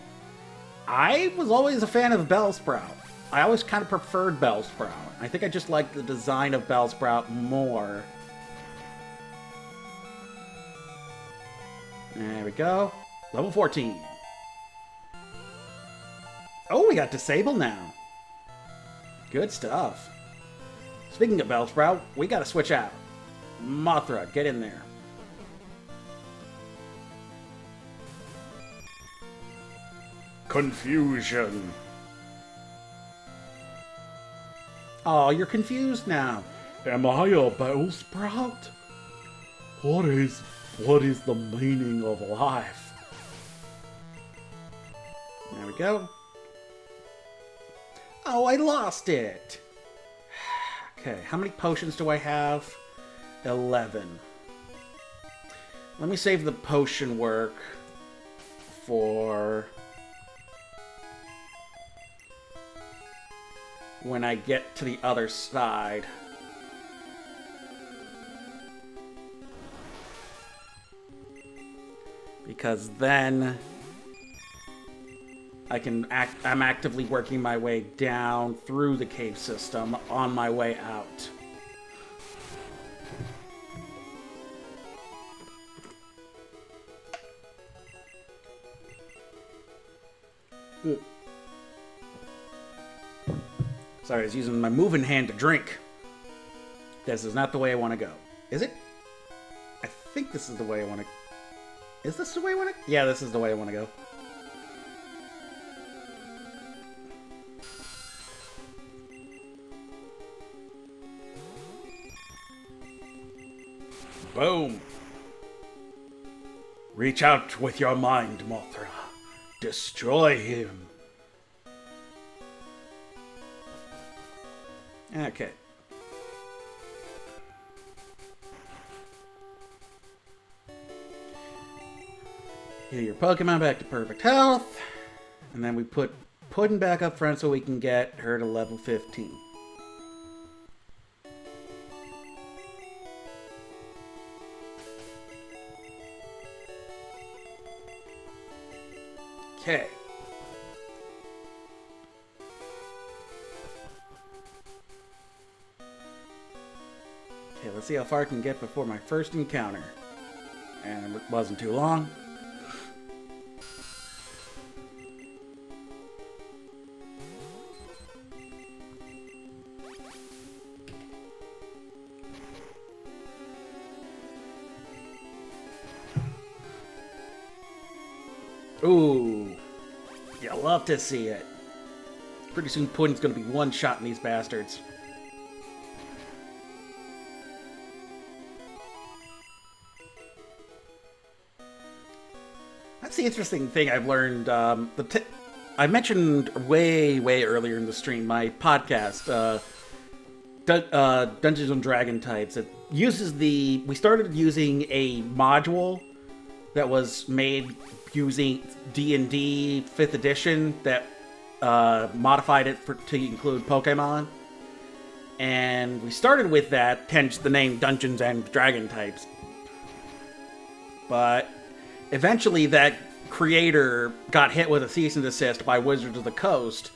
I was always a fan of Bellsprout. I always kind of preferred Bellsprout. I think I just liked the design of Bellsprout more. There we go. Level 14. Oh, we got Disable now. Good stuff. Speaking of Bellsprout, we gotta switch out. Mothra, get in there. Confusion. Oh, you're confused now. Am I a Bellsprout? What is the meaning of life? There we go. Oh, I lost it. Okay, how many potions do I have? 11. Let me save the potion work for when I get to the other side. Because then I'm actively working my way down through the cave system on my way out. Sorry, I was using my moving hand to drink. This is not the way I want to go. Is it? I think this is the way I want to... Is this the way I want to... Yeah, this is the way I want to go. Boom! Reach out with your mind, Mothra. Destroy him. Okay. Get your Pokemon back to perfect health. And then we put Puddin back up front so we can get her to level 15. Okay. Okay, let's see how far I can get before my first encounter. And it wasn't too long. Ooh, you love to see it. Pretty soon Puddin's gonna be one-shotting these bastards. That's the interesting thing I've learned. I mentioned way earlier in the stream my podcast, Dungeons and Dragon Types. It uses we started using a module that was made using D&D 5th edition that modified it to include Pokemon. And we started with that, hence the name Dungeons and Dragon Types. But eventually that creator got hit with a cease and desist by Wizards of the Coast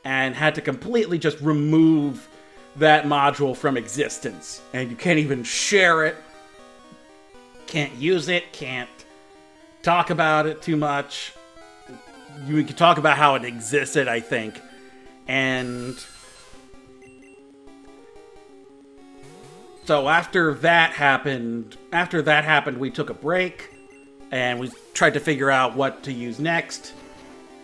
and had to completely just remove that module from existence. And you can't even share it, can't use it, can't talk about it too much. You can talk about how it existed, I think. And So after that happened, we took a break, and we tried to figure out what to use next.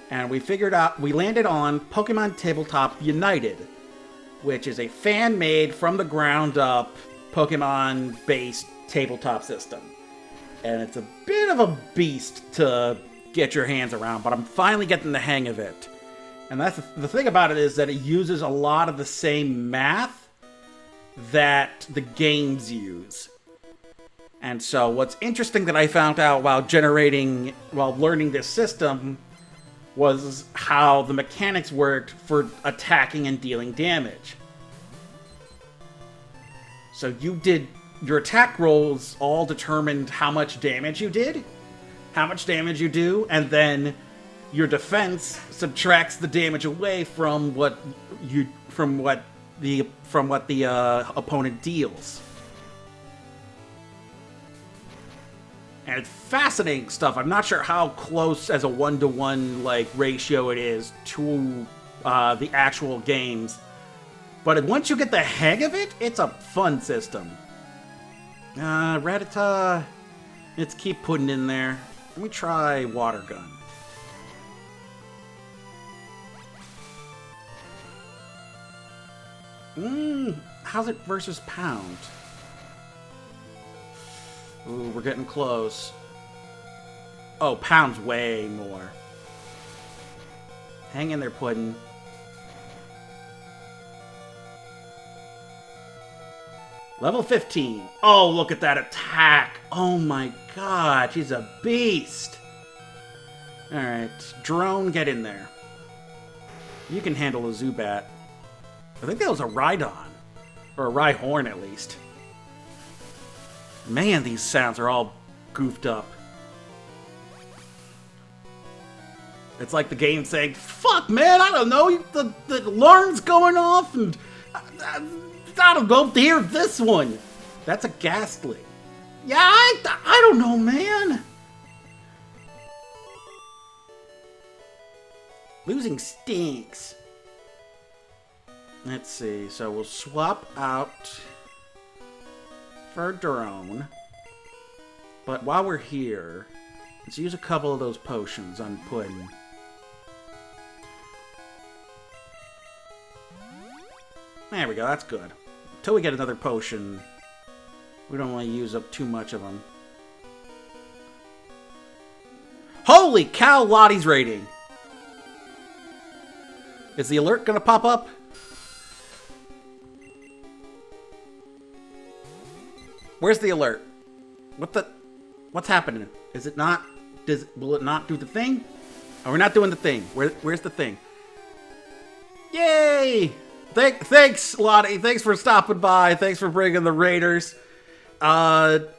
And we landed on Pokemon Tabletop United, which is a fan-made, from the ground up, Pokemon-based tabletop system. And it's a bit of a beast to get your hands around, but I'm finally getting the hang of it. And that's the thing about it, is that it uses a lot of the same math that the games use. And so what's interesting that I found out while learning this system was how the mechanics worked for attacking and dealing damage. So your attack rolls all determined how much damage you do, and then your defense subtracts the damage away from what the opponent deals. And it's fascinating stuff. I'm not sure how close as a 1-to-1 ratio it is to the actual games, but once you get the hang of it, it's a fun system. Rattata, let's keep putting in there. Let me try Water Gun. How's it versus Pound? Ooh, we're getting close. Oh, Pound's way more. Hang in there, Puddin'. Level 15. Oh, look at that attack. Oh my god, she's a beast. Alright, Drone, get in there. You can handle a Zubat. I think that was a Rhydon. Or a Rhyhorn, at least. Man, these sounds are all goofed up. It's like the game saying, fuck, man, I don't know, the alarm's going off, and I don't go hear this one. That's a Ghastly. Yeah, I don't know, man. Losing stinks. Let's see, so we'll swap out for Drone. But while we're here, let's use a couple of those potions on Puddin'. There we go, that's good. Until we get another potion, we don't want to use up too much of them. Holy cow, Lottie's rating! Is the alert gonna pop up? Where's the alert? What's happening? Is it not? Will it not do the thing? Oh, we're not doing the thing. Where's the thing? Yay! Thanks, Lottie. Thanks for stopping by. Thanks for bringing the Raiders.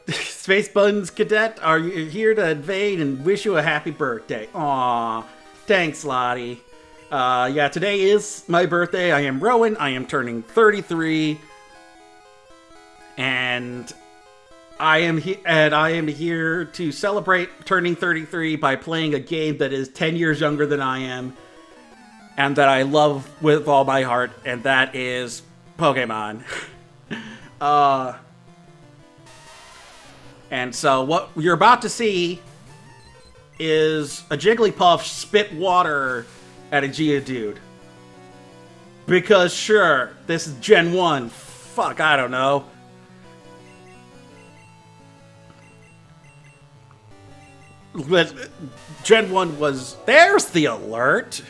Space Buns Cadet, are you here to invade and wish you a happy birthday? Aw, thanks, Lottie. Yeah, today is my birthday. I am Rowan. I am turning 33. And I am here to celebrate turning 33 by playing a game that is 10 years younger than I am, and that I love with all my heart, and that is Pokemon. And so what you're about to see is a Jigglypuff spit water at a Geodude. Because sure, this is Gen 1. Fuck, I don't know. Gen 1 was... There's the alert!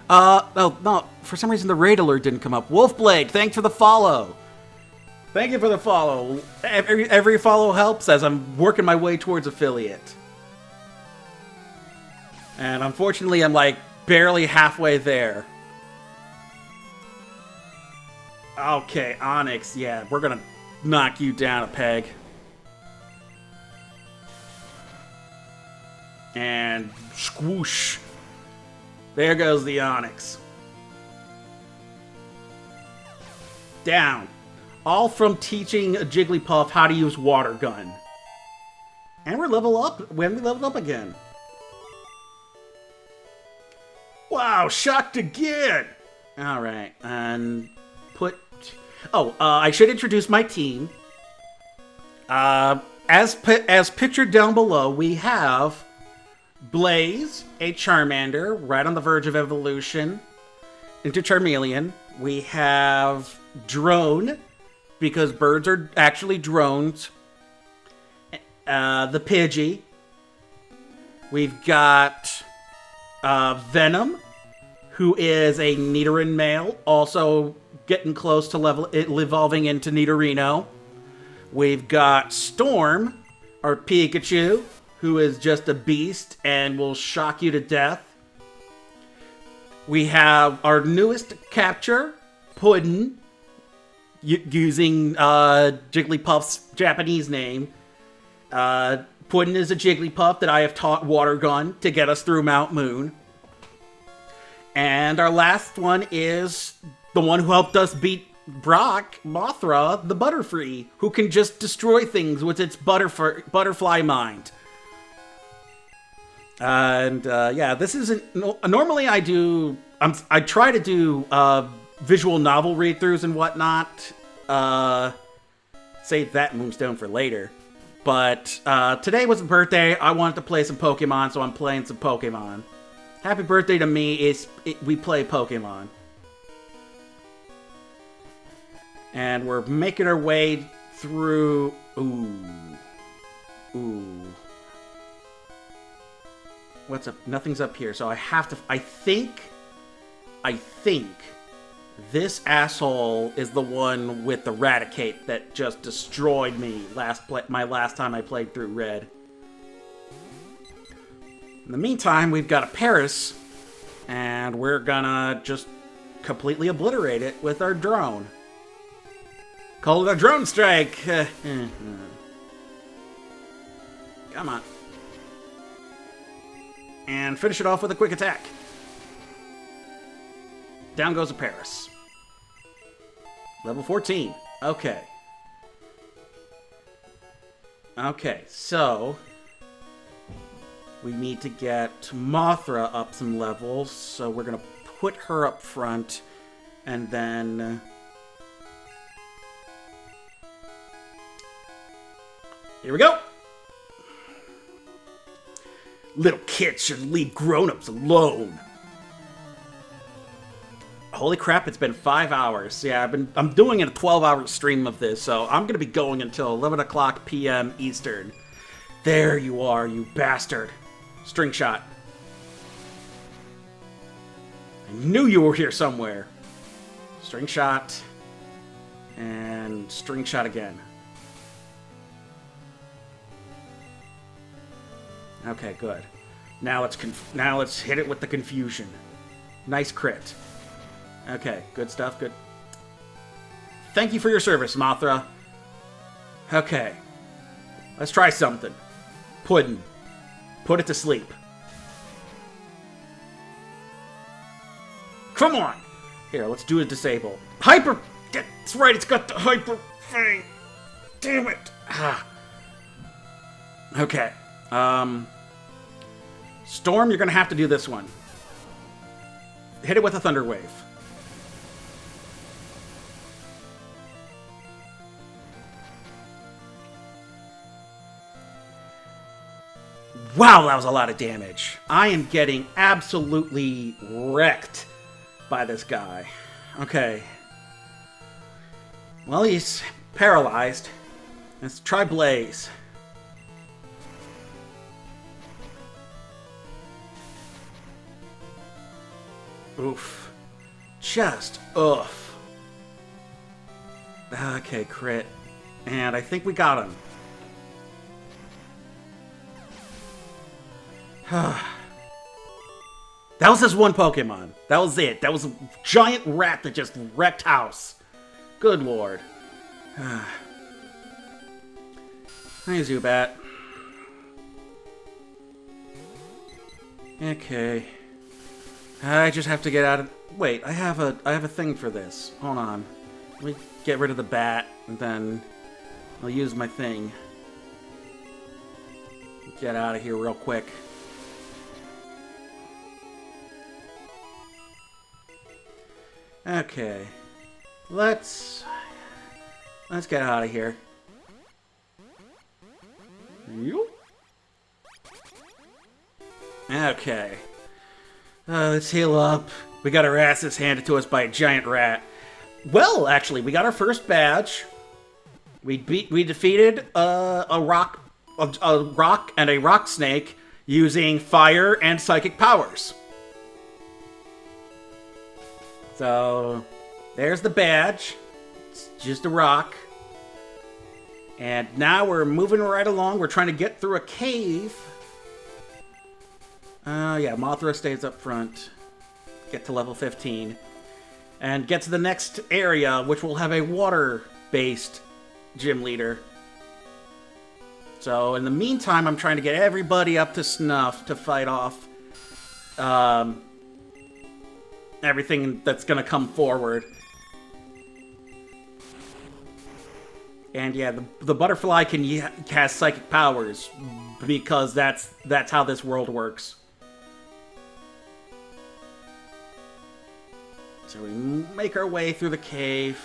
No, for some reason the raid alert didn't come up. Wolfblade, thanks for the follow! Thank you for the follow. Every follow helps as I'm working my way towards affiliate. And unfortunately, I'm like barely halfway there. Okay, Onyx, yeah, we're gonna knock you down a peg. And squoosh. There goes the Onyx. Down. All from teaching a Jigglypuff how to use Water Gun. And we're level up. We leveled up again. Wow, shocked again. Alright, and put... Oh, I should introduce my team. As pictured down below, we have Blaze, a Charmander, right on the verge of evolution into Charmeleon. We have Drone, because birds are actually drones. The Pidgey. We've got Venom, who is a Nidoran male, also getting close to evolving into Nidorino. We've got Storm, our Pikachu, who is just a beast and will shock you to death. We have our newest capture, Puddin, using Jigglypuff's Japanese name. Puddin is a Jigglypuff that I have taught Water Gun to get us through Mount Moon. And our last one is the one who helped us beat Brock, Mothra, the Butterfree, who can just destroy things with its butterfly mind. And yeah, this isn't... Normally I try to do visual novel read-throughs and whatnot. Save that Moonstone for later. But today was a birthday. I wanted to play some Pokemon, so I'm playing some Pokemon. Happy birthday to me. We play Pokemon. And we're making our way through... Ooh. What's up? Nothing's up here, so I have to... I think this asshole is the one with the Raticate that just destroyed me my last time I played through Red. In the meantime, we've got a Paris, and we're gonna just completely obliterate it with our drone. Call it a drone strike! Come on. And finish it off with a quick attack. Down goes a Paris. Level 14. Okay. Okay, so... we need to get Mothra up some levels, so we're gonna put her up front, and then... here we go! Little kids should leave grown-ups alone. Holy crap, it's been 5 hours. Yeah, I'm doing a 12-hour stream of this, so I'm gonna be going until 11 o'clock p.m. Eastern. There you are, you bastard. String shot. I knew you were here somewhere. String shot. And string shot again. Okay, good. Now let's hit it with the confusion. Nice crit. Okay, good stuff, good. Thank you for your service, Mothra. Okay. Let's try something. Puddin'. Put it to sleep. Come on! Here, let's do a disable. Hyper! That's right, it's got the hyper thing. Damn it! Ah. Okay. Storm, you're gonna have to do this one. Hit it with a Thunder Wave. Wow, that was a lot of damage. I am getting absolutely wrecked by this guy. Okay. Well, he's paralyzed. Let's try Blaze. Oof. Just oof. Okay, crit. And I think we got him. That was his one Pokemon. That was it. That was a giant rat that just wrecked house. Good lord. Hi, Zubat. Okay. I just have to get out of... wait, I have a thing for this. Hold on. Let me get rid of the bat, and then I'll use my thing. Get out of here real quick. Okay. Let's get out of here. Okay. Let's heal up. We got our asses handed to us by a giant rat. Well, actually, we got our first badge. We defeated a rock and a rock snake using fire and psychic powers. So there's the badge. It's just a rock. And now we're moving right along. We're trying to get through a cave. Yeah, Mothra stays up front. Get to level 15. And get to the next area, which will have a water-based gym leader. So in the meantime, I'm trying to get everybody up to snuff to fight off everything that's going to come forward. And yeah, the butterfly can cast psychic powers because that's how this world works. So we make our way through the cave.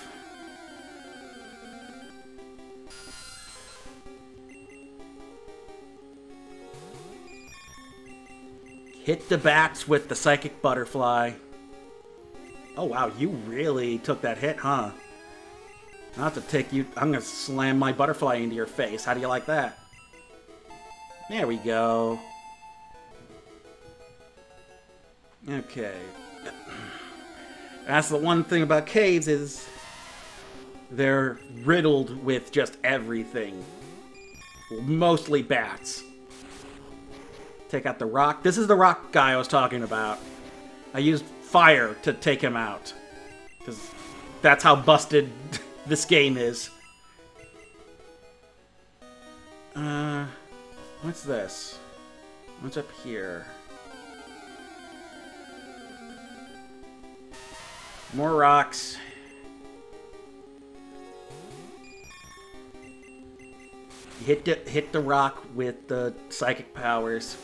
Hit the bats with the psychic butterfly. Oh wow, you really took that hit, huh? Not to take you... I'm gonna slam my butterfly into your face. How do you like that? There we go. Okay. That's the one thing about caves is they're riddled with just everything. Mostly bats. Take out the rock. This is the rock guy I was talking about. I used fire to take him out. Because that's how busted this game is. What's this? What's up here? More rocks. Hit the rock with the psychic powers.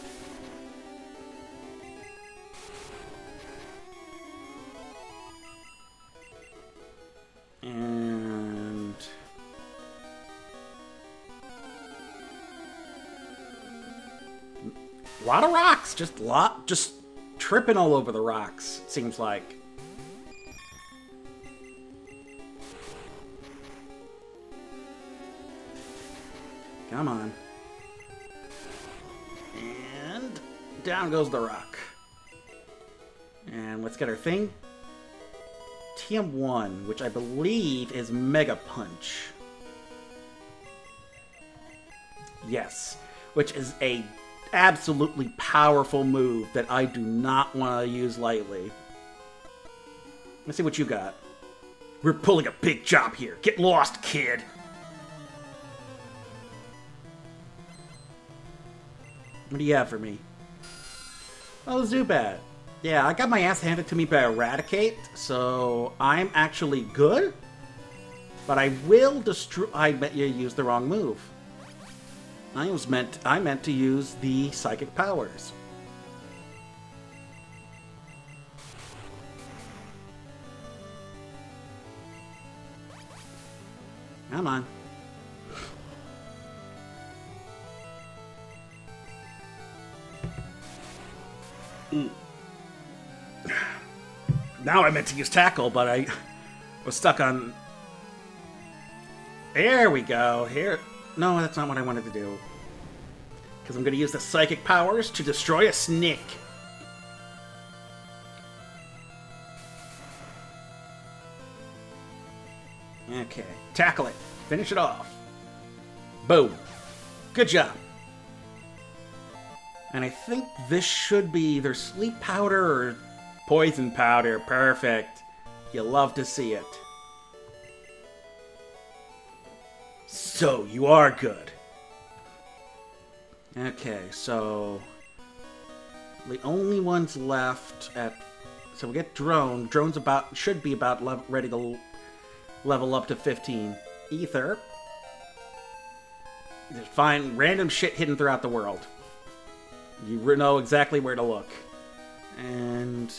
And a lot of rocks, just tripping all over the rocks, it seems like. Come on. And down goes the rock. And let's get our thing. TM1, which I believe is Mega Punch. Yes, which is a absolutely powerful move that I do not want to use lightly. Let's see what you got. We're pulling a big job here. Get lost, kid. What do you have for me? Oh, Zubat. Yeah, I got my ass handed to me by Eradicate, so I'm actually good. But I will destroy... I bet you used the wrong move. I meant to use the psychic powers. Come on. Now I meant to use Tackle, but I was stuck on... There we go. Here. No, that's not what I wanted to do. Because I'm going to use the psychic powers to destroy a snake. Okay. Tackle it. Finish it off. Boom. Good job. And I think this should be either sleep powder or poison powder. Perfect. You love to see it. So, you are good. Okay, so... the only ones left at... So we get Drone. Drone's should be about ready to level up to 15. Ether. Just find random shit hidden throughout the world. You know exactly where to look. And...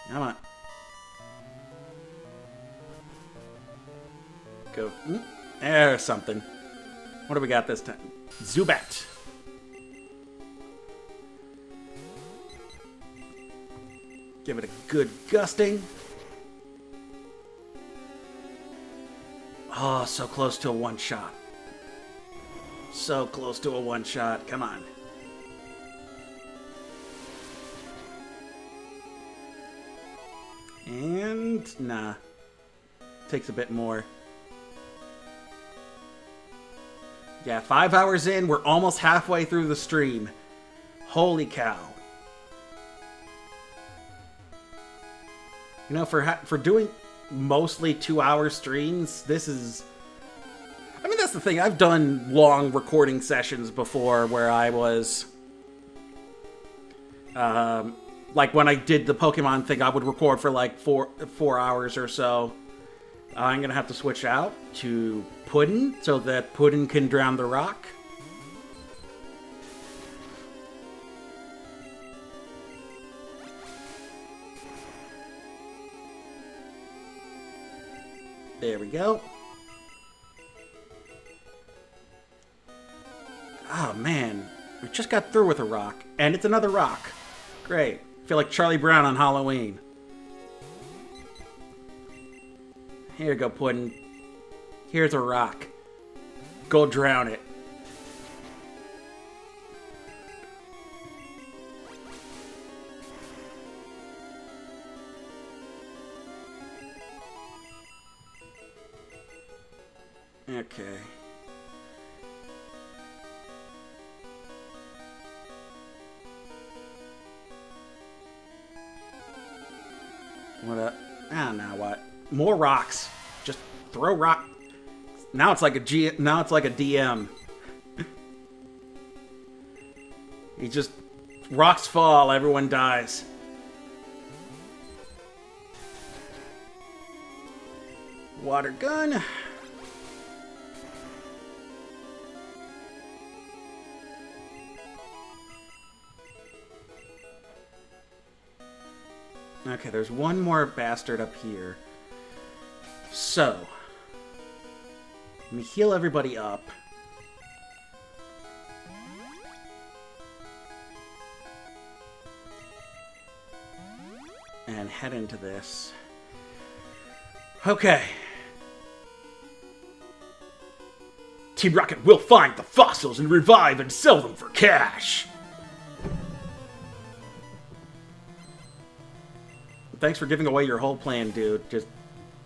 come on. Go. There's something. What do we got this time? Zubat. Give it a good gusting. Oh, so close to a one-shot. So close to a one-shot. Come on. And nah. Takes a bit more. Yeah, 5 hours in, we're almost halfway through the stream. Holy cow. You know, for doing mostly 2-hour streams, this is... I mean, that's the thing. I've done long recording sessions before where I was... like when I did the Pokemon thing, I would record for like four hours or so. I'm gonna have to switch out to Puddin so that Puddin can drown the rock. There we go. Oh man, we just got through with a rock, and it's another rock. Great. Feel like Charlie Brown on Halloween. Here you go, Puddin. Here's a rock. Go drown it. Okay. What up? Ah, now what? More rocks. Just throw rock. Now it's like a DM. He just rocks fall, everyone dies. Water gun. Okay, there's one more bastard up here. So, let me heal everybody up. And head into this. Okay. Team Rocket will find the fossils and revive and sell them for cash. Thanks for giving away your whole plan, dude. Just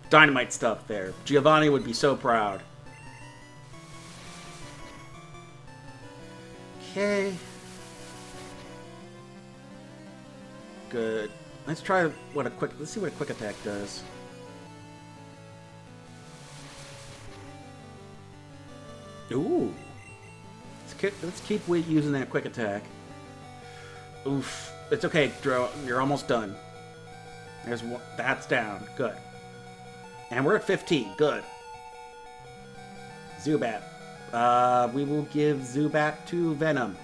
dynamite stuff there. Giovanni would be so proud. Okay. Good. Let's try let's see what a quick attack does. Ooh. Let's keep using that quick attack. Oof. It's okay, Dro. You're almost done. There's one. That's down. Good. And we're at 15. Good. Zubat. We will give Zubat to Venom.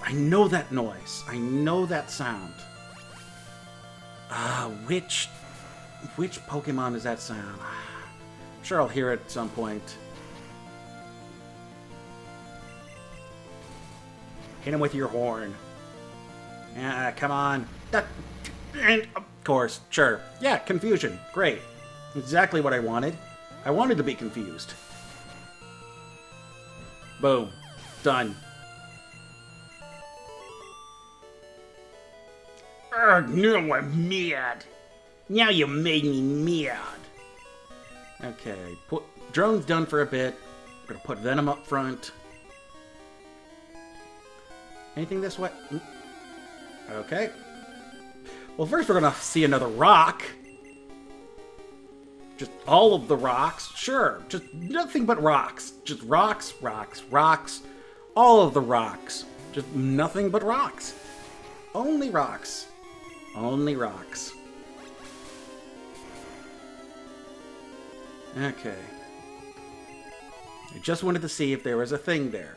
I know that noise. I know that sound. Which Pokemon is that sound? I'm sure I'll hear it at some point. Hit him with your horn. Yeah, come on. And of course, sure. Yeah, confusion. Great. Exactly what I wanted. I wanted to be confused. Boom. Done. No, I'm mad. Now you made me mad. Okay, drone's done for a bit. We're gonna put Venom up front. Anything this way? Okay. Well, first we're gonna see another rock. Just all of the rocks. Sure, just nothing but rocks. Just rocks, rocks, rocks. All of the rocks. Just nothing but rocks. Only rocks. Only rocks. Okay. I just wanted to see if there was a thing there.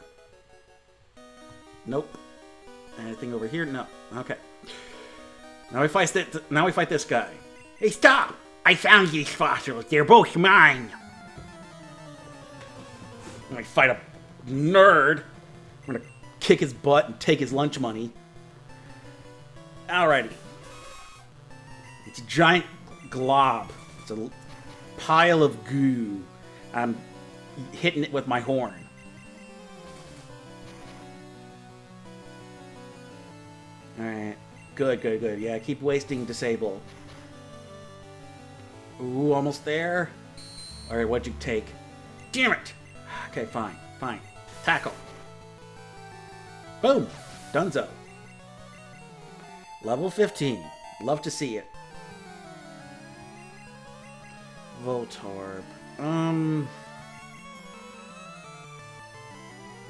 Nope. Anything over here? No. Okay. Now we fight this guy. Hey, stop! I found these fossils. They're both mine. I'm gonna fight a nerd. I'm gonna kick his butt and take his lunch money. Alrighty. It's a giant glob. It's a pile of goo. I'm hitting it with my horn. Alright. Good, good, good. Yeah, keep wasting disable. Ooh, almost there. Alright, what'd you take? Damn it! Okay, fine, fine. Tackle. Boom! Dunzo. Level 15. Love to see it. Voltorb.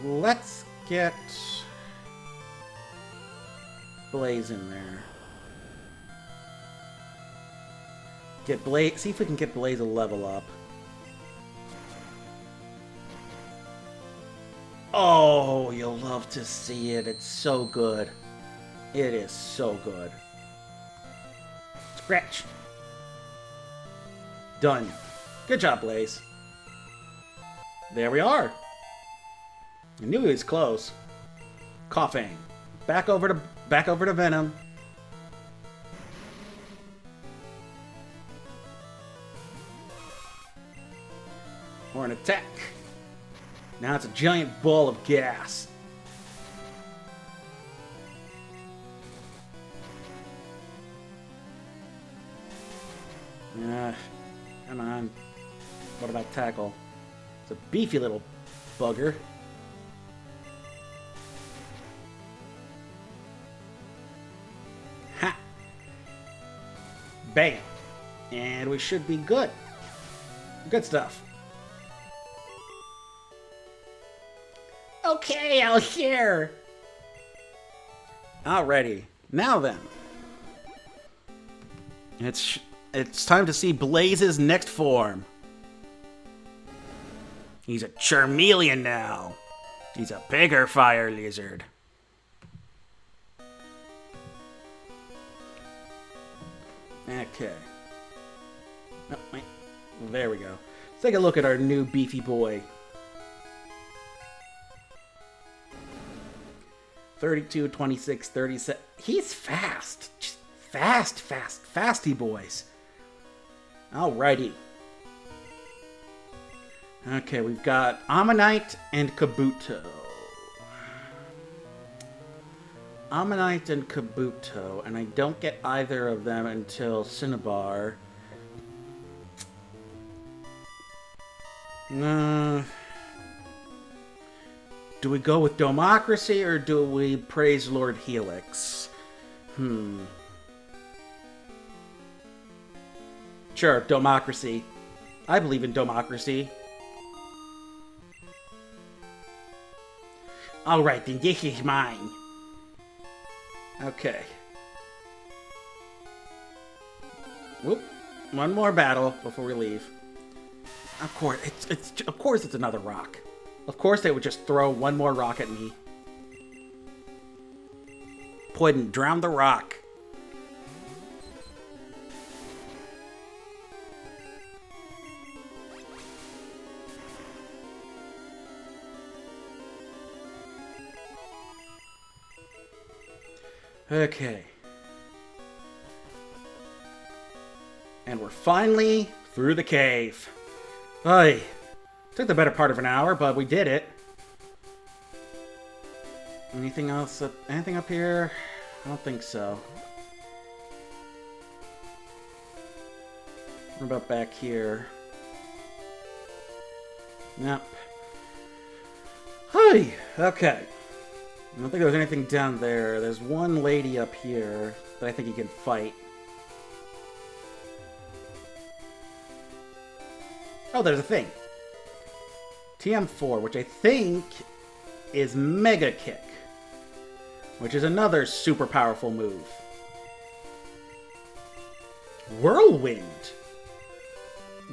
Let's get Blaze in there. Get Blaze. See if we can get Blaze a level up. Oh, you'll love to see it. It's so good. It is so good. Scratch. Done. Good job, Blaze. There we are. I knew he was close. Coughing. Back over to Venom. Or an attack. Now it's a giant ball of gas. Come on. What about tackle? It's a beefy little bugger. Ha! Bam! And we should be good. Good stuff. Okay, I'll share. Alrighty. Now then. It's time to see Blaze's next form. He's a Charmeleon now. He's a bigger fire lizard. Okay. Oh, wait. There we go. Let's take a look at our new beefy boy. 32, 26, 37. He's fast. Just fast, fast, fasty boys. Alrighty. Okay, we've got Ammonite and Kabuto. Ammonite and Kabuto, and I don't get either of them until Cinnabar. Do we go with Democracy or do we praise Lord Helix? Sure, Democracy. I believe in democracy. Alright, then this is mine. Okay. Whoop. One more battle before we leave. Of course it's another rock. Of course they would just throw one more rock at me. Puddin', drown the rock. Okay. And we're finally through the cave. Ay. Took the better part of an hour, but we did it. Anything else? Anything up here? I don't think so. What about back here? Nope. Hi. Okay. I don't think there was anything down there. There's one lady up here that I think you can fight. Oh, there's a thing. TM4, which I think is Mega Kick, which is another super powerful move. Whirlwind,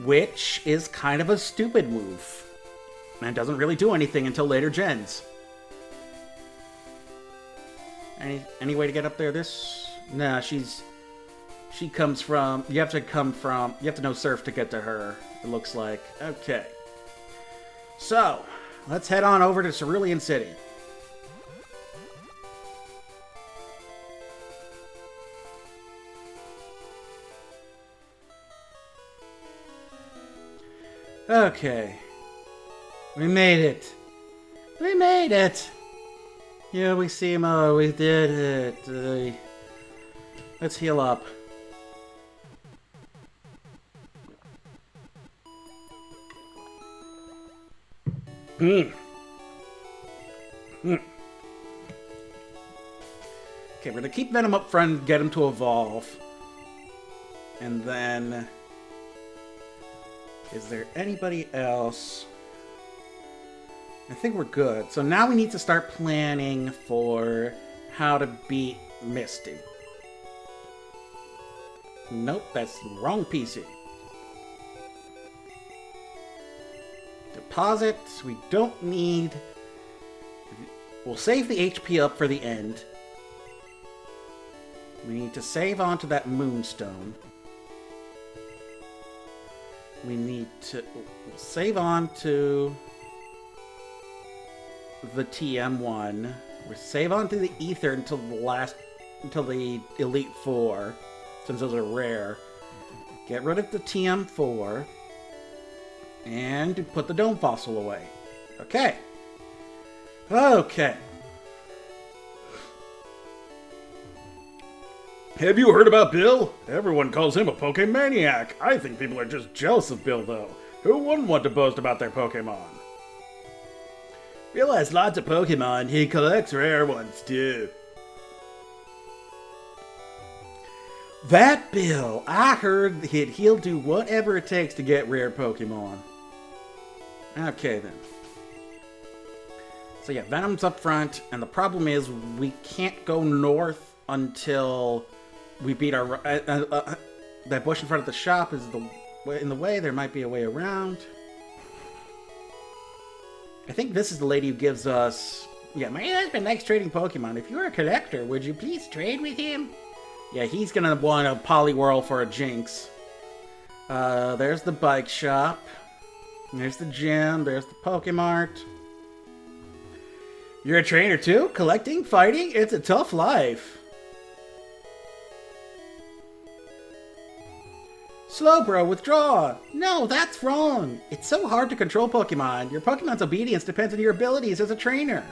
which is kind of a stupid move and doesn't really do anything until later gens. Any way to get up there? Nah, she's She comes from... You have to know Surf to get to her, it looks like. Okay. So, let's head on over to Cerulean City. Okay. We made it. We made it! Yeah, we see him. Oh, we did it. Let's heal up. Okay, we're gonna keep Venom up front and get him to evolve. And then... Is there anybody else? I think we're good. So now we need to start planning for how to beat Misty. Nope, that's the wrong PC. Deposits, we don't need... We'll save the HP up for the end. We need to save onto that Moonstone. We need to save on to the TM1. We'll save on to the Ether until the Elite Four, since those are rare. Get rid of the TM4 and put the Dome Fossil away. Okay. Okay. Have you heard about Bill? Everyone calls him a Pokemaniac. I think people are just jealous of Bill, though. Who wouldn't want to boast about their Pokemon? Bill has lots of Pokemon. He collects rare ones, too. That Bill, I heard he'll do whatever it takes to get rare Pokemon. Okay, then. So yeah, Venom's up front, and the problem is we can't go north until we beat our... that bush in front of the shop is in the way. There might be a way around. I think this is the lady who gives us... Yeah, my husband likes trading Pokemon. If you're a collector, would you please trade with him? Yeah, he's gonna want a Poliwhirl for a Jinx. There's the bike shop. There's the gym. There's the Pokemart. You're a trainer too? Collecting? Fighting? It's a tough life. Slowbro, withdraw! No, that's wrong! It's so hard to control Pokemon. Your Pokemon's obedience depends on your abilities as a trainer.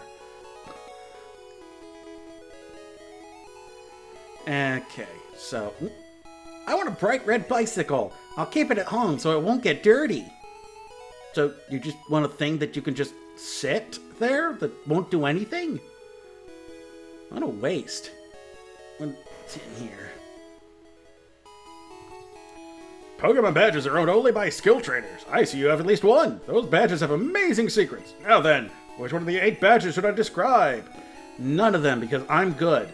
Okay, so... I want a bright red bicycle. I'll keep it at home so it won't get dirty. So, you just want a thing that you can just sit there that won't do anything? What a waste. What's in here? Pokemon badges are owned only by skill trainers. I see you have at least one. Those badges have amazing secrets. Now then, which one of the 8 badges should I describe? None of them, because I'm good.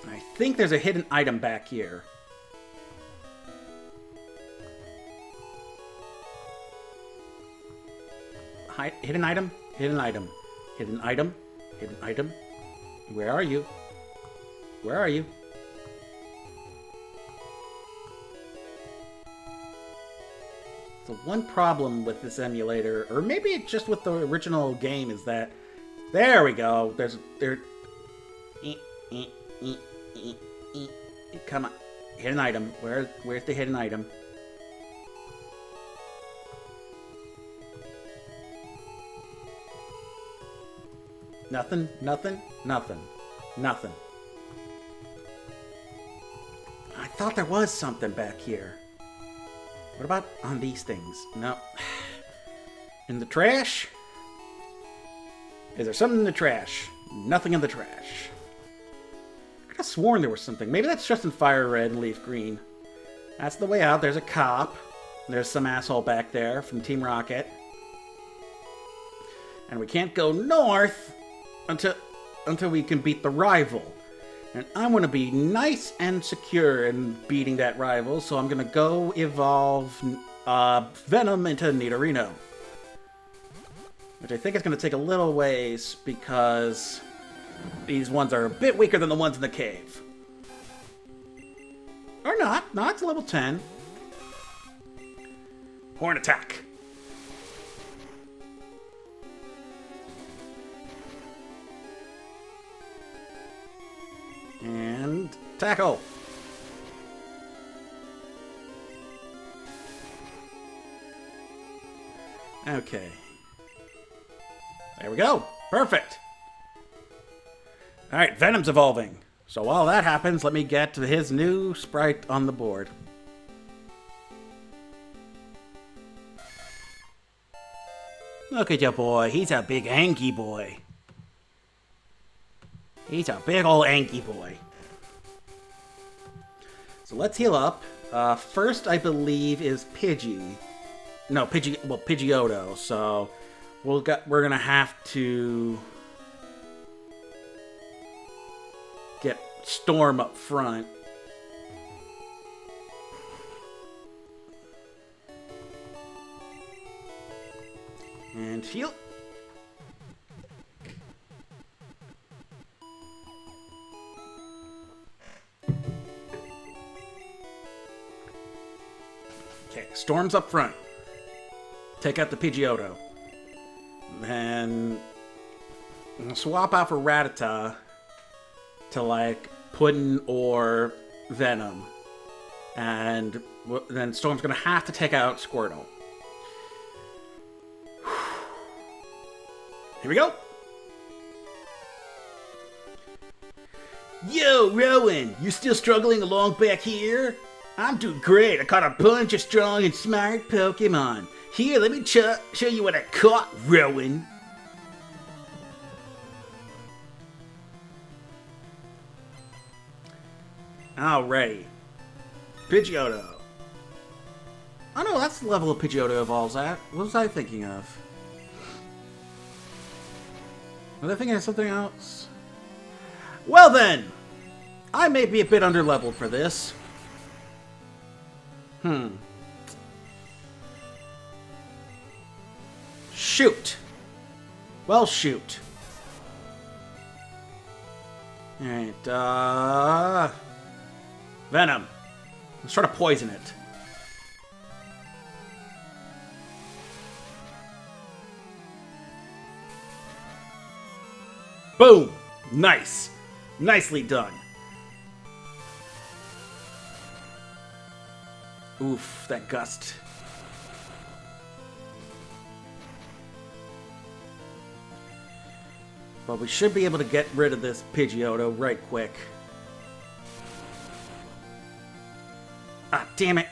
I think there's a hidden item back here. Hidden item? Hidden item. Hidden item? Hidden item? Where are you? Where are you? The one problem with this emulator, or maybe it's just with the original game, is that... There we go. Come on. Hidden item. Where's the hidden item? Nothing, nothing, nothing, nothing. I thought there was something back here. What about on these things? No. In the trash? Is there something in the trash? Nothing in the trash. I could have sworn there was something. Maybe that's just in Fire Red and Leaf Green. That's the way out. There's a cop. There's some asshole back there from Team Rocket. And we can't go north until we can beat the rival. And I want to be nice and secure in beating that rival, so I'm going to go evolve Venom into Nidorino. Which I think is going to take a little ways, because these ones are a bit weaker than the ones in the cave. Or not. No, it's level 10. Horn attack. And tackle. Okay. There we go. Perfect. All right, Venom's evolving. So while that happens, let me get to his new sprite on the board. Look at your boy. He's a big angry boy. He's a big old angry boy. So let's heal up. First, I believe, is Pidgey. No, Pidgeotto. So we're gonna have to get Storm up front. And heal. Okay, Storm's up front. Take out the Pidgeotto. Then swap out for Rattata to like Puddin or Venom. And then Storm's gonna have to take out Squirtle. Here we go. Yo, Rowan, you still struggling along back here? I'm doing great. I caught a bunch of strong and smart Pokemon. Here, let me show you what I caught, Rowan. Alrighty. Pidgeotto. Oh no, that's the level of Pidgeotto evolves at. What was I thinking of? Was I thinking of something else? Well then! I may be a bit underleveled for this. Shoot! Well, shoot. Alright, Venom. Let's try to poison it. Boom! Nice! Nicely done. Oof, that gust. But we should be able to get rid of this Pidgeotto right quick. Ah, damn it.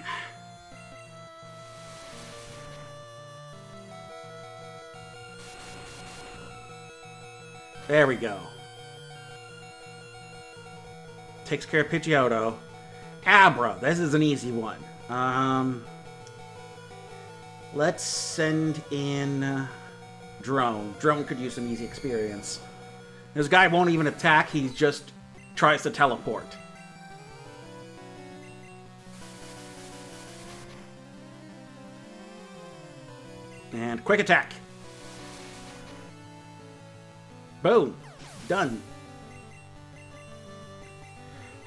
There we go. Takes care of Pidgeotto. Abra, this is an easy one. Let's send in Drone. Drone could use some easy experience. This guy won't even attack, he just tries to teleport. And quick attack. Boom. Done.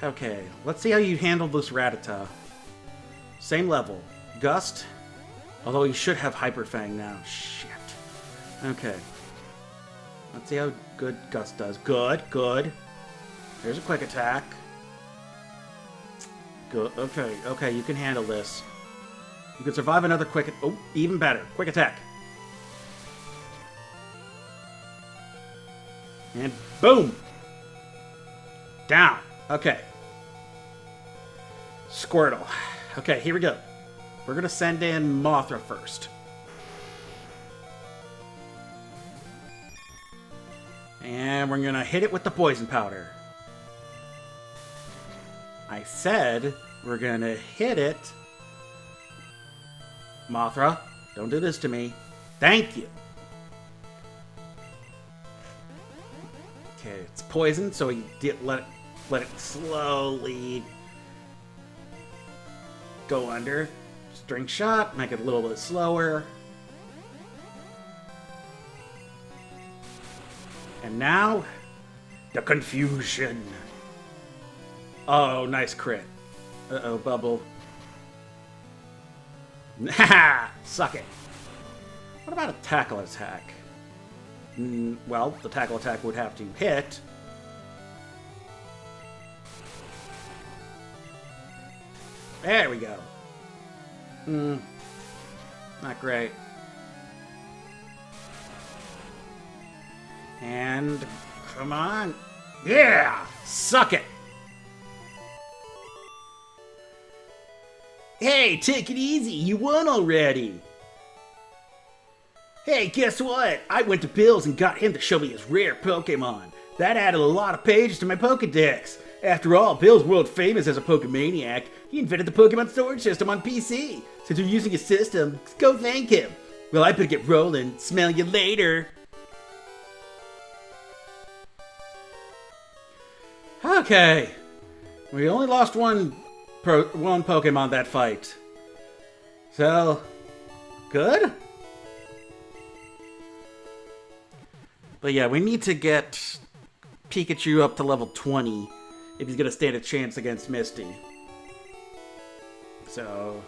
Okay, let's see how you handle this Rattata. Same level. Gust. Although he should have Hyper Fang now. Shit. Okay. Let's see how good Gust does. Good, good. Here's a quick attack. Good. Okay, okay, you can handle this. You can survive another quick... Oh, even better. Quick attack. And boom! Down. Okay. Squirtle. Okay, here we go. We're gonna send in Mothra first. And we're gonna hit it with the poison powder. I said we're gonna hit it. Mothra, don't do this to me. Thank you. Okay, it's poisoned, so we did let it slowly go under. String shot, make it a little bit slower. And now, the confusion. Oh, nice crit. Uh-oh, bubble. Haha! Suck it. What about a tackle attack? Well, the tackle attack would have to hit. There we go. Not great. And Come on. Yeah! Suck it! Hey, take it easy. You won already. Hey, guess what? I went to Bill's and got him to show me his rare Pokemon. That added a lot of pages to my Pokedex. After all, Bill's world famous as a Pokemaniac. He invented the Pokemon storage system on PC. Since you're using his system, go thank him. Well, I better get rolling. Smell you later. okay, we only lost one Pokemon that fight. So, good? But yeah, we need to get Pikachu up to level 20 if he's gonna stand a chance against Misty. So,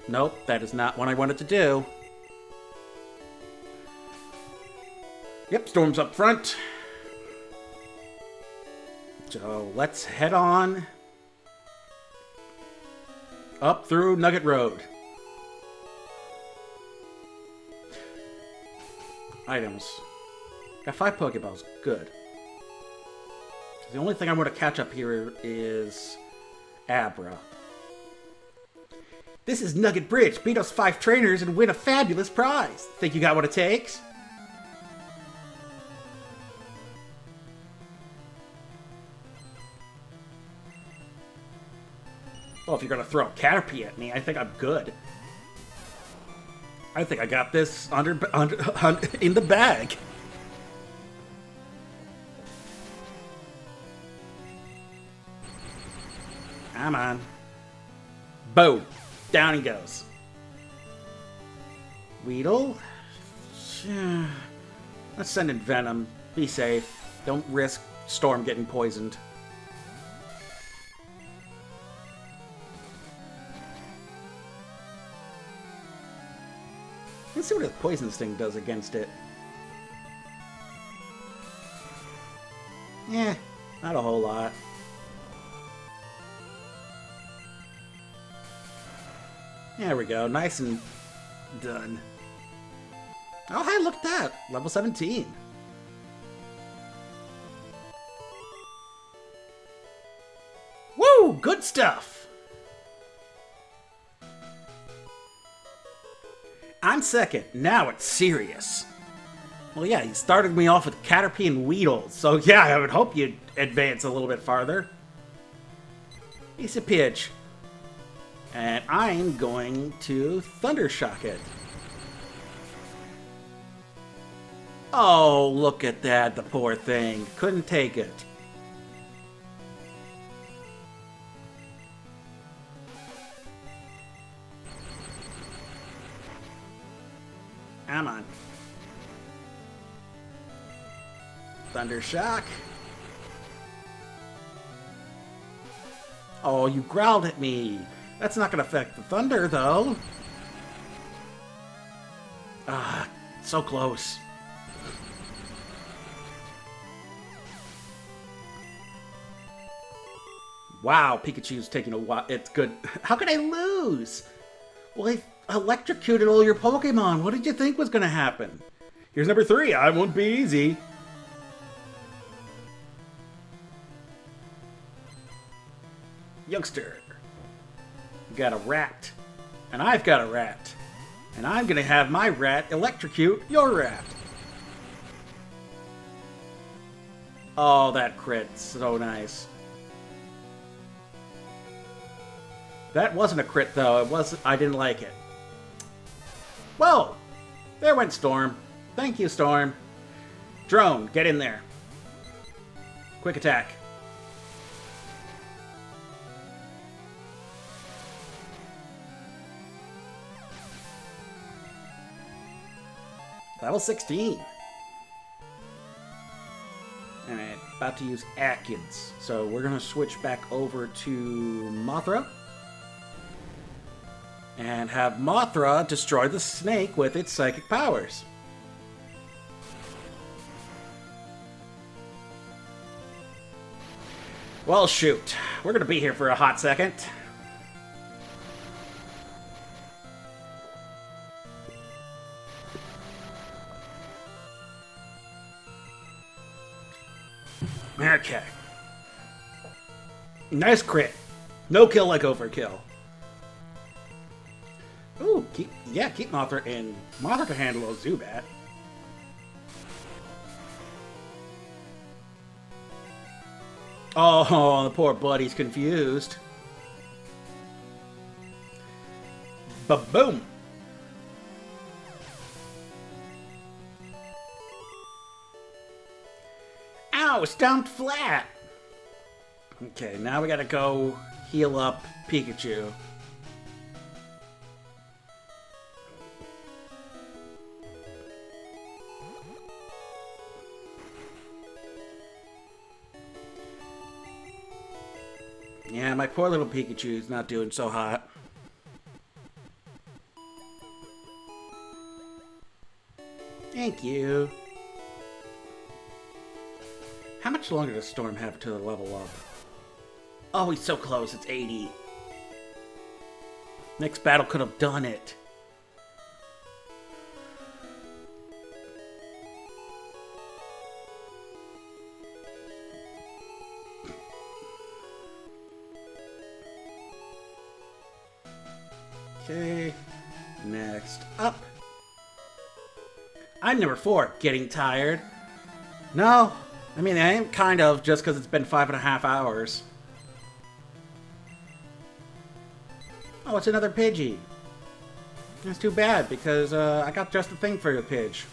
nope, that is not what I wanted to do. Yep, Storm's up front. So let's head on up through Nugget Road. Items. Got 5 Pokeballs. Good. The only thing I want to catch up here is Abra. This is Nugget Bridge. Beat us 5 trainers and win a fabulous prize. Think you got what it takes? Well, if you're gonna throw a Caterpie at me, I think I'm good. I think I got this in the bag. Come on. Boom. Down he goes. Weedle. Let's send in Venom. Be safe. Don't risk Storm getting poisoned. Let's see what his poison sting does against it. Yeah, not a whole lot. There we go, nice and done. Oh hey, look at that, level 17. Woo, good stuff. I'm second. Now it's serious. Well, yeah, you started me off with Caterpie and Weedle, so yeah, I would hope you'd advance a little bit farther. Piece of pitch. And I'm going to Thundershock it. Oh, look at that, the poor thing. Couldn't take it. Come on. Thundershock. Oh, you growled at me. That's not going to affect the thunder, though. Ah, so close. Wow, Pikachu's taking a while. It's good. How could I lose? Well, I electrocuted all your Pokemon. What did you think was going to happen? Here's number 3. I won't be easy. Youngster. You got a rat. And I've got a rat. And I'm going to have my rat electrocute your rat. Oh, that crit. So nice. That wasn't a crit, though. I didn't like it. Whoa! There went Storm. Thank you, Storm. Drone, get in there. Quick attack. Level 16. Alright, about to use Atkins. So we're going to switch back over to Mothra. and have Mothra destroy the snake with its psychic powers. Well, shoot. We're gonna be here for a hot second. Okay. Nice crit. No kill like overkill. Ooh, keep Mothra in. Mothra can handle a Zubat. Oh, the poor buddy's confused. Ba-boom! Ow, stumped flat! Okay, now we gotta go heal up Pikachu. Yeah, my poor little Pikachu's not doing so hot. Thank you. How much longer does Storm have to level up? Oh, he's so close. It's 80. Next battle could have done it. Okay, next up. I'm number 4, getting tired. No, I mean, I am kind of, just because it's been 5.5 hours. Oh, it's another Pidgey. That's too bad, because I got just the thing for the Pidge.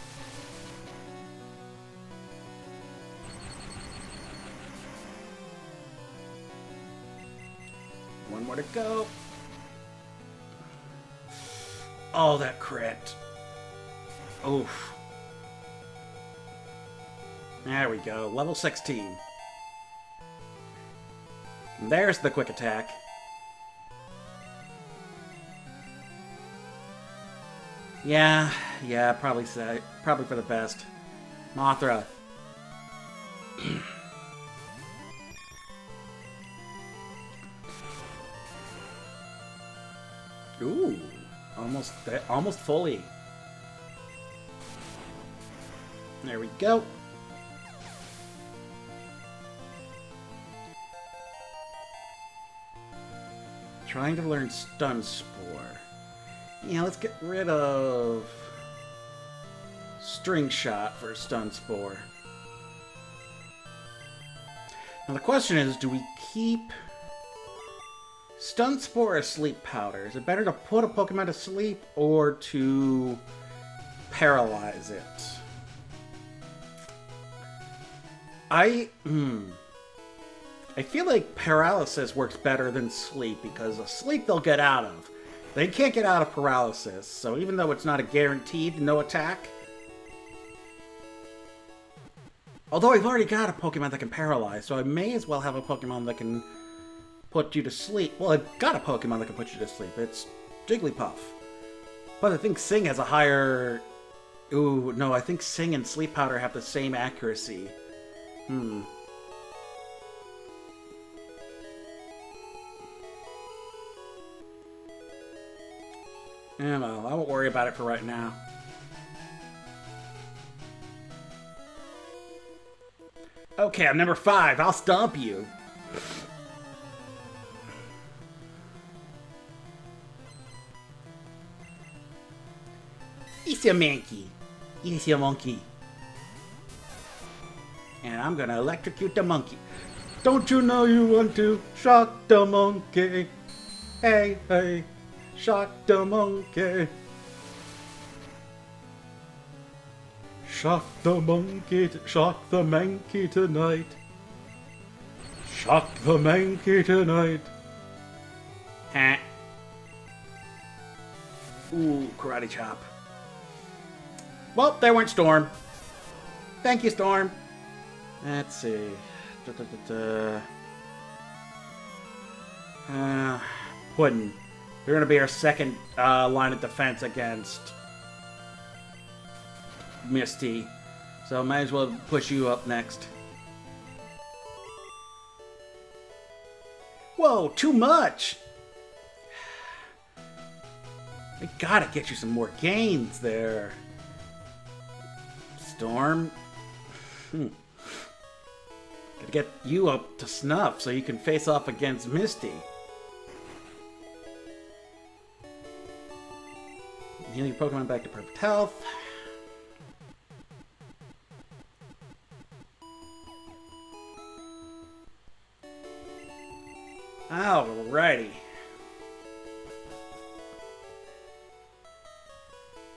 One more to go. Oh, that crit. Oof. There we go. Level 16. There's the quick attack. Yeah, probably for the best. Mothra. Ooh. Almost fully. There we go. Trying to learn Stun Spore. Yeah, let's get rid of String Shot for Stun Spore. Now the question is, do we keep Stun Spore or Sleep Powder? Is it better to put a Pokemon to sleep or to paralyze it? I feel like paralysis works better than sleep, because sleep they'll get out of. They can't get out of paralysis, so even though it's not a guaranteed no attack. Although I've already got a Pokemon that can paralyze, so I may as well have a Pokemon that can put you to sleep. Well, I've got a Pokemon that can put you to sleep. It's Jigglypuff. But I think Sing has a higher... Ooh, no, I think Sing and Sleep Powder have the same accuracy. Yeah, well, I won't worry about it for right now. Okay, I'm number 5. I'll stomp you. It's a monkey. It's a monkey. And I'm gonna electrocute the monkey. Don't you know you want to shock the monkey? Hey, hey, shock the monkey. Shock the monkey, shock the monkey tonight. Shock the monkey tonight. Huh. Ooh, karate chop. Well, there went Storm. Thank you, Storm. Let's see. Puddin'. You're gonna be our second line of defense against Misty. So might as well push you up next. Whoa, too much! We gotta get you some more gains there. Storm. Gotta get you up to snuff so you can face off against Misty. Heal your Pokemon back to perfect health. Alrighty.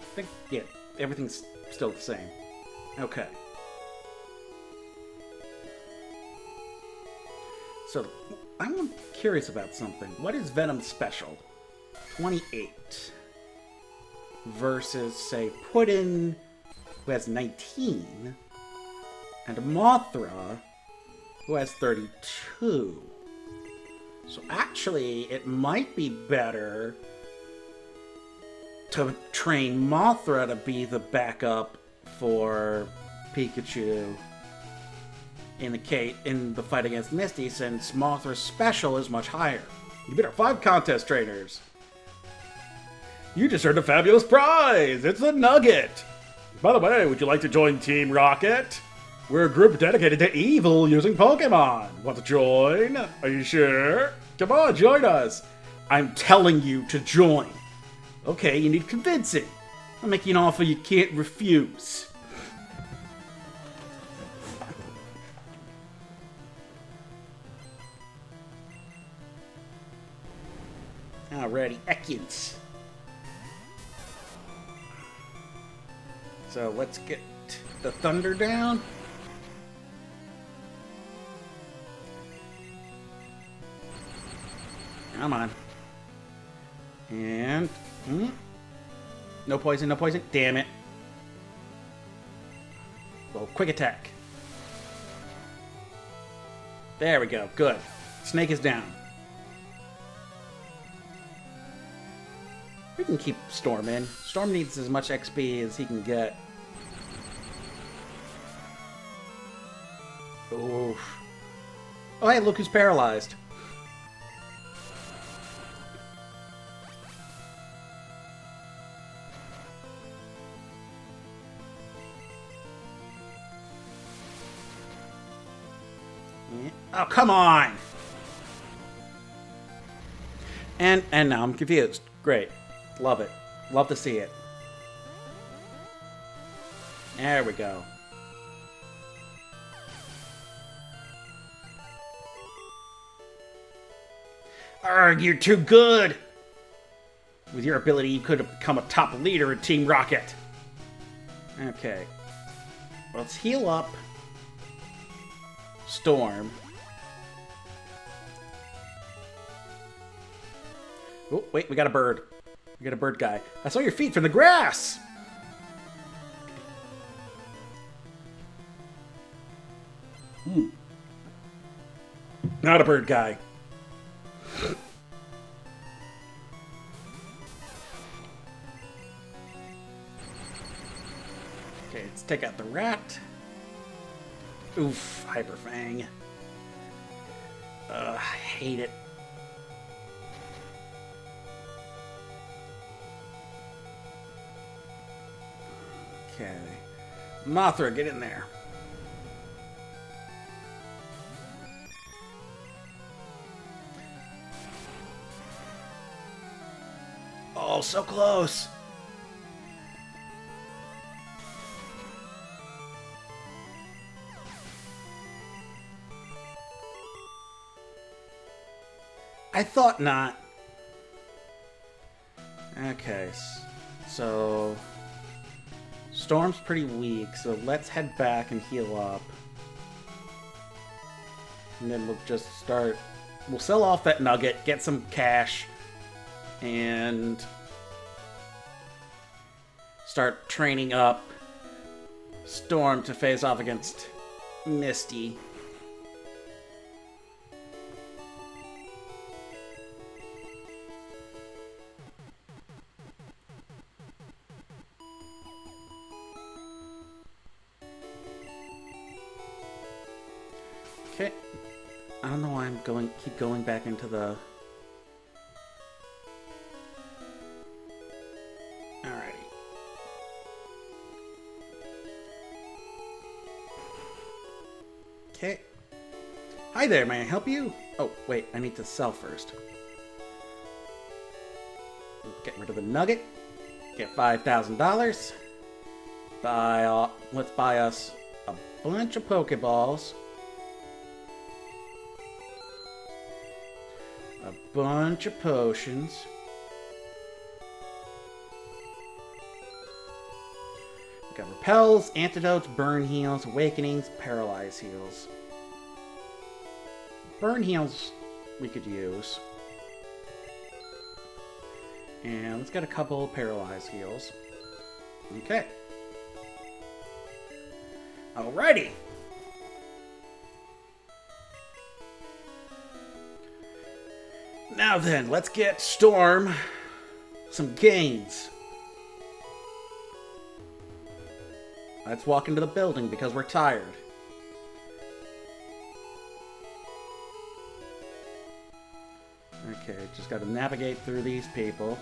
I think, yeah, everything's still the same. Okay. So, I'm curious about something. What is Venom's special? 28. Versus, say, Puddin, who has 19. And Mothra, who has 32. So actually, it might be better to train Mothra to be the backup for Pikachu in the fight against Misty, since Mothra's special is much higher. You beat our 5 contest trainers. You just earned a fabulous prize! It's a nugget! By the way, would you like to join Team Rocket? We're a group dedicated to evil using Pokemon. Want to join? Are you sure? Come on, join us! I'm telling you to join. Okay, you need convincing. I'll make you an offer you can't refuse. Alrighty, Ekans. So let's get the thunder down. Come on. And... no poison, no poison. Damn it. Well, quick attack. There we go. Good. Snake is down. We can keep Storm in. Storm needs as much XP as he can get. Oof. Oh, hey, look who's paralyzed. Oh, come on! And now I'm confused. Great. Love it. Love to see it. There we go. Arrgh, you're too good! With your ability, you could have become a top leader in Team Rocket. Okay. Let's heal up Storm. Oh, wait, we got a bird. We got a bird guy. I saw your feet from the grass! Not a bird guy. Okay, let's take out the rat. Oof, Hyper Fang. I hate it. Okay. Mothra, get in there. Oh, so close. I thought not. Okay, so Storm's pretty weak, so let's head back and heal up. And then we'll just start... We'll sell off that nugget, get some cash, and start training up Storm to face off against Misty. Okay. I don't know why I'm keep going back into the... Alrighty. Okay. Hi there, may I help you? Oh, wait, I need to sell first. Get rid of the nugget. Get $5,000. Let's buy us a bunch of Pokeballs. A bunch of potions. We got repels, antidotes, burn heals, awakenings, paralyze heals. Burn heals we could use. And let's get a couple paralyze heals. Okay. Alrighty. Now then, let's get Storm some gains. Let's walk into the building because we're tired. Okay, just gotta navigate through these people.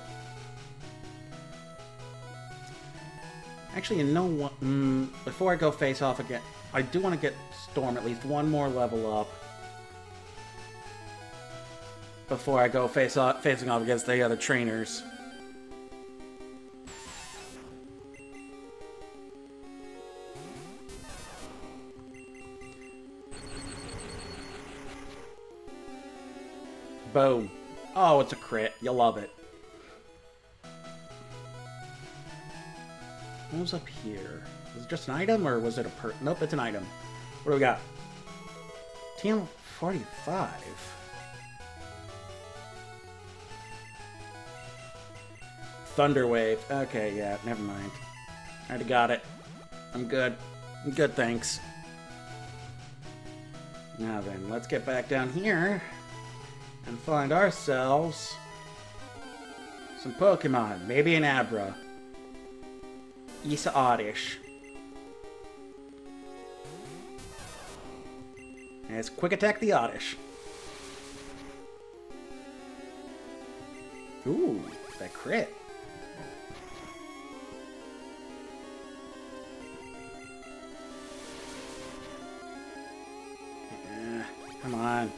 Actually, you know what? Before I go face off again, I do want to get Storm at least one more level up before I go facing off against the other trainers. Boom. Oh, it's a crit. You'll love it. What was up here? Was it just an item, or was it a Nope, it's an item. What do we got? TM45. Thunderwave. Okay, yeah, never mind. I already got it. I'm good. I'm good, thanks. Now then, let's get back down here and find ourselves some Pokemon. Maybe an Abra. Isa Oddish. And it's Quick Attack the Oddish. Ooh, that crit. Come on.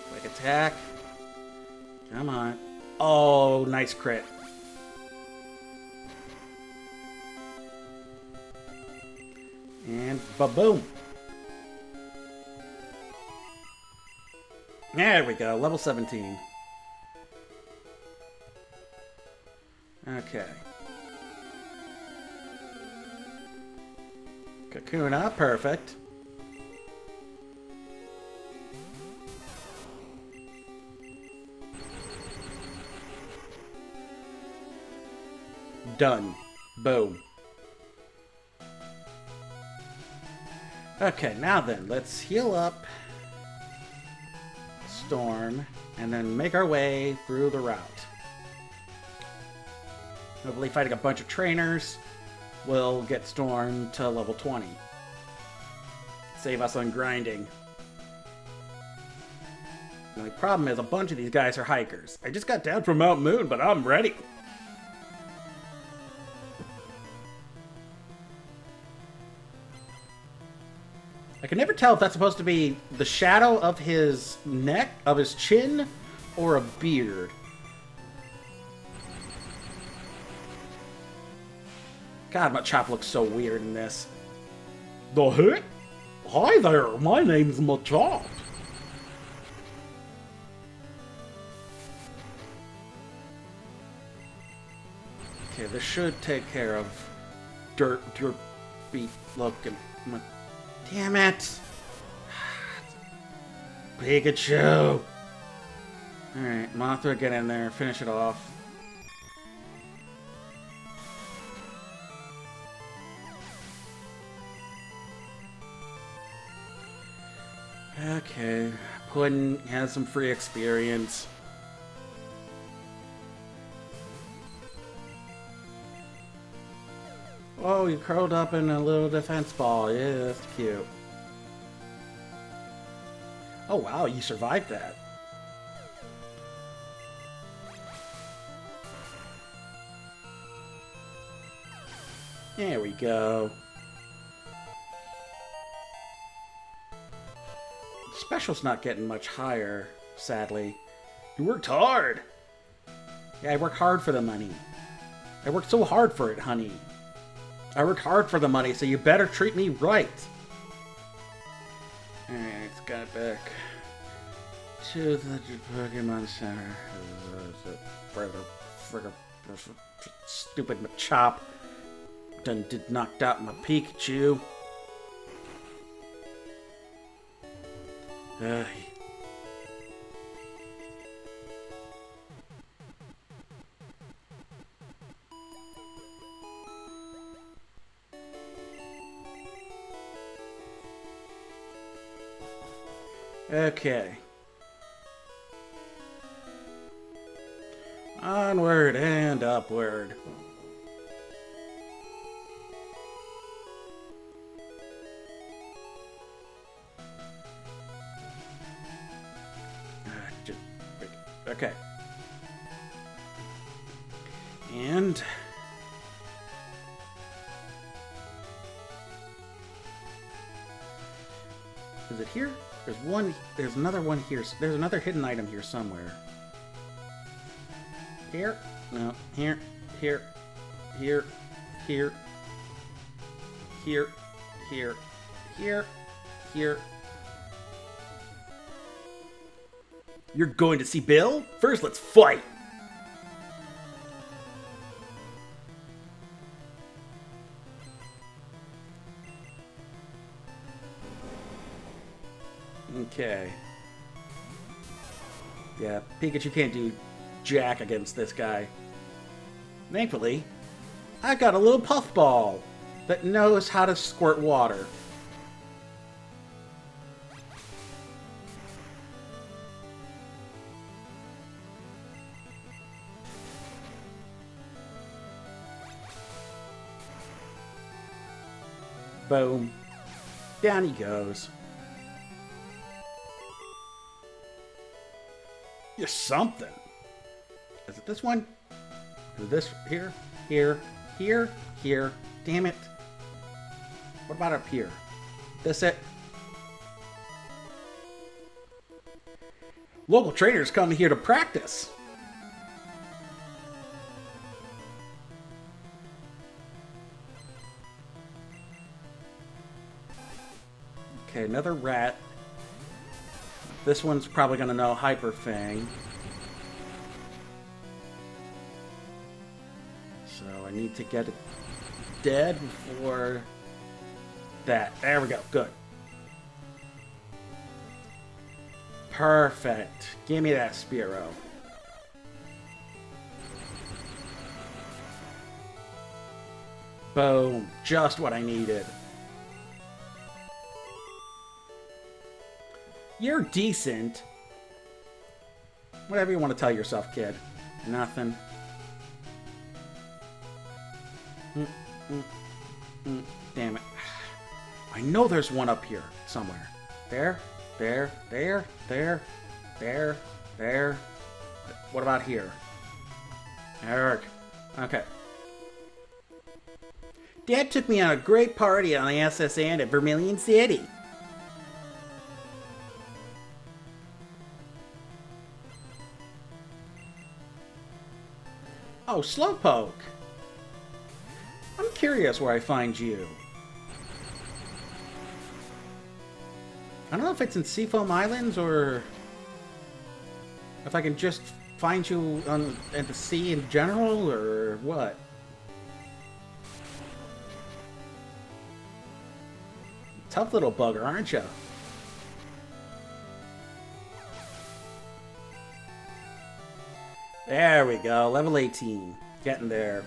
Quick attack. Come on. Oh, nice crit. And ba-boom. There we go. Level 17. Okay. Kakuna, perfect. Done. Boom. Okay, now then, let's heal up Storm and then make our way through the route. Hopefully fighting a bunch of trainers will get Storm to level 20. Save us on grinding. The only problem is a bunch of these guys are hikers. I just got down from Mount Moon, but I'm ready. I can never tell if that's supposed to be the shadow of his neck, of his chin, or a beard. God, Machop looks so weird in this. The heck? Hi there, my name's Machop. Okay, this should take care of dirt beat looking. Damn it! Pikachu! Alright, Mothra, get in there, finish it off. Okay, Puddin has some free experience. Oh, you curled up in a little defense ball. Yeah, that's cute. Oh wow, you survived that. There we go. Special's not getting much higher, sadly. You worked hard. Yeah, I work hard for the money. I worked so hard for it, honey. I worked hard for the money, so you better treat me right. Alright, let's get back to the Pokemon Center. Stupid Machop done did knocked out my Pikachu. Okay. Onward and upward. Okay. And is it here? There's one. There's another one here. There's another hidden item here somewhere. Here? No. Here. Here. Here. Here. Here. Here. Here. Here. You're going to see Bill? First, let's fight. Okay. Yeah, Pikachu can't do jack against this guy. Thankfully, I got a little puffball that knows how to squirt water. Boom. Down he goes. You're something. Is it this one? Is this here? Here? Here? Here? Damn it. What about up here? This it? Local trainers come here to practice. Okay, another rat. This one's probably gonna know Hyper Fang. So I need to get it dead before that. There we go. Good. Perfect. Give me that Spearow. Boom. Just what I needed. You're decent. Whatever you want to tell yourself, kid. Nothing. Damn it. I know there's one up here somewhere. There, there, there, there, there, there. What about here? Eric. Okay. Dad took me on a great party on the SS Anne at Vermilion City. Oh, Slowpoke. I'm curious where I find you. I don't know if it's in Seafoam Islands or if I can just find you at the sea in general or what. Tough little bugger, aren't you? There we go, level 18. Getting there.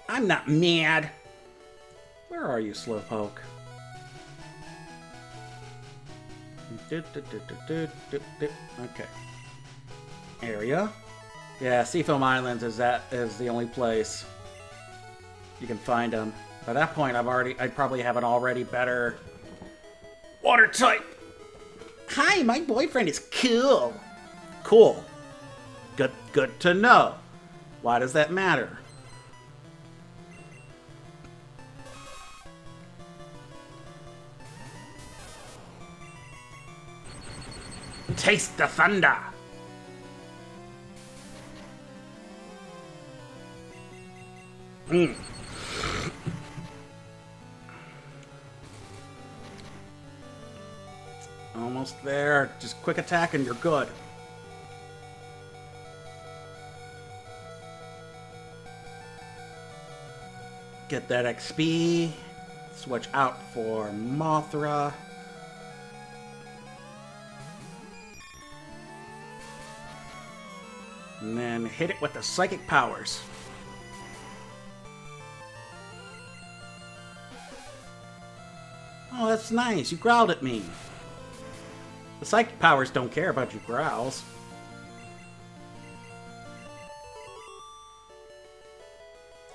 I'm not mad. Where are you, Slowpoke? Okay. Area. Yeah, Seafoam Islands is the only place you can find them. By that point, I'd probably have an already better water type. Hi, my boyfriend is cool. Cool. Good to know. Why does that matter? Taste the thunder. Almost there. Just quick attack and you're good. Get that XP. Switch out for Mothra. And then hit it with the psychic powers. Oh, that's nice. You growled at me. The psychic powers don't care about your growls.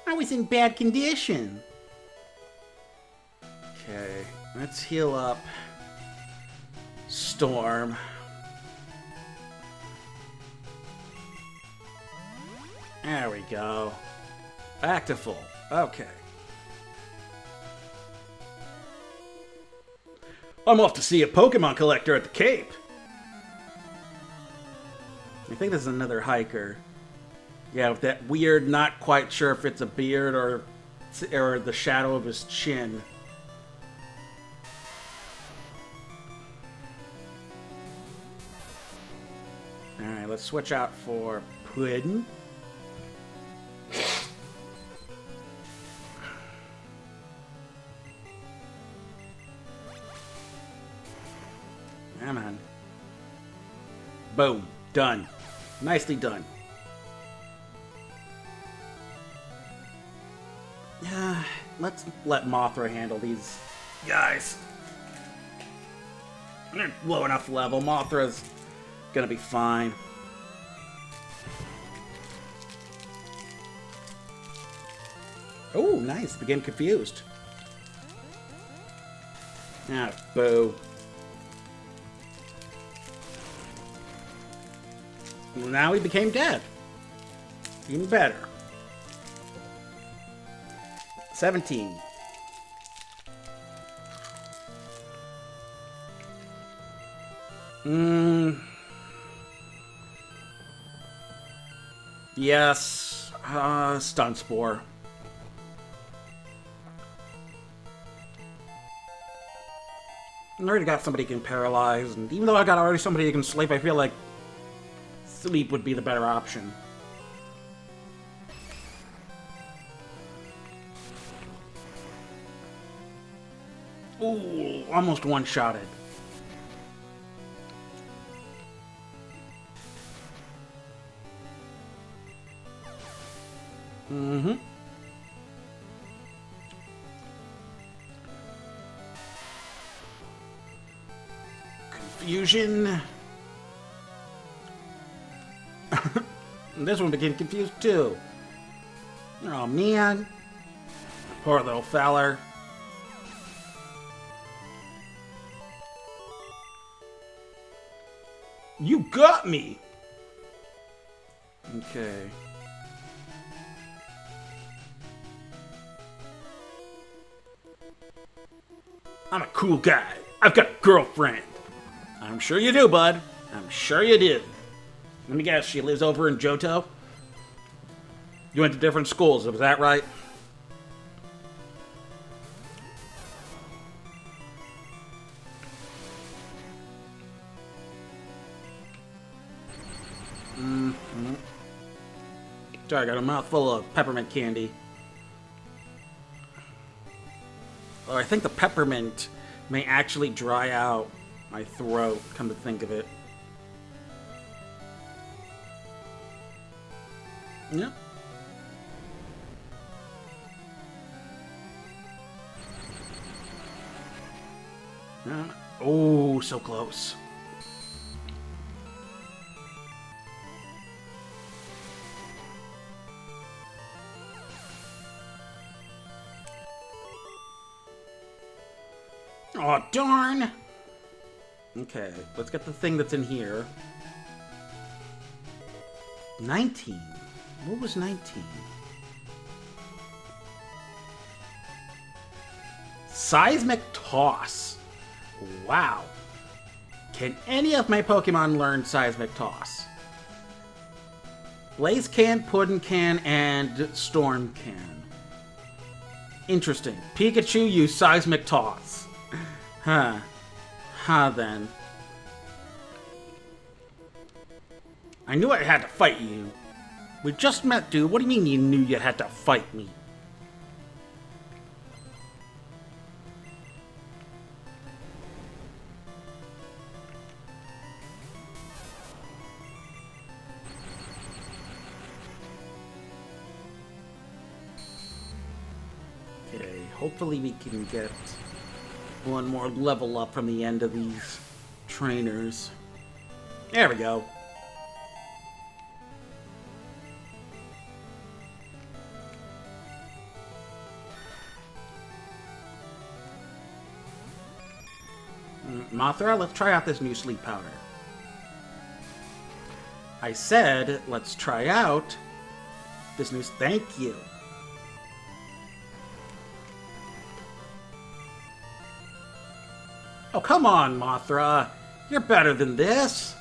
I was in bad condition. Okay, let's heal up Storm. There we go. Back to full. Okay. I'm off to see a Pokemon collector at the Cape. I think this is another hiker. Yeah, with that weird, not quite sure if it's a beard or the shadow of his chin. Alright, let's switch out for Puddin'. Come on. Boom. Done. Nicely done. Yeah, let's let Mothra handle these guys. They're low enough level. Mothra's gonna be fine. Oh, nice. Begin confused. Ah, boo. Well, now he became dead. Even better. 17. Yes. Stun Spore. I already got somebody who can paralyze, and even though I got already somebody who can sleep, I feel like sleep would be the better option. Ooh, almost one-shotted. Mm-hmm. Confusion. This one became confused too. Oh man. Poor little feller. You got me! Okay. I'm a cool guy. I've got a girlfriend. I'm sure you do, bud. I'm sure you do. Let me guess, she lives over in Johto? You went to different schools, was that right? Mm-hmm. Sorry, I got a mouthful of peppermint candy. Oh, I think the peppermint may actually dry out my throat, come to think of it. Yep. Oh, so close. Oh, darn! Okay, let's get the thing that's in here. 19. What was 19? Seismic Toss. Wow. Can any of my Pokemon learn Seismic Toss? Blaze can, Puddin can, and Storm can. Interesting. Pikachu used Seismic Toss. Huh. Then. I knew I had to fight you. We just met, dude. What do you mean you knew you had to fight me? Okay, hopefully we can get one more level up from the end of these trainers. There we go. Mothra, let's try out this new sleep powder. I said, let's try out this new... Thank you. Oh, come on, Mothra. You're better than this.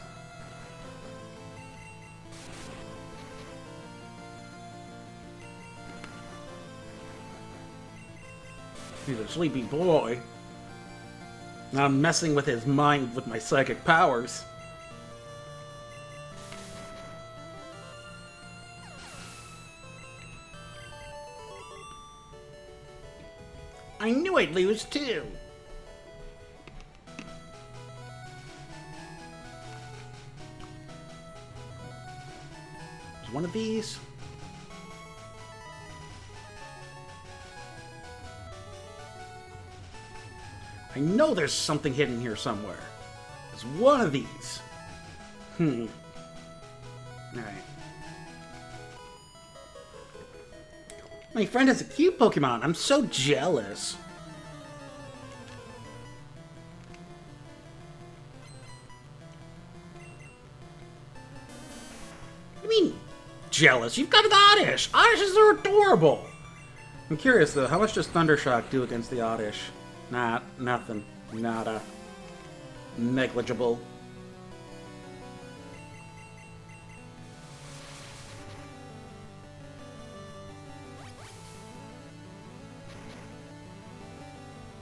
He's a sleepy boy. Now I'm messing with his mind with my psychic powers. I knew I'd lose too. One of these. I know there's something hidden here somewhere. There's one of these. Alright. My friend has a cute Pokemon. I'm so jealous. What do you mean, jealous? You've got an Oddish! Oddishes are adorable! I'm curious, though. How much does Thundershock do against the Oddish? Nothing. Nada. Negligible.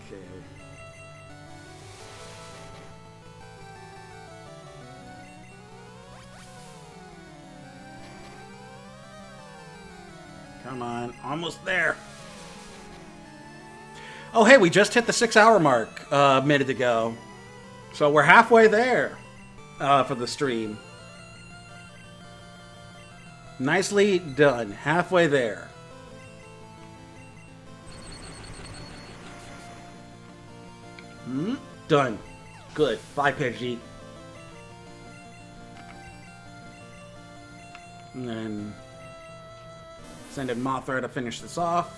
Okay. Come on. Almost there. Oh, hey, we just hit the 6-hour mark a minute ago. So we're halfway there for the stream. Nicely done. Halfway there. Done. Good. Bye, Pidgey. And then send in Mothra to finish this off.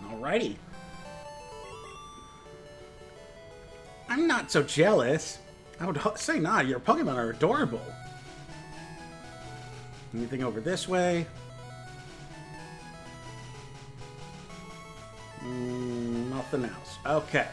Alrighty. I'm not so jealous. I would say not. Your Pokemon are adorable. Anything over this way? Nothing else. Okay.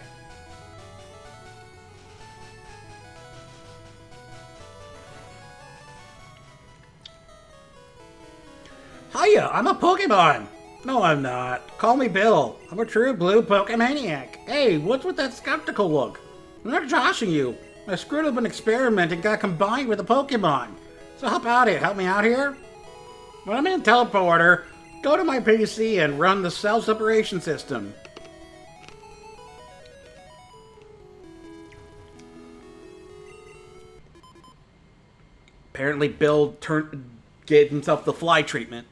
Hiya, I'm a Pokemon! No, I'm not. Call me Bill. I'm a true blue Pokemaniac. Hey, what's with that skeptical look? I'm not joshing you. I screwed up an experiment and got combined with a Pokemon. So how about it? Help me out here? When I'm in Teleporter, go to my PC and run the cell separation system. Apparently Bill gave himself the fly treatment.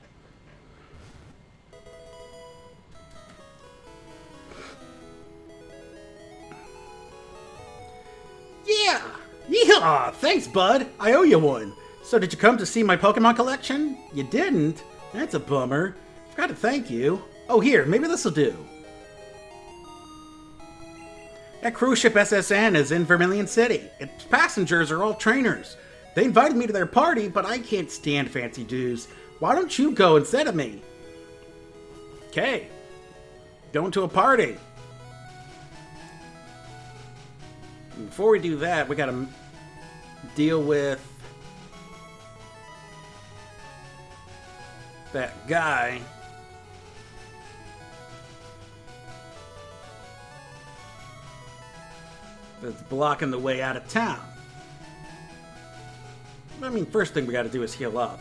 Aw, thanks, bud. I owe you one. So did you come to see my Pokemon collection? You didn't? That's a bummer. Forgot to thank you. Oh, here, maybe this'll do. That cruise ship SSN is in Vermilion City. Its passengers are all trainers. They invited me to their party, but I can't stand fancy dues. Why don't you go instead of me? Okay. Going to a party. Before we do that, we gotta deal with that guy. That's blocking the way out of town. I mean, first thing we gotta do is heal up.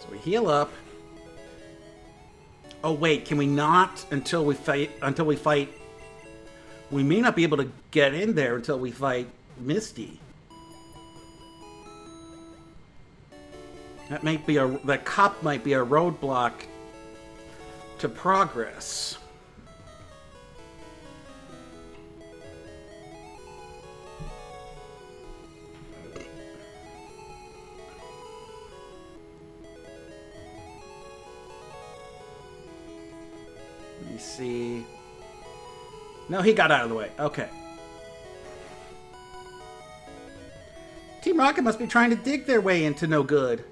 So we heal up. Oh wait, can we not until we fight? We may not be able to get in there until we fight Misty. That cop might be a roadblock to progress. Let me see. No, he got out of the way. Okay. Team Rocket must be trying to dig their way into no good.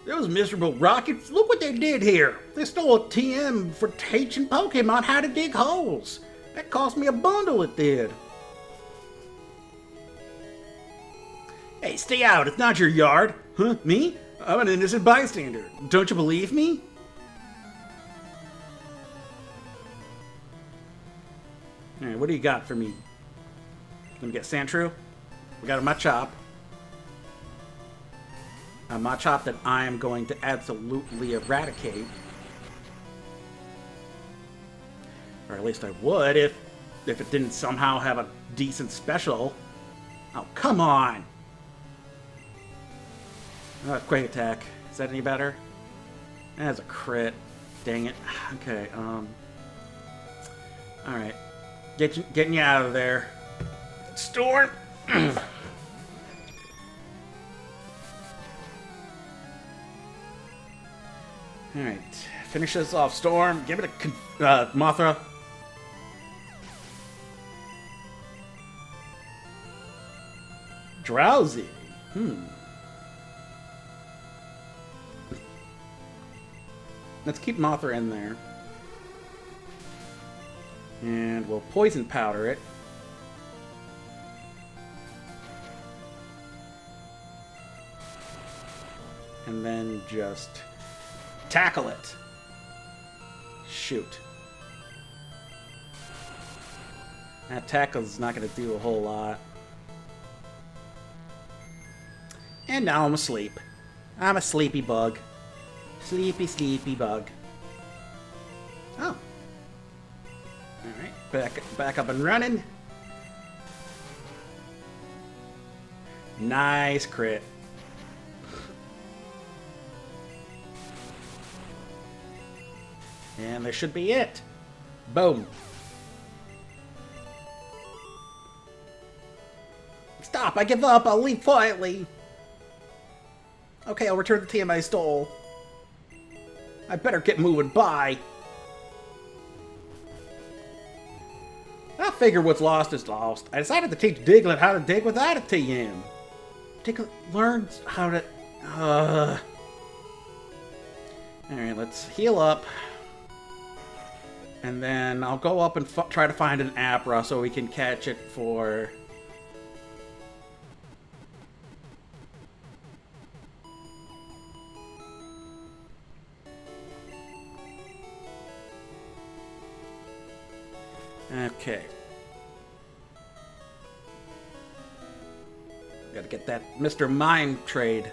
Those miserable Rockets, look what they did here. They stole a TM for teaching Pokemon how to dig holes. That cost me a bundle, it did. Hey, stay out. It's not your yard. Huh? Me? I'm an innocent bystander. Don't you believe me? Alright, what do you got for me? Let me get Sandshrew. We got a Machop. A Machop that I am going to absolutely eradicate. Or at least I would if it didn't somehow have a decent special. Oh, come on! Quake Attack. Is that any better? That's a crit. Dang it. Okay, Alright. Getting you out of there. Storm! Alright. Finish this off, Storm. Give it a Mothra. Drowsy. Let's keep Mothra in there. And we'll Poison Powder it. And then just tackle it. Shoot. That tackle's not going to do a whole lot. And now I'm asleep. I'm a sleepy bug. Sleepy, sleepy bug. Oh. Alright, back up and running. Nice crit. And there should be it. Boom. Stop, I give up, I'll leave quietly. Okay, I'll return the TM I stole. I better get moving by. I figure what's lost is lost. I decided to teach Diglett how to dig without a TM. Diglett learns how to... Alright, let's heal up. And then I'll go up and try to find an Abra so we can catch it for... Okay. Gotta get that Mr. Mime trade.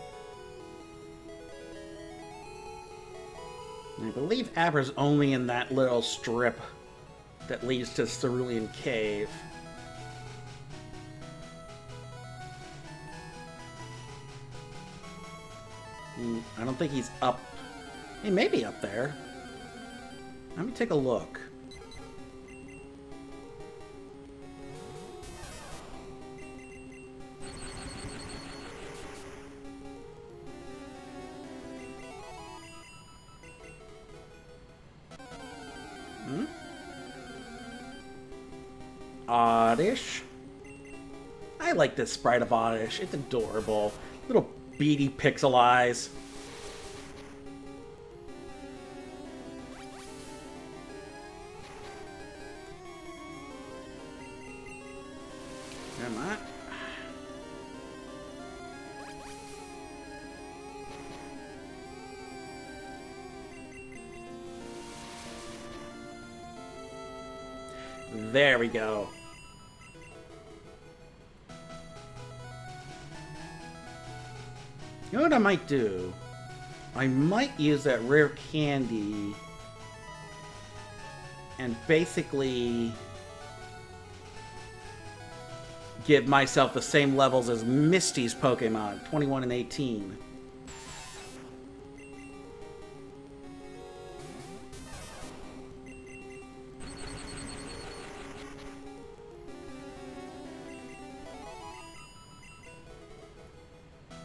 I believe Abra's only in that little strip that leads to Cerulean Cave. I don't think he's up. He may be up there. Let me take a look. Oddish. I like this sprite of Oddish. It's adorable. Little beady pixel eyes. Am I? There we go. You know what I might do? I might use that rare candy and basically give myself the same levels as Misty's Pokemon, 21 and 18.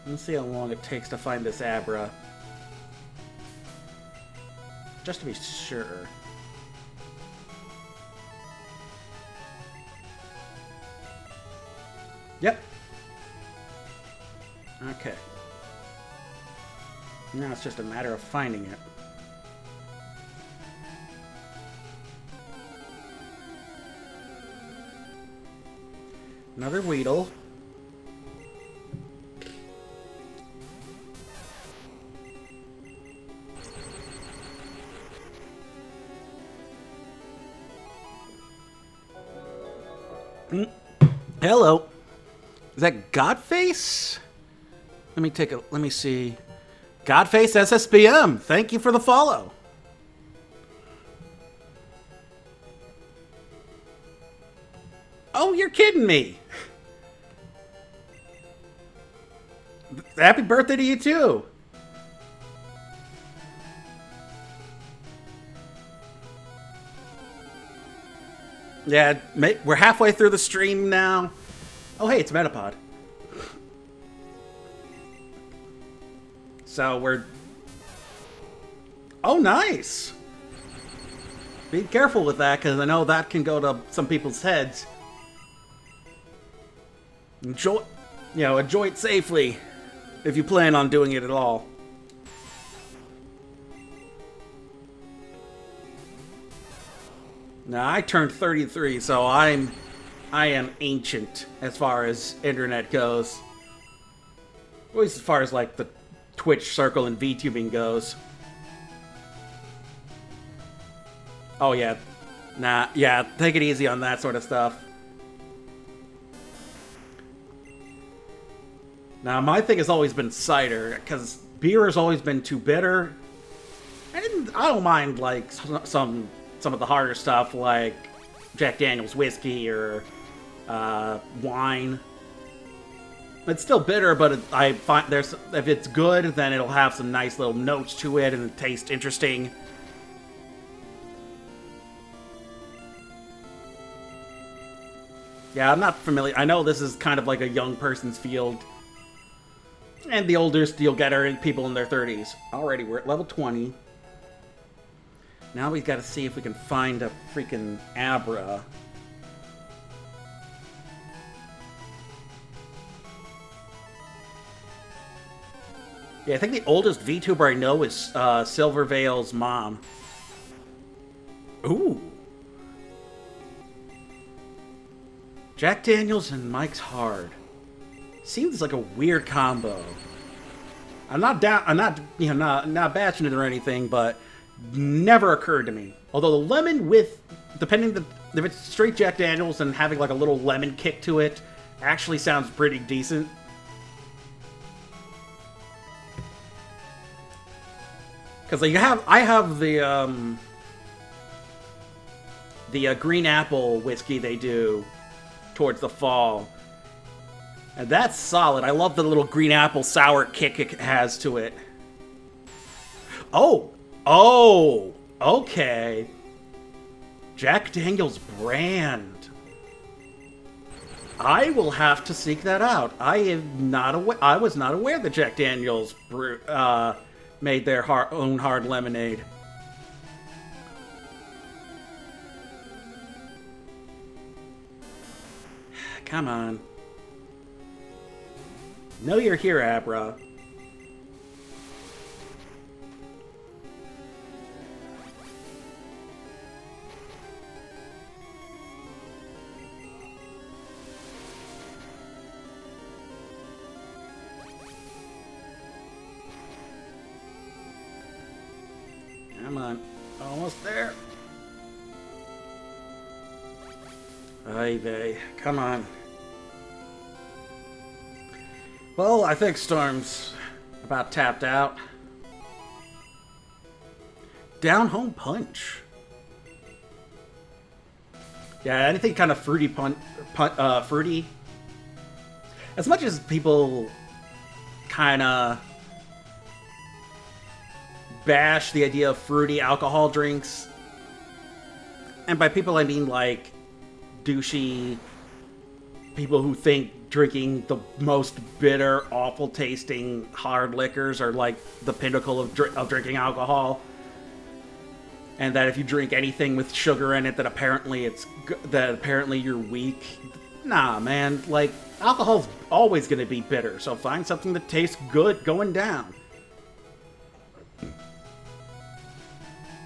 Let's see how long it takes to find this Abra. Just to be sure. Yep. Okay. Now it's just a matter of finding it. Another Weedle. Hello. Is that Godface? Let me see. Godface SSBM, thank you for the follow. Oh, you're kidding me. Happy birthday to you too. Yeah, we're halfway through the stream now. Oh, hey, it's Metapod. So we're... Oh, nice! Be careful with that, because I know that can go to some people's heads. Enjoy it safely, if you plan on doing it at all. Now, I turned 33, so I am ancient as far as internet goes. At least as far as, like, the Twitch circle and VTubing goes. Oh, yeah. Nah, yeah, take it easy on that sort of stuff. Now, my thing has always been cider, because beer has always been too bitter. I don't mind, like, some of the harder stuff, like Jack Daniel's whiskey or wine. It's still bitter, but I find if it's good, then it'll have some nice little notes to it and taste interesting. Yeah, I'm not familiar. I know this is kind of like a young person's field. And the oldest you'll get are people in their 30s. Alrighty, we're at level 20. Now we've got to see if we can find a freaking Abra. Yeah, I think the oldest VTuber I know is Silvervale's mom. Ooh. Jack Daniels and Mike's Hard. Seems like a weird combo. I'm not not bashing it or anything, but never occurred to me. Although the lemon with, if it's straight Jack Daniels and having like a little lemon kick to it, actually sounds pretty decent. Because I have the green apple whiskey they do towards the fall. And that's solid. I love the little green apple sour kick it has to it. Oh, okay. Jack Daniels brand. I will have to seek that out. I am not aware. I was not aware that Jack Daniels made their own hard lemonade. Come on. Know you're here, Abra. Come on. Almost there. Ay vey. Come on. Well, I think Storm's about tapped out. Down home punch. Yeah, anything kind of fruity fruity. As much as people kind of bash the idea of fruity alcohol drinks, and by people I mean like douchey people who think drinking the most bitter, awful tasting hard liquors are like the pinnacle of drinking alcohol, and that if you drink anything with sugar in it, that apparently you're weak. Nah, man, like alcohol's always going to be bitter, so find something that tastes good going down.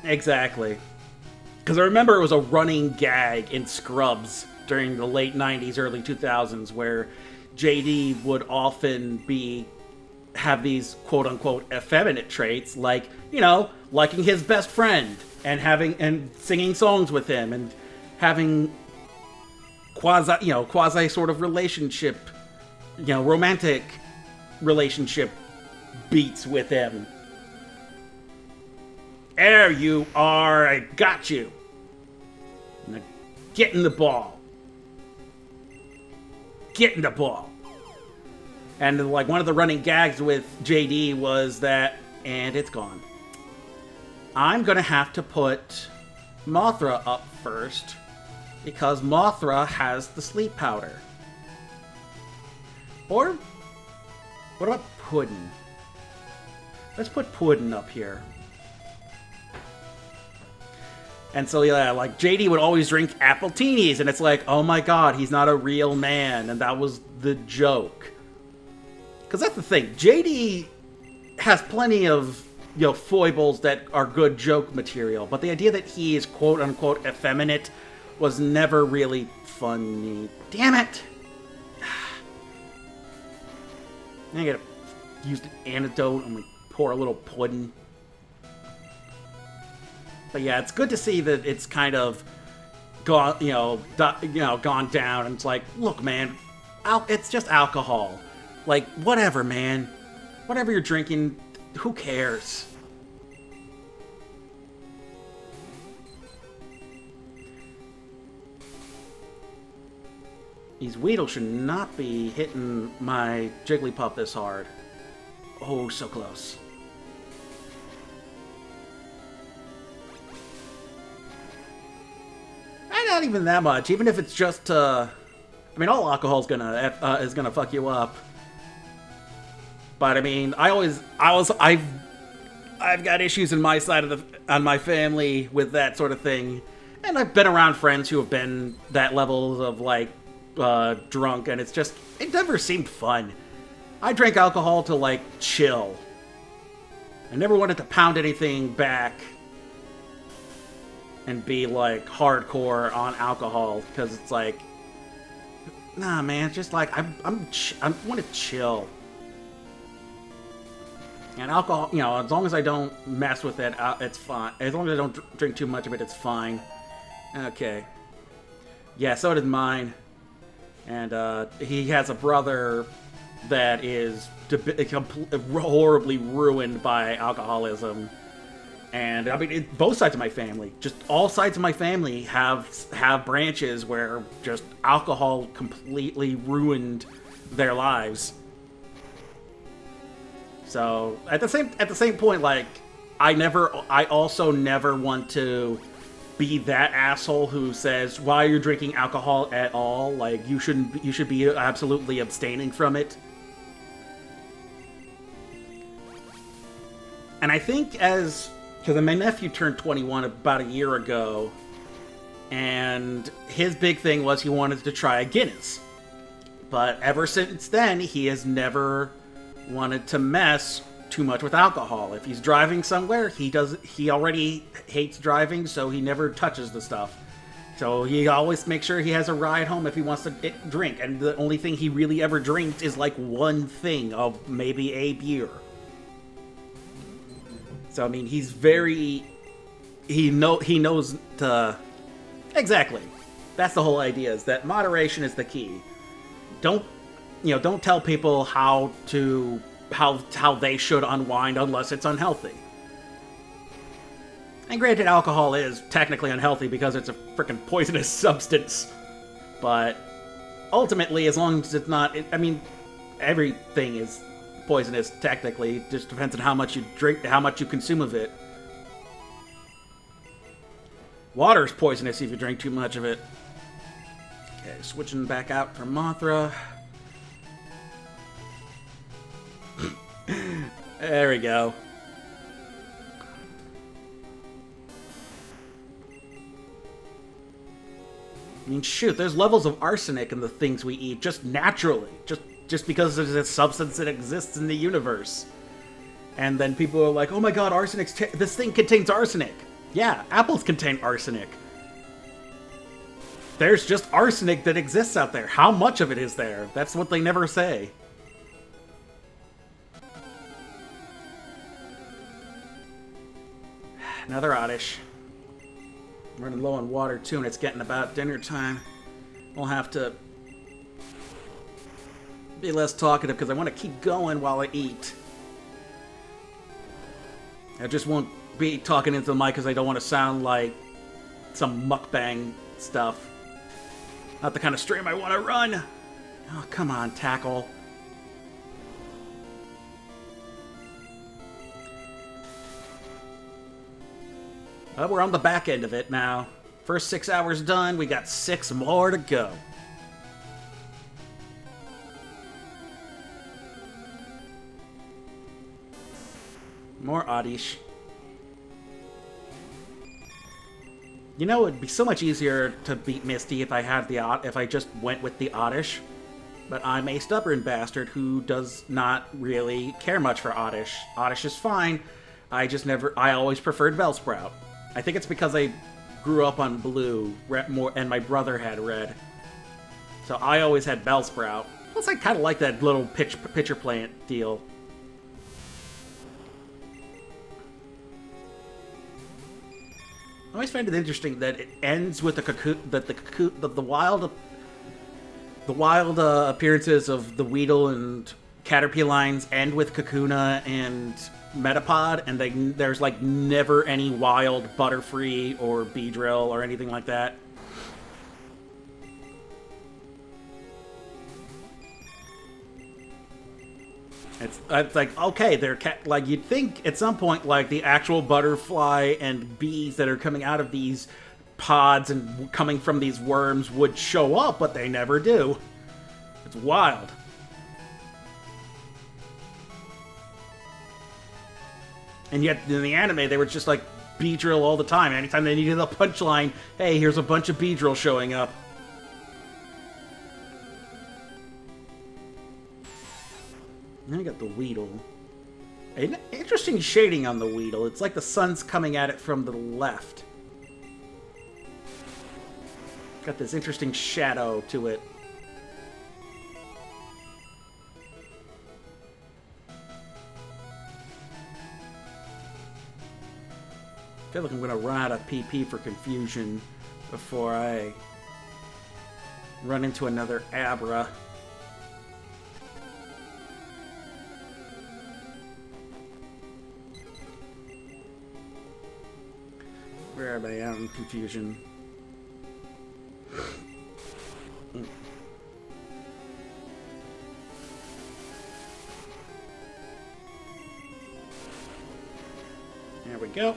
Exactly. Because I remember it was a running gag in Scrubs during the late 90s, early 2000s, where JD would often have these quote-unquote effeminate traits, like, you know, liking his best friend and singing songs with him and having quasi sort of relationship, romantic relationship beats with him. There you are, I got you. Now get in the ball. Get in the ball. And like one of the running gags with JD was that, and it's gone. I'm gonna have to put Mothra up first because Mothra has the sleep powder. Or what about Puddin'? Let's put Puddin' up here. And so, yeah, like, JD would always drink appletinis, and it's like, oh my god, he's not a real man, and that was the joke. Because that's the thing, JD has plenty of, foibles that are good joke material, but the idea that he is quote-unquote effeminate was never really funny. Damn it! I gotta use an antidote, I'm gonna pour a little pudding. But yeah, it's good to see that it's kind of gone, gone down. And it's like, look, man, it's just alcohol. Like, whatever, man. Whatever you're drinking, who cares? These Weedle should not be hitting my Jigglypuff this hard. Oh, so close. Not even that much. Even if it's just, I mean, all alcohol is gonna fuck you up. But I mean, I've got issues in my side on my family with that sort of thing, and I've been around friends who have been that level of like drunk, and it never seemed fun. I drank alcohol to like chill. I never wanted to pound anything back and be like hardcore on alcohol, because it's like, nah, man, just like I want to chill. And alcohol, as long as I don't mess with it, it's fine. As long as I don't drink too much of it, it's fine. Okay. Yeah, so did mine. And he has a brother that is horribly ruined by alcoholism. And I mean, both sides of my family, just all sides of my family have branches where just alcohol completely ruined their lives. So at the same point, like I also never want to be that asshole who says, why are you drinking alcohol at all? Like, you should be absolutely abstaining from it. And I think because my nephew turned 21 about a year ago, and his big thing was he wanted to try a Guinness. But ever since then, he has never wanted to mess too much with alcohol. If he's driving somewhere, he already hates driving, so he never touches the stuff. So he always makes sure he has a ride home if he wants to drink. And the only thing he really ever drinks is like one thing of maybe a beer. So I mean, he's very he knows to exactly. That's the whole idea, is that moderation is the key. Don't tell people how they should unwind unless it's unhealthy. And granted, alcohol is technically unhealthy because it's a freaking poisonous substance. But ultimately, as long as it's not, I mean, everything is poisonous technically. It just depends on how much you drink, how much you consume of it. Water's poisonous if you drink too much of it. Okay, switching back out for Mothra. There we go. I mean, shoot, there's levels of arsenic in the things we eat just naturally, just because there's a substance that exists in the universe. And then people are like, oh my god, this thing contains arsenic. Yeah, apples contain arsenic. There's just arsenic that exists out there. How much of it is there? That's what they never say. Another oddish. I'm running low on water too, and it's getting about dinner time. We'll have to be less talkative because I want to keep going while I eat. I just won't be talking into the mic because I don't want to sound like some mukbang stuff. Not the kind of stream I want to run. Oh, come on, tackle. Well, we're on the back end of it now. First 6 hours done, we got 6 more to go. More oddish. You know, it'd be so much easier to beat Misty if I just went with the oddish. But I'm a stubborn bastard who does not really care much for oddish. Oddish is fine. I always preferred Bellsprout. I think it's because I grew up on blue more, and my brother had red. So I always had Bellsprout. Plus, I kind of like that little pitcher plant deal. I always find it interesting that it ends with the wild appearances of the Weedle and Caterpillines end with Kakuna and Metapod, and there's like never any wild Butterfree or Beedrill or anything like that. It's like, okay, they're like, you'd think at some point like the actual butterfly and bees that are coming out of these pods and coming from these worms would show up, but they never do. It's wild. And yet, in the anime, they were just like Beedrill all the time. Anytime they needed a punchline, hey, here's a bunch of Beedrill showing up. Then you got the Weedle. An interesting shading on the Weedle. It's like the sun's coming at it from the left. Got this interesting shadow to it. I feel like I'm gonna run out of PP for confusion before I run into another Abra. Where am I out in confusion? There we go.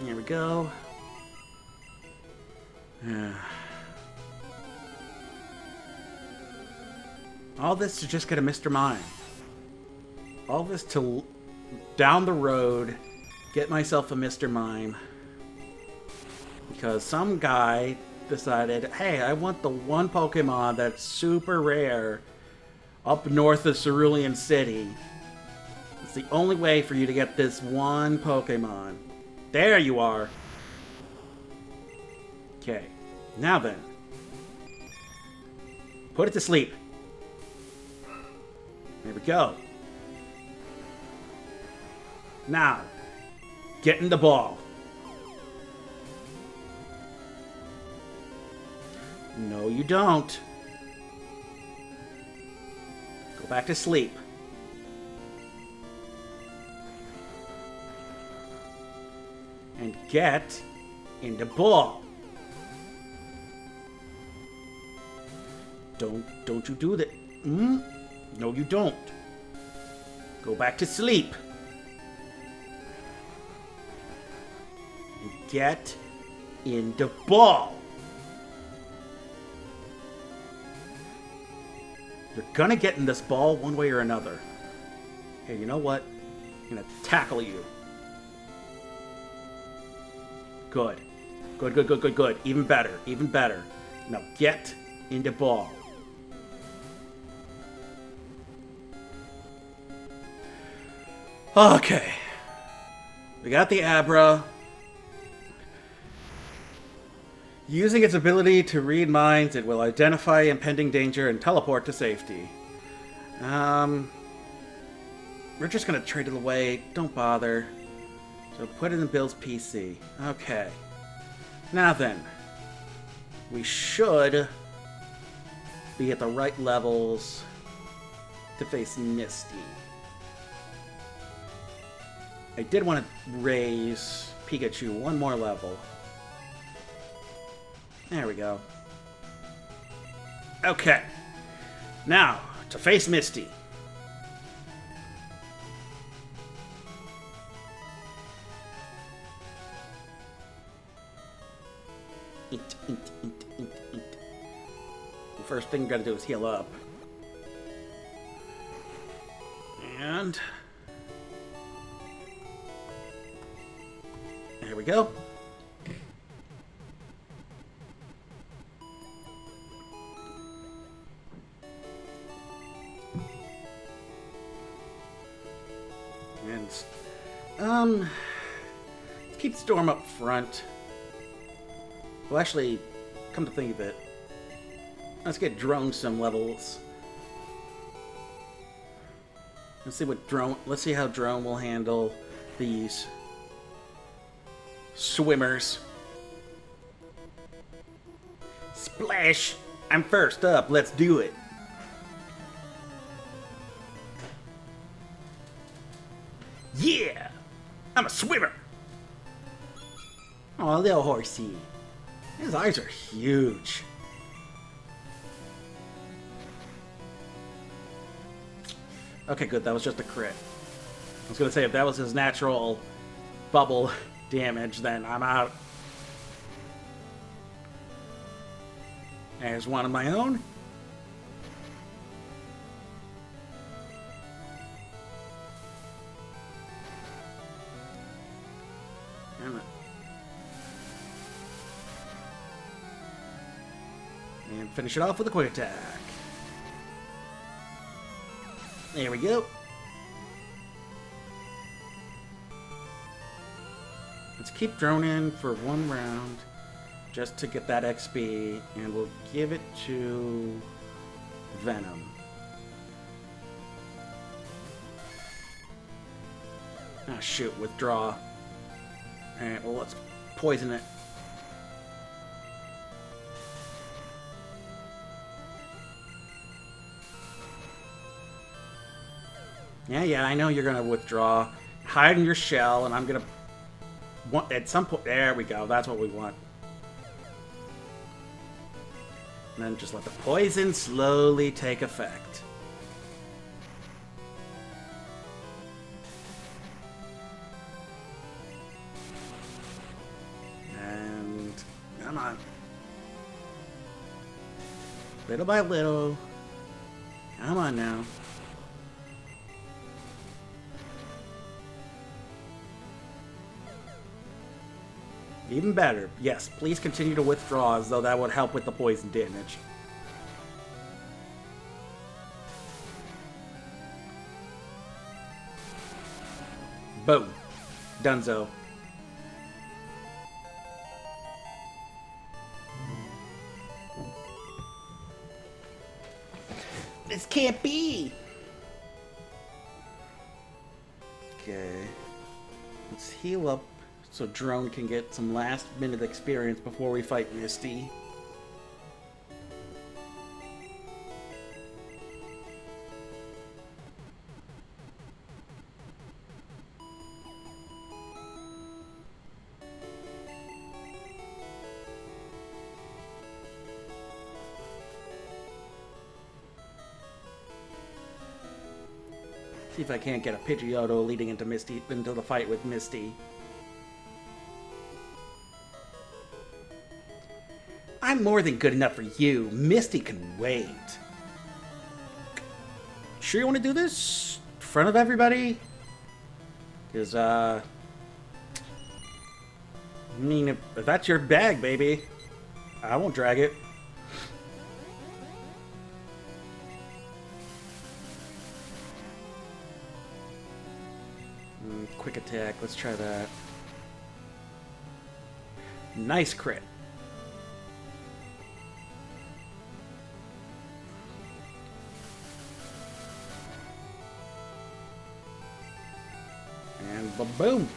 Here we go. All this to just get a Mr. Mime. All this to down the road get myself a Mr. Mime. Because some guy decided, hey, I want the one Pokemon that's super rare up north of Cerulean City. It's the only way for you to get this one Pokemon. There you are. Okay, now then. Put it to sleep. There we go. Now, get in the ball. No, you don't. Go back to sleep. And get in the ball. Don't you do that. No, you don't. Go back to sleep. And get in the ball. You're gonna get in this ball one way or another. Hey, you know what? I'm gonna tackle you. Good. Good. Even better. Now get in the ball. Okay. We got the Abra. Using its ability to read minds, it will identify impending danger and teleport to safety. We're just gonna trade it away. Don't bother. So put it in Bill's PC. Okay. Now then. We should be at the right levels to face Misty. I did want to raise Pikachu one more level. There we go. Okay. Now, to face Misty. The first thing you gotta do is heal up. And there we go. And let's keep Storm up front. Well, actually, come to think of it, let's get Drone some levels. Let's see how Drone will handle these swimmers. Splash! I'm first up, let's do it. Yeah! I'm a swimmer! Oh, little horsey. His eyes are huge. Okay, good. That was just a crit. I was gonna say, if that was his natural bubble damage, then I'm out. There's one of my own. And finish it off with a quick attack. There we go. Let's keep Drone in for one round just to get that XP, and we'll give it to Venom. Ah, shoot, withdraw. Alright, well, let's poison it. Yeah, I know you're gonna withdraw. Hide in your shell, and I'm gonna at some point. There we go. That's what we want. And then just let the poison slowly take effect. Come on. Little by little. Come on now. Even better. Yes, please continue to withdraw as though that would help with the poison damage. Boom. Dunzo. This can't be! Okay. Let's heal up so Drone can get some last minute experience before we fight Misty. See if I can't get a Pidgeotto leading into the fight with Misty. I'm more than good enough for you. Misty can wait. Sure you want to do this? In front of everybody? Because, I mean, if that's your bag, baby, I won't drag it. Quick attack, let's try that. Nice crit. And ba-boom.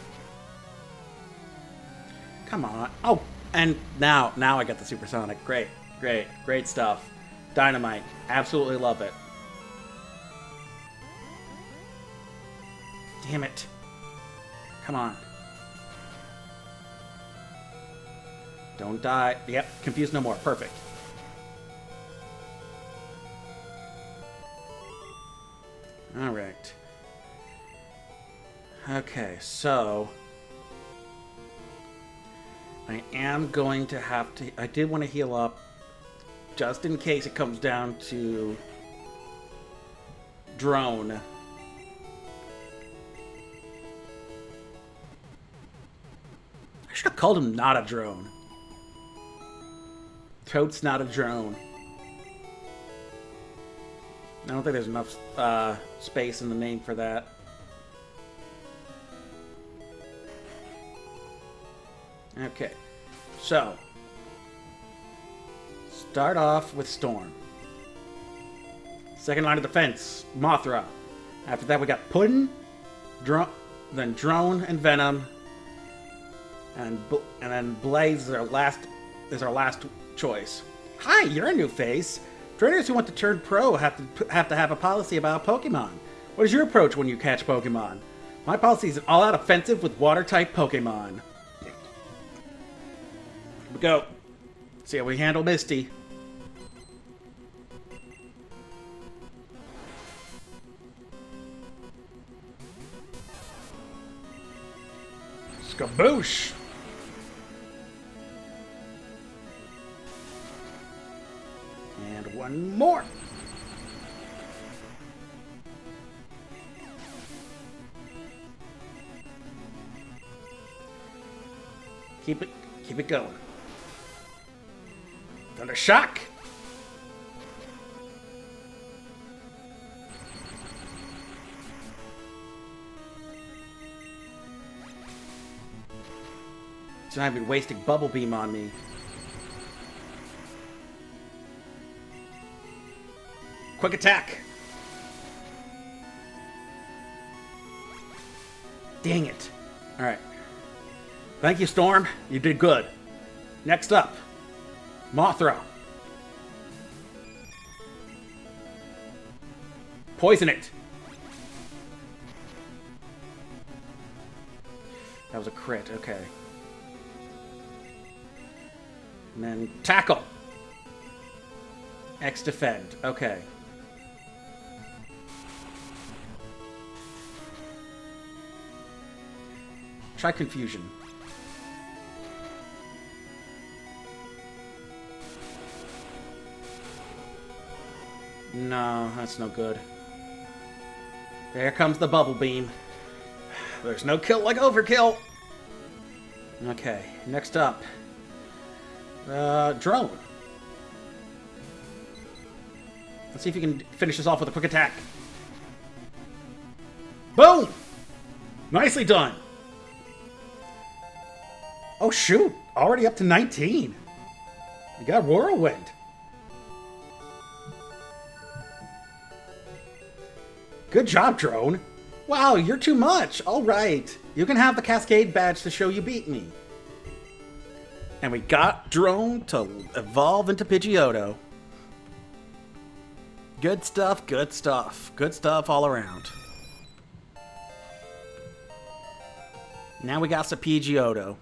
Come on. Oh, and now I got the supersonic. Great, great, great stuff. Dynamite. Absolutely love it. Damn it. Come on. Don't die. Yep, confused no more. Perfect. Alright. Okay, so I am going to have to... I did want to heal up just in case it comes down to Drone. I should have called him not a drone. Toad's not a drone. I don't think there's enough space in the name for that. Okay, so start off with Storm. Second line of defense, Mothra. After that, we got Puddin', then Drone and Venom, and then Blaze is our last choice. Hi, you're a new face. Trainers who want to turn pro have to have a policy about Pokemon. What is your approach when you catch Pokemon? My policy is an all-out offensive with water-type Pokemon. Here we go. See how we handle Misty. Skaboosh! And one more. Keep it going. Thunder Shock. So I've been wasting Bubble Beam on me. Quick attack. Dang it. All right. Thank you, Storm. You did good. Next up, Mothra. Poison it. That was a crit. Okay. And then Tackle. X Defend. Okay. Try Confusion. No, that's no good. There comes the bubble beam. There's no kill like overkill. Okay, next up. Drone. Let's see if you can finish this off with a quick attack. Boom! Nicely done. Oh shoot, already up to 19. We got Whirlwind. Good job, Drone. Wow, you're too much. All right. You can have the Cascade badge to show you beat me. And we got Drone to evolve into Pidgeotto. Good stuff, good stuff. Good stuff all around. Now we got some Pidgeotto.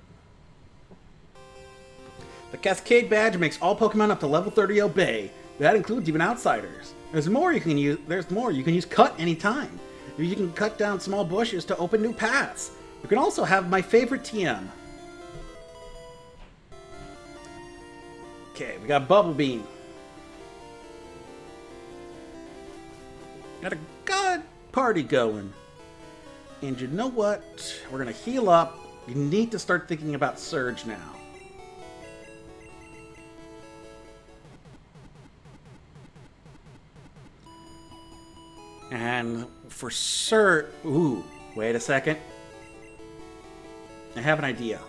The Cascade badge makes all Pokemon up to level 30 obey. That includes even outsiders. There's more you can use. You can use Cut anytime. You can cut down small bushes to open new paths. You can also have my favorite TM. Okay, we got Bubble Beam. Got a good party going. And you know what? We're gonna heal up. You need to start thinking about Surge now. And for Surge... Ooh, wait a second. I have an idea.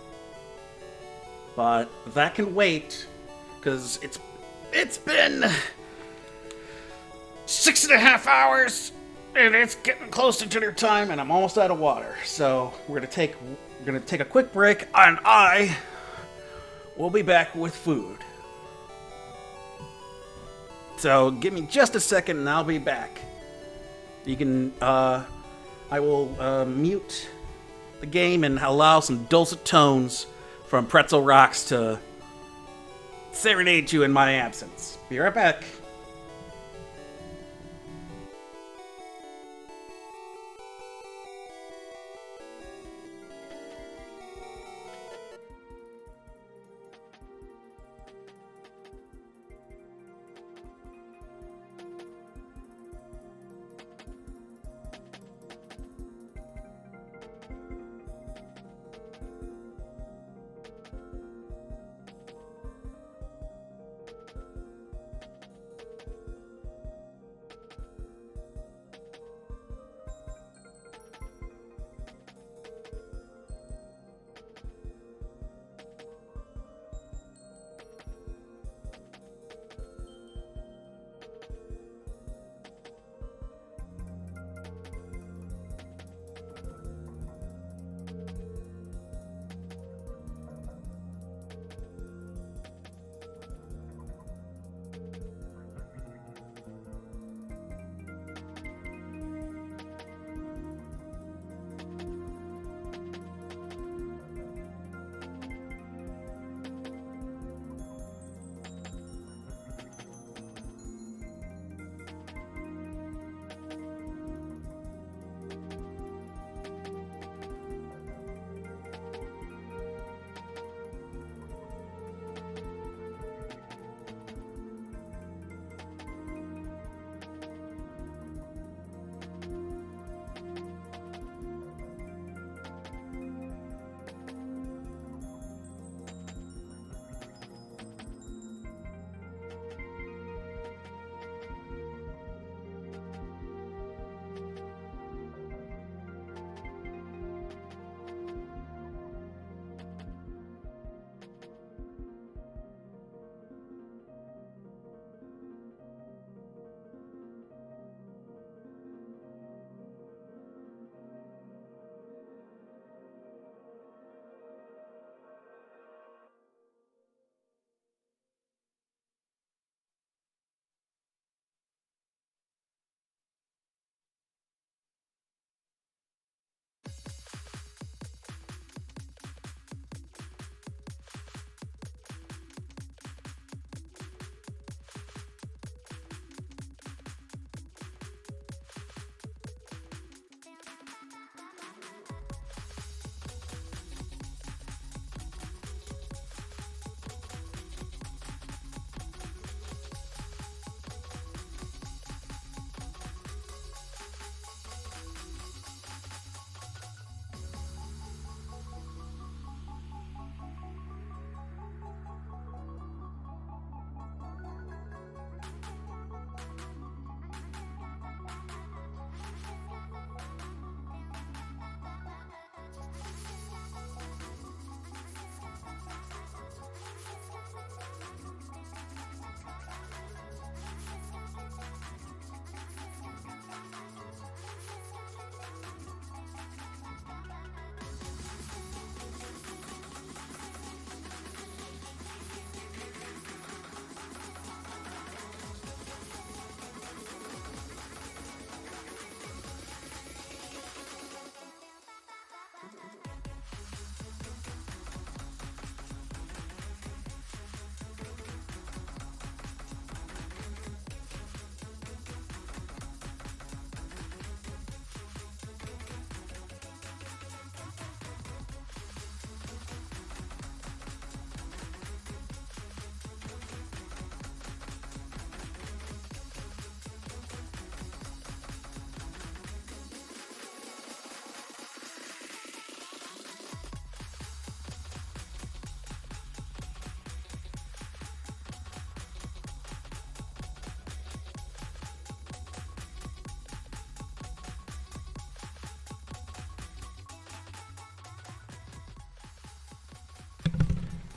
But that can wait, because it's been 6.5 hours, and it's getting close to dinner time, and I'm almost out of water. So we're gonna take a quick break, and I will be back with food. So give me just a second, and I'll be back. You can, I will mute the game and allow some dulcet tones from Pretzel Rocks to serenade you in my absence. Be right back.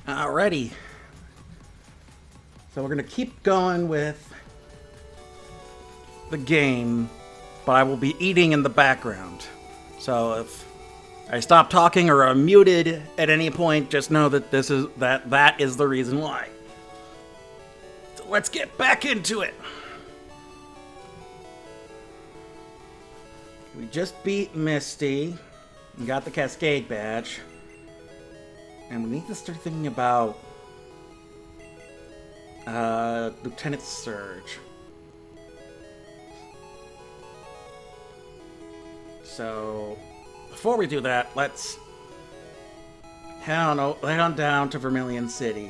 Alrighty. So we're gonna keep going with the game, but I will be eating in the background. So if I stop talking or I'm muted at any point, just know that that is the reason why. So let's get back into it. We just beat Misty and got the Cascade badge. And we need to start thinking about Lieutenant Surge. So before we do that, let's head on down to Vermilion City.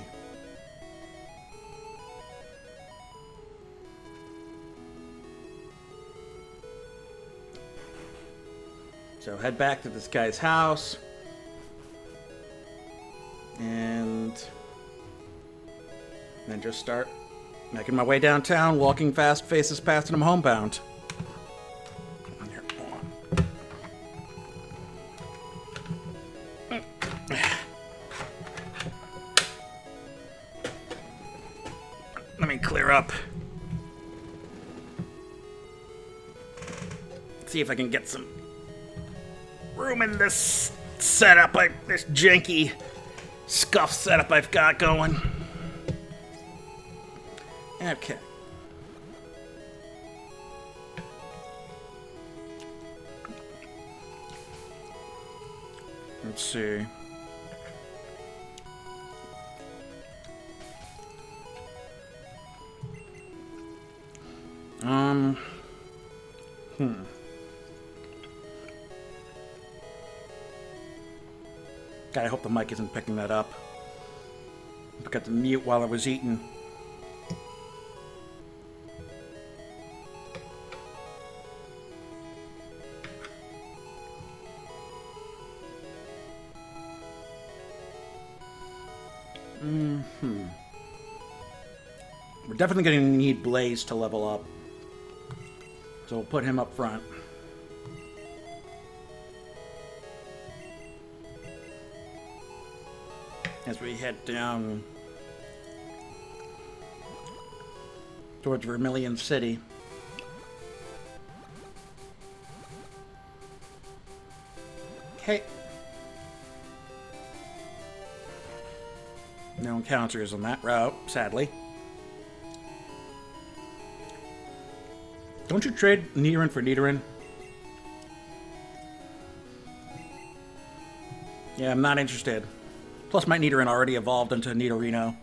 So head back to this guy's house. And then just start making my way downtown, walking fast, faces past, and I'm homebound. Here, hold on. Let me clear up. See if I can get some room in this setup, this janky scuff setup I've got going. Okay. Let's see. God, I hope the mic isn't picking that up. I forgot to mute while I was eating. We're definitely going to need Blaze to level up. So we'll put him up front. As we head down towards Vermilion City. Okay. No encounters on that route, sadly. Don't you trade Nidoran for Nidoran? Yeah, I'm not interested. Plus, my Nidoran already evolved into Nidorino.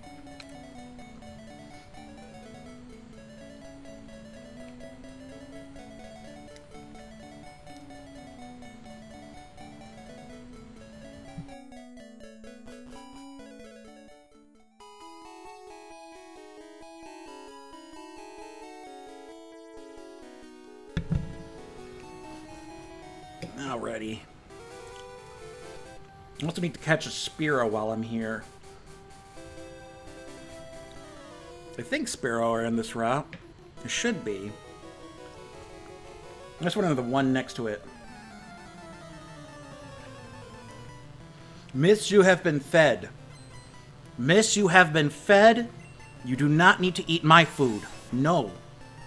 Alrighty. I also need to catch a Spearow while I'm here. I think Spearow are in this route. It should be. That's one of the one next to it. Miss, you have been fed. Miss, you have been fed. You do not need to eat my food. No.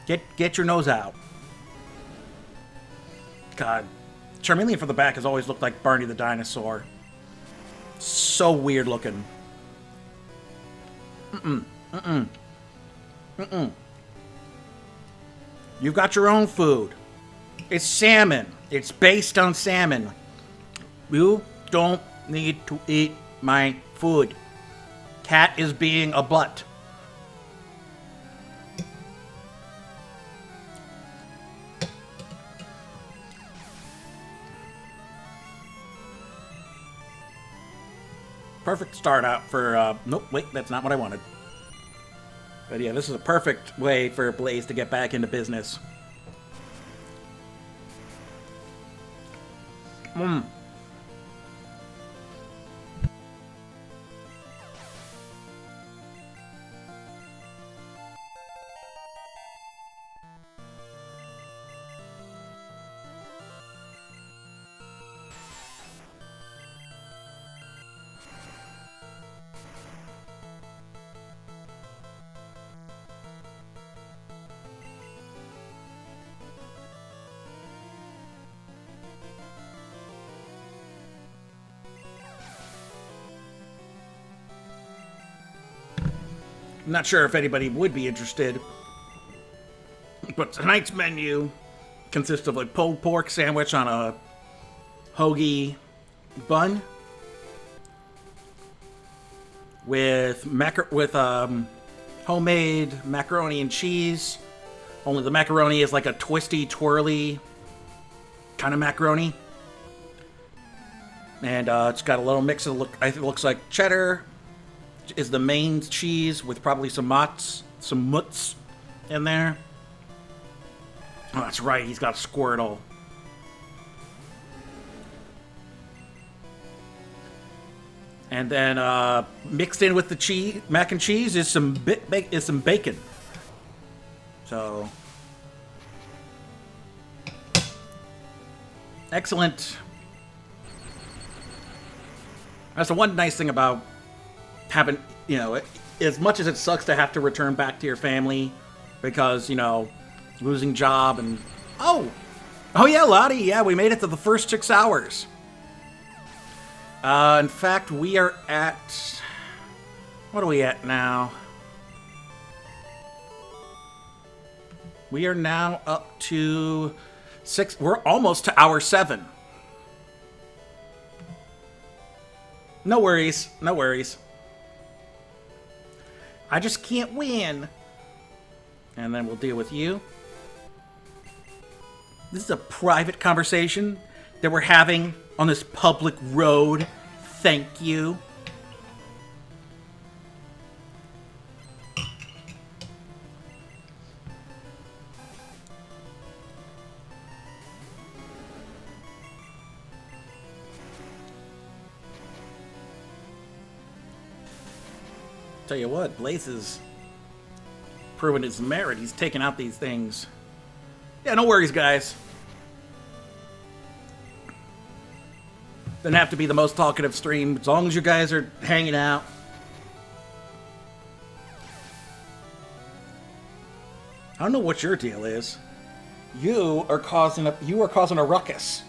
Get your nose out. God. Charmeleon from the back has always looked like Barney the dinosaur. So weird looking. You've got your own food. It's salmon. It's based on salmon. You don't need to eat my food. Cat is being a butt. Perfect start out for, nope, wait, that's not what I wanted. But yeah, this is a perfect way for Blaze to get back into business. I'm not sure if anybody would be interested. But tonight's menu consists of a pulled pork sandwich on a hoagie bun with homemade macaroni and cheese. Only the macaroni is like a twisty, twirly kind of macaroni. And it's got a little mix of, I think it looks like cheddar is the main cheese with probably some mutts in there. Oh, that's right, he's got Squirtle. And then mixed in with the mac and cheese is some bacon. So excellent. That's the one nice thing about having, as much as it sucks to have to return back to your family because, losing job and... Oh yeah, Lottie, yeah, we made it to the first 6 hours. In fact, we are at... What are we at now? We are now up to 6... We're almost to hour 7. No worries. No worries. I just can't win. And then we'll deal with you. This is a private conversation that we're having on this public road. Thank you. Tell you what, Blaze is proving his merit. He's taking out these things. Yeah, no worries, guys. Doesn't have to be the most talkative stream, as long as you guys are hanging out. I don't know what your deal is. You are causing a ruckus.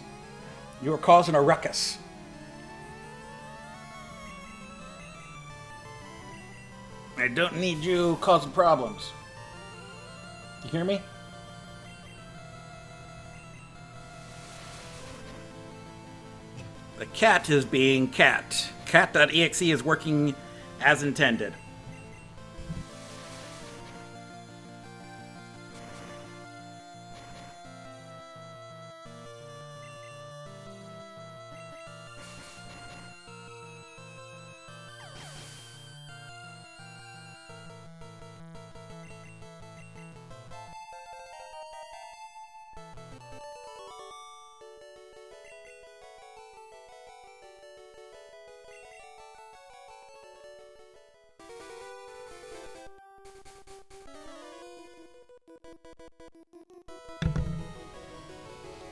You are causing a ruckus. I don't need you causing problems. You hear me? The cat is being cat. Cat.exe is working as intended.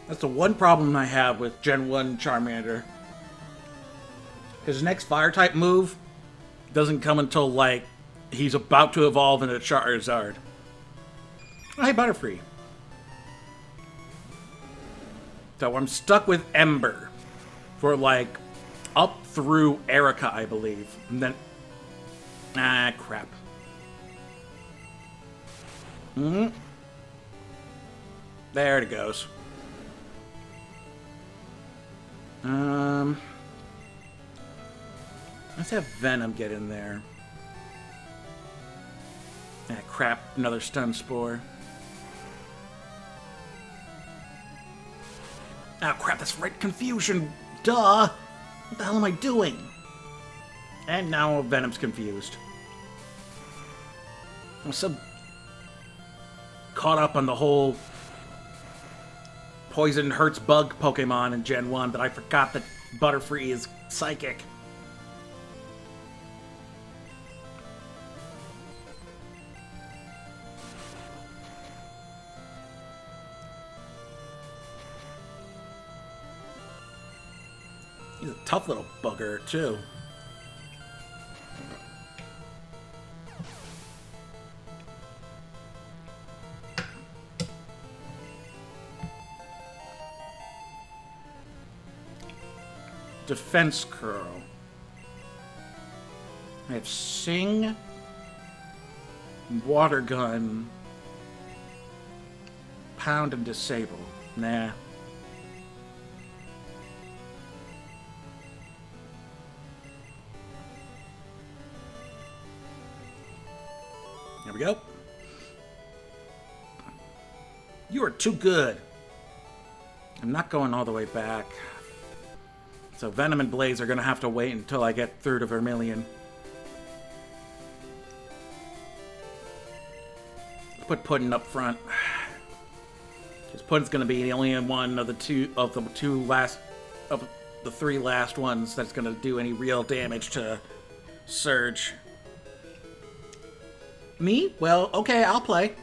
That's the one problem I have with Gen 1 Charmander. His next Fire-type move doesn't come until, like, he's about to evolve into Charizard. Oh, hey, Butterfree. So I'm stuck with Ember for, like, up through Erica, I believe. And then... Ah, crap. There it goes. Let's have Venom get in there. Ah, crap. Another Stun Spore. Ah, crap. That's right. Confusion. Duh. What the hell am I doing? And now Venom's confused. I'm so caught up on the whole poison hurts bug Pokemon in Gen 1 that I forgot that Butterfree is psychic. He's a tough little bugger, too. Defense Curl. I have Sing. Water gun. Pound and disable. Nah. There we go. You are too good. I'm not going all the way back. So Venom and Blaze are going to have to wait until I get through to Vermilion. Let's put Puddin' up front. Because Puddin's going to be the only one of the three last ones that's going to do any real damage to Surge. Me? Well, okay, I'll play.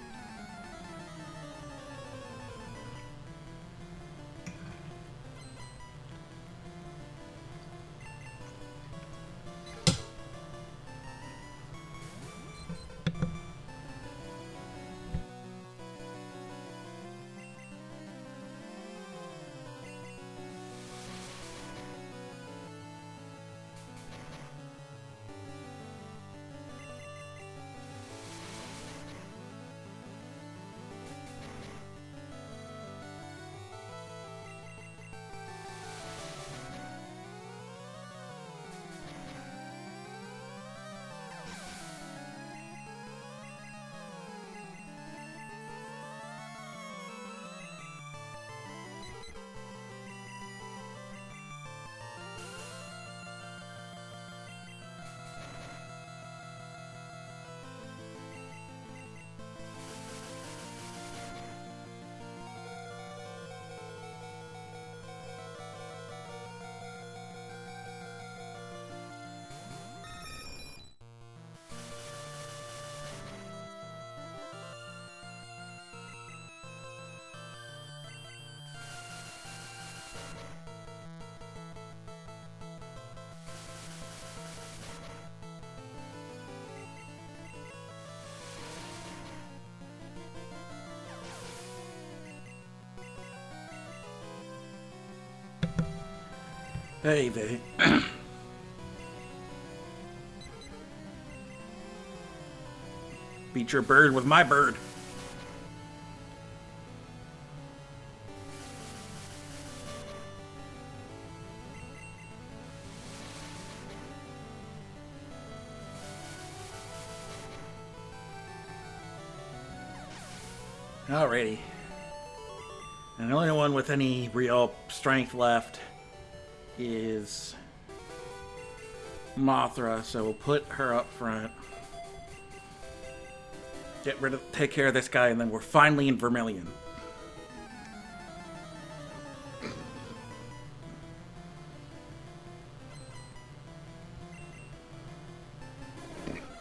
Hey, they. Beat your bird with my bird. Alrighty. And the only one with any real strength left is Mothra, so we'll put her up front. Take care of this guy, and then we're finally in Vermilion.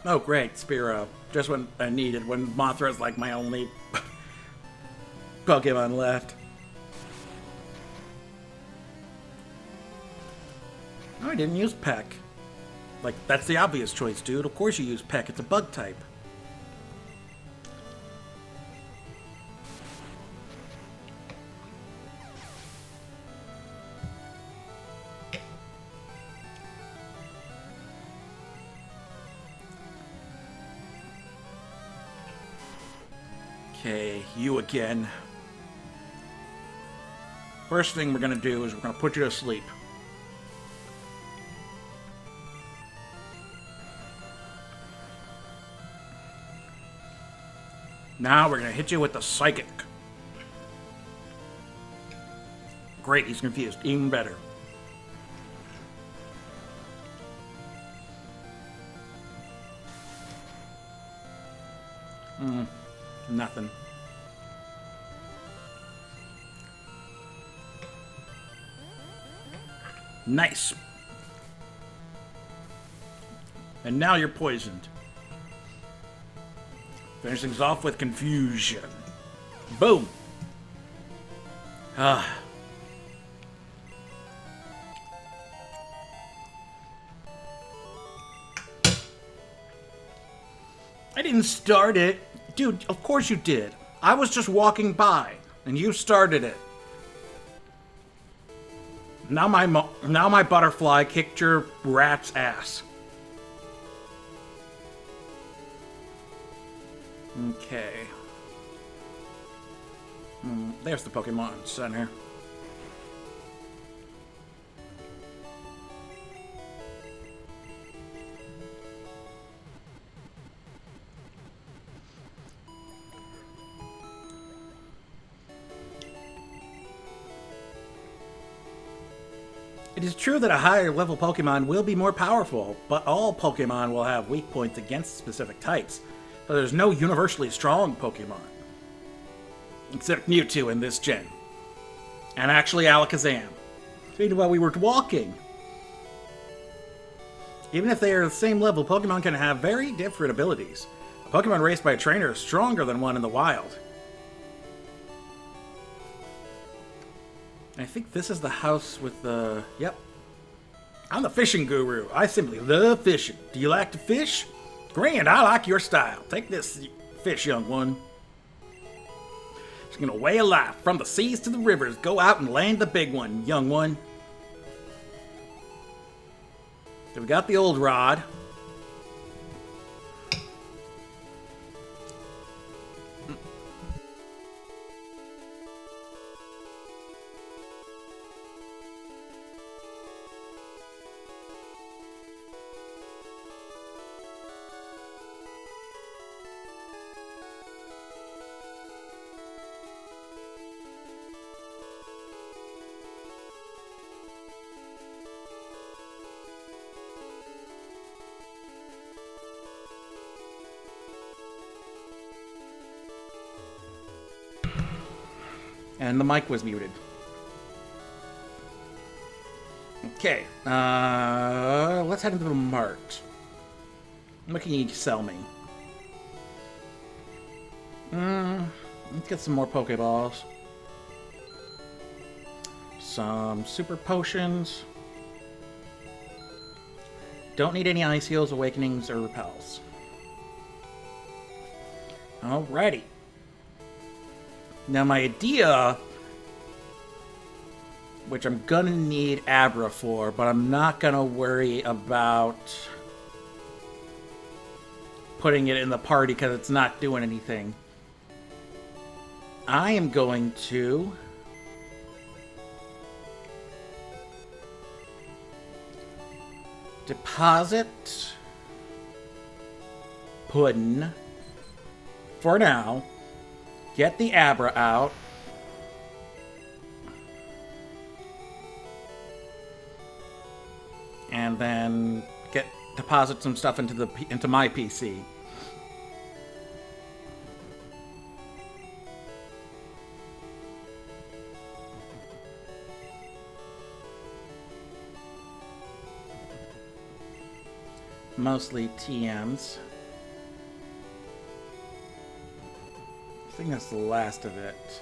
Oh, great, Spearow. Just when I needed, when Mothra's like my only Pokemon left. Oh, I didn't use Peck. Like, that's the obvious choice, dude. Of course you use Peck. It's a bug type. Okay, you again. First thing we're gonna do is we're gonna put you to sleep. Now we're gonna hit you with the Psychic. Great, he's confused. Even better. Nothing. Nice. And now you're poisoned. Finish things off with Confusion. Boom. Ah. I didn't start it. Dude, of course you did. I was just walking by, and you started it. Now my butterfly kicked your rat's ass. Okay. There's the Pokemon Center. It is true that a higher level Pokemon will be more powerful, but all Pokemon will have weak points against specific types. But there's no universally strong Pokemon. Except Mewtwo in this gen. And actually Alakazam. Even while we were walking. Even if they are the same level, Pokemon can have very different abilities. A Pokemon raised by a trainer is stronger than one in the wild. I think this is the house with the... Yep. I'm the fishing guru. I simply love fishing. Do you like to fish? Grand, I like your style. Take this fish, young one. It's gonna way of life. From the seas to the rivers. Go out and land the big one, young one. So we got the old rod. And the mic was muted. Okay, let's head into the mart. What can you sell me? Let's get some more Pokeballs. Some Super Potions. Don't need any Ice Heals, Awakenings, or Repels. Alrighty. Now my idea, which I'm gonna need Abra for, but I'm not gonna worry about putting it in the party because it's not doing anything. I am going to deposit Puddin for now. Get the Abra out. And then deposit some stuff into my PC. Mostly TMs. I think that's the last of it.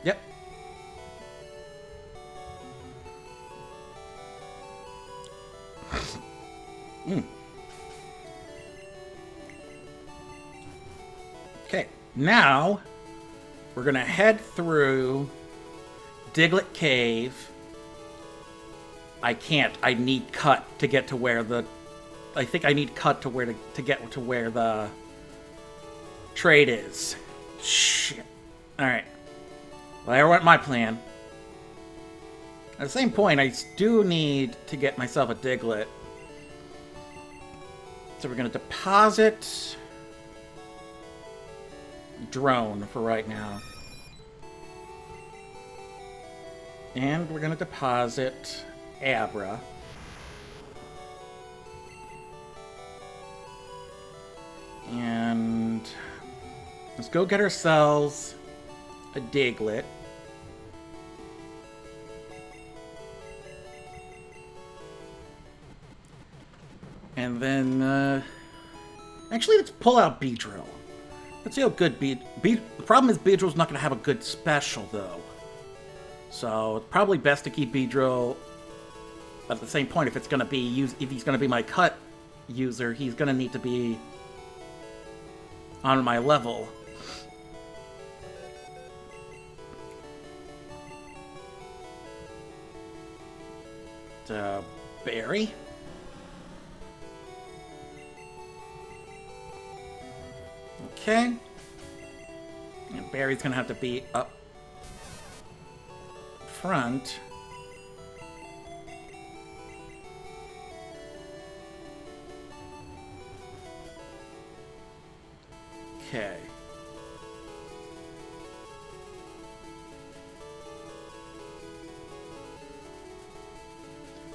Yep. Okay, now we're gonna head through Diglett Cave. I can't. I need cut to get to where the... I think I need cut to get to where the trade is. Shit. Alright. Well, there went my plan. At the same point, I do need to get myself a Diglett. So we're going to deposit Drone for right now. And we're going to deposit Abra. And let's go get ourselves a Diglett. And then, actually, let's pull out Beedrill. Let's see how good the problem is Beedrill's not going to have a good special, though. So, it's probably best to keep Beedrill. But at the same point, if it's going to be if he's going to be my cut user, he's going to need to be on my level. Barry? Okay. And Barry's gonna have to be up front. Okay.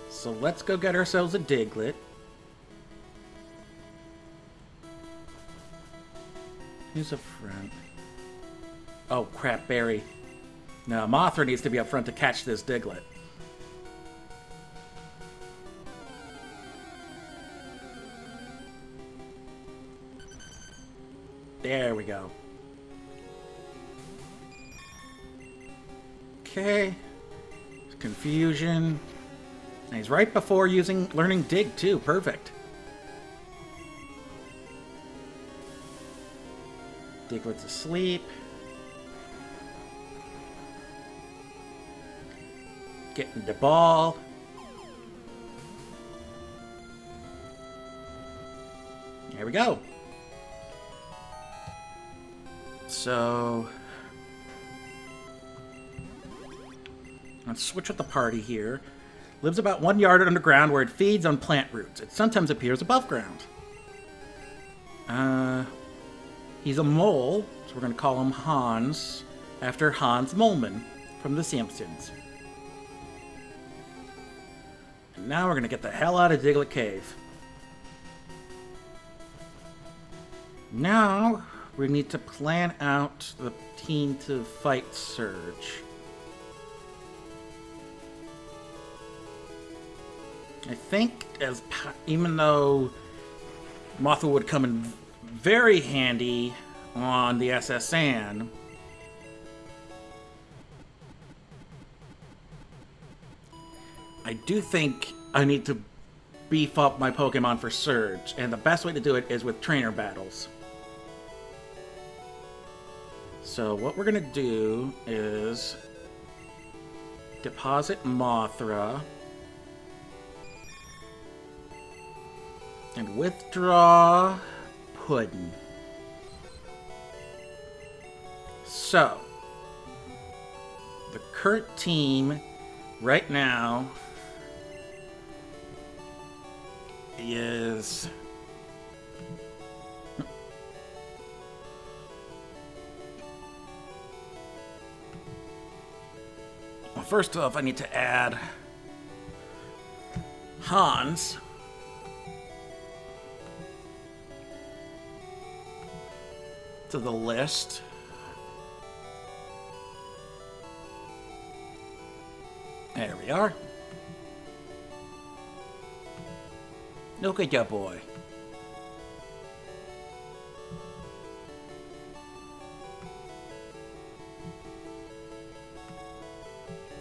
So let's go get ourselves a Diglett. Who's up front? Oh, crap, Barry. No, Mothra needs to be up front to catch this Diglett. There we go. Okay. Confusion. And he's right before learning Dig, too. Perfect. Diglett's asleep. Getting the ball. There we go. So let's switch with the party here. Lives about 1 yard underground where it feeds on plant roots. It sometimes appears above ground. He's a mole, so we're going to call him Hans, after Hans Moleman from The Simpsons. And now we're going to get the hell out of Diglett Cave. Now we need to plan out the team to fight Surge. I think even though Mothra would come in very handy on the SSN, I do think I need to beef up my Pokemon for Surge, and the best way to do it is with trainer battles. So what we're gonna do is deposit Mothra and withdraw Puddin'. So the current team right now is first off, I need to add Hans to the list. There we are. Look at your boy.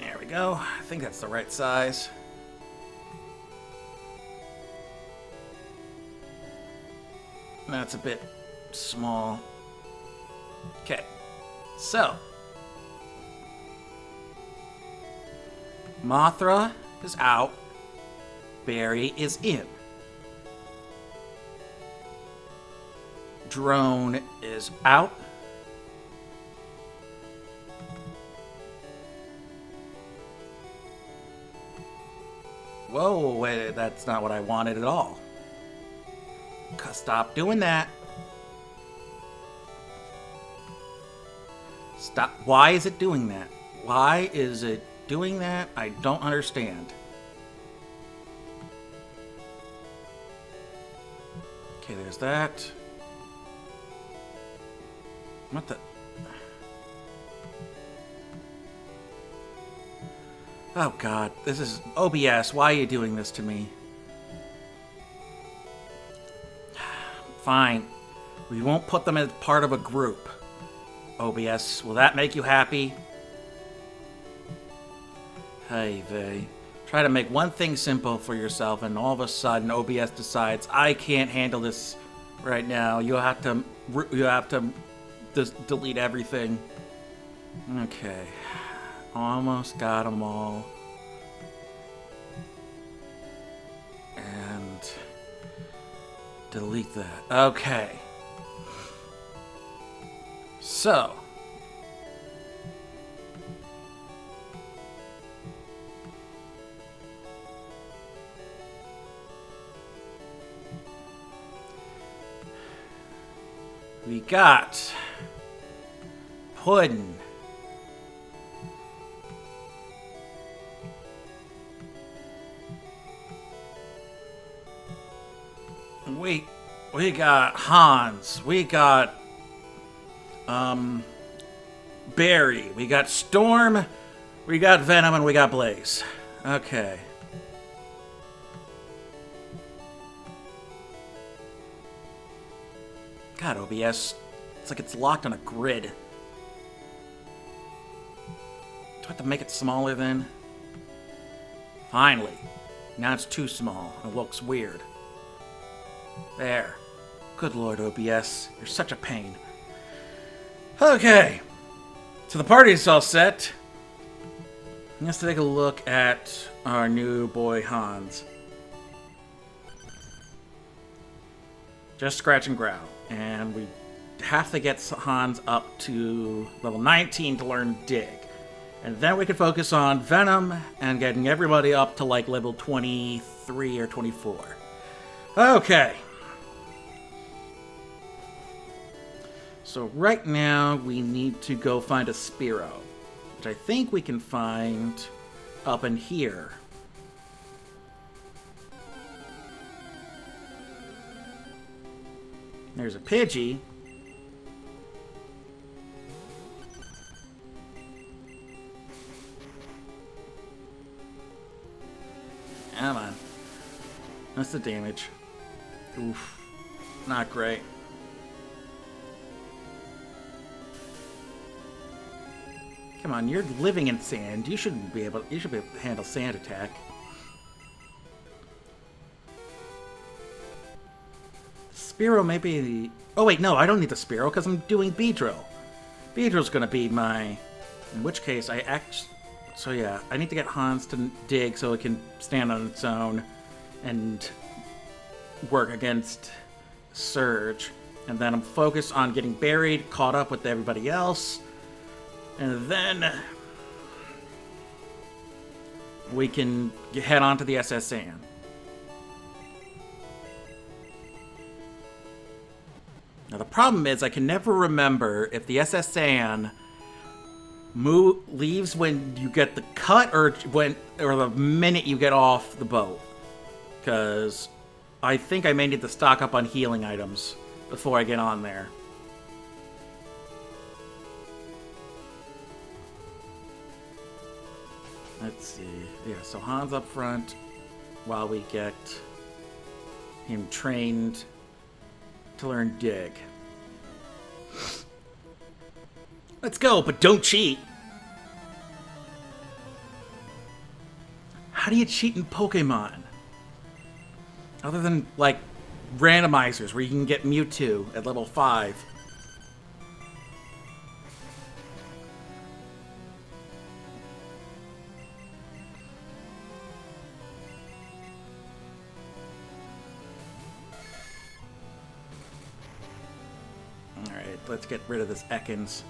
There we go. I think that's the right size. That's a bit small. Okay, so Mothra is out, Barry is in, Drone is out, whoa, wait, that's not what I wanted at all. Stop doing that. Stop. Why is it doing that? Why is it doing that? I don't understand. Okay, there's that. What the? Oh God, this is OBS. Why are you doing this to me? Fine. We won't put them as part of a group. OBS, will that make you happy? Hey, Vey. Try to make one thing simple for yourself, and all of a sudden OBS decides I can't handle this right now. You have to just delete everything. Okay. Almost got them all. And delete that. Okay. so. We got Puddin'. We got Hans. We got Barry. We got Storm. We got Venom, and we got Blaze. Okay. God, OBS. It's like it's locked on a grid. Do I have to make it smaller then? Finally. Now it's too small. It looks weird. There. Good lord, OBS. You're such a pain. Okay. So the party's all set. Let's take a look at our new boy Hans. Just scratch and growl. And we have to get Hans up to level 19 to learn Dig. And then we can focus on Venom and getting everybody up to like level 23 or 24. Okay. So right now we need to go find a Spearow, which I think we can find up in here. There's a Pidgey. Come on. That's the damage. Oof. Not great. Come on, you're living in sand. You should be able to handle sand attack. Spearow may be the... Oh wait, no, I don't need the Spearow because I'm doing Beedrill. Beedrill's gonna be my... In which case, So yeah, I need to get Hans to dig so it can stand on its own and work against Surge. And then I'm focused on getting buried, caught up with everybody else. And then we can head on to the SS Sand. Now the problem is I can never remember if the SS Sand leaves when you get the cut or the minute you get off the boat. Because I think I may need to stock up on healing items before I get on there. Let's see. Yeah, so Hans up front while we get him trained to learn Dig. Let's go, but don't cheat. How do you cheat in Pokemon? Other than, like, randomizers where you can get Mewtwo at level 5. Alright, let's get rid of this Ekans.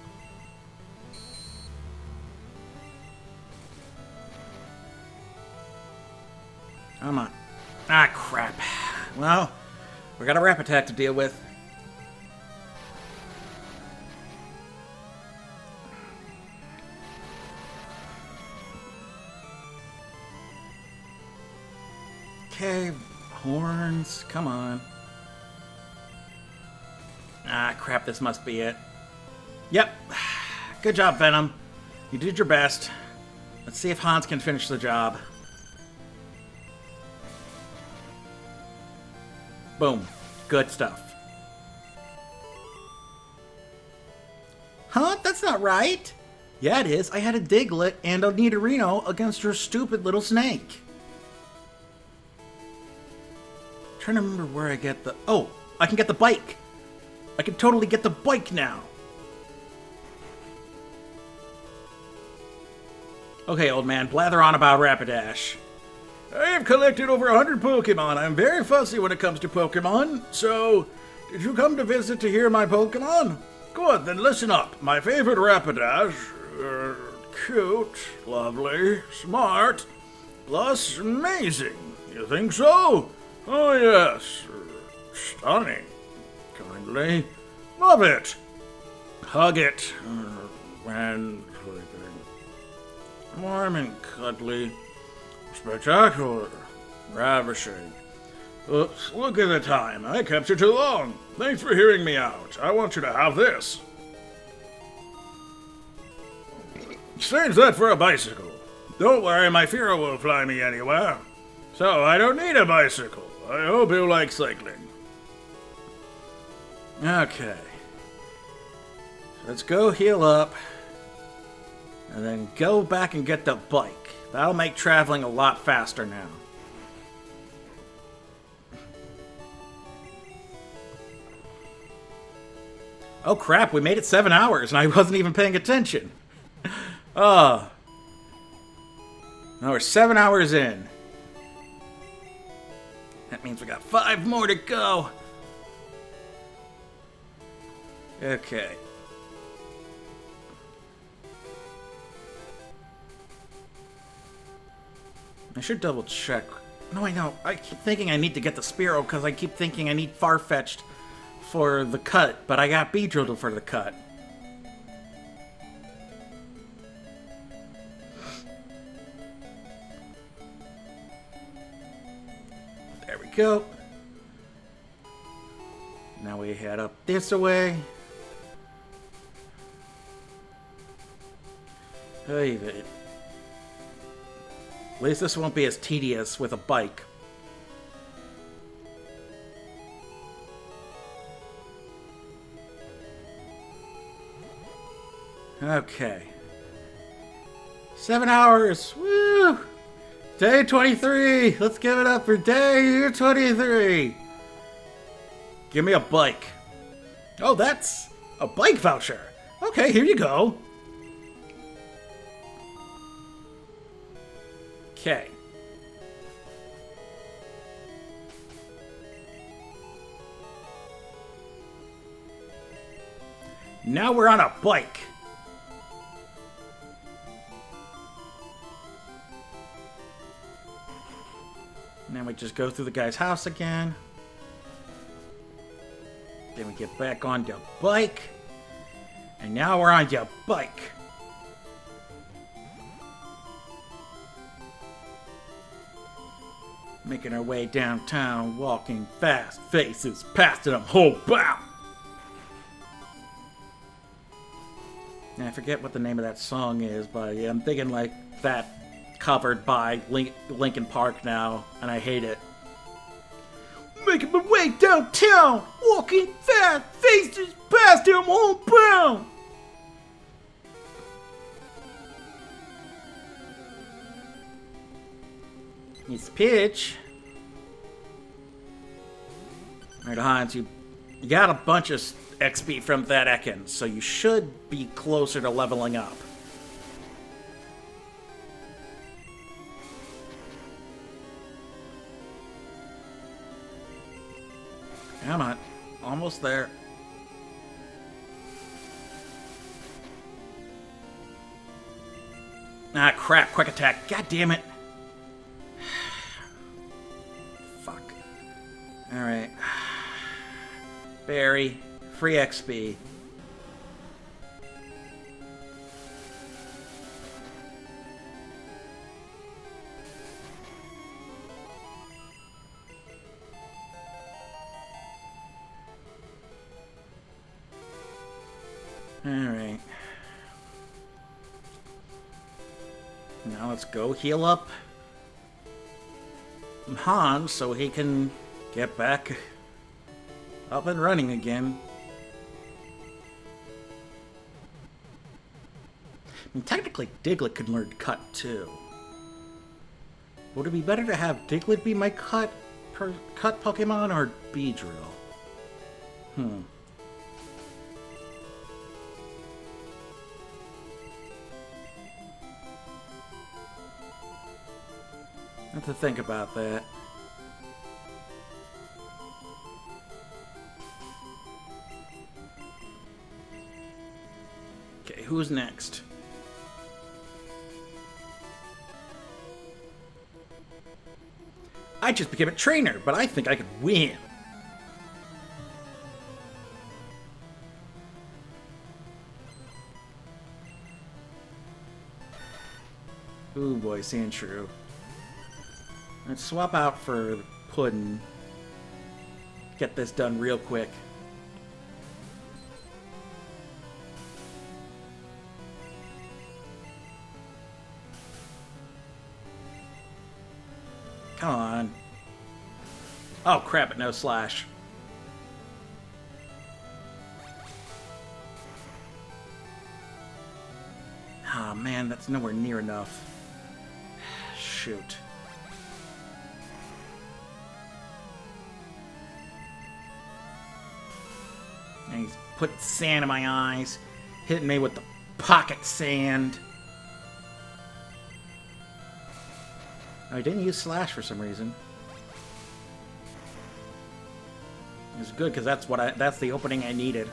Come on. Ah, crap. Well, we got a Rap Attack to deal with. Okay, horns. Come on. Ah, crap. This must be it. Yep. Good job, Venom. You did your best. Let's see if Hans can finish the job. Boom. Good stuff. Huh? That's not right. Yeah, it is. I had a Diglett and a Nidorino against your stupid little snake. Trying to remember where I get the... Oh, I can get the bike. I can totally get the bike now. Okay, old man, blather on about Rapidash. I have collected over 100 Pokemon. I'm very fussy when it comes to Pokemon. So, did you come to visit to hear my Pokemon? Good, then listen up. My favorite Rapidash, cute, lovely, smart, plus amazing. You think so? Oh yes. Stunning. Kindly. Love it. Hug it. When sleeping. Warm and cuddly. Spectacular. Ravishing. Oops, look at the time. I kept you too long. Thanks for hearing me out. I want you to have this. Save that for a bicycle. Don't worry, my Firo will fly me anywhere. So I don't need a bicycle. I hope you like cycling. Okay. Let's go heal up. And then go back and get the bike. That'll make traveling a lot faster now. Oh crap, we made it 7 hours and I wasn't even paying attention. Oh. Now we're 7 hours in. That means we got 5 more to go. Okay. I should double check. No, I know. I keep thinking I need to get the Spearow because I keep thinking I need Farfetch'd for the cut, but I got Beedrill for the cut. There we go. Now we head up this way. Hey, at least this won't be as tedious with a bike. Okay. 7 hours. Woo! Day 23. Let's give it up for day 23. Give me a bike. Oh, that's a bike voucher. Okay, here you go. Okay. Now we're on a bike. And then we just go through the guy's house again. Then we get back on the bike. And now we're on the bike. Making our way downtown, walking fast, faces past them, whole bow. And I forget what the name of that song is, but yeah, I'm thinking like that covered by Linkin Park now, and I hate it. Making my way downtown, walking fast, faces past them, whole bow. It's Pitch. Alright, Hans, you got a bunch of XP from that Ekans, so you should be closer to leveling up. Come on, almost there. Ah, crap, quick attack. God damn it. Fuck. Alright. Berry. Free XP. Alright. Now let's go heal up Hans so he can get back up and running again. I mean, technically, Diglett could learn Cut too. Would it be better to have Diglett be my cut Pokemon or Beedrill? I have to think about that. who's next? I just became a trainer, but I think I could win. Ooh boy, Sandshrew. Let's swap out for Puddin'. Get this done real quick. Come on. Oh crap, it no slash. Oh man, that's nowhere near enough. Shoot. And he's putting sand in my eyes, hitting me with the pocket sand. Oh, he didn't use slash for some reason. It's good because that's the opening I needed.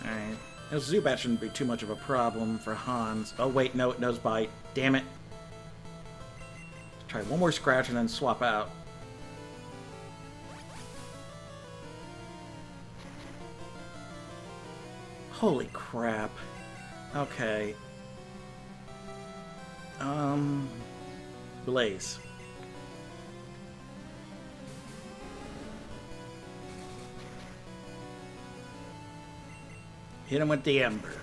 Alright. This Zubat shouldn't be too much of a problem for Hans. Oh wait, no, it knows Bite. Damn it. Try one more scratch and then swap out. Holy crap. Okay. Blaze. Hit him with the Ember.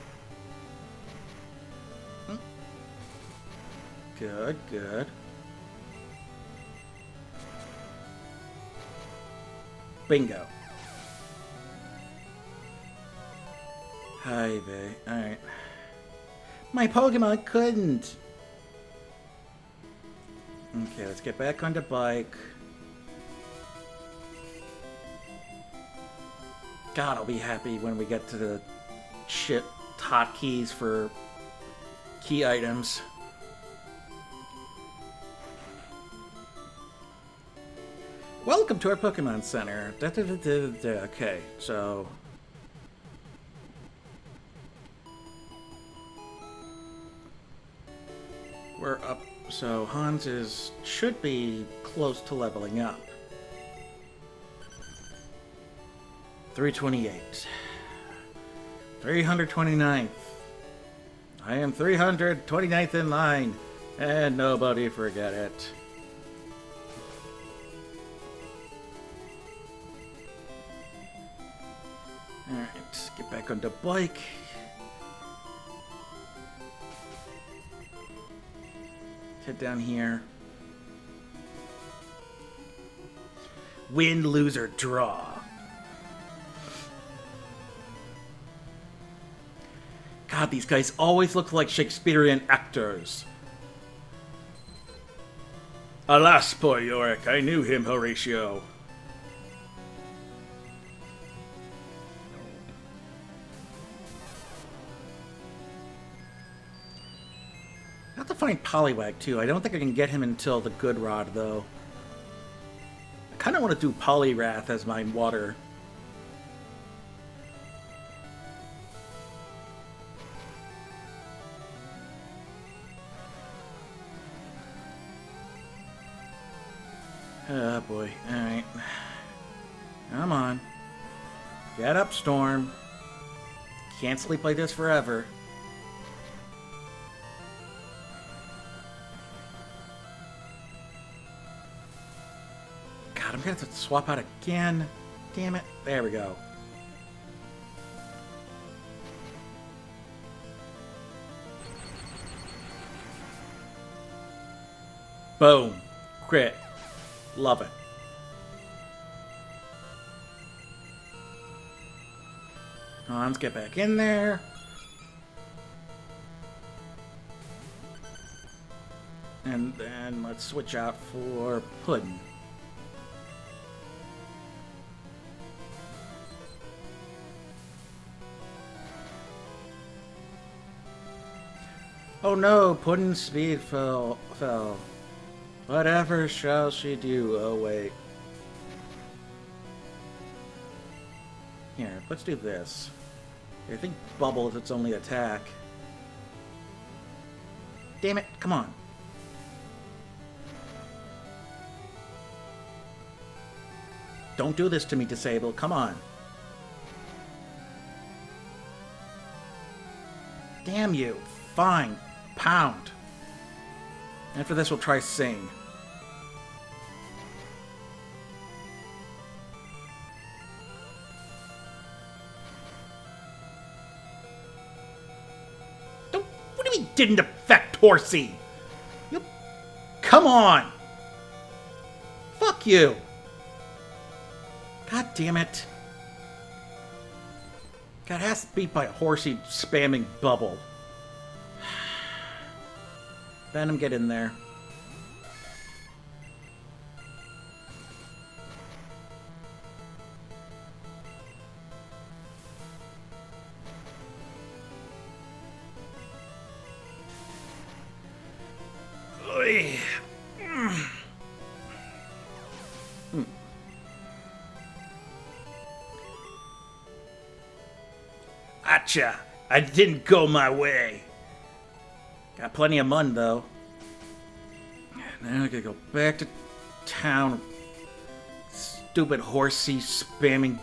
Good, good. Bingo. Hi, babe. Alright. My Pokemon couldn't! Okay, let's get back on the bike. God, I'll be happy when we get to the shit hotkeys for key items. Welcome to our Pokemon Center. Okay, so... we're up, so Hans should be close to leveling up. 328. 329th. I am 329th in line, and nobody forget it. Alright, get back on the bike. Head down here. Win, lose, or draw. God, these guys always look like Shakespearean actors. Alas, poor Yorick, I knew him, Horatio. I have to find Poliwag too. I don't think I can get him until the Good Rod though. I kind of want to do Poliwrath as my water. Oh boy. Alright. Come on. Get up, Storm. Can't sleep like this forever. God, I'm gonna have to swap out again. Damn it. There we go. Boom. Crit. Love it. Hans, get back in there. And then let's switch out for Puddin'. Oh no, Puddin's speed fell. Whatever shall she do? Oh wait. Here, let's do this. I think Bubble is its only attack. Damn it, come on. Don't do this to me, Disable. Come on. Damn you. Fine. Pound. After this, we'll try Sing. What do you mean didn't affect Horsey? You... Come on! Fuck you! God damn it. Got ass beat by a Horsey spamming Bubble. Venom, get in there. Oy. Atcha! I didn't go my way. Got plenty of mun, though. Now I gotta go back to town. Stupid Horsey spamming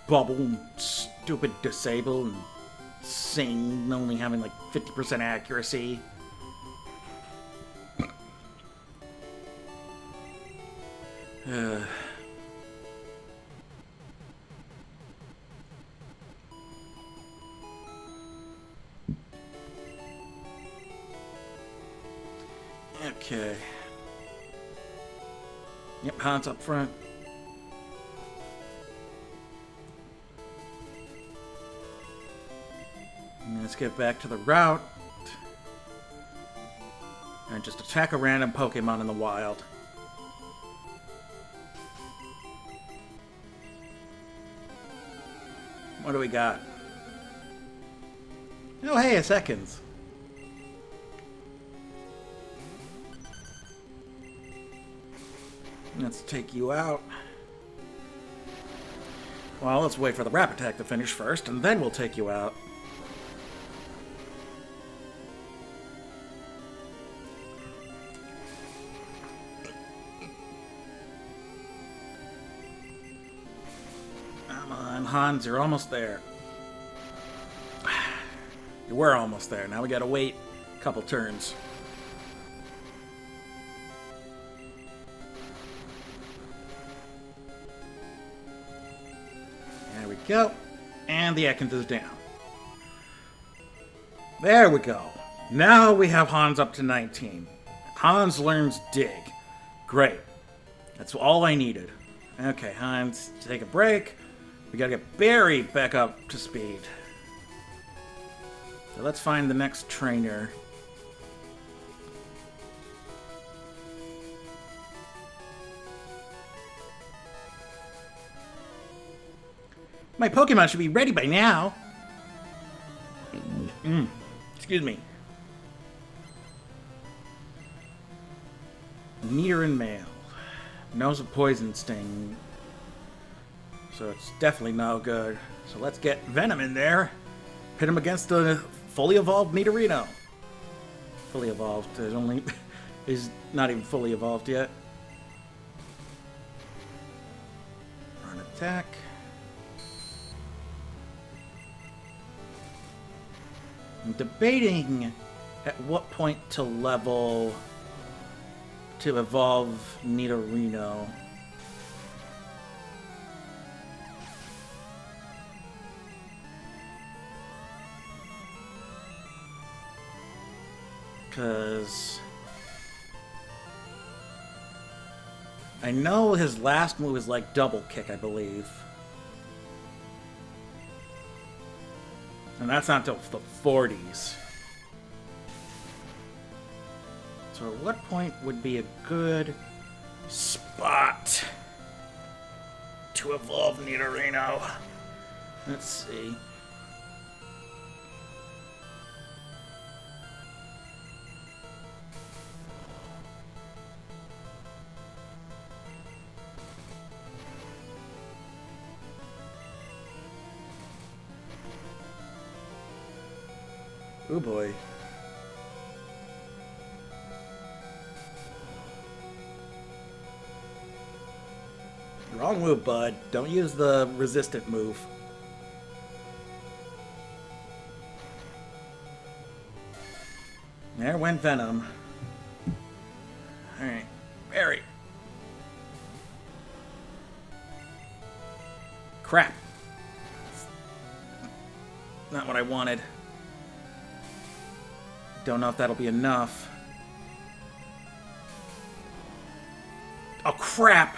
Bubble, stupid Disable, and Sing only having like 50% accuracy. Okay. Yep, Hans up front. And let's get back to the route. And just attack a random Pokemon in the wild. What do we got? Oh, hey, a seconds. Let's take you out. Well, let's wait for the Rap Attack to finish first, and then we'll take you out. Come on, Hans, you're almost there. You were almost there. Now we gotta wait a couple turns. There we go. And the Ekans is down. There we go. Now we have Hans up to 19. Hans learns Dig. Great. That's all I needed. Okay, Hans, take a break. We gotta get Barry back up to speed. So let's find the next trainer. My Pokemon should be ready by now. Excuse me. Nidoran male. Knows a poison sting. So it's definitely no good. So let's get Venom in there. Pit him against the fully evolved Nidorino. Fully evolved. There's only... He's not even fully evolved yet. Run attack. I'm debating at what point to level to evolve Nidorino. Because I know his last move is like double kick, I believe. And that's not until the 40s. So at what point would be a good spot to evolve Nidorino? Let's see. Oh boy. Wrong move, bud. Don't use the resistant move. There went Venom. Alright. Berry. Crap. Not what I wanted. Don't know if that'll be enough. Oh, crap!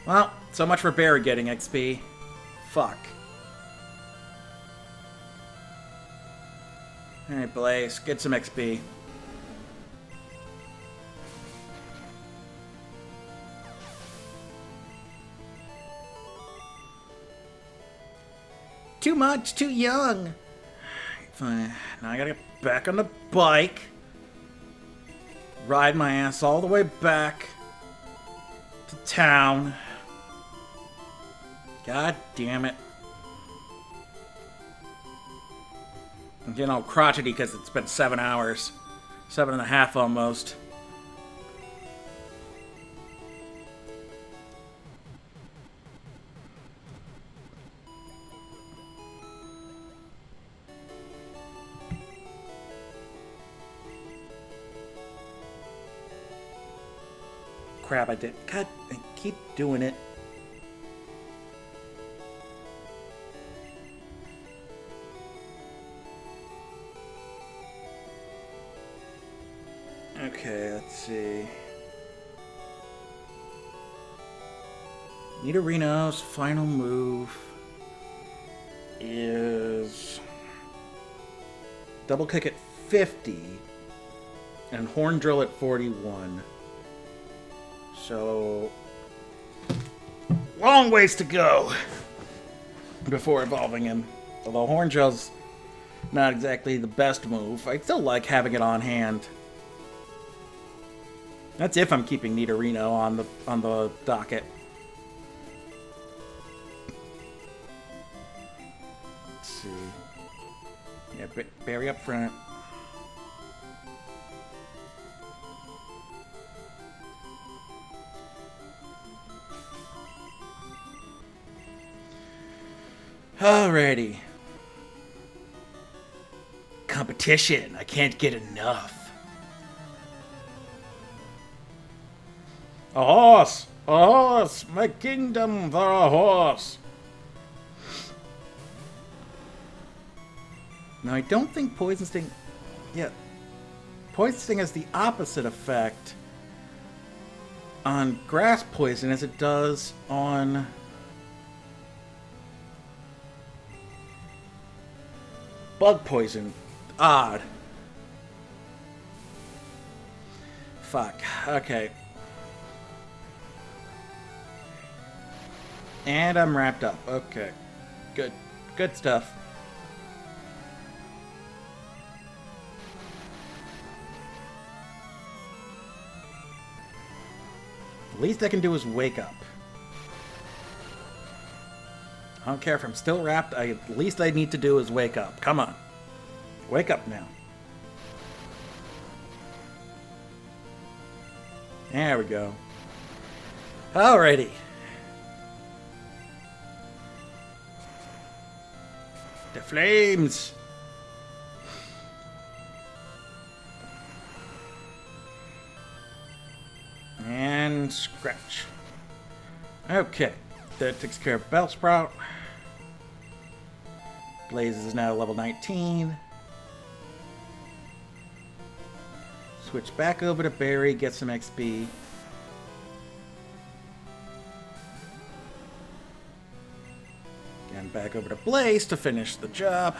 Well, so much for Barry getting XP. Fuck. Alright, Blaze, get some XP. Too much, too young. Fine. Now I gotta get back on the bike. Ride my ass all the way back to town. God damn it. I'm getting all crotchety because it's been 7 hours. 7.5 almost. Crap, I did. God, I keep doing it. Okay, let's see. Nidorino's final move is double kick at 50 and horn drill at 41. So, long ways to go before evolving him. Although horn drill's not exactly the best move, I still like having it on hand. That's if I'm keeping Nidorino on the docket. Let's see. Yeah, Barry up front. Alrighty. Competition. I can't get enough. A horse! A horse! My kingdom for a horse! Now, I don't think Poison Sting... Yeah. Poison Sting has the opposite effect on grass poison as it does on... bug poison. Odd. Fuck. Okay. And I'm wrapped up. Okay. Good. Good stuff. The least I can do is wake up. I don't care if I'm still wrapped. The least I need to do is wake up. Come on. Wake up now. There we go. Alrighty. The flames! And scratch. Okay. That takes care of Bellsprout. Blaze is now level 19. Switch back over to Barry, get some XP. Again, back over to Blaze to finish the job.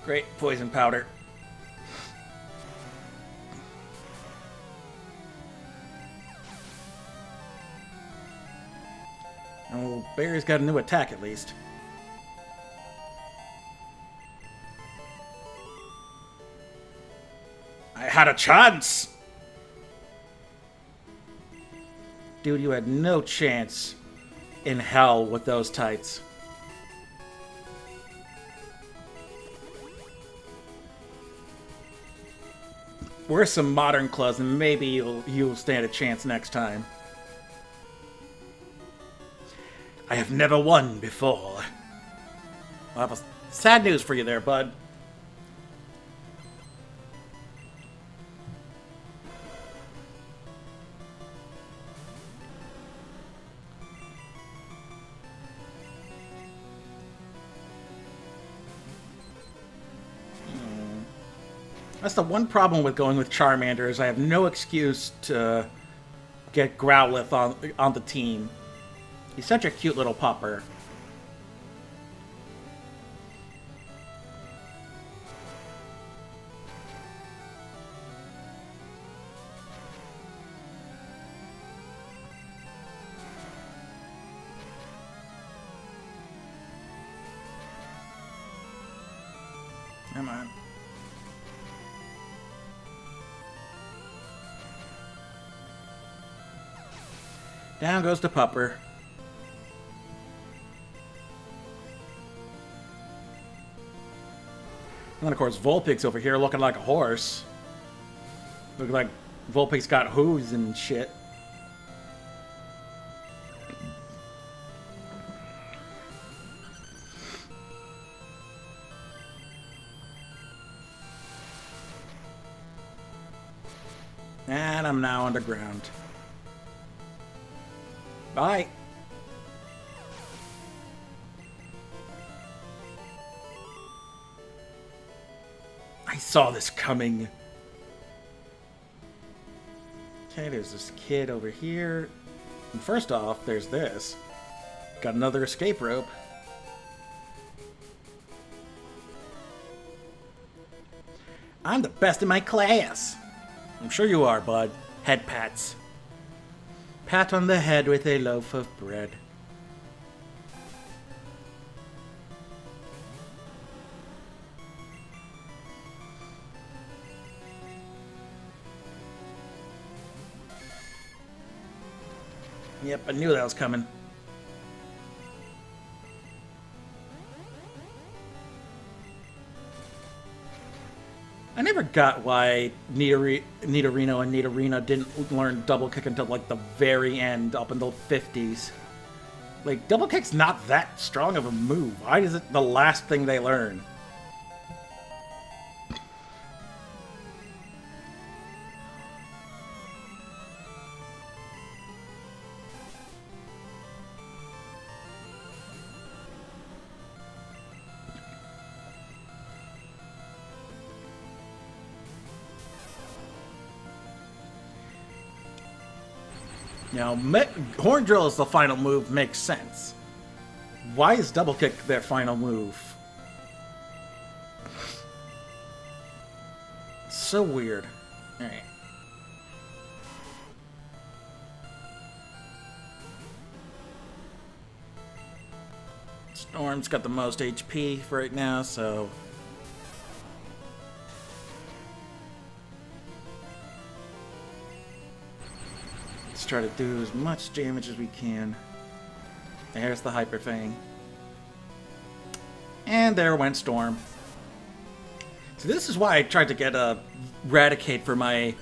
Great poison powder. Oh, Barry's got a new attack at least. I had a chance. Dude, you had no chance in hell with those tights. Wear some modern clothes and maybe you'll stand a chance next time. I have never won before. I have sad news for you there, bud. That's the one problem with going with Charmander is I have no excuse to get Growlithe on the team. He's such a cute little pupper. Come on. Down goes the pupper. And then, of course, Vulpix over here looking like a horse. Looking like Vulpix got hooves and shit. And I'm now underground. Bye. I saw this coming. Okay, there's this kid over here. And first off, there's this. Got another escape rope. I'm the best in my class. I'm sure you are, bud. Head pats. Pat on the head with a loaf of bread. Yep, I knew that was coming. I never got why Nidorino and Nidorina didn't learn double kick until like the very end, up until 50s. Like, double kick's not that strong of a move. Why is it the last thing they learn? Now, Horn Drill is the final move, makes sense. Why is Double Kick their final move? So weird. Alright. Storm's got the most HP for right now, so... try to do as much damage as we can. There's the Hyper Fang. And there went Storm. So this is why I tried to get a Raticate for my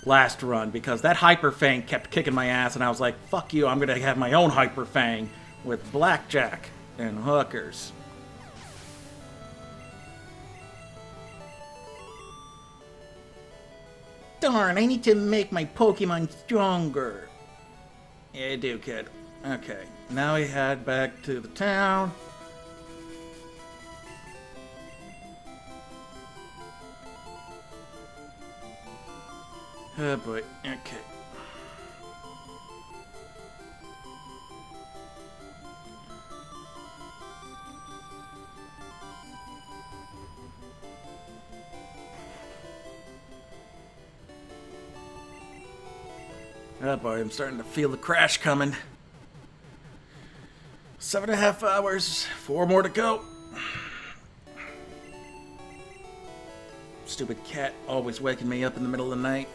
last run, because that Hyper Fang kept kicking my ass, and I was like, fuck you, I'm gonna have my own Hyper Fang with Blackjack and hookers. Darn, I need to make my Pokemon stronger. Yeah, you do, kid. Okay, now we head back to the town. Oh boy, okay. Oh boy, I'm starting to feel the crash coming. 7.5 hours, 4 more to go. Stupid cat always waking me up in the middle of the night.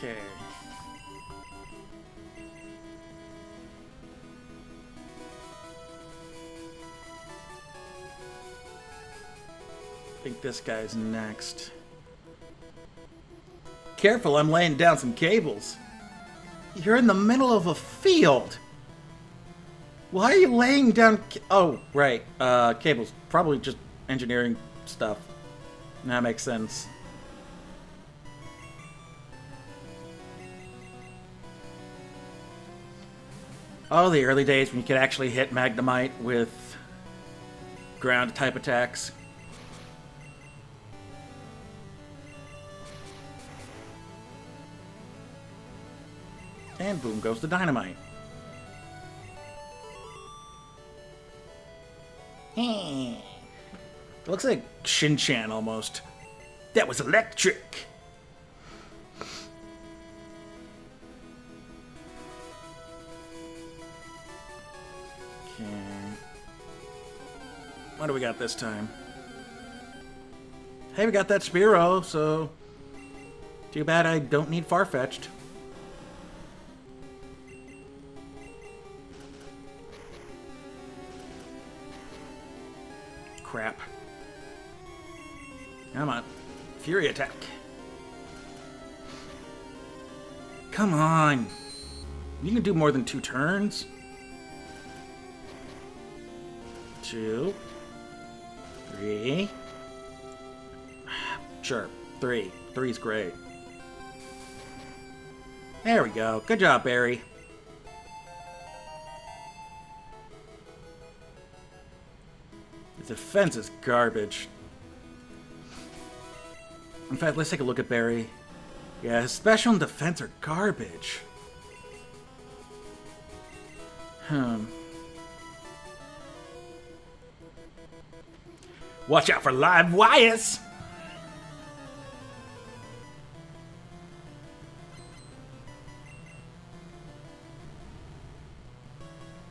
Okay. I think this guy's next. Careful, I'm laying down some cables. You're in the middle of a field. Why are you laying down oh, right. Cables. Probably just engineering stuff. That makes sense. Oh, the early days when you could actually hit Magnemite with ground type attacks. And boom goes the dynamite. It looks like Shin-Chan almost. That was electric. Okay. What do we got this time? Hey, we got that Spearow, so too bad I don't need Farfetch'd. Crap. Come on. Fury attack. Come on. You can do more than 2 turns. 2. 3. Sure. 3. 3's great. There we go. Good job, Barry. The defense is garbage. In fact, let's take a look at Barry. Yeah, his special and defense are garbage. Watch out for live wires!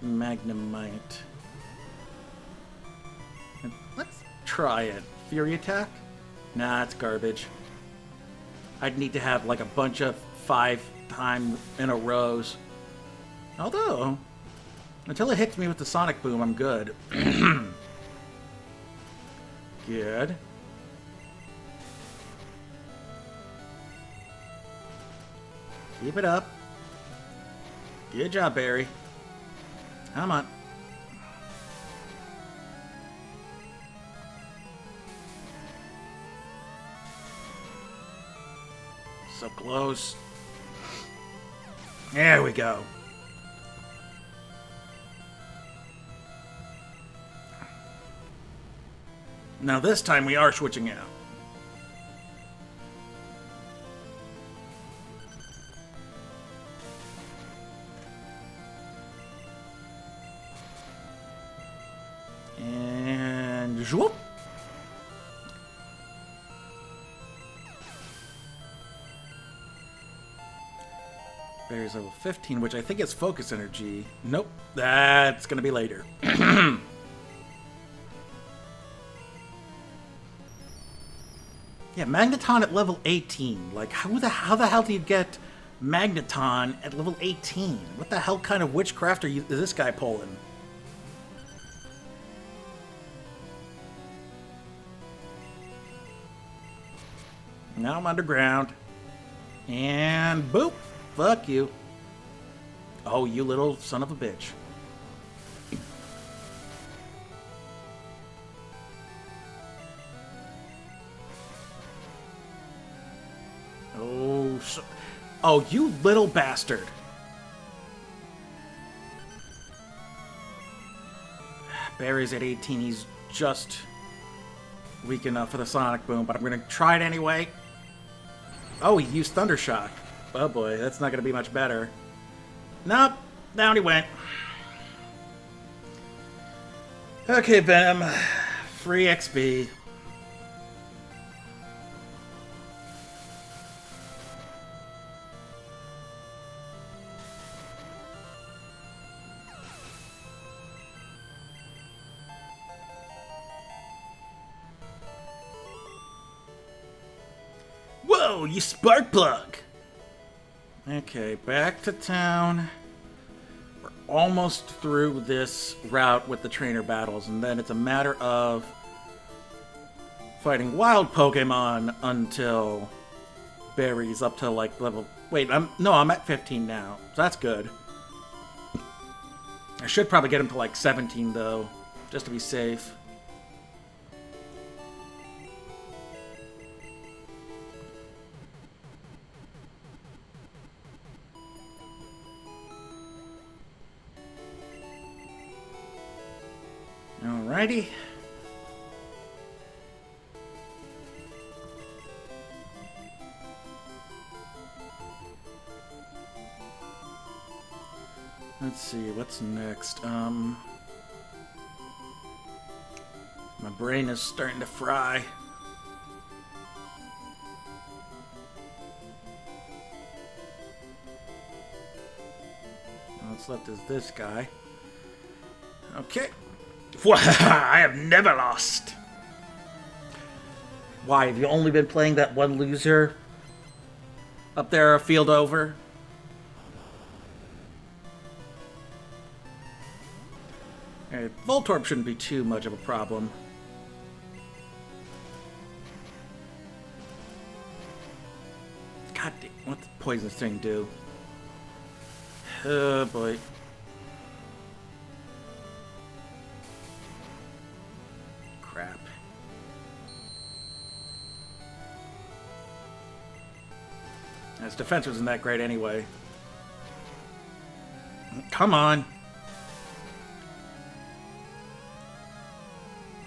Magnemite. Let's try it. Fury attack? Nah, it's garbage. I'd need to have like a bunch of 5 times in a rows. Although, until it hits me with the Sonic Boom, I'm good. Good. Keep it up. Good job, Barry. Come on. So close. There we go. Now this time we are switching out. And whoop. Barry's level 15, which I think is focus energy. Nope, that's gonna be later. Yeah, Magneton at level 18. Like, how the hell do you get Magneton at level 18? What the hell kind of witchcraft is this guy pulling? Now I'm underground. And boop! Fuck you. Oh, you little son of a bitch. Oh, you little bastard. Barry's at 18. He's just weak enough for the Sonic Boom, but I'm going to try it anyway. Oh, he used Thunder Shock. Oh boy, that's not going to be much better. Nope, down he went. Okay, Venom. Free XP. go, you spark plug! Okay, back to town. We're almost through this route with the trainer battles, and then it's a matter of fighting wild Pokemon until Barry's up to like level. Wait, I'm at 15 now, so that's good. I should probably get him to like 17 though, just to be safe. Alrighty. Let's see, what's next? My brain is starting to fry. What's left is this guy. Okay. I have never lost. Why, have you only been playing that one loser up there a field over? Alright, Voltorb shouldn't be too much of a problem. God damn, what the poisonous thing do? Oh boy. Crap. His defense wasn't that great anyway. Come on.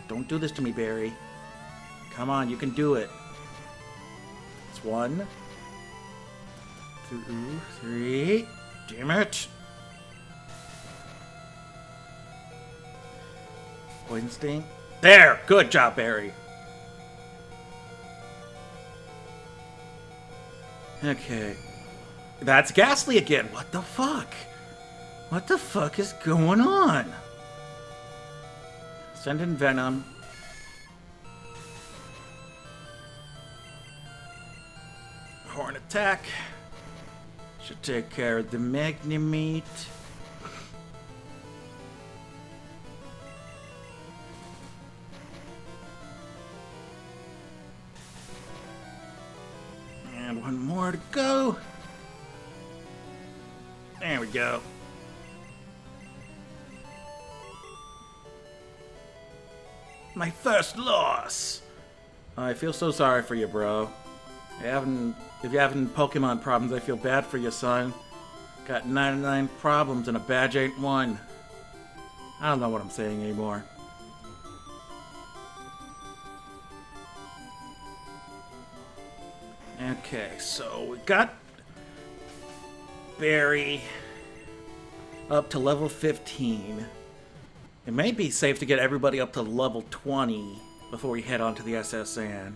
Don't do this to me, Barry. Come on, you can do it. It's 1, 2, 3. Damn it. Poison sting. There! Good job, Barry. Okay. That's Ghastly again. What the fuck? What the fuck is going on? Send in Venom. Horn attack. Should take care of the Magnemite. And one more to go. There we go. My first loss. I feel so sorry for you, bro. If you're having Pokemon problems, I feel bad for you, son. Got 99 problems and a badge ain't one. I don't know what I'm saying anymore. Okay, so we got Barry up to level 15. It may be safe to get everybody up to level 20 before we head on to the SSN.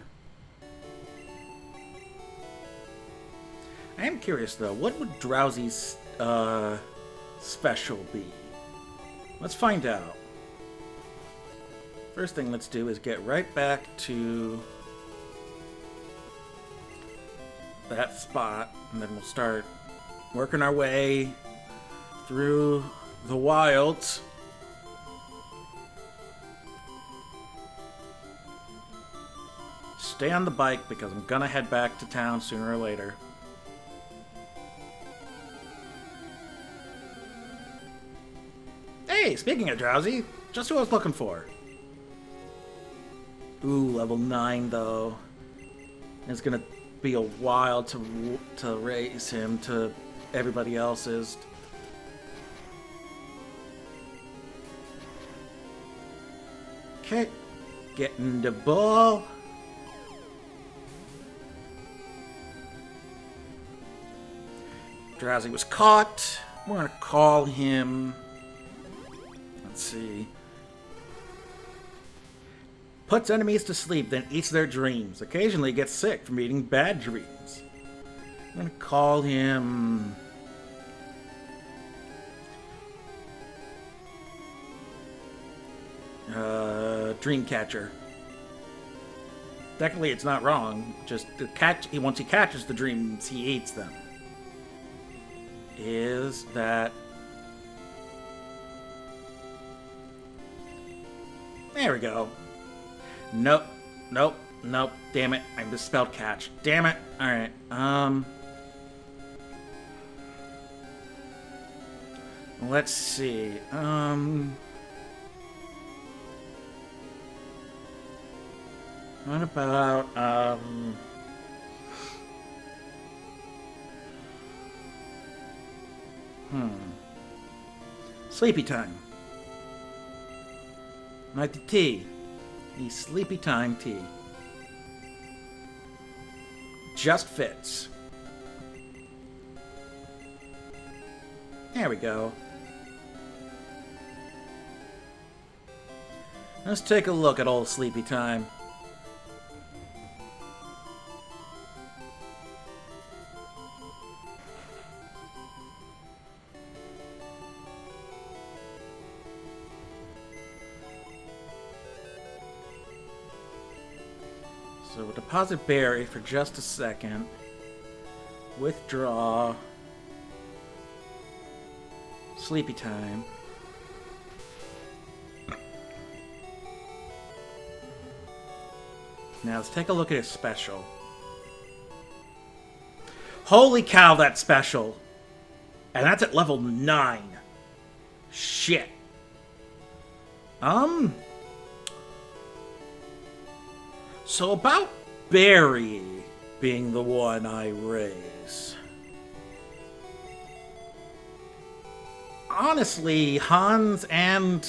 I am curious though, what would Drowsy's special be? Let's find out. First thing let's do is get right back to that spot, and then we'll start working our way through the wilds. Stay on the bike because I'm gonna head back to town sooner or later. Hey, speaking of Drowsy, just who I was looking for. Ooh, level 9 though. It's gonna be a while to raise him to everybody else's. Okay, getting the ball. Drowsy was caught. We're gonna call him. Let's see. Puts enemies to sleep, then eats their dreams. Occasionally gets sick from eating bad dreams. I'm gonna call him. Dreamcatcher. technically it's not wrong. Just once he catches the dreams, he eats them. Is that... There we go. Nope. Damn it. I misspelled catch. Damn it. Alright. Let's see. What about, sleepy time. Like the tea. The sleepy time tea. Just fits. There we go. Let's take a look at old sleepy time. So we'll deposit berry for just a second. Withdraw. Sleepy time. Now let's take a look at his special. Holy cow, that's special! And that's at level 9. Shit. So about Barry being the one I raise. Honestly, Hans and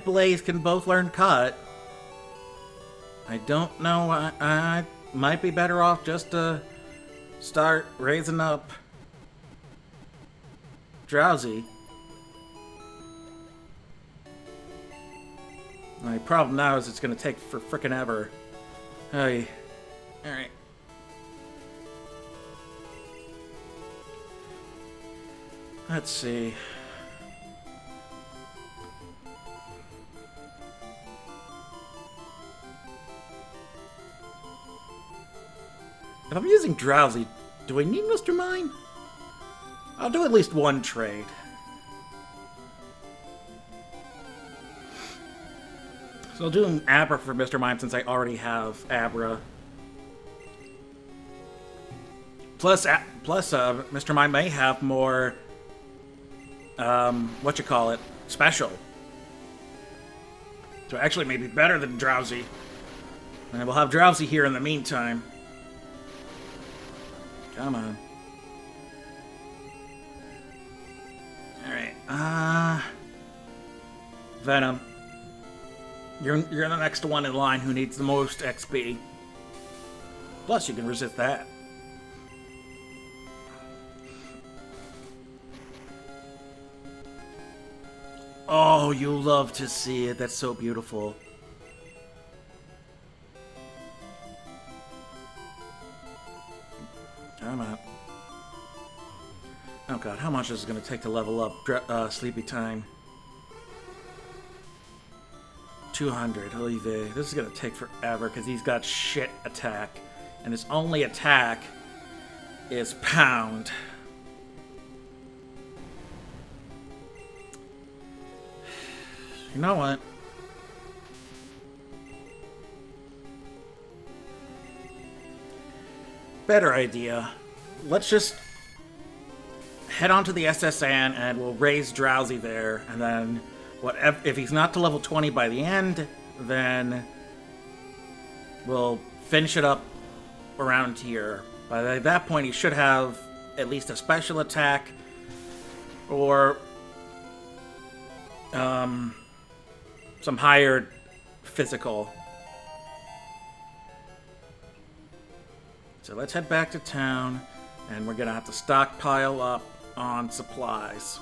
Blaze can both learn Cut. I don't know, I might be better off just to start raising up Drowsy. My problem now is it's gonna take for frickin' ever. Hey. Alright. Let's see. If I'm using Drowsy, do I need Mr. Mime? I'll do at least one trade. So I'll do an Abra for Mr. Mime since I already have Abra. Plus, Mr. Mime may have more, special. So actually maybe better than Drowsy. And we'll have Drowsy here in the meantime. Come on. Alright, Venom. You're the next one in line who needs the most XP. Plus, you can resist that. Oh, you love to see it. That's so beautiful. Come on. Oh god, how much is it going to take to level up Sleepy Time? 200. Holy vey. This is going to take forever because he's got shit attack. And his only attack is Pound. You know what? Better idea. Let's just head on to the SSN and we'll raise Drowsy there, and then if he's not to level 20 by the end, then we'll finish it up around here. By that point, he should have at least a special attack or some higher physical. So let's head back to town, and we're gonna have to stockpile up on supplies.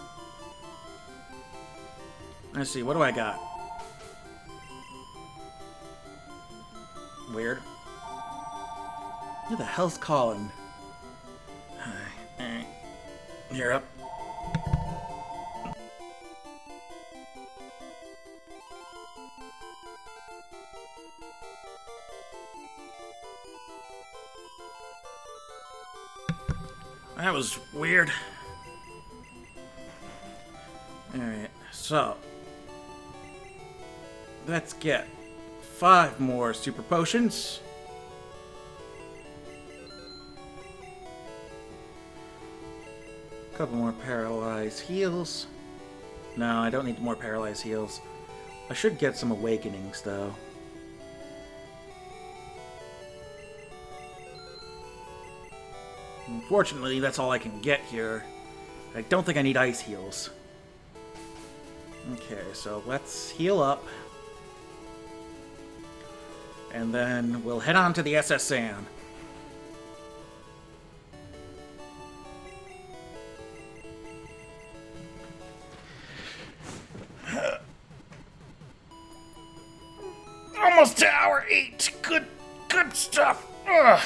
Let's see, what do I got? Weird. Who the hell's calling? Alright. You're up. That was weird. Alright, so let's get 5 more super potions. A couple more paralyzed heals. No, I don't need more paralyzed heals. I should get some awakenings, though. Unfortunately, that's all I can get here. I don't think I need ice heals. Okay, so let's heal up. And then we'll head on to the SS Anne. Almost to hour 8. Good stuff. Ugh.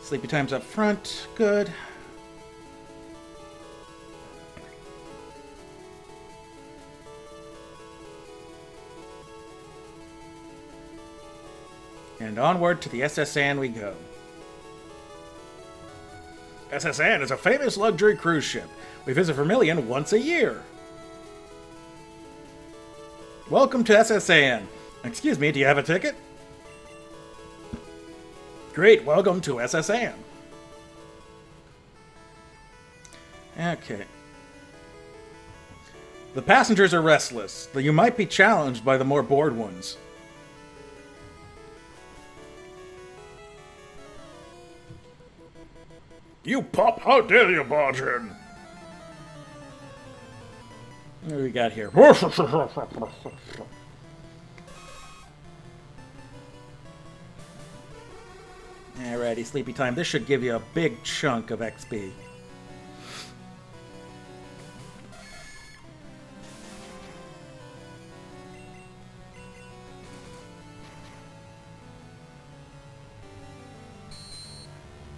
Sleepy time's up front. Good. And onward to the SS Anne we go. SS Anne is a famous luxury cruise ship. We visit Vermilion once a year. Welcome to SS Anne. Excuse me, do you have a ticket? Great, welcome to SS Anne. Okay. The passengers are restless, though you might be challenged by the more bored ones. You pup, how dare you barge in? What do we got here? Alrighty, sleepy time. This should give you a big chunk of XP.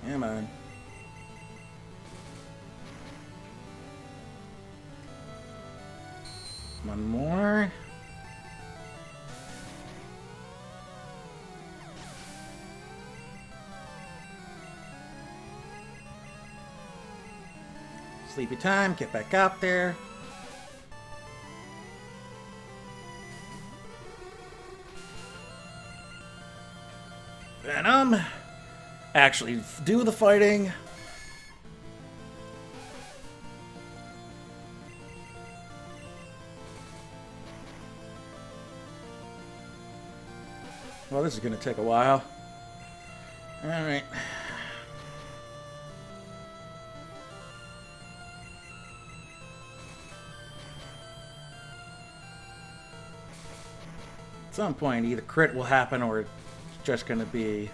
Come on. One more. Sleepy time, get back out there. Venom. Actually, do the fighting. Well, this is going to take a while. Alright. At some point, either crit will happen or it's just going to be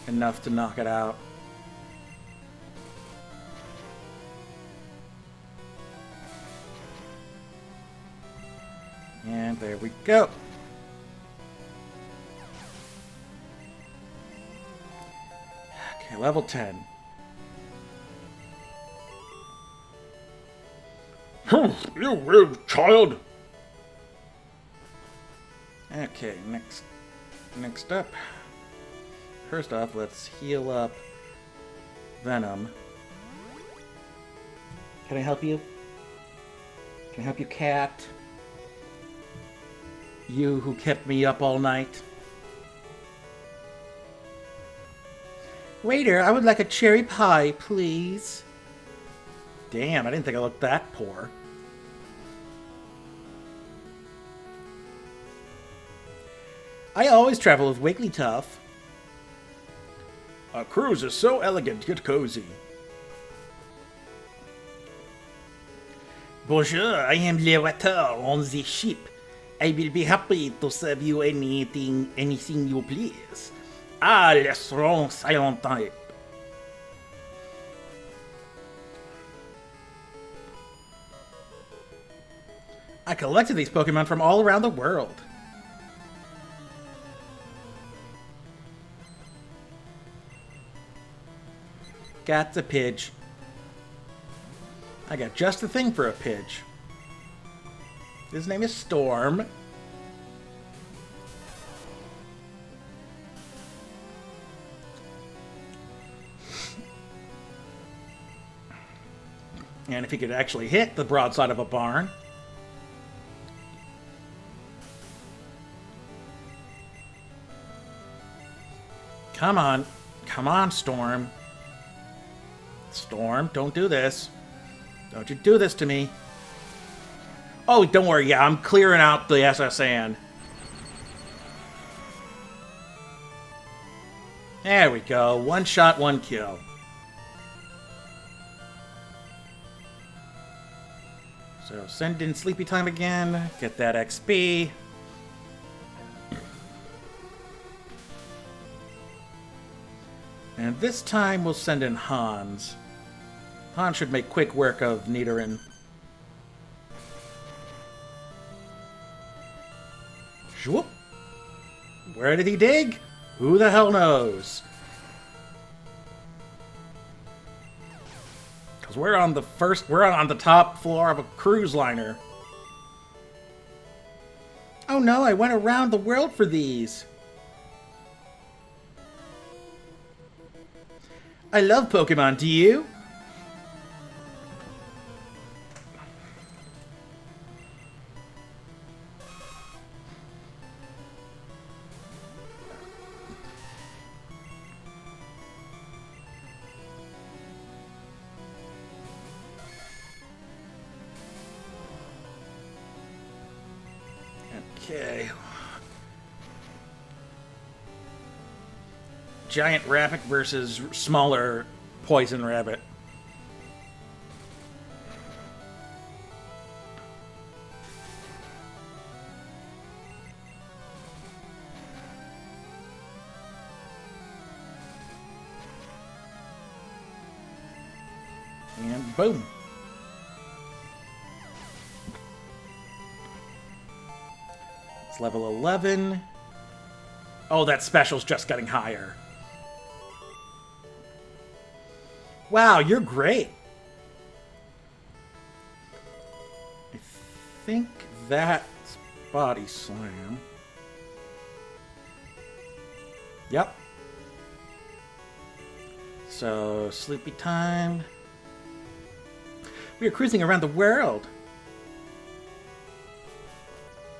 enough to knock it out. And there we go. Okay, level 10. You weird child! Okay, next up. First off, let's heal up Venom. Can I help you? Can I help you, cat? You who kept me up all night. Waiter, I would like a cherry pie, please. Damn, I didn't think I looked that poor. I always travel with Wigglytuff. Our cruise is so elegant yet cozy. Bonjour, I am the waiter on the ship. I will be happy to serve you anything you please. Ah, restaurant silent type. I collected these Pokemon from all around the world. Got a Pidge. I got just the thing for a Pidge. His name is Storm. And if he could actually hit the broadside of a barn. Come on. Come on, Storm. Storm, don't do this. Don't you do this to me. Oh, don't worry. Yeah, I'm clearing out the SSN. There we go. One shot, one kill. So send in Sleepy Time again. Get that XP. And this time we'll send in Hans. Hans should make quick work of Nidoran. Shwoop. Where did he dig? Who the hell knows? Because we're on the top floor of a cruise liner. Oh no, I went around the world for these. I love Pokemon, do you? Okay. Giant rabbit versus smaller poison rabbit. And boom. It's level 11. Oh, that special's just getting higher. Wow, you're great. I think that's Body Slam. Yep. So, Sleepy Time. We are cruising around the world.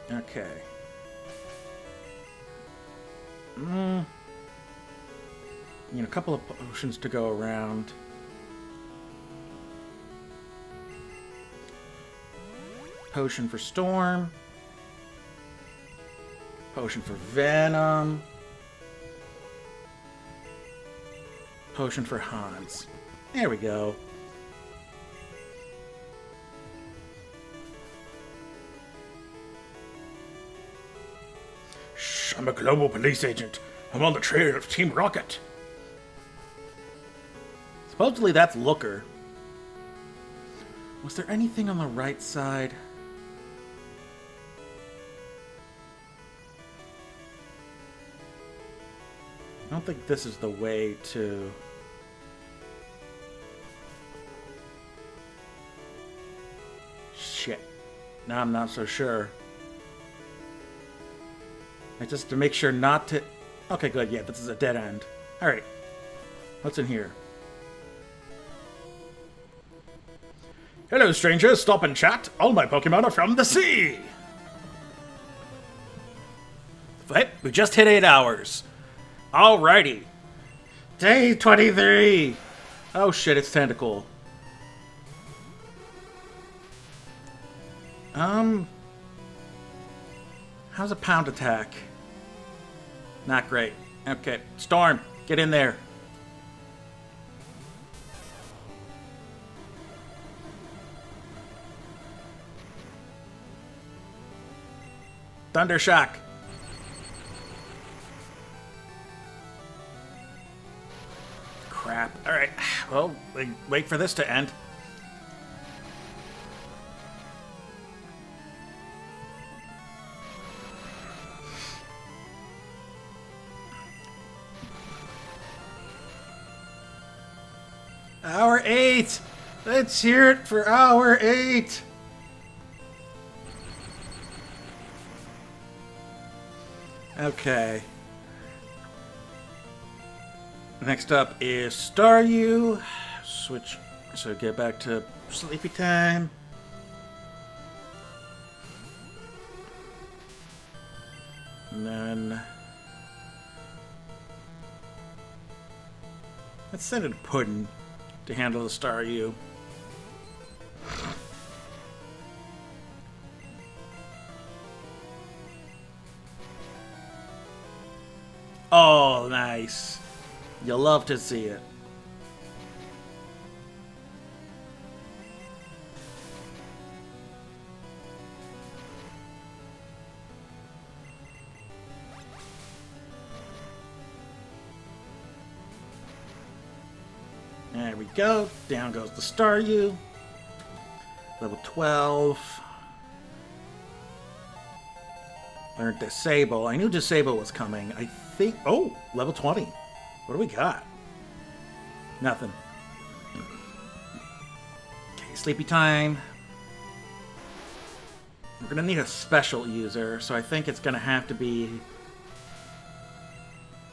Okay. You know, a couple of potions to go around. Potion for Storm. Potion for Venom. Potion for Hans. There we go. Shh, I'm a global police agent. I'm on the trail of Team Rocket. Supposedly that's Looker. Was there anything on the right side? I don't think this is the way to... Shit. Now I'm not so sure. Just to make sure not to... Okay, good. Yeah, this is a dead end. Alright. What's in here? Hello, stranger. Stop and chat. All my Pokemon are from the sea. We just hit 8 hours. Alrighty. Day 23. Oh shit, it's Tentacle. How's a pound attack? Not great. Okay, Storm, get in there. Thunder Shock. Crap. Alright. Well, wait for this to end. Hour 8! Let's hear it for hour 8! Okay. Next up is Staryu. Switch. So get back to sleepy time. And then let's send it to Puddin to handle the Staryu. Oh, nice. You'll love to see it. There we go. Down goes the Staryu. Level 12. Learned Disable. I knew Disable was coming. I think... Oh! Level 20. What do we got? Nothing. Okay, sleepy time. We're gonna need a special user, so I think it's gonna have to be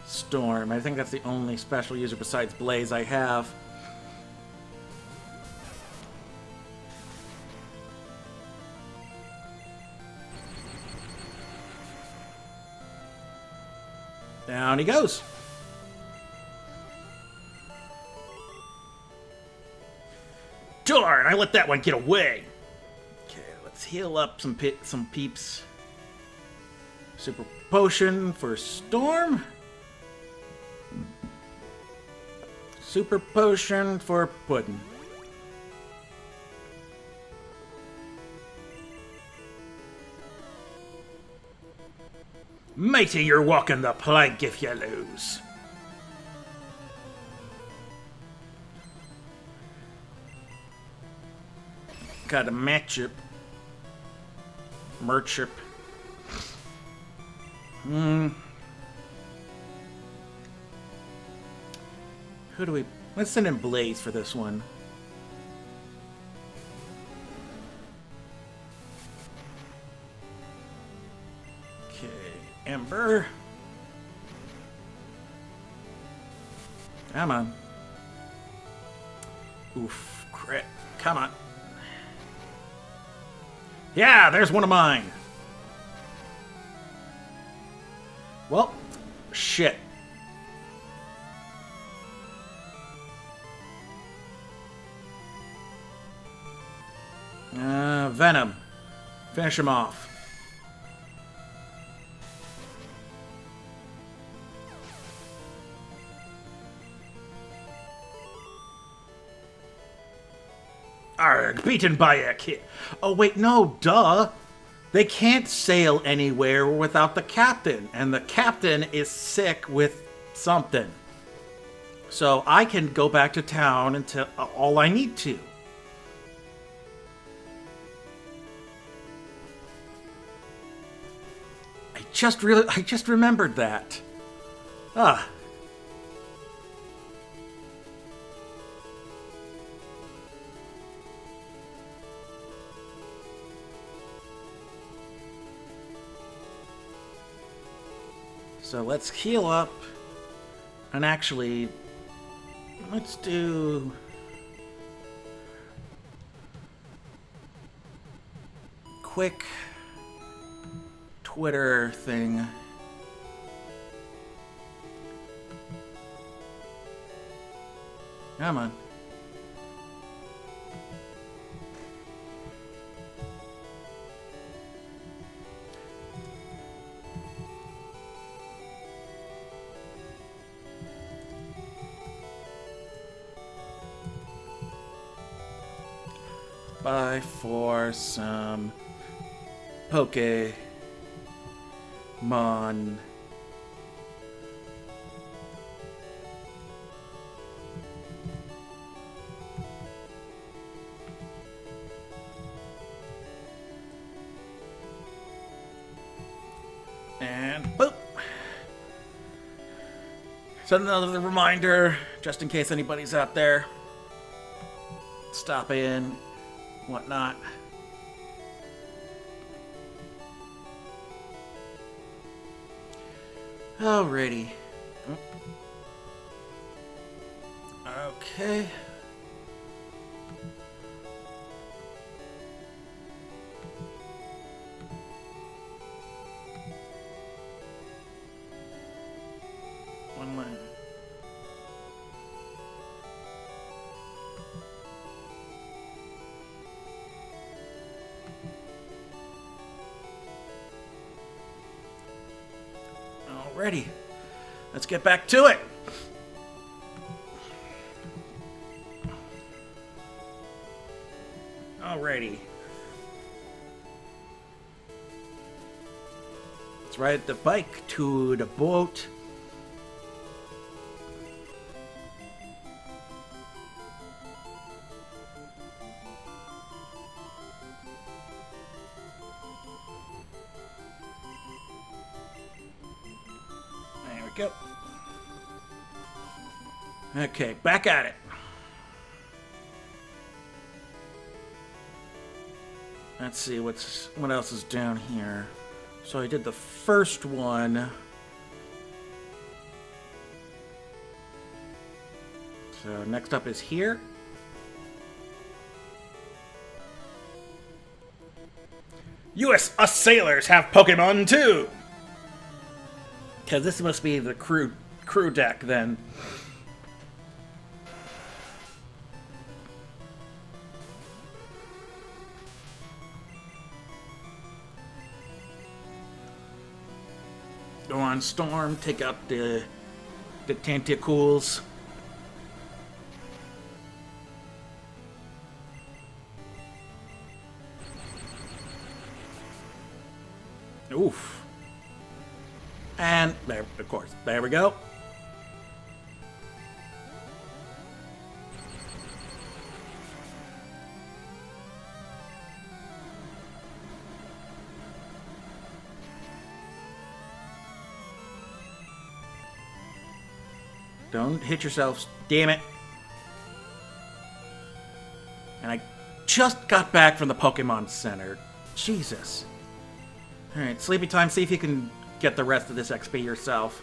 Storm. I think that's the only special user besides Blaze I have. Down he goes. Darn, I let that one get away. Okay, let's heal up some peeps. Super potion for Storm. Super potion for Puddin. Matey, you're walking the plank if you lose. Got a matchup. Merchip. Who do we... Let's send in Blaze for this one. Okay, Ember. Come on. Oof, crit. Come on. Yeah, there's one of mine. Well, shit. Venom. Finish him off. Arrgh, beaten by a kid. Oh, wait, no, duh. They can't sail anywhere without the captain, and the captain is sick with something. So I can go back to town until all I need to. I just remembered that. Ah. So let's heal up. And actually, let's do... quick Twitter thing. Come on. Buy for some Pokémon. And boop. Send another reminder, just in case anybody's out there. Stop in, whatnot. Alrighty. Okay. One more. Alrighty. Let's get back to it. Alrighty. Let's ride the bike to the boat. There we go. Okay, back at it. Let's see what else is down here. So I did the first one. So next up is here. Us sailors have Pokemon too! Because this must be the crew deck then. Go on Storm, take out the tentacles. Oof. And there, of course, there we go. Don't hit yourselves, damn it. And I just got back from the Pokemon Center. Jesus. Alright, sleepy time, see if you can get the rest of this XP yourself.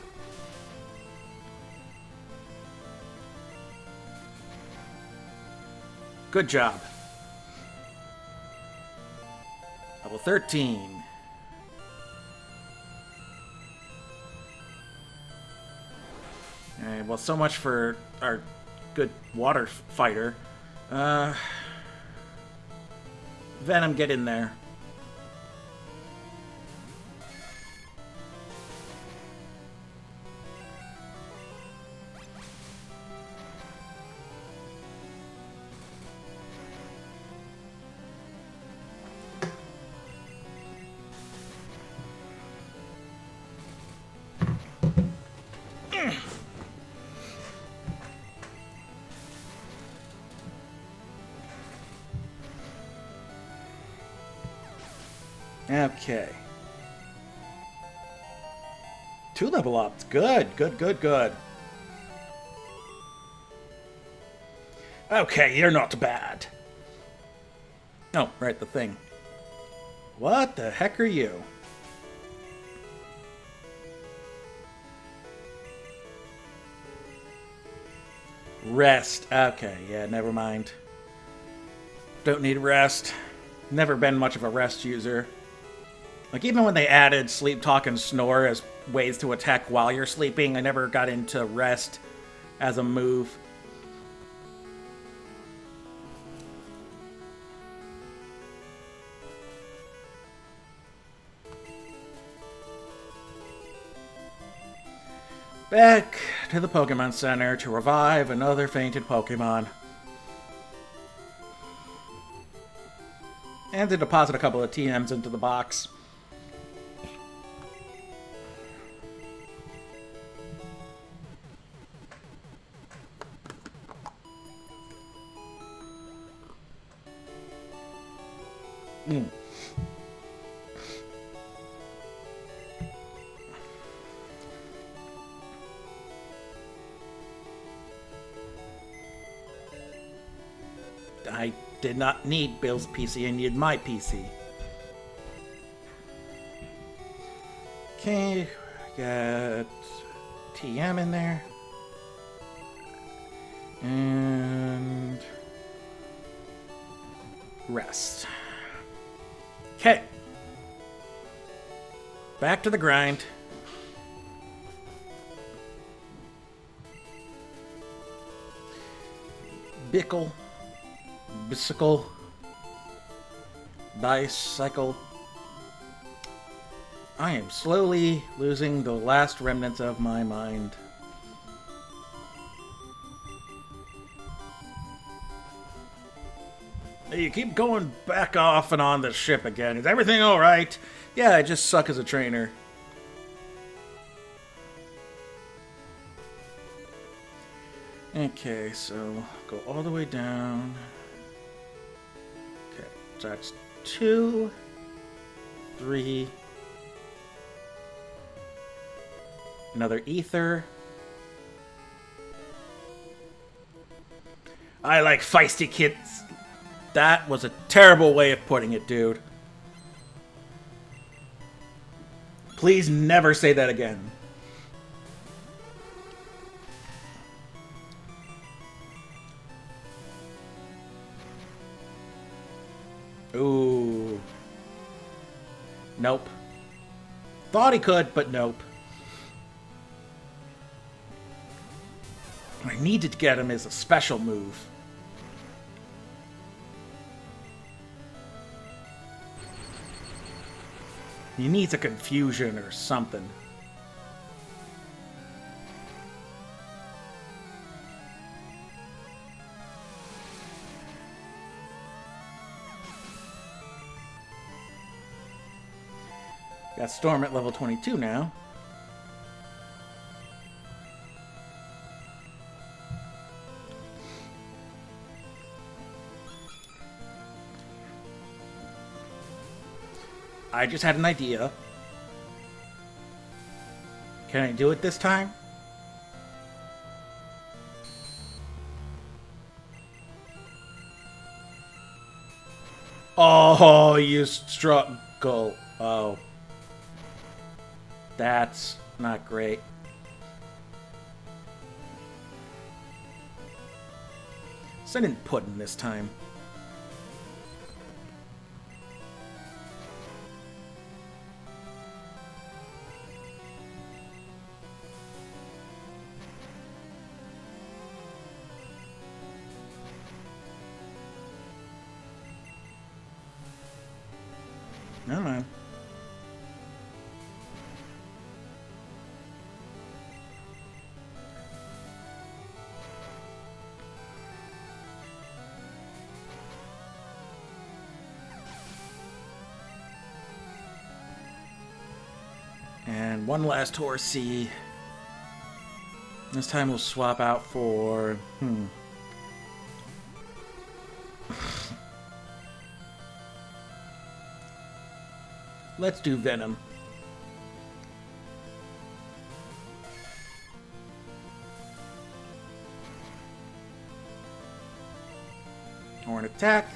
Good job. Level 13. Alright, well, so much for our good water fighter. Venom, get in there. Okay. 2 level ups. Good, good, good, good. Okay, you're not bad. Oh, right, the thing. What the heck are you? Rest. Okay, yeah, never mind. Don't need rest. Never been much of a rest user. Like, even when they added sleep, talk, and snore as ways to attack while you're sleeping, I never got into rest as a move. Back to the Pokemon Center to revive another fainted Pokemon. And to deposit a couple of TMs into the box. I did not need Bill's PC, I needed my PC. Okay, Get TM in there. And rest. Okay. Back to the grind. Bicycle, bicycle. I am slowly losing the last remnants of my mind. Hey, you keep going back off and on the ship again. Is everything alright? Yeah, I just suck as a trainer. Okay, so go all the way down. Okay, so that's 2, 3. Another ether. I like feisty kids. That was a terrible way of putting it, dude. Please never say that again. Ooh. Nope. Thought he could, but nope. What I needed to get him is a special move. He needs a confusion or something. Got Storm at level 22 now. I just had an idea. Can I do it this time? Oh, you struggle. Oh. That's not great. So I didn't put in this time. Never mind. And one last Horsey. This time we'll swap out for... Let's do Venom. Or an attack.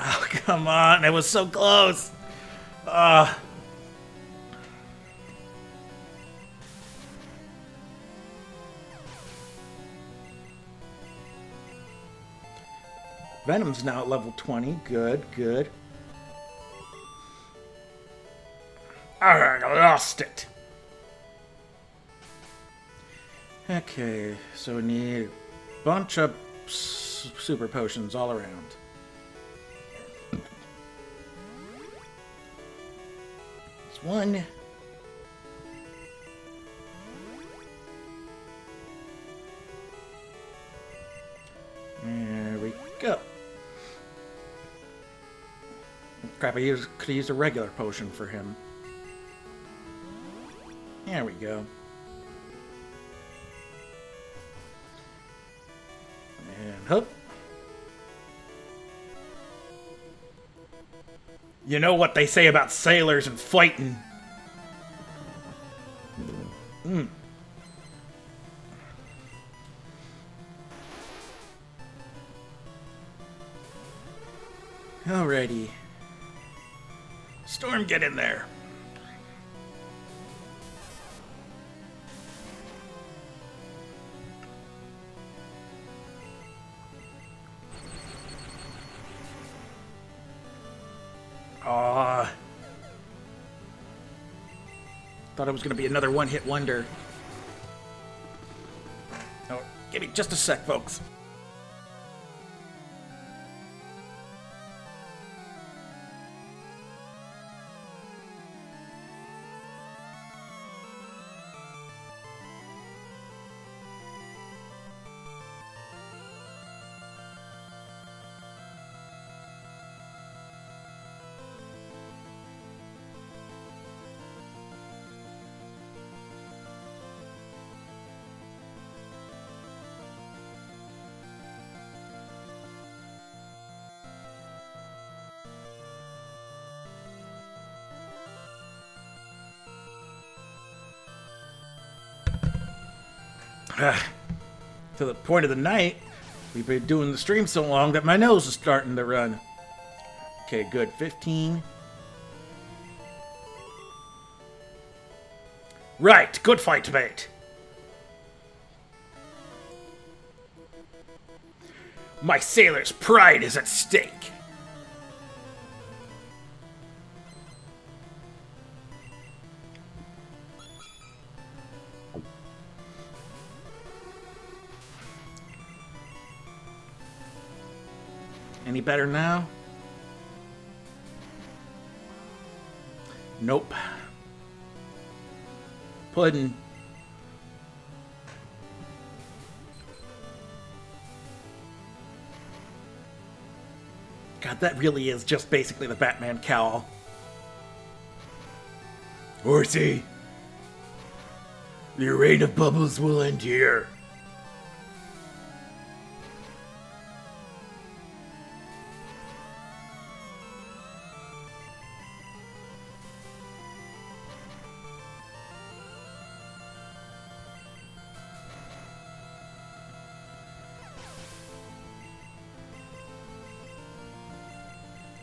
Oh, come on. It was so close. Venom's now at level 20. Good, good. I lost it. Okay, so we need a bunch of super potions all around. There's one. There we go. Crap, I could have used a regular potion for him. There we go. And hook. You know what they say about sailors and fighting. Alrighty. Storm, get in there. Aw. Thought it was going to be another one-hit wonder. Oh, give me just a sec, folks. To the point of the night, we've been doing the stream so long that my nose is starting to run. Okay, good. 15. Right, good fight, mate. My sailor's pride is at stake. Any better now? Nope. Puddin'. God, that really is just basically the Batman cowl. Horsey, your reign of bubbles will end here.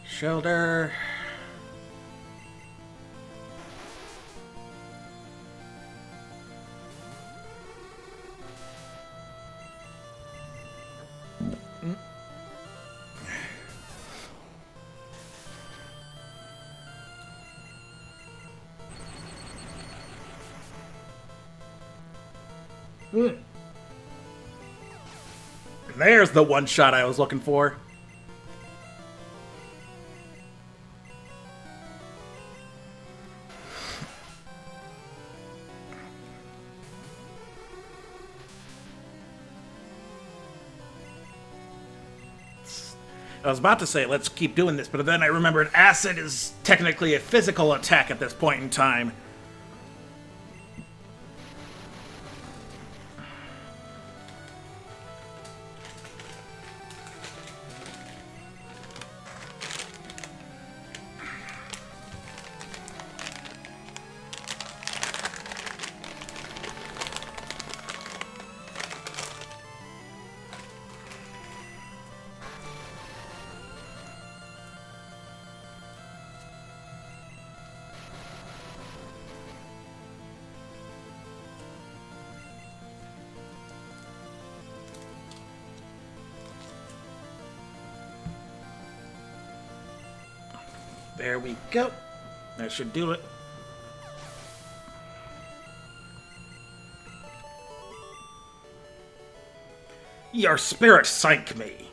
Shoulder. There's the one shot I was looking for. I was about to say, let's keep doing this, but then I remembered acid is technically a physical attack at this point in time. There we go. That should do it. Your spirit sank me.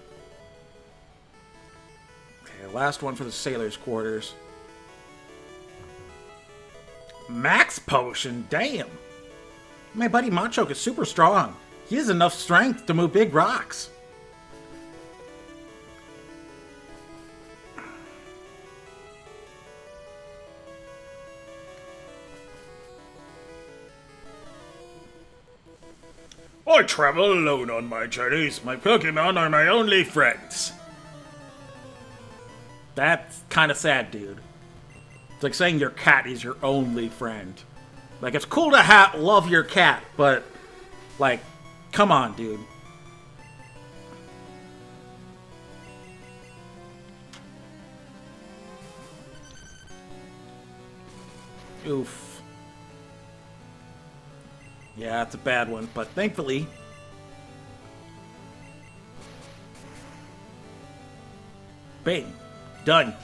Okay, last one for the sailor's quarters. Max potion, damn. My buddy Machoke is super strong. He has enough strength to move big rocks. I travel alone on my journeys. My Pokemon are my only friends. That's kind of sad, dude. It's like saying your cat is your only friend. Like, it's cool to love your cat, but, like, come on, dude. Oof. Yeah, it's a bad one, but thankfully... Bang. Done.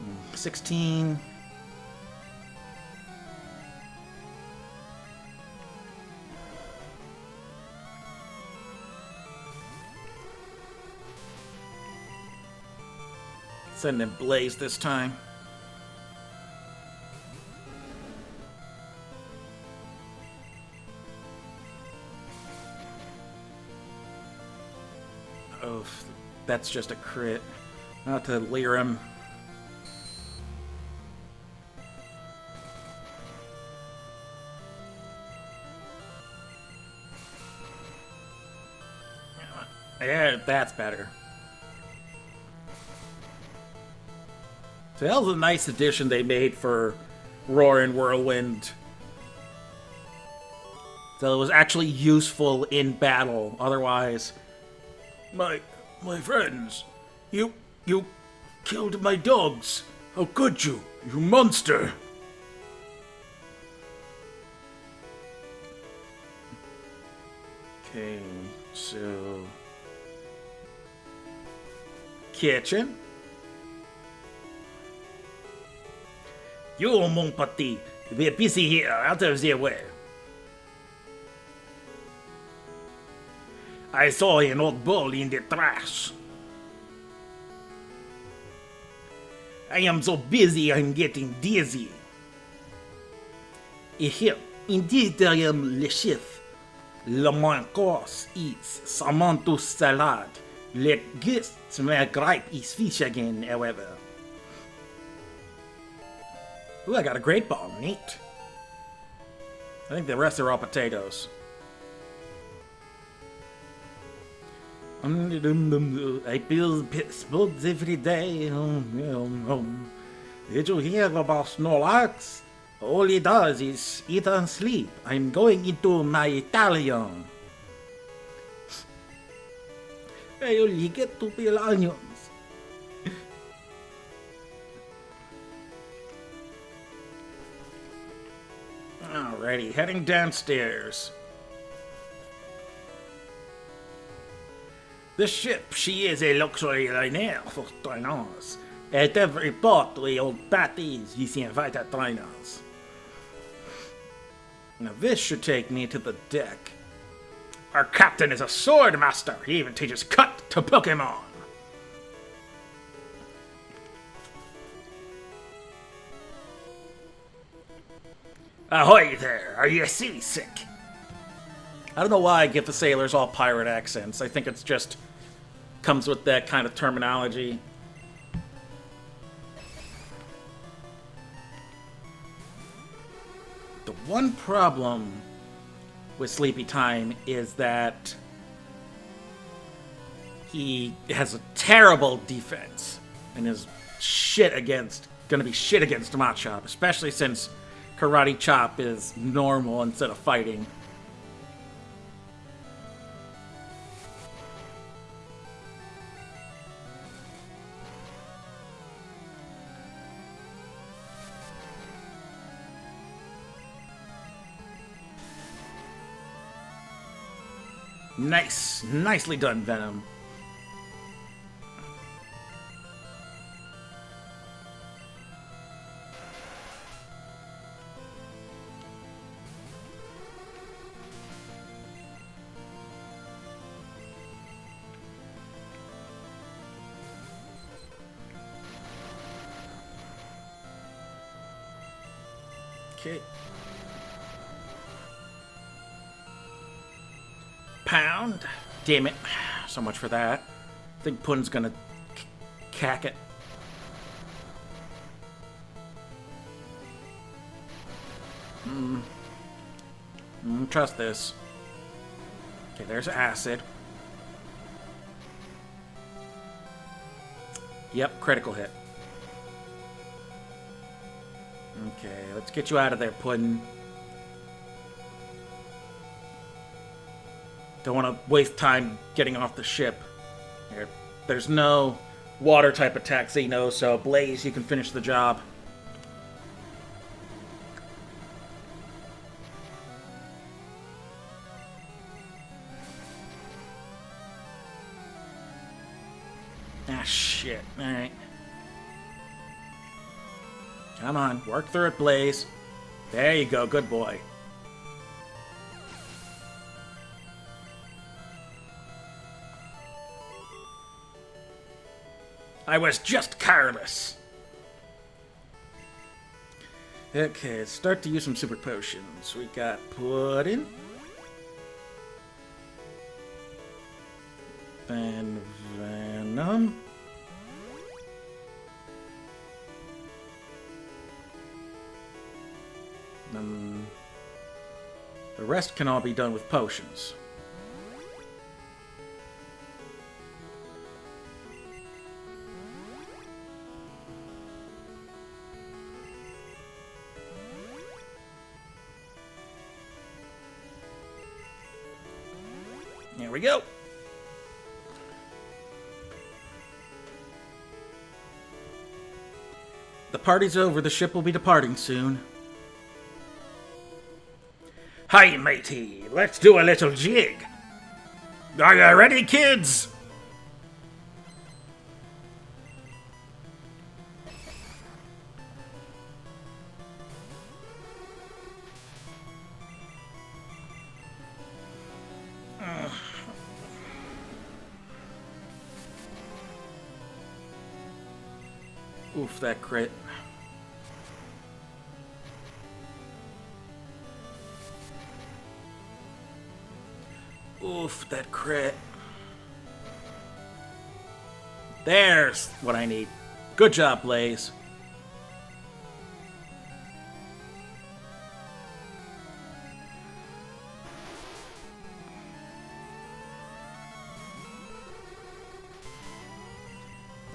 Mm, 16. Send him Blaze this time. Oh, that's just a crit. Not to leer him. Yeah, that's better. So that was a nice addition they made for Rowan Whirlwind. So it was actually useful in battle. Otherwise, My friends, you killed my dogs. How could you, you monster? okay, so kitchen. You, mon petit, we're busy here, out of the way. I saw an old bull in the trash. I am so busy, I'm getting dizzy. Here, indeed, I am le chef. Le mon course is Samanto salad. Let guests may gripe is fish again, however. Ooh, I got a great ball. Neat. I think the rest are all potatoes. I build bugs every day. Did you hear about Snorlax? All he does is eat and sleep. I'm going into my Italian. I only get to peel onions. Alrighty, heading downstairs. The ship, she is a luxury liner for trainers. At every port we hold parties, we invite trainers. Now this should take me to the deck. Our captain is a sword master. He even teaches cut to Pokemon. Ahoy there, are you seasick? I don't know why I give the sailors all pirate accents. I think it's just comes with that kind of terminology. The one problem with Sleepy Time is that he has a terrible defense and is gonna be shit against Machop, especially since Karate Chop is normal instead of fighting. Nice. Nicely done, Venom. Okay. Pound. Damn it. So much for that. I think Pun's gonna cack it. Trust this. Okay, there's acid. Yep, critical hit. Okay, let's get you out of there, Puddin'. Don't want to waste time getting off the ship. Here, there's no water type attack, Xeno, so Blaze, you can finish the job. Ah, shit. Alright. Come on, work through it, Blaze. There you go, good boy. I was just careless. Okay, let's start to use some super potions. We got Puddin'. Then Venom. The rest can all be done with potions. Here we go. The party's over. The ship will be departing soon. Hi, matey. Let's do a little jig. Are you ready, kids? Oof, that crit. Oof, that crit. There's what I need. Good job, Blaze.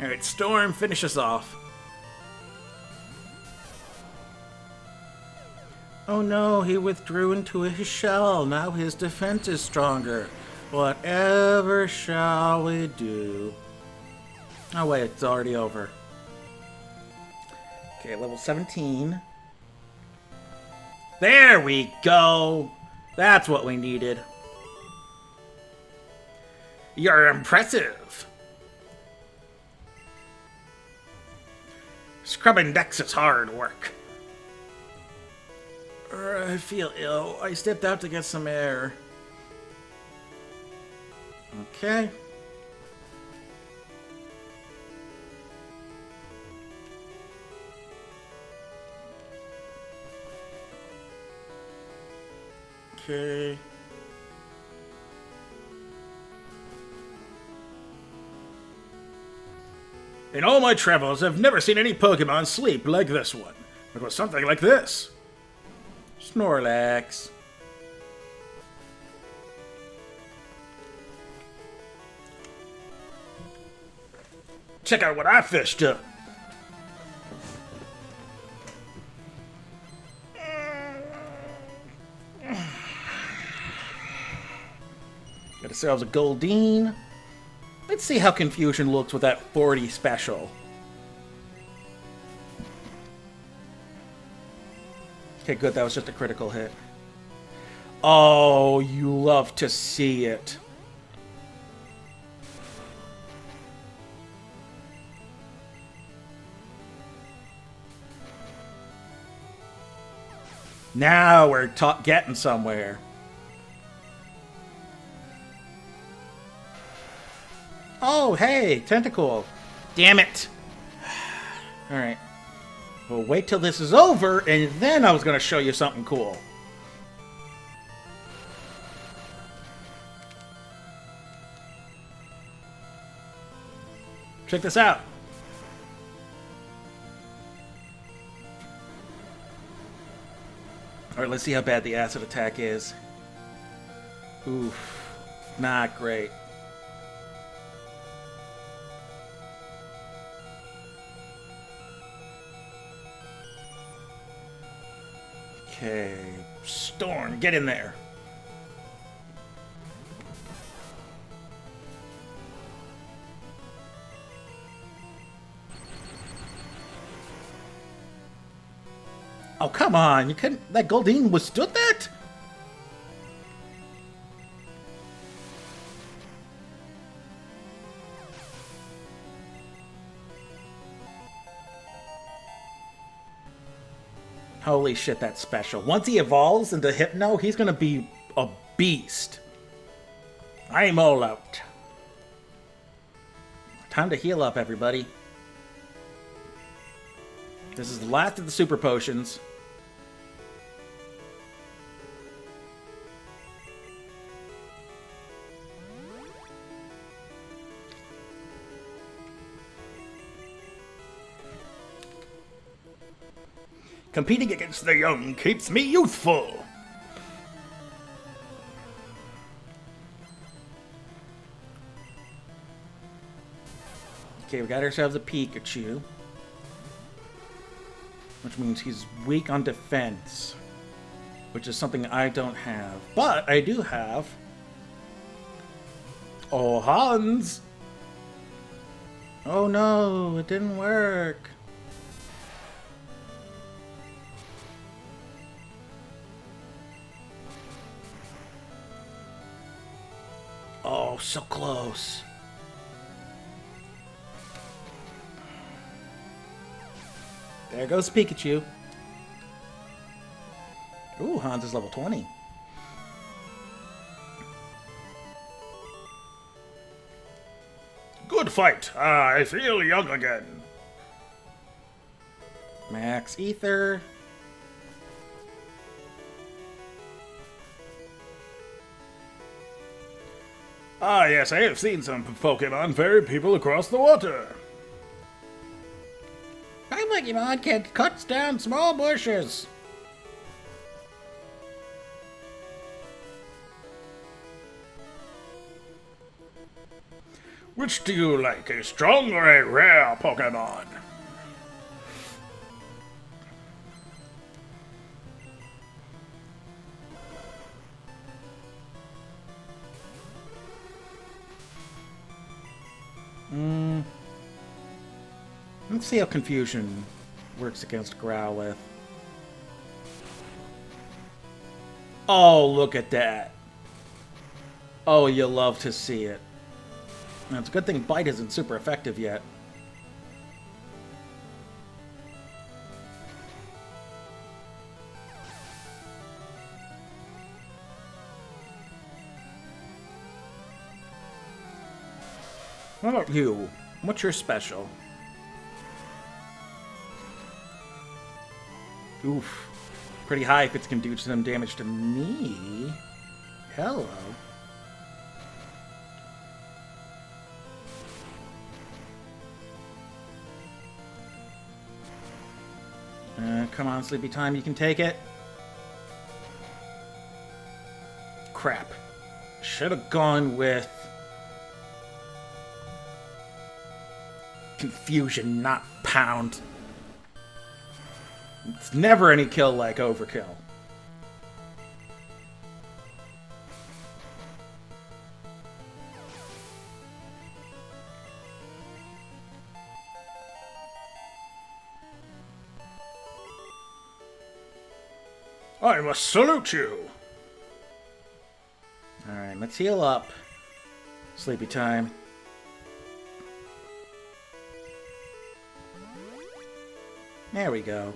Alright, Storm, finish us off. Oh no, he withdrew into his shell. Now his defense is stronger. Whatever shall we do? Oh wait, it's already over. Okay, level 17. There we go! That's what we needed. You're impressive. Scrubbing decks is hard work. I feel ill. I stepped out to get some air. Okay. Okay. In all my travels, I've never seen any Pokemon sleep like this one. It was something like this. Snorlax. Check out what I fished up. Got ourselves a Goldeen. Let's see how Confusion looks with that 40 special. Okay, good. That was just a critical hit. Oh, you love to see it. Now we're getting somewhere. Oh, hey, Tentacle. Damn it. Alright. Well, wait till this is over, and then I was going to show you something cool. Check this out. Alright, let's see how bad the acid attack is. Oof. Not great. Okay. Storm, get in there. Oh, come on. You couldn't... That Goldeen withstood that? Holy shit, that's special. Once he evolves into Hypno, he's gonna be a beast. I'm all out. Time to heal up, everybody. This is the last of the super potions. Competing against the young keeps me youthful. Okay, we got ourselves a Pikachu. Which means he's weak on defense. Which is something I don't have. But I do have... Oh, Hans! Oh no, it didn't work. Oh, so close. There goes Pikachu. Ooh, Hans is level 20. Good fight. I feel young again. Max Ether. Ah, yes, I have seen some Pokemon ferry people across the water. My Pokemon can cut down small bushes. Which do you like, a strong or a rare Pokemon? Let's see how Confusion works against Growlithe. Oh, look at that. Oh, you love to see it. Now, it's a good thing Bite isn't super effective yet. How about you? What's your special? Oof. Pretty high if it's gonna do some damage to me. Hello. Come on, Sleepy Time, you can take it. Crap. Should have gone with Confusion, not Pound. It's never any kill like Overkill. I must salute you. Alright, let's heal up. Sleepy Time. There we go.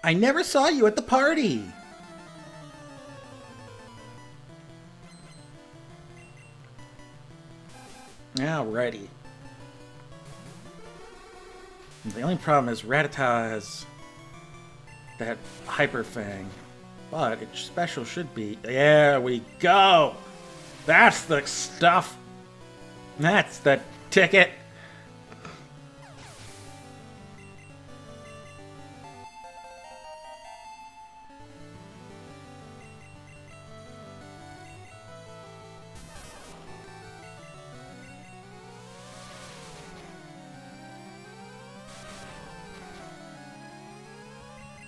I never saw you at the party! Alrighty. The only problem is Rattata has that Hyper Fang. But its special should be... There we go! That's the stuff! That's the ticket!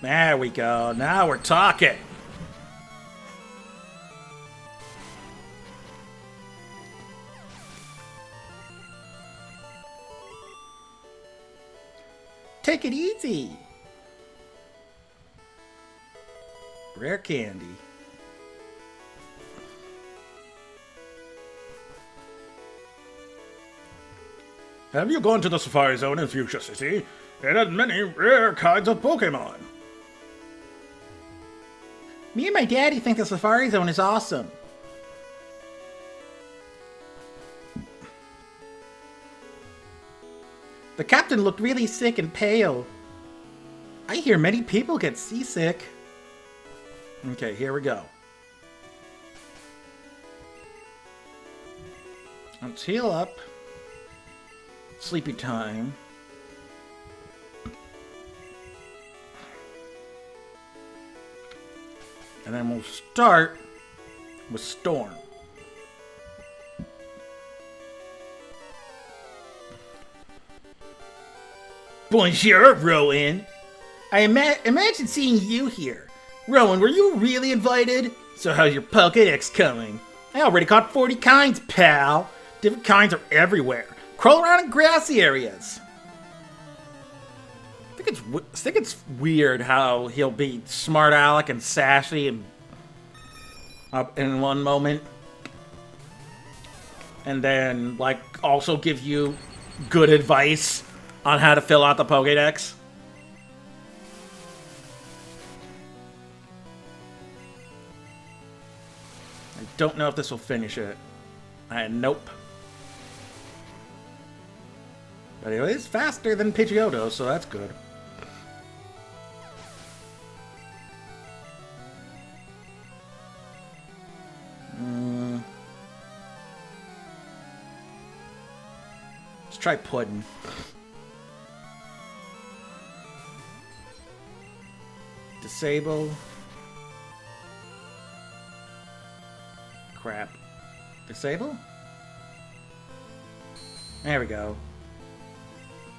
There we go. Now we're talking. Take it easy. Rare candy. Have you gone to the Safari Zone in Fuchsia City? It has many rare kinds of Pokémon. Me and my daddy think the Safari Zone is awesome. The captain looked really sick and pale. I hear many people get seasick. Okay, here we go. Let's heal up. Sleepy time. And then we'll start with Storm. Bonjour, Rowan. I imagine seeing you here. Rowan, were you really invited? So how's your Pokédex coming? I already caught 40 kinds, pal. Different kinds are everywhere. Crawl around in grassy areas. I think it's weird how he'll be smart aleck and sassy and up in one moment, and then like also give you good advice on how to fill out the Pokédex. I don't know if this will finish it. Nope. But it is faster than Pidgeotto, so that's good. Let's try Puddin'. Disable. Crap. Disable? There we go.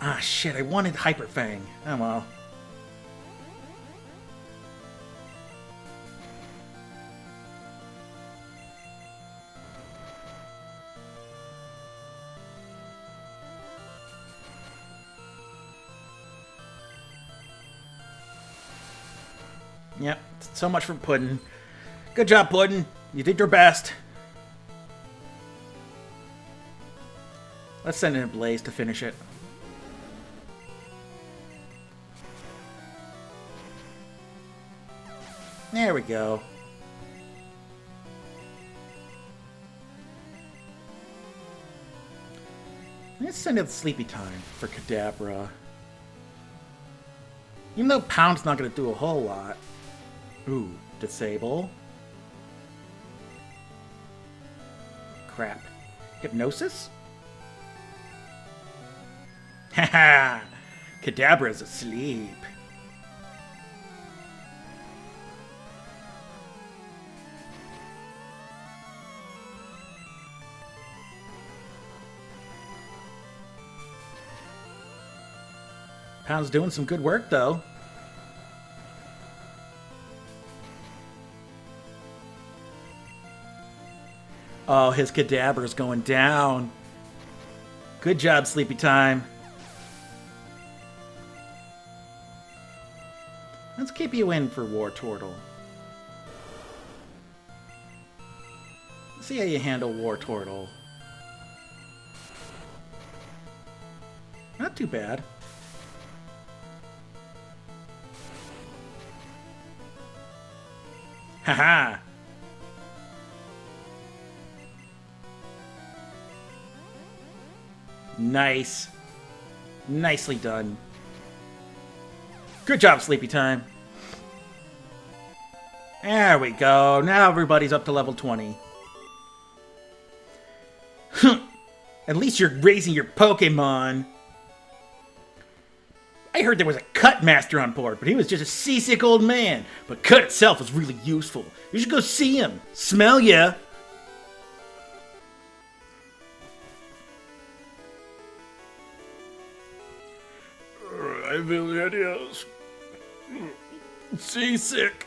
Ah, shit, I wanted Hyper Fang. Oh well. Yep, so much for Puddin'. Good job, Puddin'. You did your best. Let's send in a Blaze to finish it. There we go. Let's send in Sleepy Time for Kadabra. Even though Pound's not going to do a whole lot. Ooh, Disable. Crap. Hypnosis? Haha! Kadabra's asleep. Pound's doing some good work, though. Oh, his Kadabra's going down. Good job, Sleepy Time. Let's keep you in for War Turtle. See how you handle War Turtle. Not too bad. Haha! Nice. Nicely done. Good job, Sleepy Time. There we go. Now everybody's up to level 20. At least you're raising your Pokemon. I heard there was a Cut Master on board, but he was just a seasick old man. But Cut itself was really useful. You should go see him. Smell ya. I feel the ideas. Seasick.